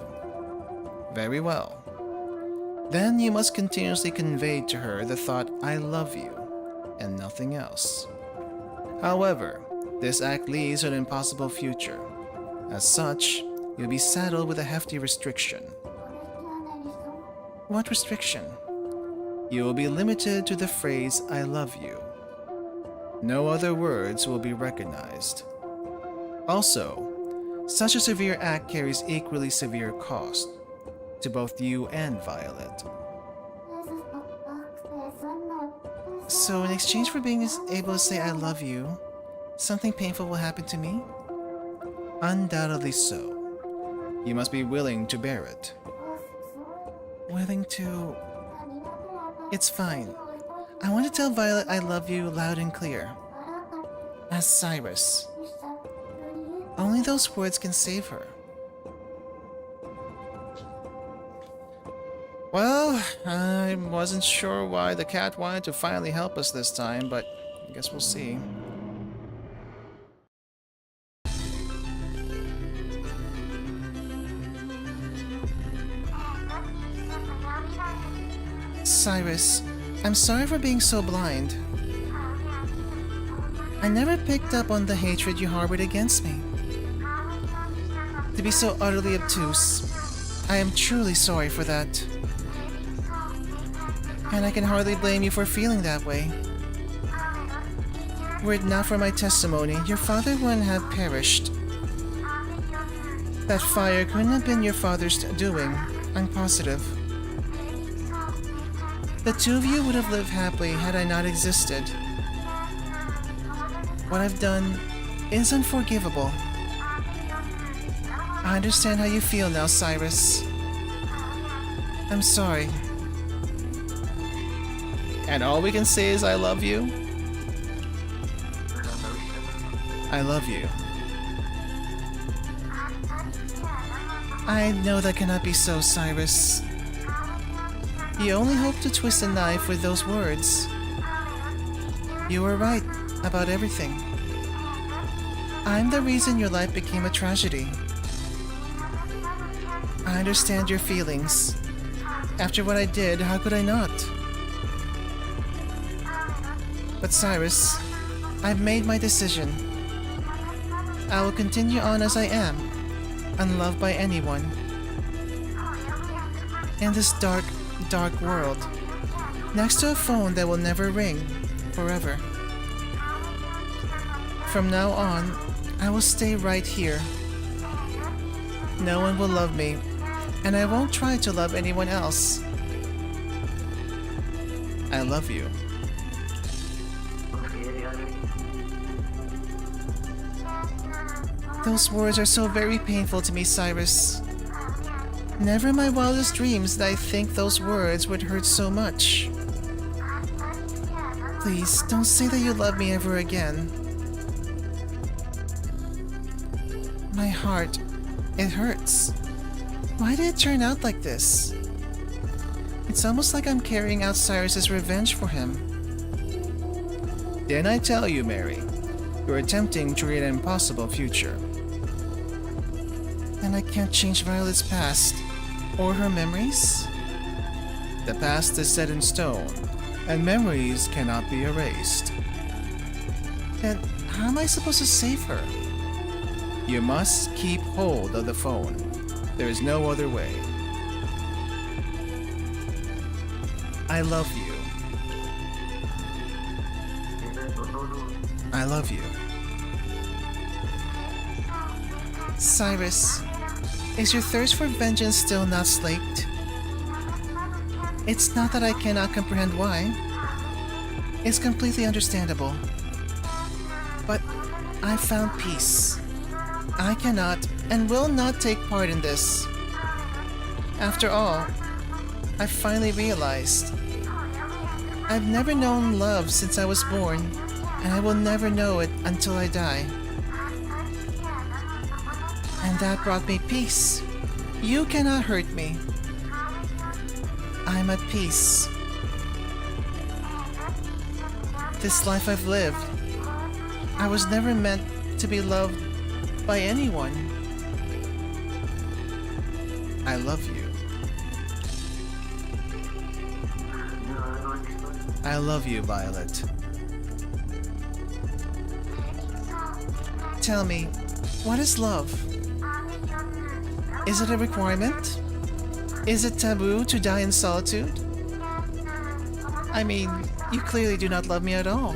A: Very well. Then you must continuously convey to her the thought I love you, and nothing else. However, this act leads to an impossible future. As such, you'll be saddled with a hefty restriction. What restriction? You will be limited to the phrase I love you. No other words will be recognized. Also, such a severe act carries equally severe cost to both you and Violet. So in exchange for being able to say I love you, something painful will happen to me? Undoubtedly so. You must be willing to bear it. Willing to... It's fine. I want to tell Violet I love you loud and clear. As Cyrus. Only those words can save her. Well, I wasn't sure why the cat wanted to finally help us this time, but I guess we'll see. Cyrus, I'm sorry for being so blind. I never picked up on the hatred you harbored against me. To be so utterly obtuse, I am truly sorry for that. And I can hardly blame you for feeling that way. Were it not for my testimony, your father wouldn't have perished. That fire couldn't have been your father's doing, I'm positive. The two of you would have lived happily had I not existed. What I've done is unforgivable. I understand how you feel now, Cyrus. I'm sorry. And all we can say is I love you? I love you. I know that cannot be so, Cyrus. You only hope to twist a knife with those words. You were right about everything. I'm the reason your life became a tragedy. I understand your feelings. After what I did, how could I not? But Cyrus, I've made my decision. I will continue on as I am, unloved by anyone. In this dark, dark world, next to a phone that will never ring, forever. From now on, I will stay right here. No one will love me, and I won't try to love anyone else. I love you. Those words are so very painful to me, Cyrus. Never in my wildest dreams did I think those words would hurt so much. Please, don't say that you love me ever again. My heart, it hurts. Why did it turn out like this? It's almost like I'm carrying out Cyrus's revenge for him. Didn't I tell you, Mary? You're attempting to create an impossible future. And I can't change Violet's past, or her memories? The past is set in stone, and memories cannot be erased. Then how am I supposed to save her? You must keep hold of the phone. There is no other way. I love you. I love you. Cyrus, is your thirst for vengeance still not slaked? It's not that I cannot comprehend why. It's completely understandable. But I found peace. I cannot and will not take part in this. After all, I finally realized I've never known love since I was born, and I will never know it until I die. And that brought me peace. You cannot hurt me. I'm at peace. This life I've lived, I was never meant to be loved by anyone. I love you. I love you, Violet. Tell me, what is love? Is it a requirement? Is it taboo to die in solitude? I mean, you clearly do not love me at all.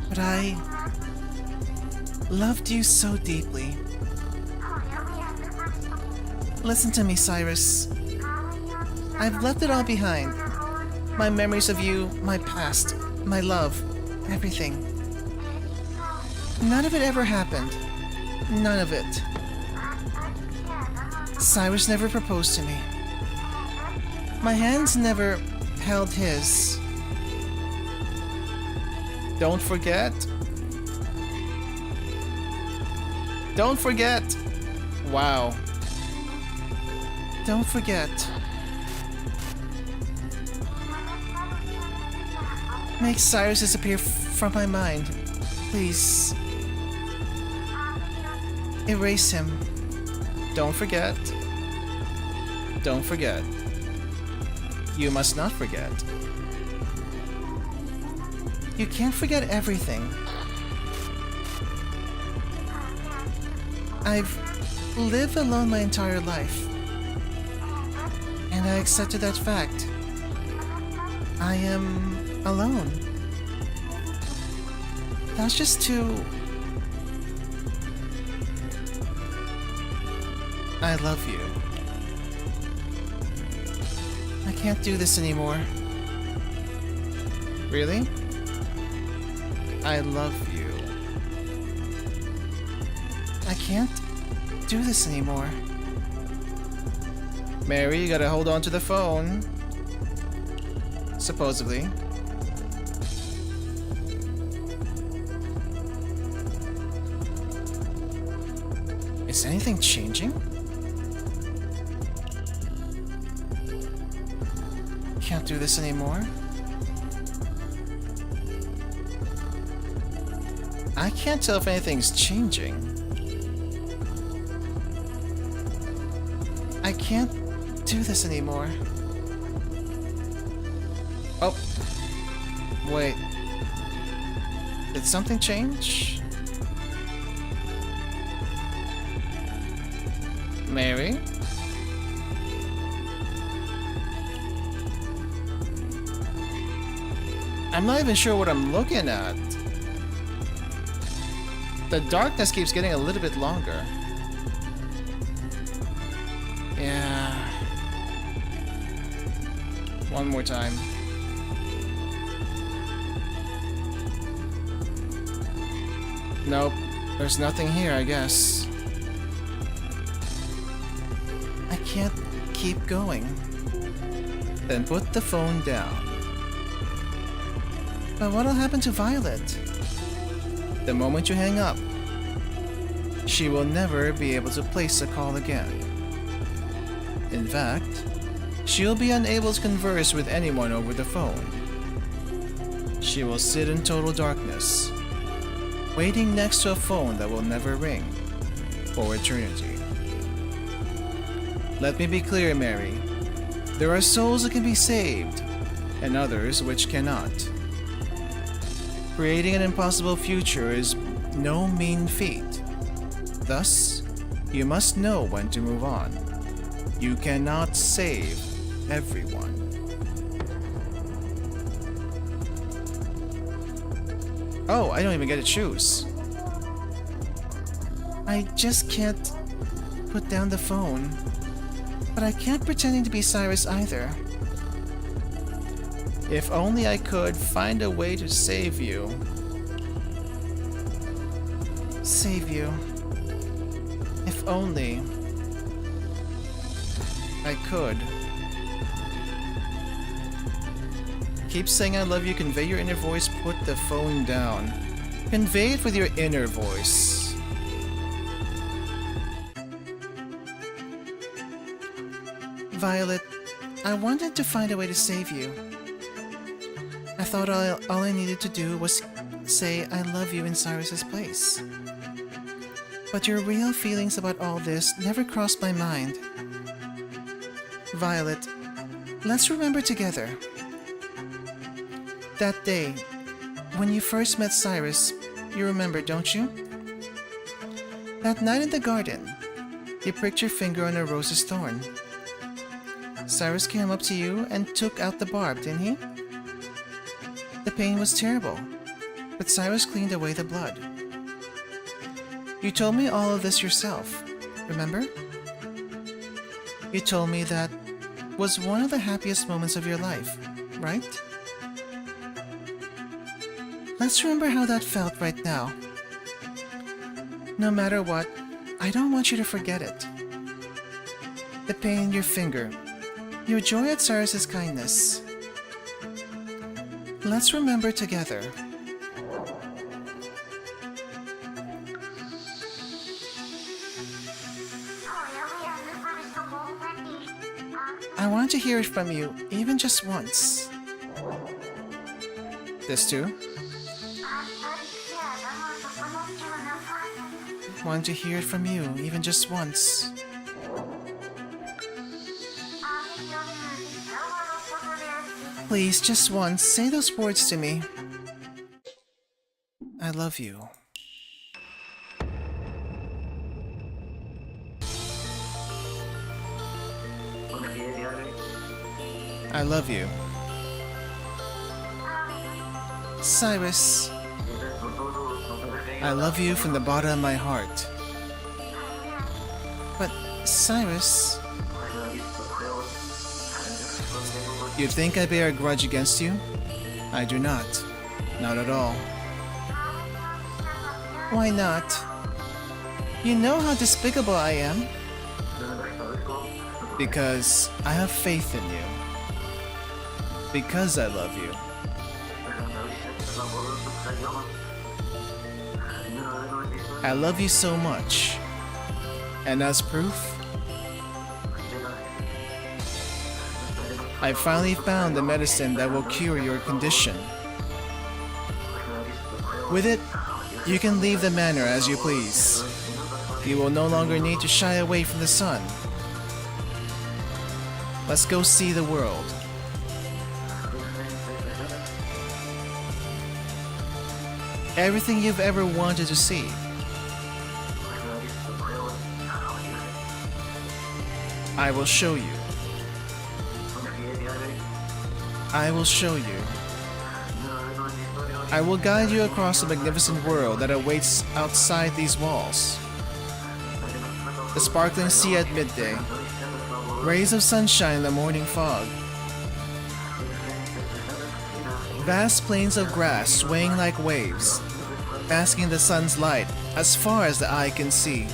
A: But I loved you so deeply. Listen to me, Cyrus. I've left it all behind. My memories of you, my past, my love, everything. None of it ever happened. None of it. Cyrus never proposed to me. My hands never held his. Don't forget. Don't forget. Wow. Don't forget. Make Cyrus disappear from my mind. Please. Erase him. Don't forget. Don't forget. You must not forget. You can't forget everything. I've lived alone my entire life. And I accepted that fact. I am alone. That's just too... I love you. I can't do this anymore. Really? I love you. I can't do this anymore. Mary, you gotta hold on to the phone. Supposedly. Is anything changing? Can't do this anymore. I can't tell if anything's changing. I can't do this anymore. Oh. Wait. Did something change? Mary? I'm not even sure what I'm looking at. The darkness keeps getting a little bit longer. Yeah. One more time. Nope. There's nothing here, I guess. I can't keep going. Then put the phone down. But what'll happen to Violet? The moment you hang up, she will never be able to place a call again. In fact, she'll be unable to converse with anyone over the phone. She will sit in total darkness, waiting next to a phone that will never ring for eternity. Let me be clear, Mary. There are souls that can be saved, and others which cannot. Creating an impossible future is no mean feat. Thus, you must know when to move on. You cannot save everyone. Oh, I don't even get to choose. I just can't put down the phone. But I can't pretend to be Cyrus either. If only I could find a way to save you. Save you. If only I could. Keep saying I love you, convey your inner voice, put the phone down. Convey it with your inner voice. Violet, I wanted to find a way to save you. I thought all I needed to do was say I love you in Cyrus's place. But your real feelings about all this never crossed my mind. Violet, let's remember together. That day, when you first met Cyrus, you remember, don't you? That night in the garden, you pricked your finger on a rose's thorn. Cyrus came up to you and took out the barb, didn't he? The pain was terrible, but Cyrus cleaned away the blood. You told me all of this yourself, remember? You told me that was one of the happiest moments of your life, right? Let's remember how that felt right now. No matter what, I don't want you to forget it. The pain in your finger, your joy at Cyrus's kindness. Let's remember together. I want to hear it from you, even just once. This too? Want to hear it from you, even just once. Please, just once, say those words to me. I love you. I love you. Cyrus, I love you from the bottom of my heart. But, Cyrus, you think I bear a grudge against you? I do not. Not at all. Why not? You know how despicable I am. Because I have faith in you. Because I love you. I love you so much. And as proof, I finally found the medicine that will cure your condition. With it, you can leave the manor as you please. You will no longer need to shy away from the sun. Let's go see the world. Everything you've ever wanted to see. I will show you. I will show you. I will guide you across the magnificent world that awaits outside these walls. The sparkling sea at midday, rays of sunshine in the morning fog, vast plains of grass swaying like waves, basking in the sun's light as far as the eye can see,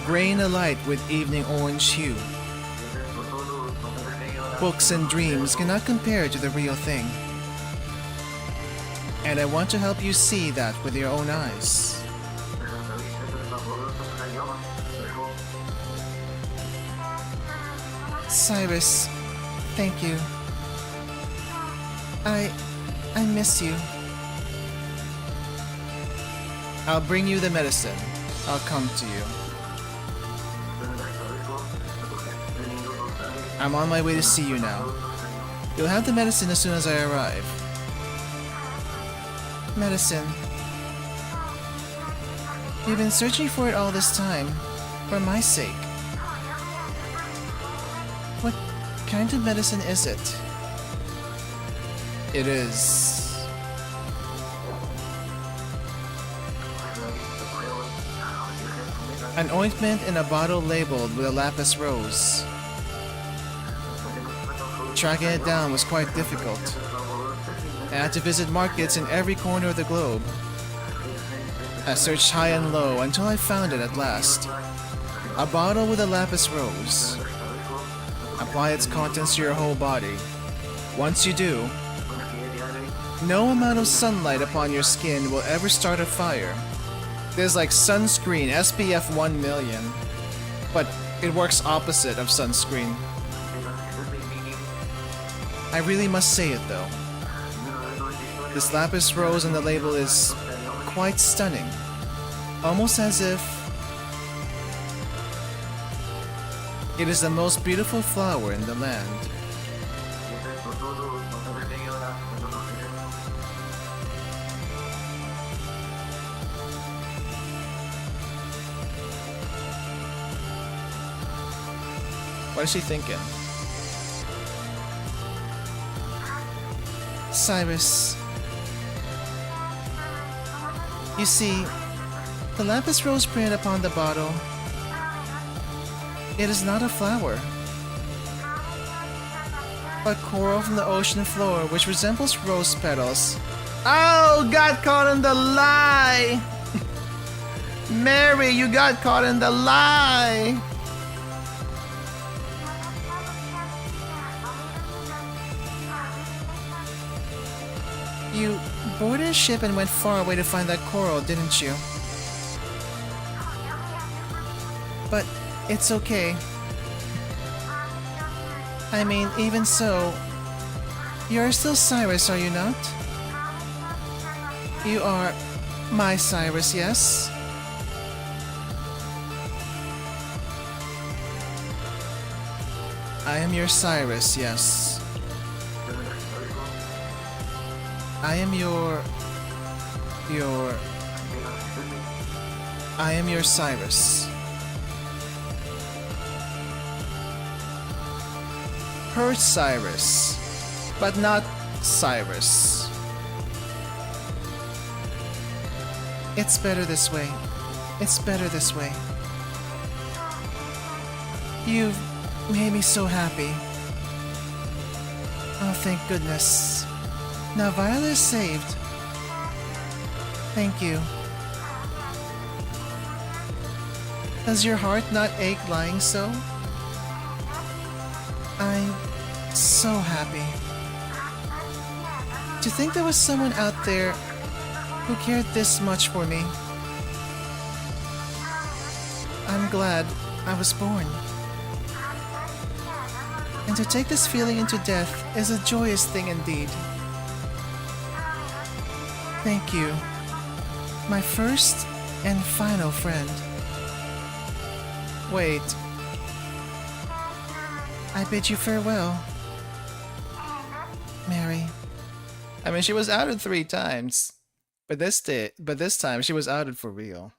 A: grain alight with evening orange hue. Books and dreams cannot compare to the real thing. And I want to help you see that with your own eyes. Cyrus, thank you. I miss you. I'll bring you the medicine. I'll come to you. I'm on my way to see you now. You'll have the medicine as soon as I arrive. Medicine. You've been searching for it all this time, for my sake. What kind of medicine is it? It is... an ointment in a bottle labeled with a lapis rose. Tracking it down was quite difficult. I had to visit markets in every corner of the globe. I searched high and low until I found it at last. A bottle with a lapis rose. Apply its contents to your whole body. Once you do, no amount of sunlight upon your skin will ever start a fire. There's like sunscreen SPF 1 million, but it works opposite of sunscreen. I really must say it though. This lapis rose on the label is quite stunning. Almost as if it is the most beautiful flower in the land. What is she thinking? Cyrus. You see, the lapis rose print upon the bottle, it is not a flower, but coral from the ocean floor which resembles rose petals. Oh, got caught in the lie! Mary, you got caught in the lie! You boarded a ship and went far away to find that coral, didn't you? But it's okay. I mean, even so, you're still Cyrus, are you not? You are my Cyrus, yes? I am your Cyrus, yes. I am I am your Cyrus. Her Cyrus, but not Cyrus. It's better this way. It's better this way. You've made me so happy. Oh, thank goodness. Now Viola is saved. Thank you. Does your heart not ache lying so? I'm so happy. To think there was someone out there who cared this much for me. I'm glad I was born. And to take this feeling into death is a joyous thing indeed. Thank you, my first and final friend. Wait. I bid you farewell, Mary. I mean, she was outed 3 times, but this time she was outed for real.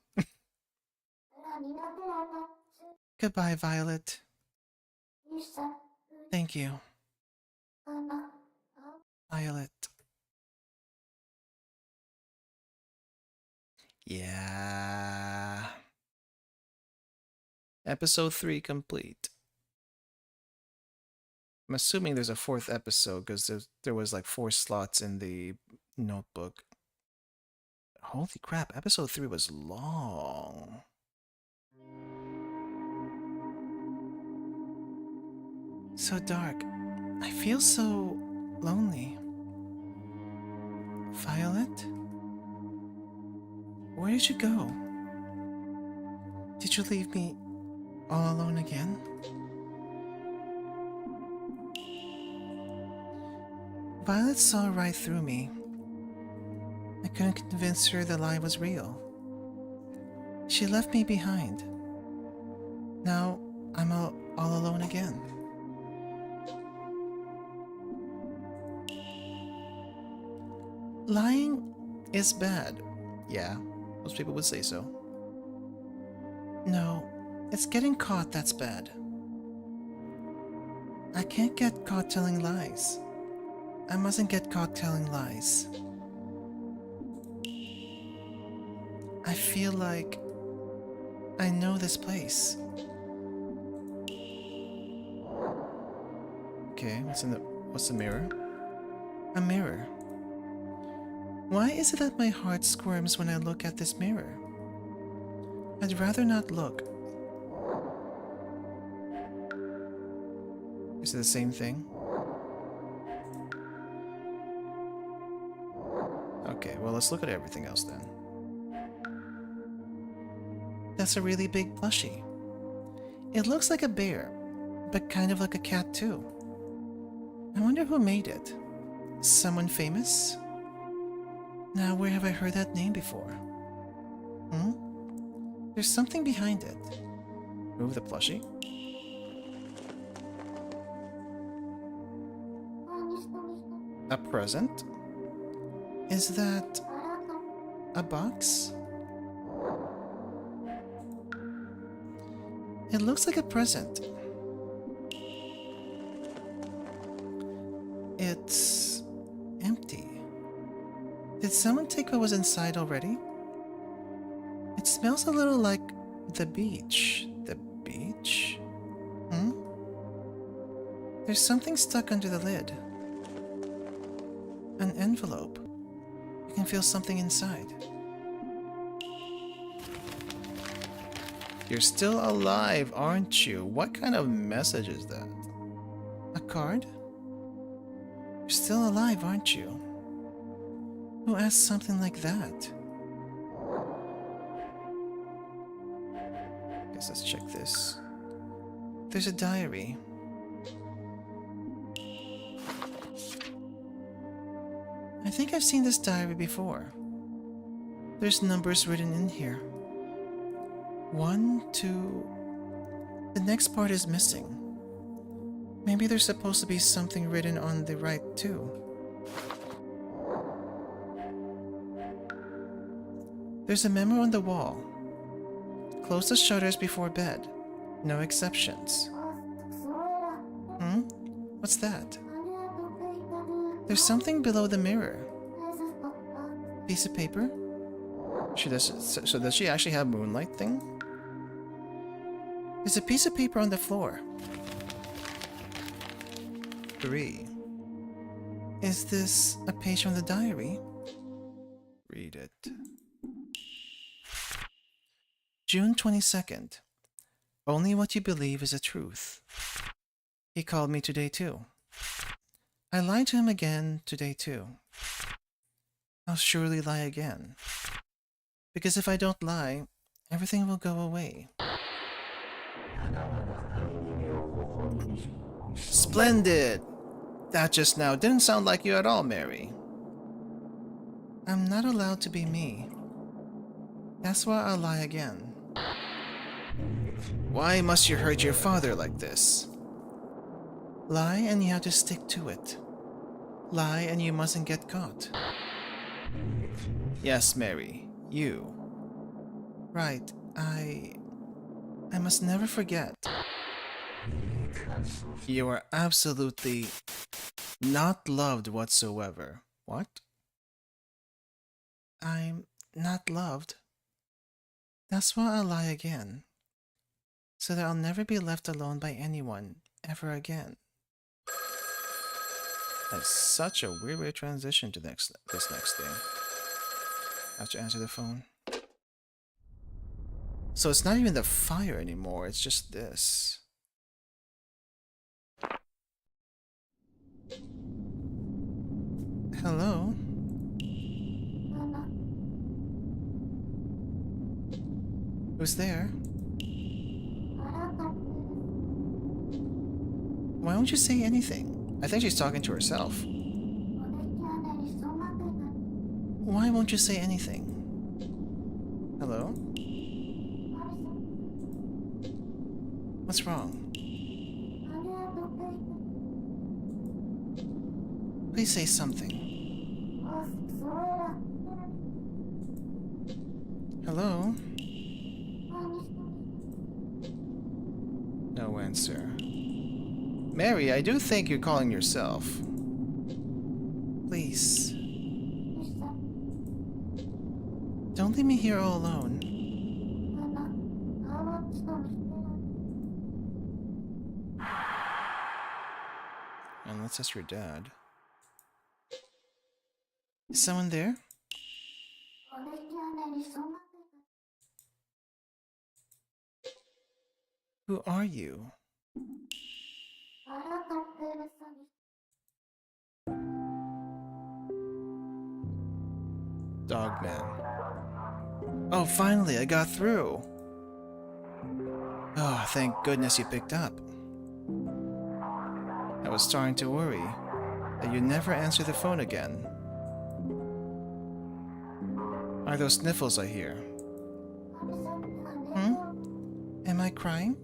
A: Goodbye, Violet. Thank you, Violet. Yeah. Episode 3 complete. I'm assuming there's a 4th episode because there was like 4 slots in the notebook. Holy crap, episode 3 was long. So dark. I feel so lonely. Violet? Where did you go? Did you leave me all alone again? Violet saw right through me. I couldn't convince her the lie was real. She left me behind. Now I'm all alone again. Lying is bad. Yeah, most people would say so. No, it's getting caught that's bad. I can't get caught telling lies. I mustn't get caught telling lies. I feel like I know this place. Okay, what's the mirror? A mirror. Why is it that my heart squirms when I look at this mirror? I'd rather not look. Is it the same thing? Okay, well let's look at everything else then. That's a really big plushie. It looks like a bear, but kind of like a cat too. I wonder who made it. Someone famous? Now where have I heard that name before? There's something behind it. Move the plushie. A present? Is that a box? It looks like a present. It's empty. Did someone take what was inside already? It smells a little like the beach. The beach? There's something stuck under the lid. An envelope. You can feel something inside. You're still alive, aren't you? What kind of message is that? A card? You're still alive, aren't you? Who asked something like that? Guess let's check this. There's a diary. I think I've seen this diary before. There's numbers written in here. 1, 2... The next part is missing. Maybe there's supposed to be something written on the right too. There's a memo on the wall. Close the shutters before bed. No exceptions. What's that? There's something below the mirror. Piece of paper? So does she actually have moonlight thing? There's a piece of paper on the floor. 3. Is this a page from the diary? Read it. June 22nd. Only what you believe is the truth. He called me today too. I lied to him again today too. I'll surely lie again. Because if I don't lie, everything will go away. Splendid! That just now didn't sound like you at all, Mary. I'm not allowed to be me. That's why I'll lie again. Why must you hurt your father like this? Lie and you have to stick to it. Lie and you mustn't get caught. Yes, Mary, you. Right, I must never forget. You are absolutely not loved whatsoever. What? I'm not loved. That's why I'll lie again. So that I'll never be left alone by anyone, ever again. That's such a weird way to transition to this next thing. I have to answer the phone. So it's not even the fire anymore, it's just this. Hello? Who's there? Why won't you say anything? I think she's talking to herself. Why won't you say anything? Hello? What's wrong? Please say something. Hello? No answer. Mary, I do think you're calling yourself. Please. Don't leave me here all alone. Unless that's your dad. Is someone there? Who are you? Dogman. Oh, finally, I got through. Oh, thank goodness you picked up. I was starting to worry that you'd never answer the phone again. Are those sniffles I hear? Am I crying?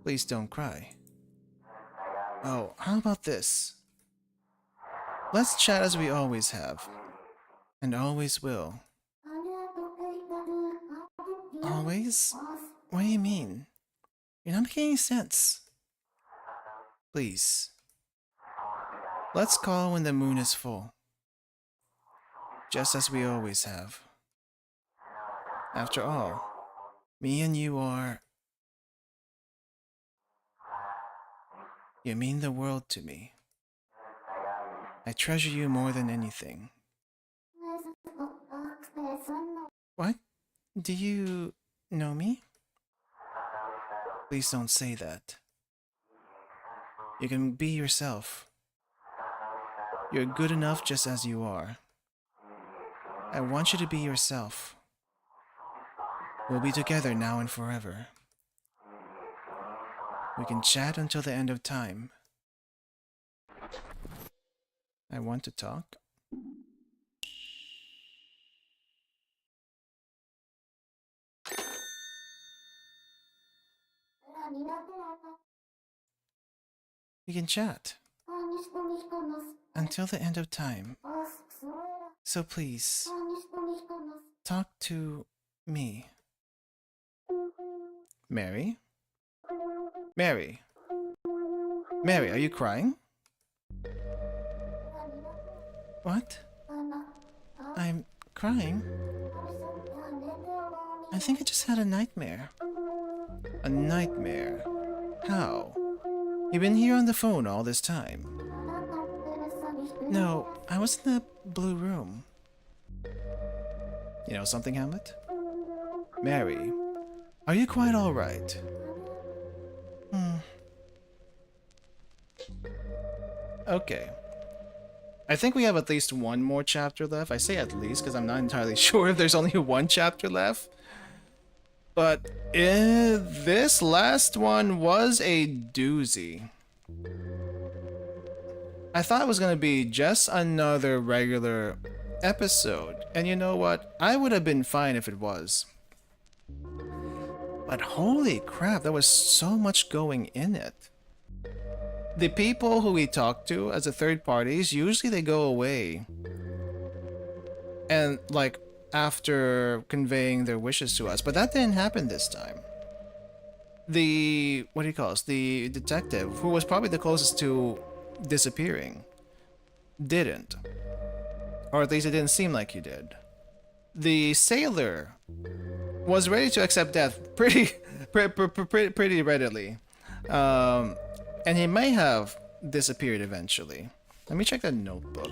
A: Please don't cry. Oh, how about this? Let's chat as we always have. And always will. Always? What do you mean? You're not making any sense. Please. Let's call when the moon is full. Just as we always have. After all, me and you are... You mean the world to me. I treasure you more than anything. What? Do you know me? Please don't say that. You can be yourself. You're good enough just as you are. I want you to be yourself. We'll be together now and forever. We can chat until the end of time. I want to talk. We can chat until the end of time. So please, talk to me. Mary? Mary? Mary, are you crying? What? I'm crying? I think I just had a nightmare. A nightmare? How? You've been here on the phone all this time. No, I was in the blue room. You know something, Hamlet? Mary, are you quite alright? Okay. I think we have at least one more chapter left. I say at least because I'm not entirely sure if there's only one chapter left. But this last one was a doozy. I thought it was gonna be just another regular episode, and you know what? I would have been fine if it was. But holy crap, there was so much going in it. The people who we talk to as a third parties, usually they go away. And like after conveying their wishes to us, but that didn't happen this time. The what do you call us? The detective, who was probably the closest to disappearing, didn't. Or at least it didn't seem like he did. The sailor was ready to accept death pretty readily. And he may have disappeared eventually. Let me check that notebook.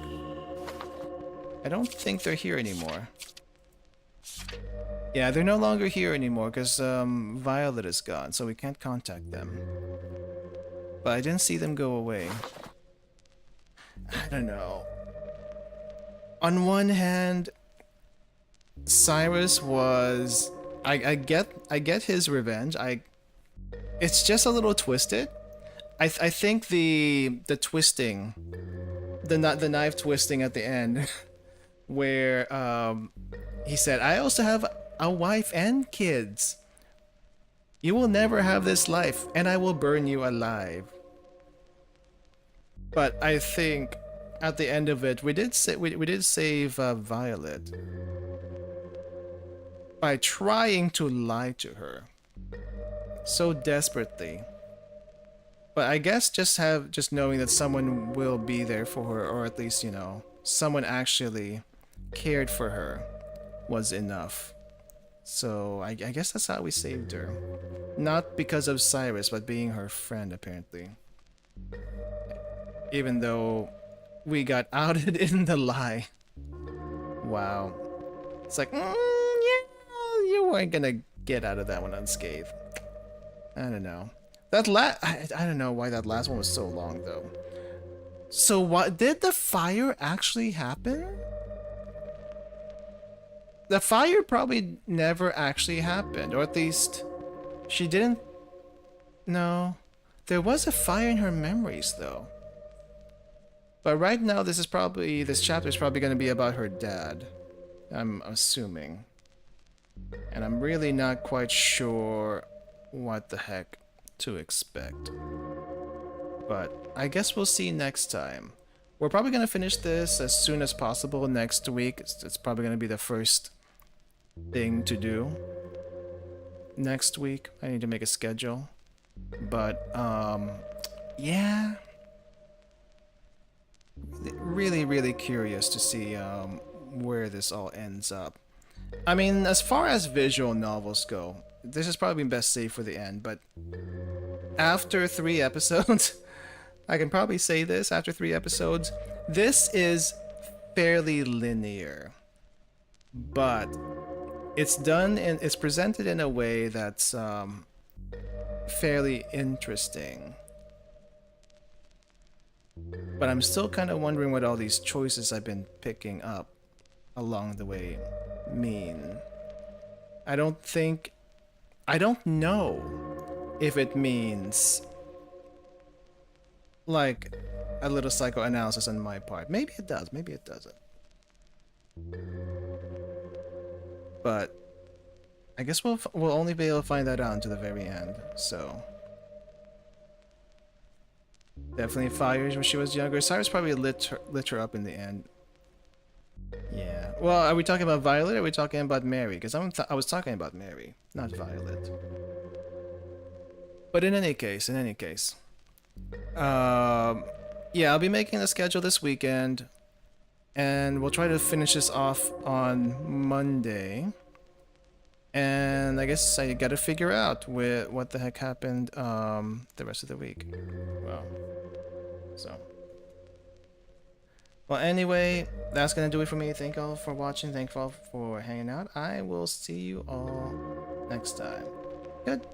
A: I don't think they're here anymore. Yeah, they're no longer here anymore because Violet is gone, so we can't contact them. But I didn't see them go away. I don't know. On one hand, Cyrus was... I get his revenge. It's just a little twisted. I think the twisting, the knife twisting at the end, where he said, "I also have a wife and kids. You will never have this life, and I will burn you alive." But I think at the end of it, we did save Violet by trying to lie to her so desperately. But I guess just knowing that someone will be there for her, or at least, you know, someone actually cared for her, was enough. So I guess that's how we saved her. Not because of Cyrus, but being her friend, apparently. Even though we got outed in the lie. Wow. It's like, yeah, you weren't gonna get out of that one unscathed. I don't know. I don't know why that last one was so long, though. So what, did the fire actually happen? The fire probably never actually happened, or at least she didn't... No. There was a fire in her memories, though. But right now, this chapter is probably going to be about her dad. I'm assuming. And I'm really not quite sure what the heck to expect. But I guess we'll see next time. We're probably going to finish this as soon as possible next week. It's probably going to be the first thing to do. Next week, I need to make a schedule. But, yeah. Really curious to see where this all ends up. I mean, as far as visual novels go, this is probably best saved for the end, but after 3 episodes, I can probably say this, after 3 episodes, this is fairly linear, but it's done and it's presented in a way that's fairly interesting. But I'm still kind of wondering what all these choices I've been picking up along the way mean. I don't know if it means like a little psychoanalysis on my part. Maybe it does, maybe it doesn't. But I guess we'll only be able to find that out until the very end, so... Definitely fires when she was younger. Cyrus probably lit her up in the end. Yeah. Well, are we talking about Violet or are we talking about Mary? Because I was talking about Mary, not Violet. But in any case, yeah, I'll be making the schedule this weekend, and we'll try to finish this off on Monday. And I guess I gotta figure out what the heck happened the rest of the week. Well, so. Well, anyway, that's gonna do it for me. Thank you all for watching. Thank you all for hanging out. I will see you all next time. Good.